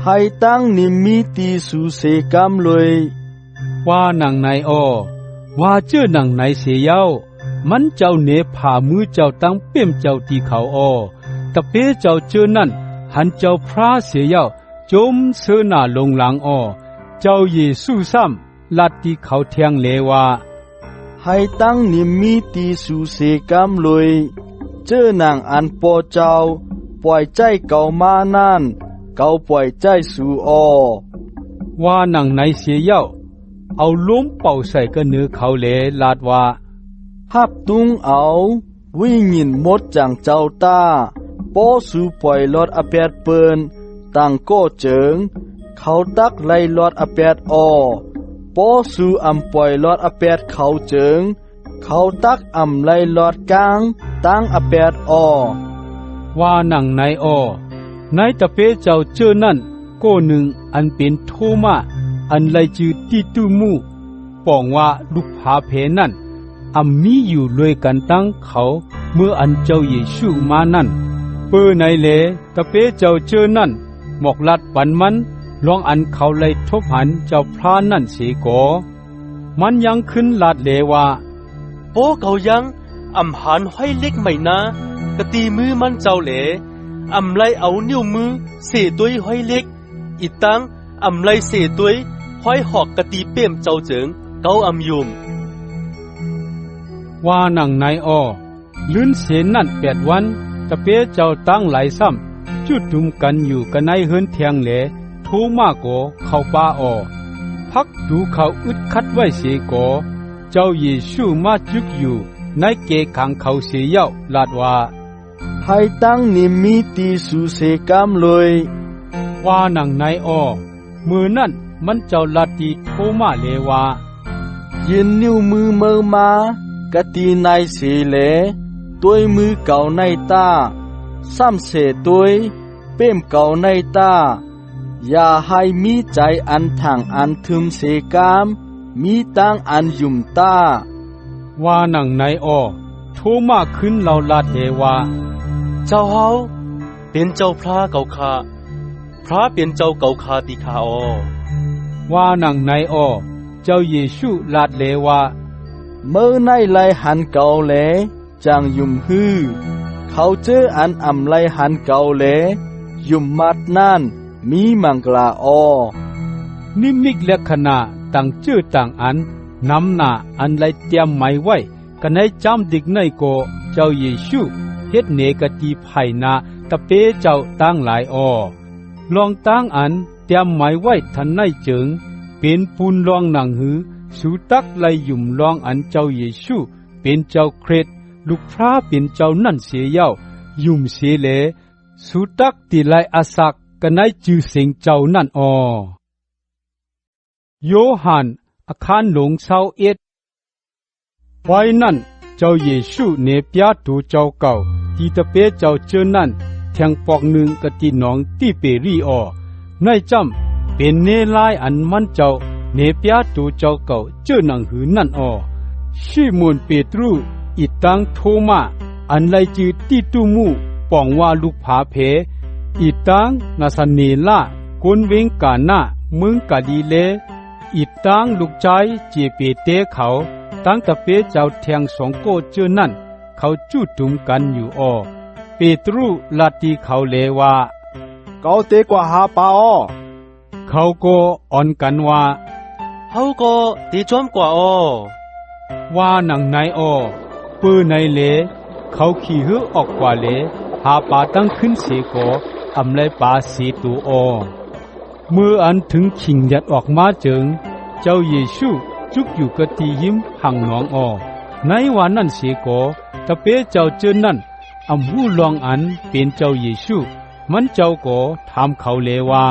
Speaker 5: ให้ตั้งนิมิตีสุเสกามเลย
Speaker 2: ว่านังไหนว่าเจอนังไหนเสียเย้ามันเจ้าเนผ่ามือเจ้าตั้งเปี่ยมเจ้าตีเขาตะเปเจ้าเจอนั่นหันเจ้าพระเสียเย้าจมเสือหน้าลงหลังเจ้าเยซูซ้ำลัดที่เขาเทียงเลว่า
Speaker 5: ให้ตั้งนิมิตีสุเสกามเลยเจอนางอันปอเจ้าปล่อยใจเก่ามานั่นเก่าปล่อยใจสู่
Speaker 2: ว่านังไหนเสียเย้าเอาล้มเป่าใส่กระเนื้อเขาเลลาดว่า
Speaker 5: ฮับตุงเอาวิ่งยินหมดจังเจ้าตาปอสู่ปล่อยลอดอแปดเปินตั้งก็เจิงเขาตักไล่ลอดอแปดปอสู่อำปล่อยลอดอแปดเขาเจิงเขาตักอำไล่ลอดกลางตั้งอแปด
Speaker 2: ว่านังไหนในตะเปเจ้าเจอนั่นก็หนึ่งอันเป็นโทมาอันไลจือตีตูมูปองว่าลูกผาเพนั่น มีอยู่ด้วยกันตั้งเขาเมื่ออันเจ้าเยซูมานั่นเปื้อในเลตะเปเจ้าเจอนั่นหมอกลัดปันมันลองอันเขาเลยทบหันเจ้าพระนั่นเสียก่อมันยังขึ้นลาดเลว่า
Speaker 3: โป้เขายังหันห้อยเล็กใหม่นะกะตีมือมันเจ้าเหลไลเอานิ้วมือเสตัวยห้อยเล็กอีตังไลเสตัวยห้อยหอกกะตีเปี่ยมเจ้าเจิงเกายุม
Speaker 2: ว่านังนายอ้อลื่นเสนนั่น8 วันตะเปเจ้าตั้งหลายซ้ำจุดดุมกันอยู่กันในเฮือนเทียงเหลโทมาโกเข้าป่าอ้อพักดูเขาอึดคัดไว้เสียก่อเจ้าเยซูมาจุกอยู่ในเกขังเขาเสียเย้าลาดว่า
Speaker 5: ให้ตั้งนิมิติสุเสกามเลย
Speaker 2: ว่านังนายอ้อมือนั่นมันเจ้าลาตีโทมาเลว่า
Speaker 5: ยินนิ้วมือเมือมากะตีนายเสียเหลด้วยมือเก่าในตาซ้ำเสด้วยเป้มเก่าในตาอย่าให้มีใจอันทางอันทึมเสกามมีตั้งอันยุ่มตา
Speaker 2: ว่านังนายอ้อโทมาขึ้นเราลาดเอว่า
Speaker 3: เจ้าเฮาเป็นเจ้าพระเก่าคาพระเป็นเจ้าเก่าคาติคาอ
Speaker 2: ว่านังนายอ้อเจ้าเยซูลาดเลว่า
Speaker 5: เมื่อในไลหันเก่าแลจางยุ่มฮือเขาเจออันไลหันเก่าแลยุ่มมัดนั่นมีมังกลาอ
Speaker 2: นิมิกและขณะต่างชื่อต่างอันนำหน้าอันไลเตรียมไม้ไว้กันให้จำดิกในโกเจ้าเยซูเฮ็ดเนกตีไผ่นาตะเปเจ้าตั้งหลายลองตั้งอันเตรียมไม้ไว้ทันในเจิงเป็นปูนรองหนังหือสูตักไลยุ่มรองอันเจ้าเยซูเป็นเจ้าเครดลูกพระเป็นเจ้านั่นเสียเย้ายุ่มเสียเลสูตักตีไลอาศักกันให้จือเสียงเจ้านั่นโยฮันอาคารหลงเศร้าไว้นั่นเจ้าเยซูเนปยาตูเจ้าเก่าที่ตะเปเจ้าเจอนั่นแทงปอกหนึ่งกะตีน้องตีเปรีในจำเป็นเนลายอันมันเจ้าเนปยาตูเจ้าเก่าเจอหนังหือนั่นชิมอนเปตรูอีตังโทมาอันไลจือตีตูมูป่องว่าลูกผาเพอีตังนาสเนล่ากวนเวงกาหน้าเมืองกาลีเลอีตังลูกใจเจเปเตเขาตั้งตะเปเจ้าแทง2 โกเจอนั่นเขาจู้ตุมกันอยู่เปตรูลาตีเขาเลว่า
Speaker 13: เกาเตกว่าหาปา
Speaker 2: เขาก็อ่อนกันว่า
Speaker 3: เฮาก็ตีจอมกว่า
Speaker 2: ว่าหนังในปื้อในเลเขาขี่หื้อออกกว่าเลหาปาตั้งขึ้นเสกไลปาสีตูเมื่ออันถึงขิงยัดออกมาเจิงเจ้าเยซูจุกอยู่กะตียิ้มหังน้องในวันนั้นเสกตะเปเจ้าเจอนั่นหูลองอันเป็นเจ้าเยซูมันเจ้าก็ถามเขาเลว่า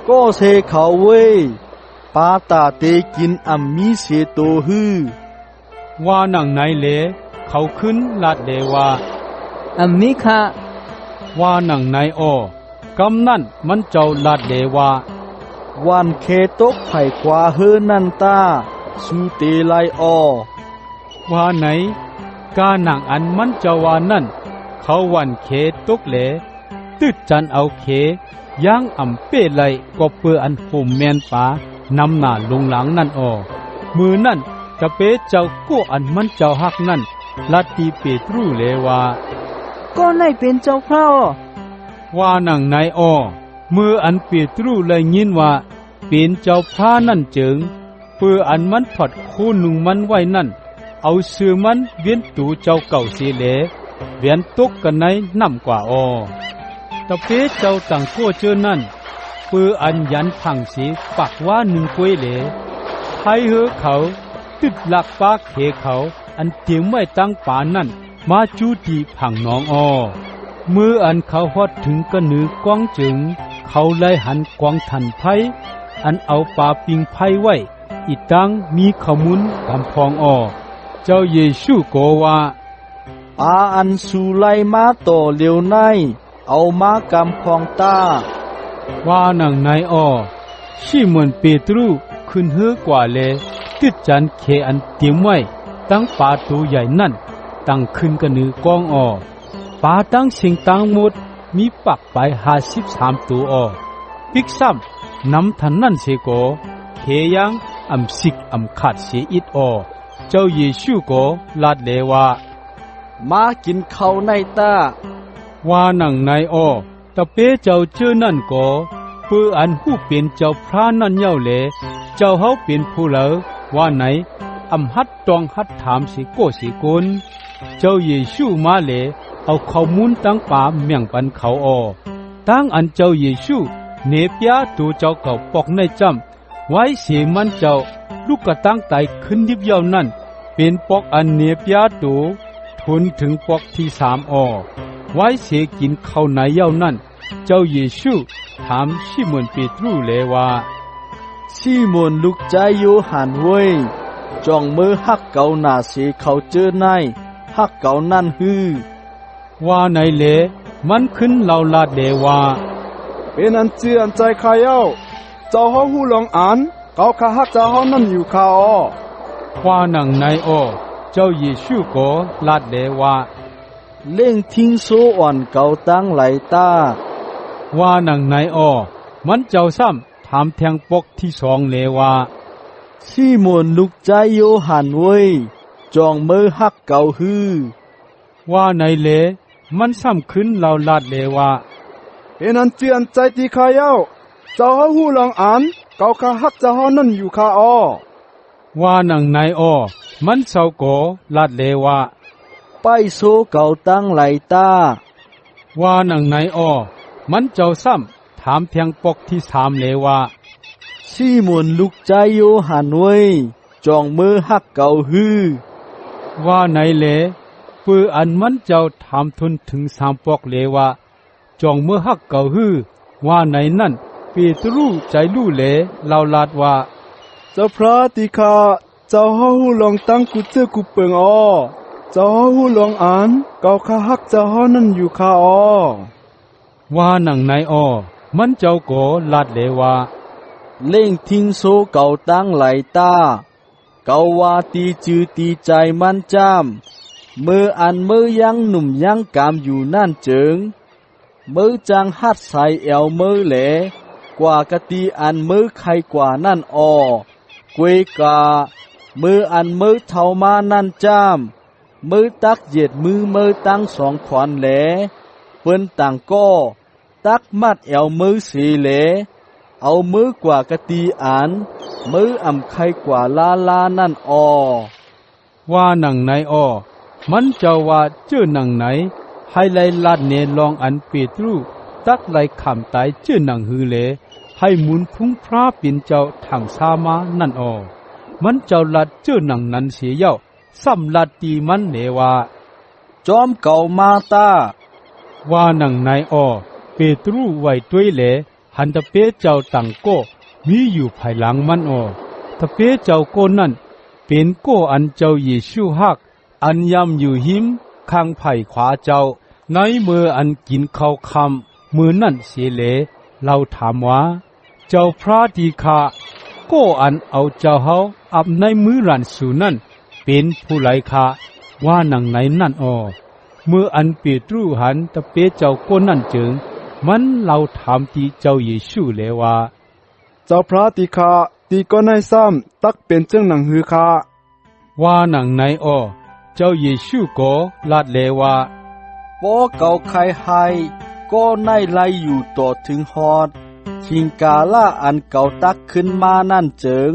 Speaker 5: ก็เสเขาเว้ยปาตาเตกินมีเสโตฮือ
Speaker 2: ว่านังในเลเขาขึ้นลาดเลว่า
Speaker 10: มิคะ
Speaker 2: ว่านังในกำนั่นมันเจ้าลาดเลว่า
Speaker 5: วันเคตกไผ่กว่าเฮนันตาสูเตไล
Speaker 2: ว่าไหนกาหนังอันมันเจ้าว่านั่นเขาวันเคตกเลตึดจันเอาเคย่างเป้ไลก็เปืออันห่มแมนป่านำหน้าลงหลังนั่นมือนั่นกะเปเจ้ากู้อันมันเจ้าฮักนั่นลาตีเปตรูเลว่า
Speaker 10: ก็ไหนเป็นเจ้าพระ
Speaker 2: ว่านังในมืออันเปตรูเลยยินว่าเป็นเจ้าพระนั่นเจิงเปืออันมันผัดคู่หนุ่งมันไว้นั่นเอาเสือมันเวียนตูเจ้าเก่าเสียเลเวียนตกกันในน้ำกว่าตะเปเจ้าต่างโก้เจอนั่นเปืออันยันพังสีปักว่า1 กวยเลให้เฮอเขาติดหลักปากเขเขาอันเตรียมไว้ตั้งป่านั่นมาจูดีผังน้องมืออันเขาฮอดถึงกระนือกว้างจึงเขาเลยหันกวางทันไพอันเอาปลาปิงไพไว้อีตังมีขมุนกำพองเจ้าเยซูโกว่า
Speaker 5: ปาอันสูไลมาต่อเลียวในเอามากำพองตา
Speaker 2: ว่านังในชิมอนเปตรูขึ้นเฮือกว่าเลติดจันเคอันเตรียมไว้ ตั้งปลาตัวใหญ่นั่นตั้งขึ้นกระนือกองอ้อปลาตั้งสิงตั้งหมดมีปักไป53ตัวอ้อปิกซ้ำน้ำทันนั่นเสโกเทยังอำสิกอำขาดเสียอิดอ้อเจ้าเยซูก็ลาดเลว่า
Speaker 5: มากินข้าวในตา
Speaker 2: ว่านังในอ้อตะเปเจ้าเจอนั่นก็เพื่ออันผู้เป็นเจ้าพระนั่นเย้าแลเจ้าเฮาเป็นผู้เหลอว่าไหนอำหัดตองหัดถามสิโกสิกุนเจ้าเยซูมาแลเอาข้อมูลตั้งป่าเมียงปันเขาอ้อตั้งอันเจ้าเยซูเนปยาตัวเจ้าเก่าปอกในจำไว้เสียมันเจ้าลูกกระตั้งไตขึ้นดิบเย้านั่นเป็นปอกอันเนปยาตัวทนถึงปอกที่3อ้อไว้เสียกินข้าวในเย้านั่นเจ้าเยซูถามชิมอนเปโตรเลว่า
Speaker 5: ชิมอนลูกใจโยหันเว้ยจ้องมือฮักเก่าหน้าเสียเขาเจอในฮักเก่านั่นฮือ
Speaker 2: ว่าไหนเลมันขึ้นเราลาดเลว่า
Speaker 13: เป็นอันเจืออันใจข้าเย้าเจ้าเฮาฮู้ลองอ่านเก่าข้าฮักเจ้าเฮานั่นอยู่ข้าอ้อ
Speaker 2: ว่านังในอ้อเจ้าเยซูก็ลาดเลว่า
Speaker 5: เล่งทิ้งโซอ่อนเก่าตั้งไหลตา
Speaker 2: ว่านังในอ้อมันเจ้าซ้ำถามแทงปกที่2เลว่า
Speaker 5: ชิมอนลูกใจโยหันเว้ยจองมือฮักเก่าฮือ
Speaker 2: ว่าในเลมันซ้ำขึ้นเราลาดเลว่า
Speaker 13: เป็นอันเจืออันใจที่ข้าเย้าเจ้าเฮาฮู้ลองอ่านเก่าข้าฮักเจ้าเฮานั่นอยู่ข้าอ้อ
Speaker 2: ว่านังในอ้อมันเศร้าก็ลาดเลว่า
Speaker 5: ไปโซเก่าตั้งไหลตา
Speaker 2: ว่านังในอ้อมันเจ้าซ้ำถามเพียงปกที่3เลว่า
Speaker 5: ชิมอนลูกใจโยหันเว้ยจองมือฮักเก่าฮือ
Speaker 2: ว่าในเลปืออันมันเจ้าถามทุนถึง3ปอกเลว่าจองมือฮักเก่าฮือว่าในนั่นเปโตรใจลู่เลเล่าลาดว่า
Speaker 13: เจ้าพระติคาเจ้าเฮาฮู้ลองตั้งกูเจอกูเปิงอ้อเจ้าเฮาฮู้ลองอ่านเก่าข้าฮักเจ้าเฮานั่นอยู่ข้าอ้อ
Speaker 2: ว่านังในอ้อมันเจ้าก็ลาดเลว่า
Speaker 5: เล่งทิ้งโซเก่าตั้งไหลตาเก่าว่าตีจือตีใจมันจำมืออันมือยังหนุ่มยังกามอยู่นั่นเจิงมือจางหัดใส่แอวมือแหลกว่ากะตีอันมือใครกว่านั่นอ้อกวยกามืออันมือเท่ามานั่นจำมือตักเหยียดมือตั้ง2ขวานแหลเปิ้นต่างก็ตักมัดแอวมือสีแหลเอามือกว่ากะตีอ่านมืออ่ำใครกว่าลานั่นอ้อ
Speaker 2: ว่านังในอ้อมันเจ้าว่าเจ้อนังไหนให้ไล่ลาดเนลองอันเปโตรตักไล่ขำตายเจ้อนังฮือเลให้หมุนพุ่งพระเป็นเจ้าทางสามานั่นอ้อมันเจ้าลัดเจ้อนังนั้นเสียเย้าซ้ำลัดตีมันเลว่า
Speaker 5: จอมเก่ามาตา
Speaker 2: ว่านังในอ้อเปโตรไว้ด้วยเลหันตะเปเจ้าตังก็มีอยู่ภายหลังมันอ้อตะเปเจ้าโกนั่นเป็นโกอันเจ้าเยซูฮักอันยำอยู่หิมข้างไผ่ขวาเจ้าในมืออันกินข้าวคำมือนั่นเสียเลเราถามว่าเจ้าพระดีคาโกอันเอาเจ้าเฮาอับในมือรันสูนั่นเป็นผู้ไหลคาว่านังไหนนั่นอ้อเมื่ออันเปโตรหันตะเปเจ้าโกนั่นจึงมันเราถามที่เจ้าเยซูเลยว่า
Speaker 13: เจ้าพระติคาตีก็ในซ้ำตักเป็นเจ้าหนังฮือคา
Speaker 2: ว่านังไหนอ้อเจ้าเยซูก็ลาดเลยว่า
Speaker 5: ปอเก่าใครให้ก็ในไล่อยู่ต่อถึงฮอดคิงกาล่าอันเก่าตักขึ้นมานั่นเจิง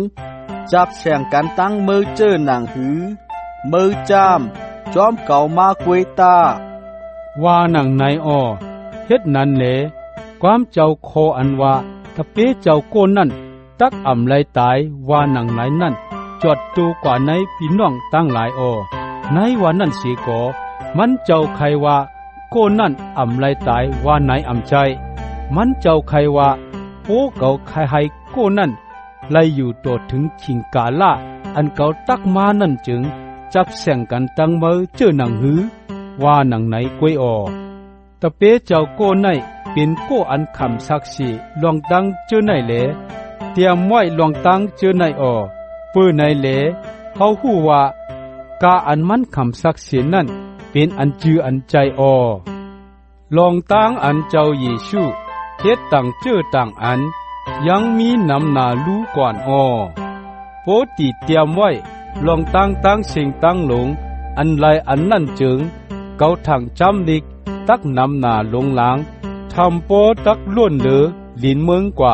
Speaker 5: จับแข่งกันตั้งมือเจอหนังหือมือจามจอมเก่ามากวยตา
Speaker 2: ว่านังไหนอ้อเฮ็ดนั้นแหละความเจ้าโคอันว่าตะเปเจ้าโกนั่นตักอำไลตายว่านังไหนนั่นจอดตูกว่าในพี่น้องตั้งหลายอ้อในวันนั้นสิก็มันเจ้าใครว่าโกนั่นอำไลตายว่าไหนอำใจมันเจ้าใครว่าโปเก่าใครให้โกนั่นไล่อยู่ตัวถึงขิงกาล่าอันเก่าตักมานั่นจึงจับแข่งกันตั้งมือเจอหนังหือว่าหนังไหนกวยอ้อตะเปเจ้าโกในเป็นโกอันคำศักดิ์สิทธิ์ลองตั้งเจอในเหลเตรียมไว้ลองตั้งเจอในอ้อปื้อในเหลเขาฮู้ว่า กาอันมันคำศักดิ์สิทธิ์นั้นเป็นอันจืออันใจอลองตั้งอันเจ้าเยซูเฮ็ดต่างเจอต่างอันยังมีนำหนารู้ก่อนโปติเตรียมไว้ลองตั้งเสียงตั้งหลงอันไรอันนั่นจึงเกาถังจำลิกตักนำหนาลงหลังทำโปตักล้วนเหลือลินเมืองกว่า